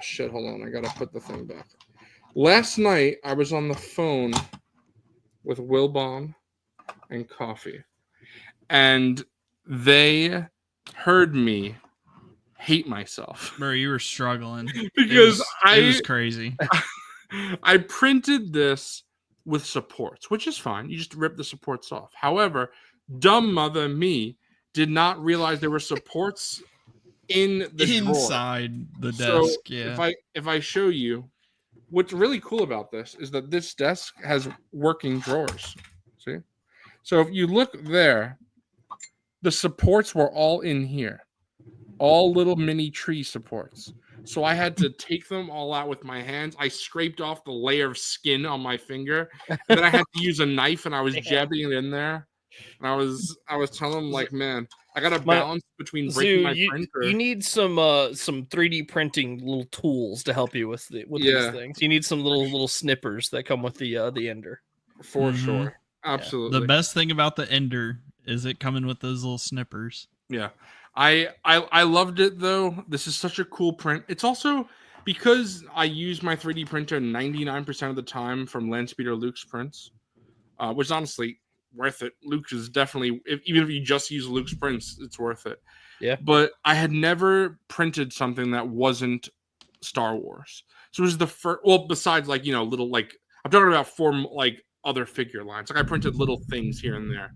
Shit, hold on. I gotta put the thing back. Last night, I was on the phone with Wilbon and Coffee. And they heard me hate myself. Bro, you were struggling. Because it was crazy. I printed this with supports, which is fine. You just rip the supports off. However, dumb mother me did not realize there were supports in the inside drawer. the desk. Yeah. If I show you, what's really cool about this is that this desk has working drawers. See? So if you look there, the supports were all in here. All little mini tree supports. So I had to take them all out with my hands. I scraped off the layer of skin on my finger. And then I had to use a knife and I was jabbing it in there. And I was telling them like, man, I got to balance between breaking my printer. You need some 3D printing little tools to help you with these things. You need some little snippers that come with the ender. For sure. Absolutely. The best thing about the ender is it coming with those little snippers. Yeah. I loved it though. This is such a cool print. It's also because I use my 3D printer 99% of the time from Landspeeder Luke's prints. which is honestly worth it. Luke is definitely, even if you just use Luke's prints, it's worth it. Yeah. But I had never printed something that wasn't Star Wars. So it was the first, well, besides like, little, like, I'm talking about like other figure lines. Like I printed little things here and there,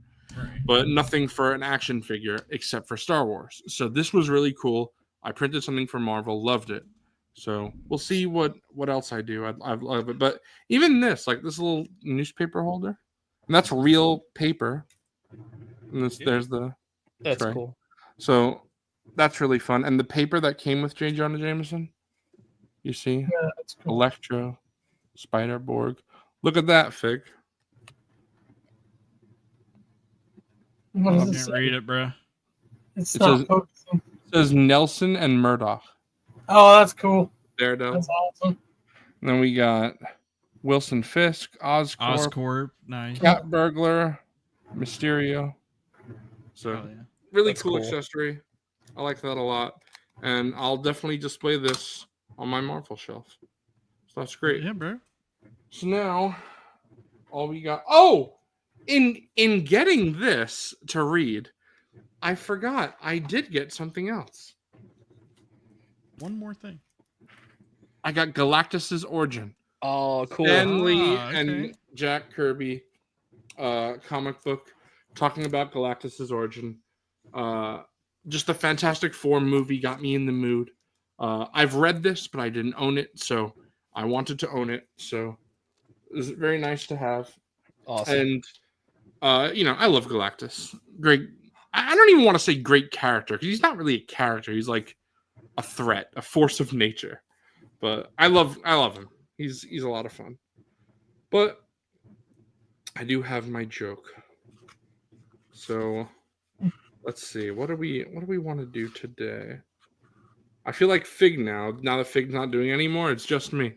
but nothing for an action figure except for Star Wars. So this was really cool. I printed something for Marvel, loved it. So we'll see what else I do. I love it. But even this, like this little newspaper holder, and that's real paper. And there's the That's tray. cool. So that's really fun. And the paper that came with J. Jonah Jameson, you see? Yeah, that's cool. Electro, Spider-Borg. Look at that, Fig. What I does it can't say? read it, bro. It's It not says- focusing. It says Nelson and Murdoch. Oh, that's cool. Daredevil. That's awesome. And then we got Wilson Fisk, Oscorp, Oscorp, nice. Cat Burglar, Mysterio. So Oh, yeah. really That's cool cool. accessory. I like that a lot. And I'll definitely display this on my Marvel shelf. So that's great. Yeah, bro. So now all we got. Oh, in getting this to read, I forgot I did get something else. One more thing. I got Galactus's Origin. Oh, cool. Stan Lee okay. and Jack Kirby comic book talking about Galactus's origin. Just the Fantastic Four movie got me in the mood. I've read this, but I didn't own it, so I wanted to own it. So it was very nice to have. Awesome. And I love Galactus. Great. I don't even want to say great character because he's not really a character. He's like a threat, a force of nature. But I love him. He's a lot of fun. But I do have my joke. So let's see. What do we want to do today? I feel like Fig now. Now that Fig's not doing anymore, it's just me.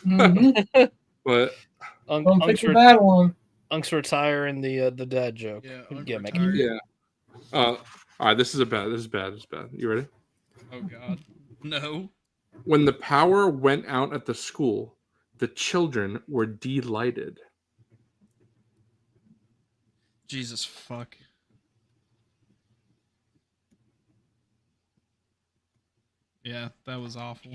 Mhm. But Don't pick a bad one. Unk's retiring the dad joke. Yeah, Gimmick. retired. yeah. All right. This is bad. You ready? Oh God. No. When the power went out at the school, the children were delighted. Jesus fuck. Yeah, that was awful.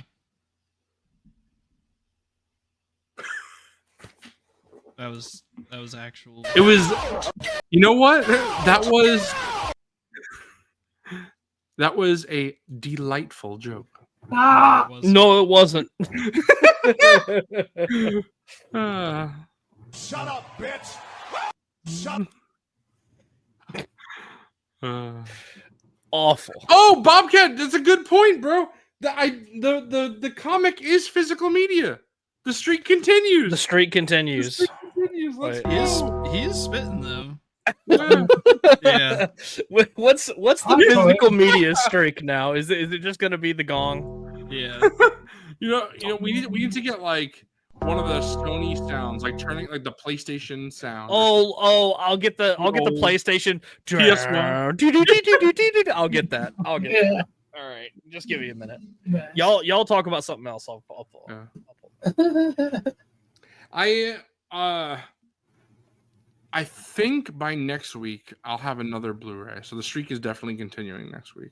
That was actual. It was. You know what? That was a delightful joke. Ah! It was- No, it wasn't. Shut up, bitch! Awful. Oh, Bobcat, that's a good point, bro. The comic is physical media. The streak continues. The streak continues. The streak continues. Let's Wait, He is spitting though. Yeah. Yeah. What's the physical media streak now? Is it just gonna be the gong? Yeah. You know, we need to get like one of the Sony sounds, like turning like the PlayStation sound. Oh, I'll get the PlayStation. PS1. I'll get that. Yeah. All right, just give me a minute. Nice. Y'all talk about something else. I'll pull. Yeah. I think by next week I'll have another Blu-ray. So the streak is definitely continuing next week.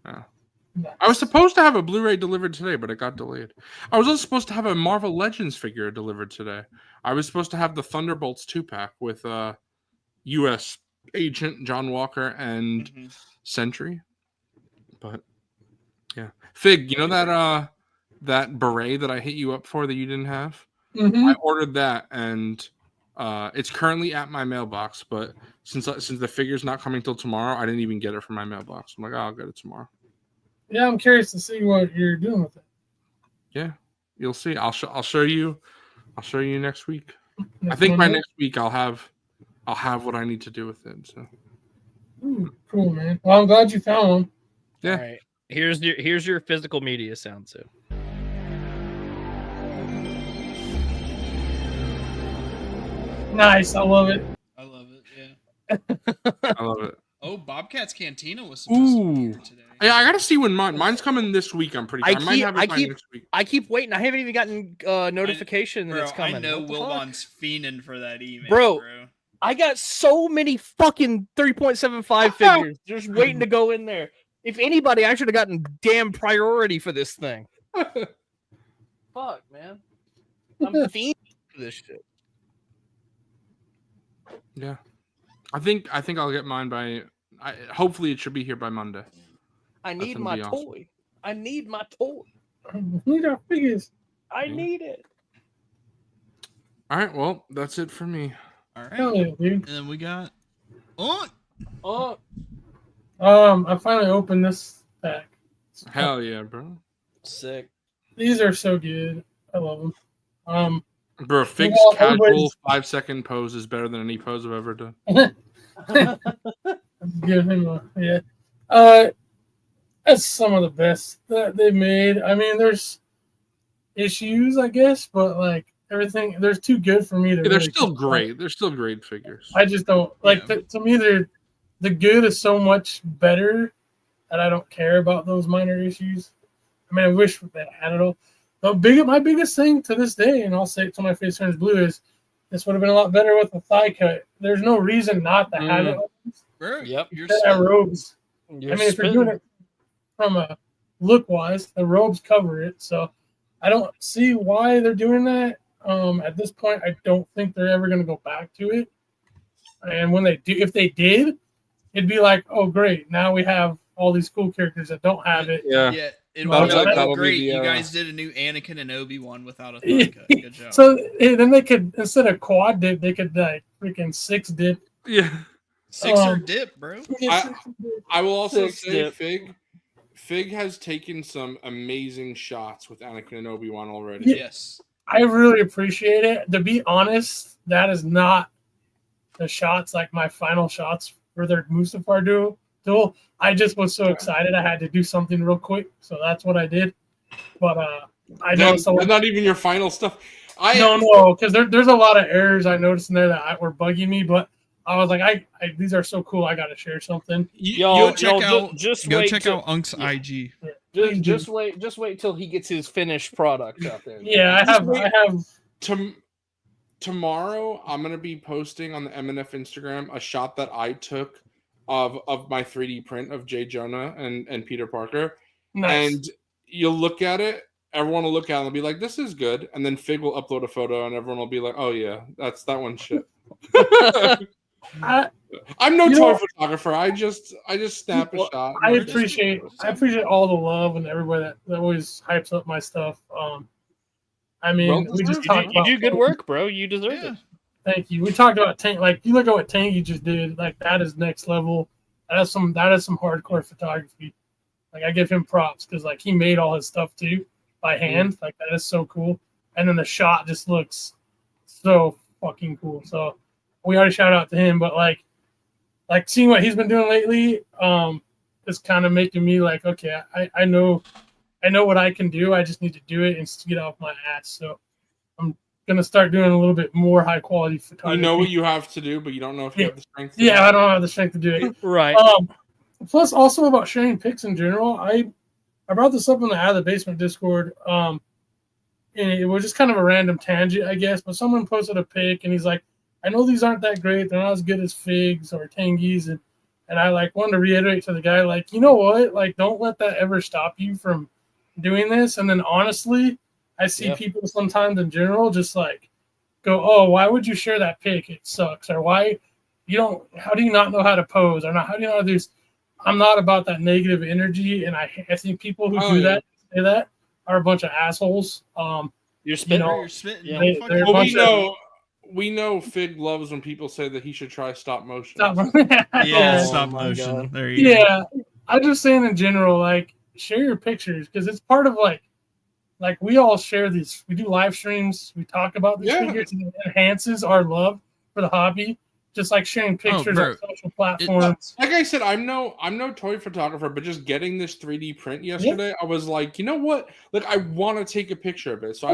Yeah. Nice. I was supposed to have a Blu-ray delivered today, but it got delayed. I was also supposed to have a Marvel Legends figure delivered today. I was supposed to have the Thunderbolts 2-pack with U.S. Agent John Walker and Sentry. But yeah, Fig, you know that beret that I hit you up for that you didn't have? Mhm. I ordered that, and it's currently at my mailbox. But since the figure's not coming till tomorrow, I didn't even get it from my mailbox. I'm like, I'll get it tomorrow. Yeah, I'm curious to see what you're doing with it. Yeah, you'll see. I'll show you. I'll show you next week. I Next think by one, next week I'll have what I need to do with it. So Ooh, cool, man. Well, I'm glad you found one. yeah. All right. Here's your physical media sound too. Nice, I love it. I love it. Yeah. I love it. Oh, Bobcat's Cantina was supposed to be Ooh. here today. Yeah, I gotta see when mine's coming this week. I'm pretty sure. I might have it by next week. I keep waiting. I haven't even gotten notification that it's coming. I know Wilbon's fiending for that email, bro. I got so many fucking 3.75 figures just waiting to go in there. If anybody, I should have gotten damn priority for this thing. Fuck, man. I'm fiending for this shit. Yeah, I think I'll get mine by. Hopefully, it should be here by Monday. I need my toy. Awesome. I need my toy. I need our figures. I need it. All right, well, that's it for me. All right, Hell yeah, dude. And then we got. I finally opened this pack. Hell yeah, bro. Sick. These are so good. I love them. Bro, Fig's casual 5-second pose is better than any pose I've ever done. Give him a that's some of the best that they've made. I mean, there's issues, I guess, but like everything, they're too good for me to. They're still great. They're still great figures. I just don't like. To me, the good is so much better that I don't care about those minor issues. I mean, I wish they had it all. My biggest thing to this day, and I'll say it till my face turns blue, is this would have been a lot better with the thigh cut. There's no reason not to have it. Bro, yep. Robes. I mean, if you're doing it from a look-wise, the robes cover it. So I don't see why they're doing that. At this point, I don't think they're ever going to go back to it. And when they do, if they did, it'd be like, oh, great. Now we have all these cool characters that don't have it. Yeah. It would be great. You guys did a new Anakin and Obi-Wan without a thigh cut. Good job. So then they could, instead of quad dip, they could like freaking 6 dip. Yeah. 6er dip, bro. I will also say Fig has taken some amazing shots with Anakin and Obi-Wan already. Yes. I really appreciate it. To be honest, that is not the shots, like my final shots for their Mustafar duel. I just was so excited I had to do something real quick, so that's what I did. But I know that's not even your final stuff. No, because there's a lot of errors I noticed in there that were bugging me. But I was like, these are so cool. I got to share something. Go check out Unk's IG. Just wait till he gets his finished product out there. Yeah, I have. Tomorrow, I'm gonna be posting on the MNF Instagram a shot that I took of my 3D print of Jay Jonah and Peter Parker. Nice. And you'll look at it, everyone will look at it and be like, this is good. And then Fig will upload a photo and everyone will be like, oh yeah, that one's shit. I'm no toy photographer. I just snap a shot. I appreciate all the love and everybody that always hypes up my stuff. I mean, we just talked about you do good work, bro. You deserve it. Thank you. We talked about Tank. Like, you look at what Tanky just did. Like, that is next level. That is some hardcore photography. Like, I give him props because like he made all his stuff too by hand. Like, that is so cool. And then the shot just looks so fucking cool. So we already shout out to him, but like seeing what he's been doing lately, is kind of making me like, okay, I know what I can do. I just need to do it and get off my ass. So I'm gonna start doing a little bit more high quality photography. You know what you have to do, but you don't know if you have the strength to do it. I don't have the strength to do it. Right. Plus also about sharing pics in general. I brought this up in the Out of the Basement Discord. And it was just kind of a random tangent, I guess, but someone posted a pic and he's like, I know these aren't that great, they're not as good as Figs or Tangies, and I like wanted to reiterate to the guy, like, you know what? Like, don't let that ever stop you from doing this. And then honestly, I see people sometimes in general just like go, oh, why would you share that pic? It sucks. Or how do you not know how to pose? Or not, how do you know how to do this? I'm not about that negative energy. And I think people who say that are a bunch of assholes. You're spitting. You're spitting. Yeah. We know Fig loves when people say that he should try stop motion. Stop motion. God. There you go. I'm just saying in general, like, share your pictures because it's part of like we all share these. We do live streams. We talk about these figures, and it enhances our love for the hobby. Just like sharing pictures on social platforms. Like I said, I'm no toy photographer, but just getting this 3D print yesterday, I was like, you know what? Like, I want to take a picture of it. So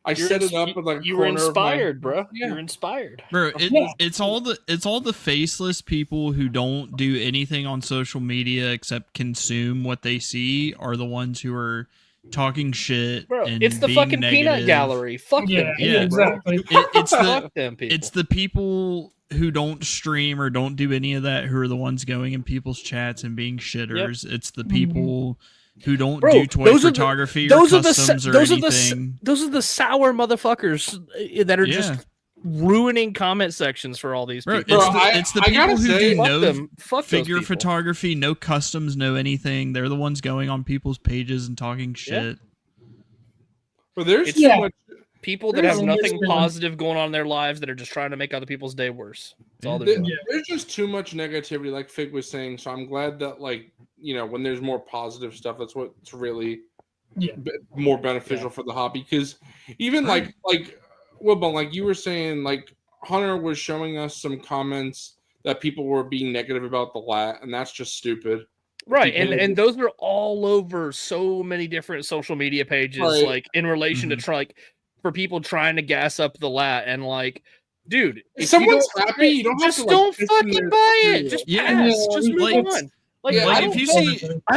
I set it up with like you were inspired, bro. Yeah. You're inspired, bro. It's all the faceless people who don't do anything on social media except consume what they see are the ones who are talking shit. Bro, and it's the being fucking negative. peanut gallery. Fuck them. Yeah, exactly. Fuck them people. It's the people who don't stream or don't do any of that who are the ones going in people's chats and being shitters. Yep. It's the people who don't do toy photography or customs or anything. Those are the sour motherfuckers that are just ruining comment sections for all these people. It's the people who do no figure people. Photography, no customs, no anything. They're the ones going on people's pages and talking shit. But there's too much people that have nothing positive going on in their lives that are just trying to make other people's day worse. That's all they're doing. There's just too much negativity, like Fig was saying. So I'm glad that, like, you know, when there's more positive stuff, that's what's really more beneficial for the hobby. Because even like Wilbon, like you were saying, like Hunter was showing us some comments that people were being negative about the lat, and that's just stupid. Right, and those are all over so many different social media pages, like in relation to for people trying to gas up the lat, and like, dude, if someone's happy, you don't have to don't fucking buy it. Just pass. Just move on. Like, I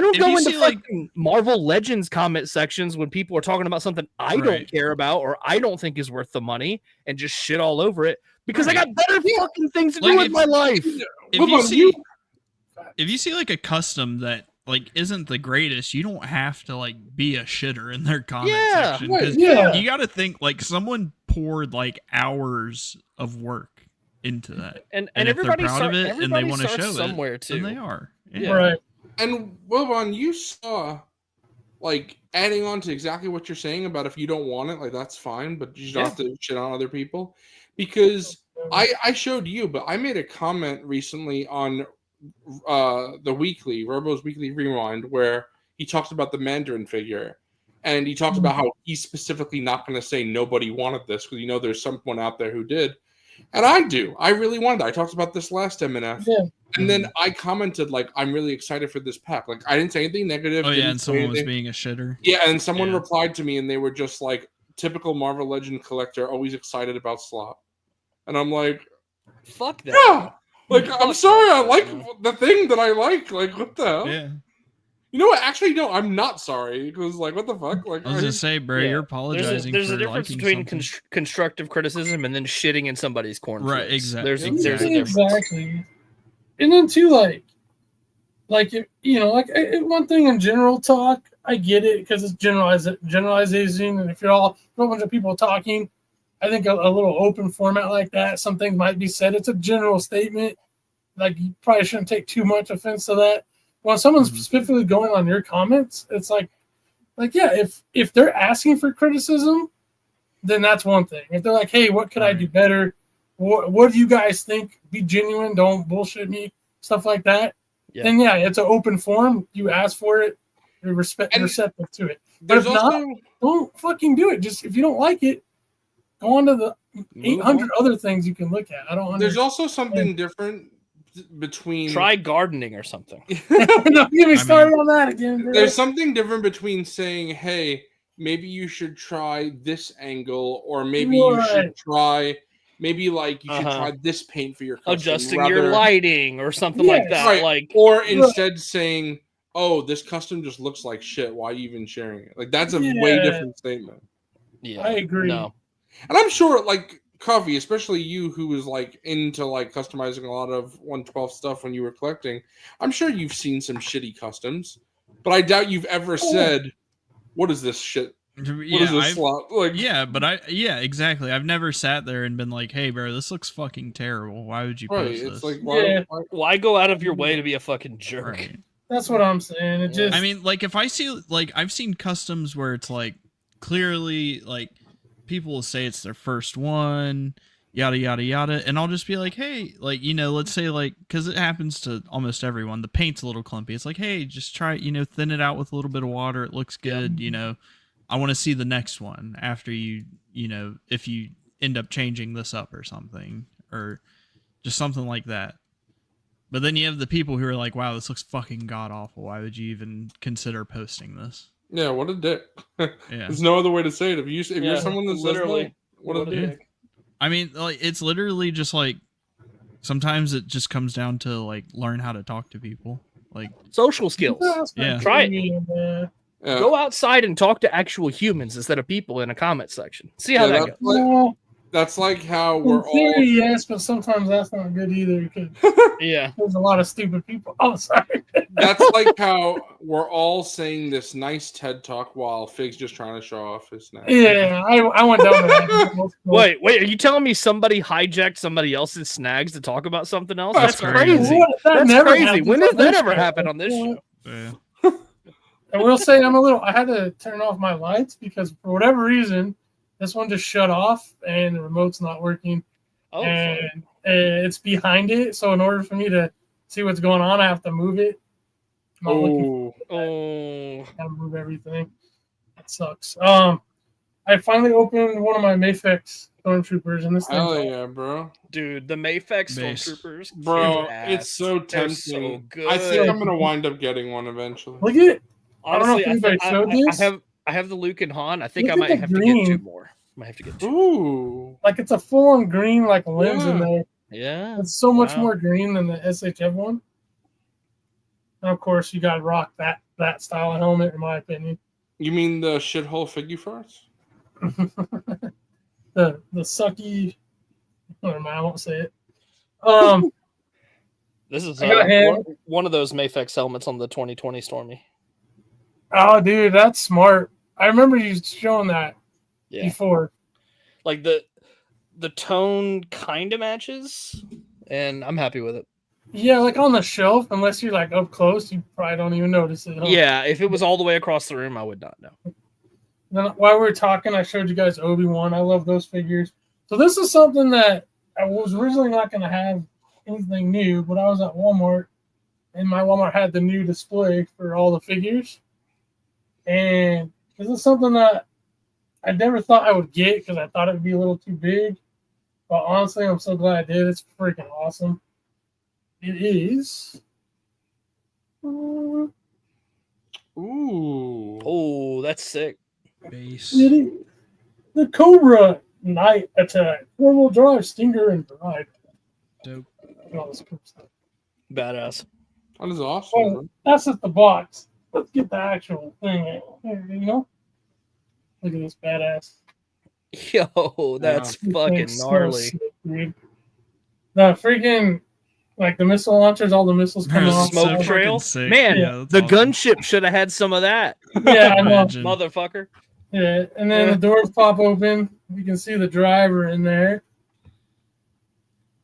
don't go into fucking Marvel Legends comment sections when people are talking about something I don't care about or I don't think is worth the money and just shit all over it because I got better fucking things to do with my life. If you see like a custom that like isn't the greatest, you don't have to like be a shitter in their comment section. Because you got to think like someone poured like hours of work into that, and if everybody they're proud of it and they want to show somewhere it, too. then they are. Right. And Wilbon, you saw like adding on to exactly what you're saying about if you don't want it, like that's fine, but you don't have to shit on other people. Because I showed you, but I made a comment recently on the weekly Robo's Weekly Rewind where he talks about the Mandarin figure, and he talks about how he's specifically not going to say nobody wanted this because there's someone out there who did, and I do. I really wanted it. I talked about this last MNF, and then I commented like I'm really excited for this pack. Like I didn't say anything negative. Oh yeah, and someone was being a shitter. Yeah, and someone replied to me, and they were just like, "Typical Marvel Legend collector, always excited about slot," and I'm like, "Fuck that." Yeah. Like, I'm sorry, I like the thing that I like. Like, what the hell? Yeah. You know what? Actually, no, I'm not sorry. Because, like, what the fuck? Like, I was going to say, bro, you're apologizing There's for a difference between constructive criticism and then shitting in somebody's cornflakes. Right, exactly. There's a difference. Exactly. And then, too, like one thing in general talk, I get it because it's generalization. And if you're all a bunch of people talking, I think a little open format like that, some things might be said. It's a general statement. Like, you probably shouldn't take too much offense to that. When someone's specifically going on your comments, it's like, yeah, if they're asking for criticism, then that's one thing. If they're like, hey, what could I do better? What do you guys think? Be genuine. Don't bullshit me. Stuff like that. Yeah. Then, yeah, it's an open forum. You ask for it. You're receptive to it. But if not, don't fucking do it. Just if you don't like it, go on to the 800 other things you can look at. I don't understand. There's also something different between... Try gardening or something. Don't get me started on that again, bro. There's something different between saying, hey, maybe you should try this angle, or maybe you should try... Maybe like you should try this paint for your custom. Adjusting your lighting or something like that. Right. Like, or instead saying, oh, this custom just looks like shit. Why are you even sharing it? Like, that's a way different statement. Yeah, I agree. No. And I'm sure, like, Coffee, especially you who was, like, into, like, customizing a lot of 112 stuff when you were collecting, I'm sure you've seen some shitty customs, but I doubt you've ever said, what is this shit? What is this slot? Like, exactly. I've never sat there and been like, hey, bro, this looks fucking terrible. Why would you post this? Like, why go out of your way to be a fucking jerk? Right. That's what I'm saying. It just... I mean, like, if I see, like, I've seen customs where it's, like, clearly, like, people will say it's their first one, yada, yada, yada, and I'll just be like, hey, like, let's say, like, because it happens to almost everyone, the paint's a little clumpy. It's like, hey, just try, thin it out with a little bit of water. It looks good, I want to see the next one after if you end up changing this up or something, or just something like that. But then you have the people who are like, wow, this looks fucking god awful. Why would you even consider posting this? Yeah, what a dick. Yeah. There's no other way to say it. If you're someone that's literally what a dick. I mean, like, it's literally just like sometimes it just comes down to like learn how to talk to people, like social skills. Yeah. Try it. Yeah. Go outside and talk to actual humans instead of people in a comment section. See how that goes. That's like how In we're theory, all. yes, but sometimes that's not good either because Yeah. there's a lot of stupid people outside. That's like how we're all saying this nice TED talk while Fig's just trying to show off his snacks. Yeah, I went down to that. Wait, are you telling me somebody hijacked somebody else's snags to talk about something else? That's crazy. That That's never crazy. happens When on does that this ever show. happen on this show? yeah. I will say I had to turn off my lights because for whatever reason, this one just shut off and the remote's not working. Oh, and it's behind it. So in order for me to see what's going on, I have to move it. I'm not looking oh. gotta move everything. That sucks. I finally opened one of my Mafex Stormtroopers, and this thing. Hell yeah, bro. Dude, the Mafex Base. Stormtroopers. Bro, kick ass. it's so They're tempting. so good. I think I'm gonna wind up getting one eventually. Look at Honestly, I don't know if anybody showed this. I have the Luke and Han. I think Look I at might the have to green. get two more. Might have to get two. Ooh. like it's a full-on green like lens in Yeah. there. Yeah. It's so much Wow. more green than the SHF one. And of course, you got to rock that style of helmet, in my opinion. You mean the shithole figgy farts? the sucky. Never mind, I won't say it. This is I got him. one of those Mafex helmets on the 2020 Stormy. Oh, dude, that's smart. I remember you showing that Yeah. before. Like the tone kind of matches, and I'm happy with it. Yeah, like on the shelf, unless you're like up close, you probably don't even notice it. Huh? Yeah, if it was all the way across the room, I would not know. Then while we were talking, I showed you guys Obi-Wan. I love those figures. So this is something that I was originally not going to have anything new, but I was at Walmart, and my Walmart had the new display for all the figures. And this is something that I never thought I would get because I thought it would be a little too big. But honestly, I'm so glad I did. It's freaking awesome. It is. Ooh. Oh, that's sick. Base. The Cobra Night Attack, 4-wheel drive, Stinger, and Bride. Dope. All this cool stuff. Badass. That is awesome. Oh, bro. that's just the box. Let's get the actual thing. Here, you know? Look at this badass. Yo, that's This fucking thing's so gnarly. sick, dude. The freaking, like the missile launchers, all the missiles coming That's off. Smoke so fucking trails? sick. Man, Yeah, that's the awesome. gunship should have had some of that. Yeah, I know. Imagine. Motherfucker. Yeah, and then the doors pop open. You can see the driver in there.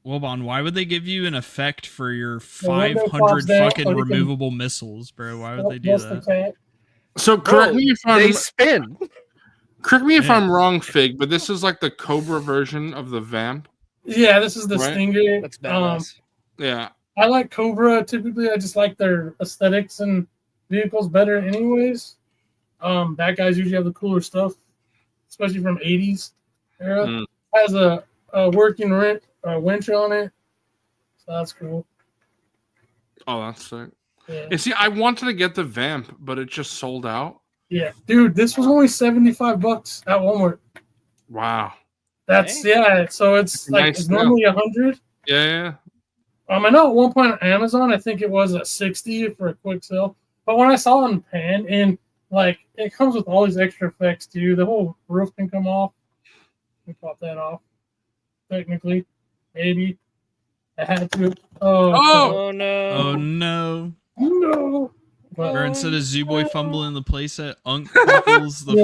Wobon, why would they give you an effect for your The window 500 pops down fucking so you can- removable missiles, bro? Why would they do Plus the that? tank. So correct me if They I'm spin. Yeah. wrong, Fig, but this is like the Cobra version of the Vamp. Yeah, this is the Right. Stinger. That's badass. Yeah. I like Cobra. Typically, I just like their aesthetics and vehicles better, anyways. Bad guys usually have the cooler stuff, especially from '80s era. Mm. Has a working winch on it, so that's cool. Oh, that's sick. Yeah. You see, I wanted to get the Vamp, but it just sold out. Yeah, dude, this was only $75 at Walmart. Wow. That's Dang. yeah. So it's like Nice it's deal. normally 100. Yeah. I know at one point on Amazon, I think it was at 60 for a quick sale. But when I saw it in Pan, and like it comes with all these extra effects too. The whole roof can come off. We pop that off. Technically, maybe I had to. Oh no. Oh no. No. But Or instead of Zooboy fumbling the playset, Unk fumbles the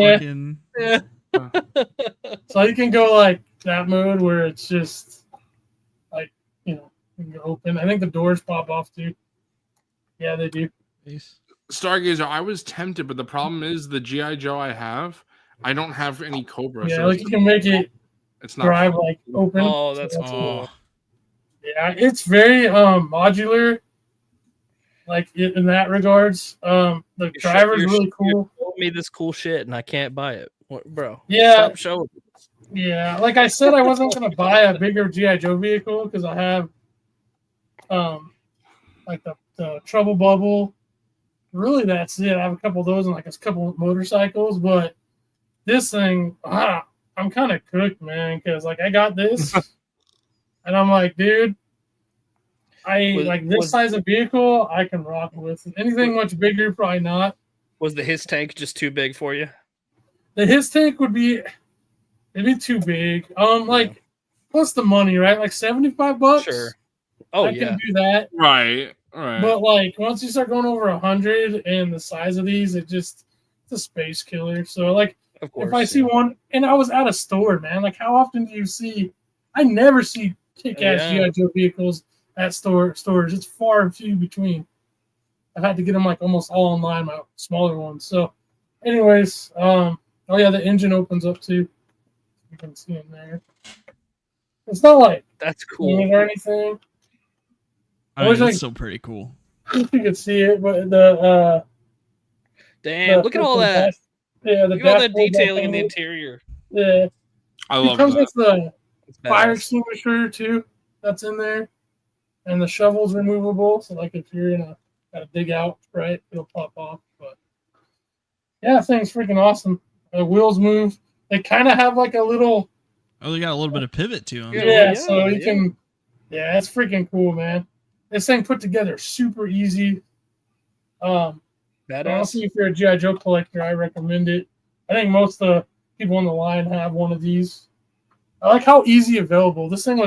Yeah. fucking. so you can go like that mode where it's just like you can go open. I think the doors pop off too. Yeah, they do. Base. Stargazer, I was tempted, but the problem is the G.I. Joe I have, I don't have any Cobra. Yeah, so like you can make it it's not drive like open. Oh, that's So cool. Oh, Yeah, it's very modular, like in that regards. The driver's really cool. Told me this cool shit and I can't buy it, bro. Yeah, Stop showing. yeah. Like I said, I wasn't gonna buy a bigger GI Joe vehicle because I have, like the Trouble Bubble, really that's it. I have a couple of those and like a couple of motorcycles, but this thing, I'm kind of cooked, man, because like I got this, and I'm like, dude, this size of vehicle I can rock with. Anything much bigger, probably not. Was the his tank just too big for you? The his tank it'd be too big. Plus the money, right? Like $75. Sure. Oh, I can do that. Right. But like once you start going over 100 and the size of these, it's a space killer. So like of course, if I see one, and I was at a store, man, like how often do you see? I never see kick-ass GI Joe vehicles at stores. It's far and few between. I've had to get them like almost all online, my smaller ones. So, anyways, the engine opens up too. You can see in there. It's not like that's cool or anything. It's still pretty cool. You can see it, but the damn, look at all that. Look at all that detailing in the interior. Yeah, I love it. It comes with the fire extinguisher too. That's in there, and the shovel's removable. So like if you're gotta dig out, right, it'll pop off. But yeah, thing's freaking awesome. The wheels move. They kind of have like a little. Oh, they got a little bit of pivot to them. Yeah, so you can. Yeah, that's freaking cool, man. This thing put together super easy. Honestly, if you're a G.I. Joe collector, I recommend it. I think most of the people on the line have one of these. I like how easy available. This thing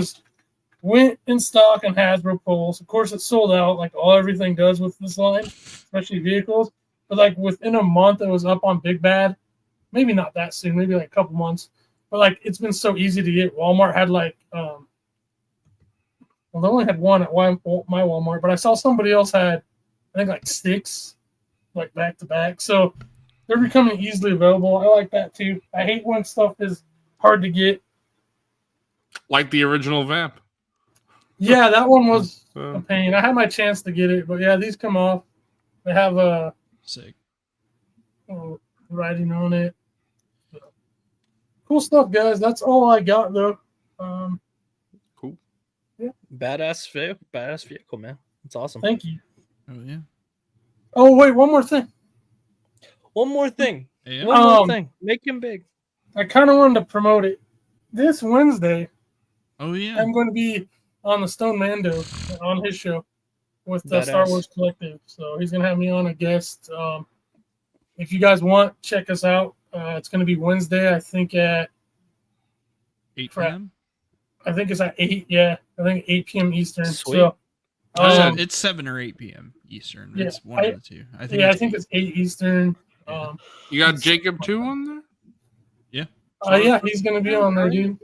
went in stock on Hasbro polls. Of course, it sold out like everything does with this line, especially vehicles. But like within a month, it was up on Big Bad. Maybe not that soon, maybe like a couple months. But like it's been so easy to get. Walmart had like they only had one at my Walmart, but I saw somebody else had, I think, like 6, like back to back. So they're becoming easily available. I like that too. I hate when stuff is hard to get. Like the original Vamp. Yeah, that one was a pain. I had my chance to get it, but yeah, these come off. They have a sick writing on it. So, cool stuff, guys. That's all I got though. Cool. Yeah. Badass vehicle, man. It's awesome. Thank you. Oh yeah. Oh wait, one more thing. Yeah. One more thing. Make him big. I kind of wanted to promote it. This Wednesday. Oh yeah. I'm going to be on the Stone Mando on his show with the Star Wars Collective. So he's going to have me on a guest. If you guys want, check us out. It's going to be Wednesday, I think at 8 p.m. I think it's at 8. Yeah, I think 8 p.m. Eastern. Sweet. So it's 7 or 8 p.m. Eastern. Yeah, It's one of the two. I think it's 8 Eastern. You got Jacob too on there? Yeah, he's going to be on there, dude.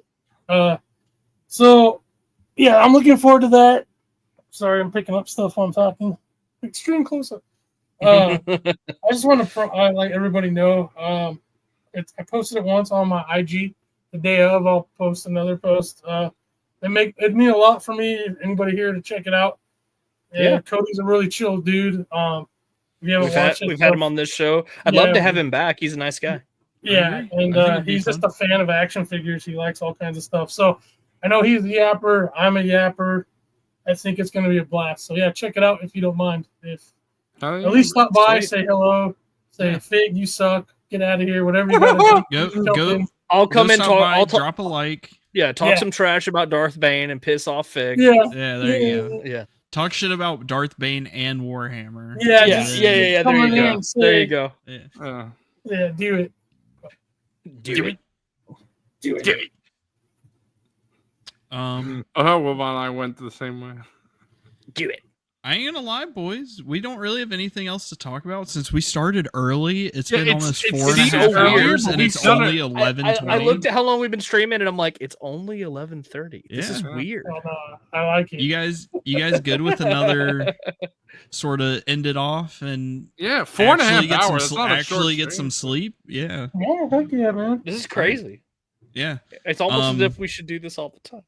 So, yeah, I'm looking forward to that. Sorry, I'm picking up stuff while I'm talking. Extreme close-up. I just want to let everybody know. I posted it once on my IG. The day of, I'll post another post. It mean a lot for me. If anybody here to check it out. Yeah, Cody's a really chill dude. We've had him on this show. I'd love to have him back. He's a nice guy. Yeah, and he's just a fan of action figures. He likes all kinds of stuff. So I know he's a yapper. I'm a yapper. I think it's going to be a blast. So yeah, check it out if you don't mind. At least stop by, say hello, say Fig, you suck, get out of here, whatever you got to do. Go. I'll come in. I'll drop a like. Yeah, talk some trash about Darth Bane and piss off Fig. Yeah, there you go. Yeah. Talk shit about Darth Bane and Warhammer. Yeah. There you go. There you go. Yeah, do it. Do it. Well, I went the same way. Do it. I ain't gonna lie, boys. We don't really have anything else to talk about since we started early. It's been almost 4.5 hours, and it's only 11:20. I looked at how long we've been streaming, and I'm like, it's only 11:30. This is weird. I like it. You guys good with another sort of end it off and 4.5 hours? Actually get some sleep. Yeah. Yeah, heck yeah, man. This is crazy. Yeah. It's almost as if we should do this all the time.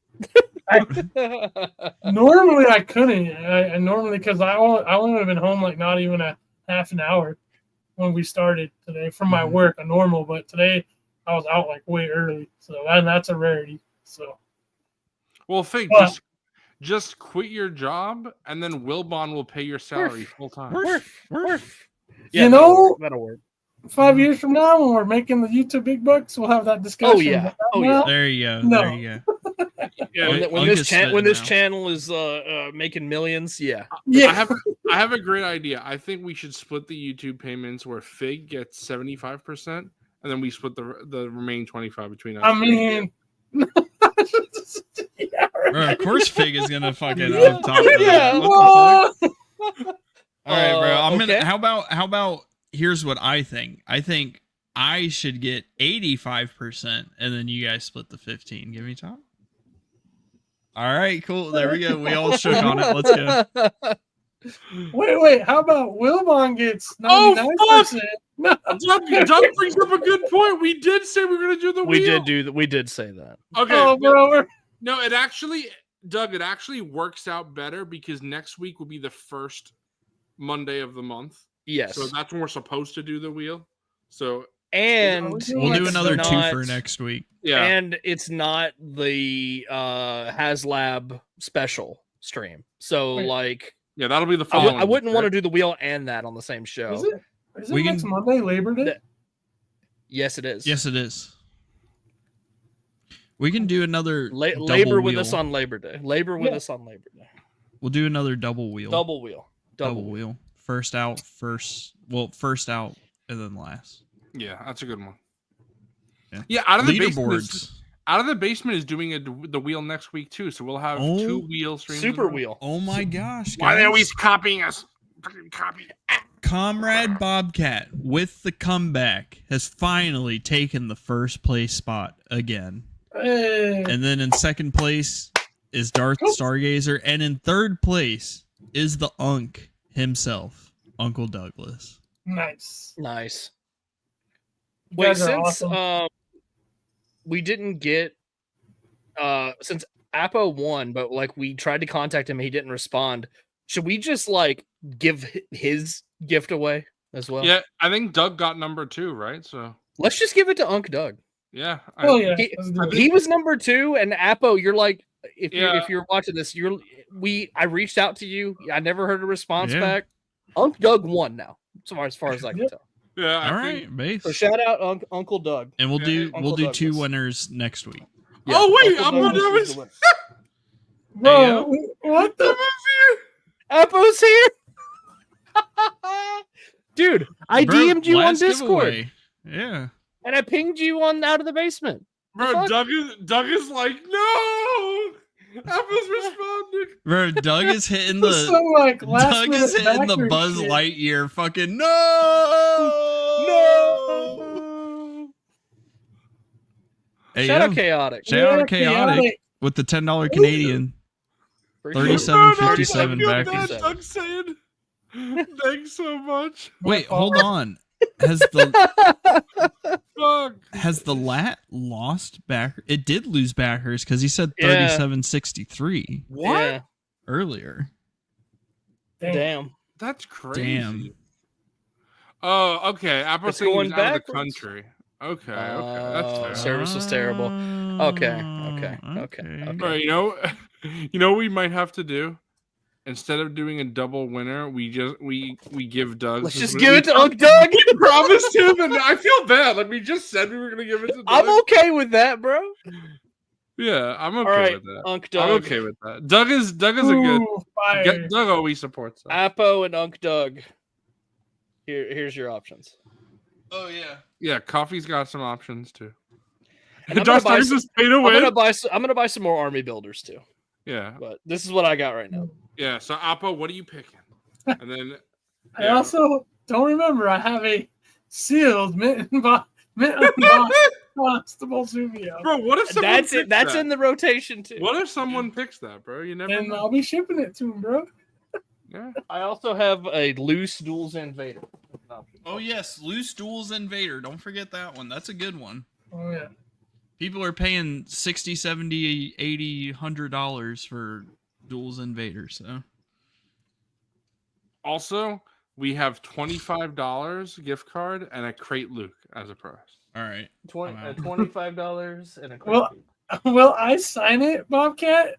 Normally I couldn't. I normally, because I only would have been home like not even a half an hour when we started today from my work, a normal. But today I was out like way early, so that's a rarity. So, well, Fig, just quit your job, and then Wilbon will pay your salary full time. you know, that'll work. 5 years from now, when we're making the YouTube big bucks, we'll have that discussion. Oh yeah, oh yeah. There you go. No. There you go. Yeah, When this channel is making millions, yeah. I have a great idea. I think we should split the YouTube payments where Fig gets 75%, and then we split the remaining 25 between us. I mean, yeah, right. Bro, of course Fig is gonna fucking up top. Yeah, What the fuck? All right, bro. I'm okay. gonna. How about? Here's what I think. I think I should get 85%, and then you guys split the 15. Give me time. All right, cool. There we go. We all shook on it. Let's go. Wait. How about Wilbon gets 99%? No. Doug brings up a good point. We did say we were going to do the wheel. We did say that. Okay. Oh, bro. No, it actually works out better because next week will be the first Monday of the month. Yes. So that's when we're supposed to do the wheel. So and we'll do another not, 2 for next week. Yeah. And it's not the Haslab special stream. So like yeah, that'll be the following. I wouldn't want to do the wheel and that on the same show. Is it next Monday, Labor Day? Yes, it is. Yes, it is. We can do another labor with wheel. us on Labor Day. Labor with us on Labor Day. We'll do another double wheel. Double wheel. First out, and then last. Yeah, that's a good one. Yeah, out of the leaderboards. Out of the basement is doing the wheel next week too, so we'll have 2 wheel streams. Super wheel. Oh my gosh! Why are they guys. always copying us? Fucking copy. Comrade Bobcat with the comeback has finally taken the first place spot again. Hey. And then in second place is Darth Stargazer, and in third place is the Unk himself, Uncle Douglas. Nice. You Wait, guys are since awesome. we didn't get since Apo won, but like we tried to contact him, he didn't respond. Should we just like give his gift away as well? Yeah, I think Doug got number 2, right? So let's just give it to Unk Doug. Yeah. Yeah. He was number 2, and Apo, you're like, if you're watching this, I reached out to you. I never heard a response back. Unk Doug won now, as far as I can tell. Yeah. All right, base. So shout out Uncle Doug. And we'll do Douglas. 2 winners next week. Yeah, oh wait, Uncle I'm Douglas is the winner. Bro, what the? Apo's here. Dude, I DM'd you on last Discord. giveaway. Yeah. And I pinged you on Out of the Basement. Bro, Doug is like, no. Apple's responding. Bro, Doug is hitting the Buzz shit. Lightyear fucking no. Hey, Shout out Chaotic. Shout out Chaotic with the $10 Canadian. 37.57 back. Doug saying, thanks so much. Wait, hold on. Has the lat lost back? It did lose backers because he said 37.63. What? Earlier. Damn. That's crazy. Damn. Oh, okay. Apple It's saying going he's out of the backwards. country. Okay, that's fair. Service was terrible. Okay. Bro, you know what we might have to do? Instead of doing a double winner, we give Doug. Let's just give it to Unk Doug. We promised him, and I feel bad. Like we just said we were gonna give it to Doug. I'm okay with that, bro. Yeah, I'm okay with that. Unk Doug. I'm okay with that. Doug is a good. Fire. Doug always supports us. Apo and Unk Doug. Here's your options. Oh yeah. Yeah, Coffee's got some options too. And Josh Douglas is paid to win. I'm gonna buy some more army builders too. Yeah, but this is what I got right now. Yeah, so Apo, what are you picking? And then I also don't remember. I have a sealed mint Constable Zuvio. Bro, what if someone That's it? That's in the rotation too. What if someone picks that, bro? You never. And know. I'll be shipping it to him, bro. Yeah. I also have a loose Duels Invader. Oh yes, loose Duels Invader. Don't forget that one. That's a good one. Oh yeah. People are paying $60, $70, $80, $100 for Duels Invader. So also, we have $25 gift card and a crate Luke as a prize. All right, $25 and a crate. Well, will I sign it, Bobcat?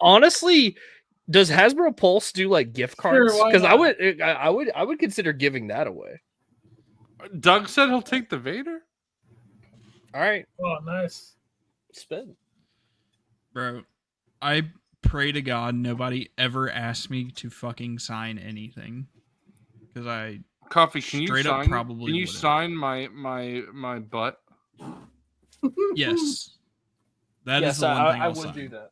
Honestly, Does Hasbro Pulse do like gift cards? Sure, why Because not? I would consider giving that away. Doug said he'll take the Vader. All right, Oh, nice. spin. Bro, I pray to God nobody ever asks me to fucking sign anything. Because I Coffee, can you straight up sign? probably Can you wouldn't. sign my butt? Yes. That is Yes, the one thing I I'll would sign. do that.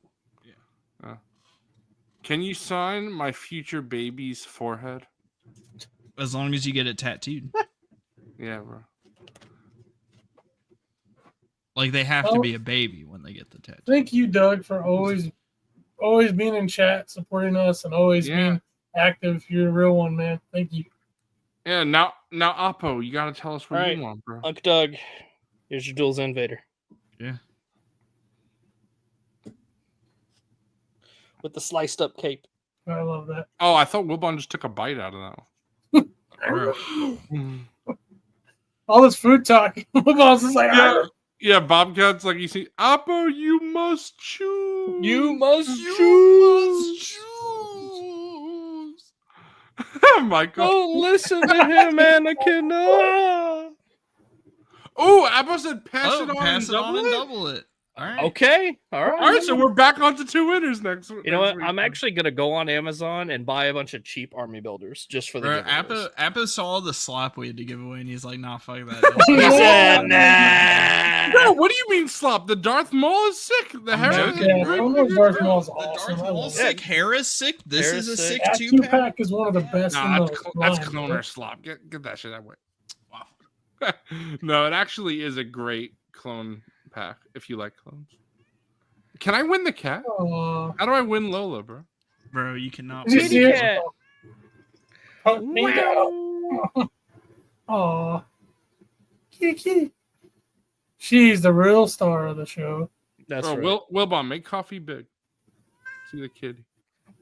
Can you sign my future baby's forehead? As long as you get it tattooed. Yeah, bro. Like they have to be a baby when they get the tattoo. Thank you, Doug, for always being in chat, supporting us, and always being active. You're a real one, man. Thank you. Yeah, now Oppo, you gotta tell us what you want, bro. Uncle Doug, here's your Duels Invader. Yeah. With the sliced up cape. I love that. Oh, I thought Wilbon just took a bite out of that one. All this food talk. Boss is like, Yeah, Bobcat's like, you see, Oppo, you must choose. You must choose. Michael. Oh, listen to him, Anakin. Oh, Oppo said pass it on pass and it on double and it. double it. All right. Okay. All right. All right, so we're back onto 2 winners next week. You know what? I'm actually gonna go on Amazon and buy a bunch of cheap army builders just for the Bro, giveaways. Appo saw the slap we had to give away, and he's like, "Nah, fuck He that." said, nah. Bro, what do you mean slop? The Darth Maul is sick. The hair. joking, yeah, bro. Darth Maul's The awesome. Darth I Maul love sick. Hera's sick. This Hera's is a sick. sick That 2-pack. 2-pack is one of the best. Nah, in that's the that's line, cloner bro. slop. Get that shit that way. Wow. No, it actually is a great clone pack if you like clones. Can I win the cat? Aw. How do I win Lola, bro? Bro, you cannot. Is it win. serious? cat. Oh, me down. Aw. Kitty. She's the real star of the show. That's Bro, right. Wilbon, make coffee big. See the kitty.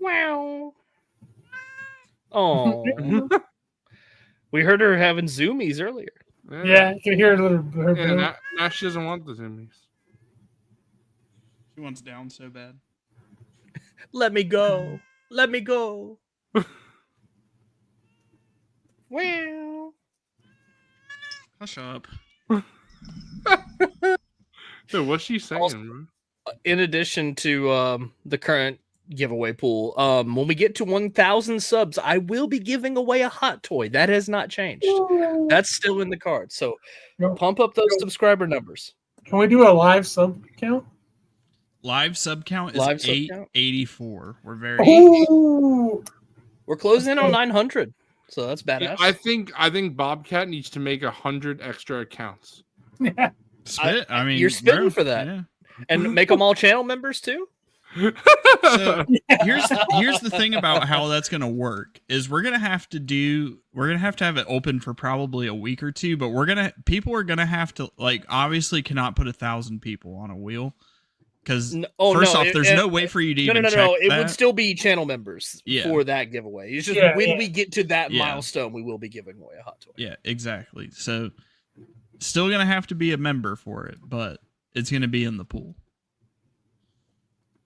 Wow. Oh. We heard her having zoomies earlier. Yeah, you can hear her. Yeah, now she doesn't want the zoomies. She wants down so bad. Let me go. Let me go. Well. Hush up. Dude, what's she saying, Also- bro? In addition to the current giveaway pool, when we get to 1,000 subs, I will be giving away a hot toy. That has not changed. That's still in the card. So pump up those subscriber numbers. Can we do a live sub count? Live sub count is Live sub count? 884. We're very. Oh, We're closing in on 900. So that's badass. Yeah, I think Bobcat needs to make 100 extra accounts. Spit. I mean, you're spitting bro, for that. Yeah. And make them all channel members too? So here's the thing about how that's gonna work is we're gonna have to have it open for probably a week or two, but people are gonna have to, like, obviously cannot put 1,000 people on a wheel because first off, there's no way for you to even check It that. would still be channel members for that giveaway. It's just when we get to that milestone, we will be giving away a hot toy. Yeah, exactly. So still gonna have to be a member for it, but it's gonna be in the pool.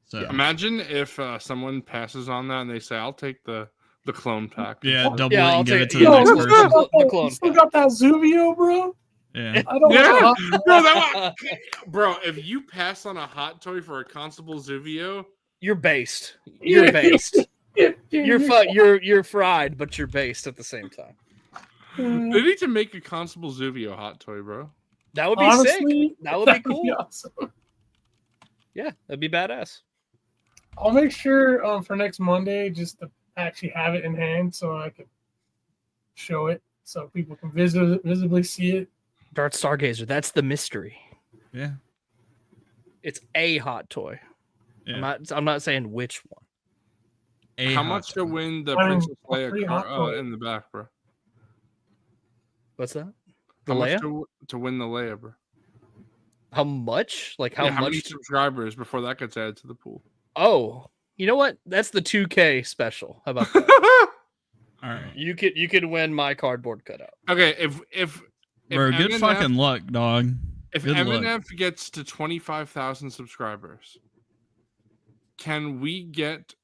So Imagine if someone passes on that and they say, "I'll take the clone pack." yeah, double it I'll and give take it to it. the Yeah, next I'll person. the clone you still pack. got that Zuvio, bro? Yeah. I don't Yeah, bro, if you pass on a hot toy for a Constable Zuvio, You're based. You're based. You're fried, but you're based at the same time. they need to make a Constable Zuvio hot toy, bro. That would be Honestly, sick. That would be cool. awesome. Yeah, that'd be badass. I'll make sure for next Monday just to actually have it in hand so I can show it so people can visibly see it. Darth Stargazer, that's the mystery. Yeah. It's a hot toy. Yeah. I'm not saying which one. How much to win the I mean, Princess Leia free hot toy. in the back, bro? What's that? The How much Leia? to win the Leia, bro? How much? Like how How many much? subscribers before that gets added to the pool? Oh, you know what? That's the 2K special. How about that? All right. You could win my cardboard cutout. Okay, if Bro, good MNF fucking luck, dog. If Good luck. MNF gets to 25,000 subscribers, can we get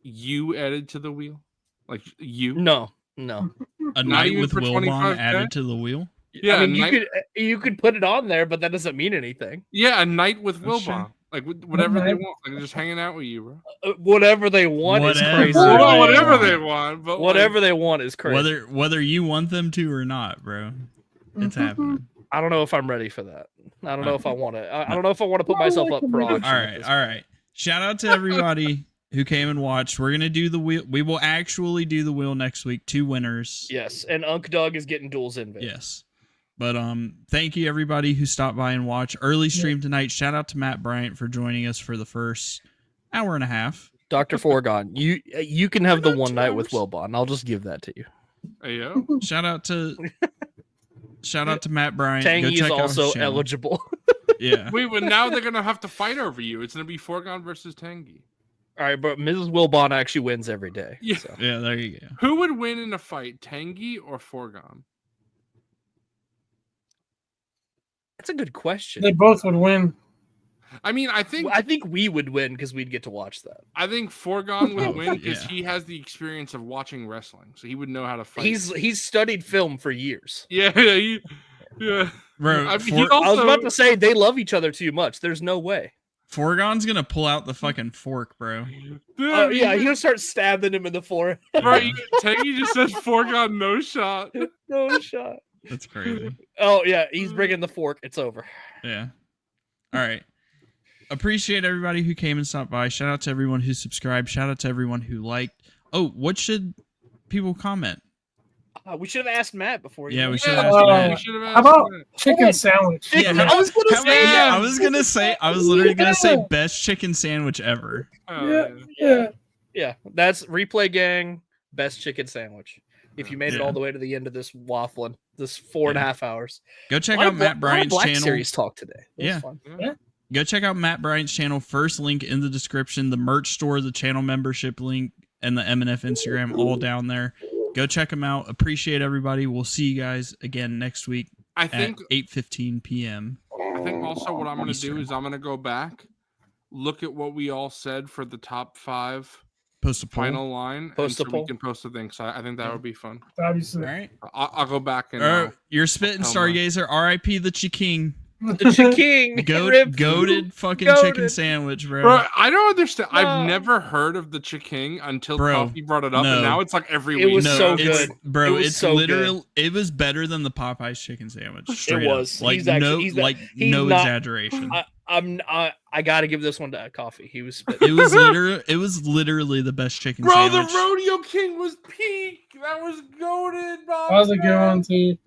you added to the wheel? Like you? No. A Not night even with for Wilbon 25K? added to the wheel. Yeah, I mean, you could put it on there, but that doesn't mean anything. Yeah, a night with That's true. Wilbon. Like whatever they want. Like just hanging out with you, bro. Whatever they want is crazy. Whatever Well, they whatever want. they want, but Whatever they want is crazy. Whether you want them to or not, bro, it's happening. I don't know if I'm ready for that. I don't know if I want to. I don't know if I want to put myself up for auction. All right. Shout out to everybody who came and watched. We're gonna do the wheel. We will actually do the wheel next week. 2 winners. Yes, and Unk Dog is getting duels in. Yes. But thank you everybody who stopped by and watched. Early stream tonight. Shout out to Matt Bryant for joining us for the first hour and a half. Dr. Forgon, you can have the one night with Wilbon. I'll just give that to you. Hey, yo. Shout out to Matt Bryant. Tangy Go check is out his also channel. eligible. Yeah. Wait, but now they're gonna have to fight over you. It's gonna be Forgon versus Tangy. All right, but Mrs. Wilbon actually wins every day. Yeah. So. Yeah, there you go. Who would win in a fight, Tangy or Forgon? That's a good question. They both would win. I mean, I think we would win because we'd get to watch that. I think Forgon would win because Yeah. he has the experience of watching wrestling, so he would know how to fight. He's studied film for years. Yeah. Bro, I mean, I was about to say they love each other too much. There's no way. Forgon's gonna pull out the fucking fork, bro. Yeah, he's gonna start stabbing him in the forehead. Bro, Tangy just says Forgon no shot. No shot. That's crazy. Oh yeah, he's bringing the fork. It's over. Yeah. All right. Appreciate everybody who came and stopped by. Shout out to everyone who subscribed. Shout out to everyone who liked. Oh, what should people comment? We should have asked Matt before. Yeah, we we should have asked Matt. How about chicken sandwich? Yeah, I was gonna say. Yeah, I was literally gonna say best chicken sandwich ever. Yeah. That's Replay Gang best chicken sandwich. If you made it all the way to the end of this waffling, this 4.5 hours. Go check out Matt Bryant's Black channel. Series talk today. Yeah. Fun. Go check out Matt Bryant's channel. First link in the description. The merch store, the channel membership link, and the MNF Instagram all down there. Go check them out. Appreciate everybody. We'll see you guys again next week. I think 8:15 p.m. I think also what I'm going to do is I'm going to go back, look at what we all said for the top 5 Post a poll. final line, Post a we poll. can post a thing. So I think that would be fun. Obviously. All right. I'll go back and You're spitting Stargazer. R.I.P. the Chiking. The Chiking. Goated fucking chicken sandwich, bro. Bro, I don't understand. I've never heard of the Chiking until Coffee brought it up, and now it's like every week. It was so good, bro. It was It's so literally. good. It was better than the Popeyes chicken sandwich. Straight It was. up. Like He's actually- he's not- he's no not- exaggeration. I got to give this one to Coffee. He was spit. It was literally the best chicken Bro, sandwich. the Rodeo King was peak. That was goated. That was a good one too.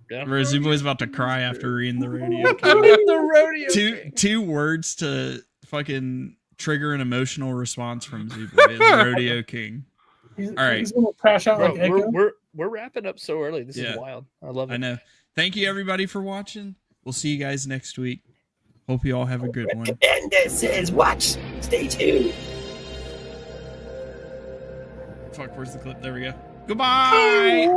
Yeah. Bro, Z-Boy's about to cry after reading the radio. The Rodeo King. Two words to fucking trigger an emotional response from Z-Boy is Rodeo King. All right. He's gonna crash out Bro, like Echo. we're wrapping up so early. This is wild. I love it. I know. Thank you everybody for watching. We'll see you guys next week. Hope you all have a good one. And this is watch. Stay tuned. Fuck, where's the clip? There we go. Goodbye.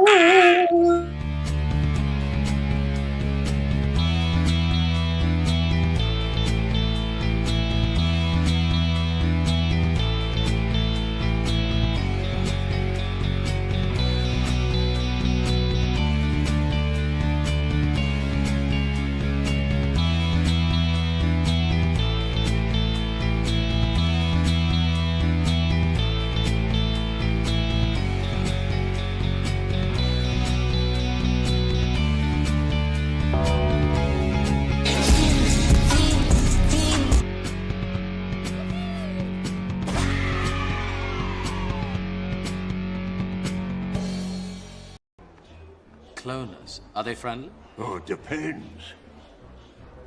Cloners, are they friendly? Oh, it depends.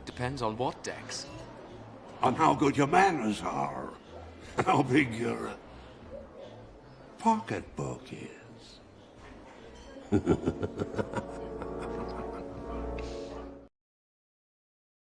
Depends on what, Dex. On how good your manners are. How big your pocketbook is.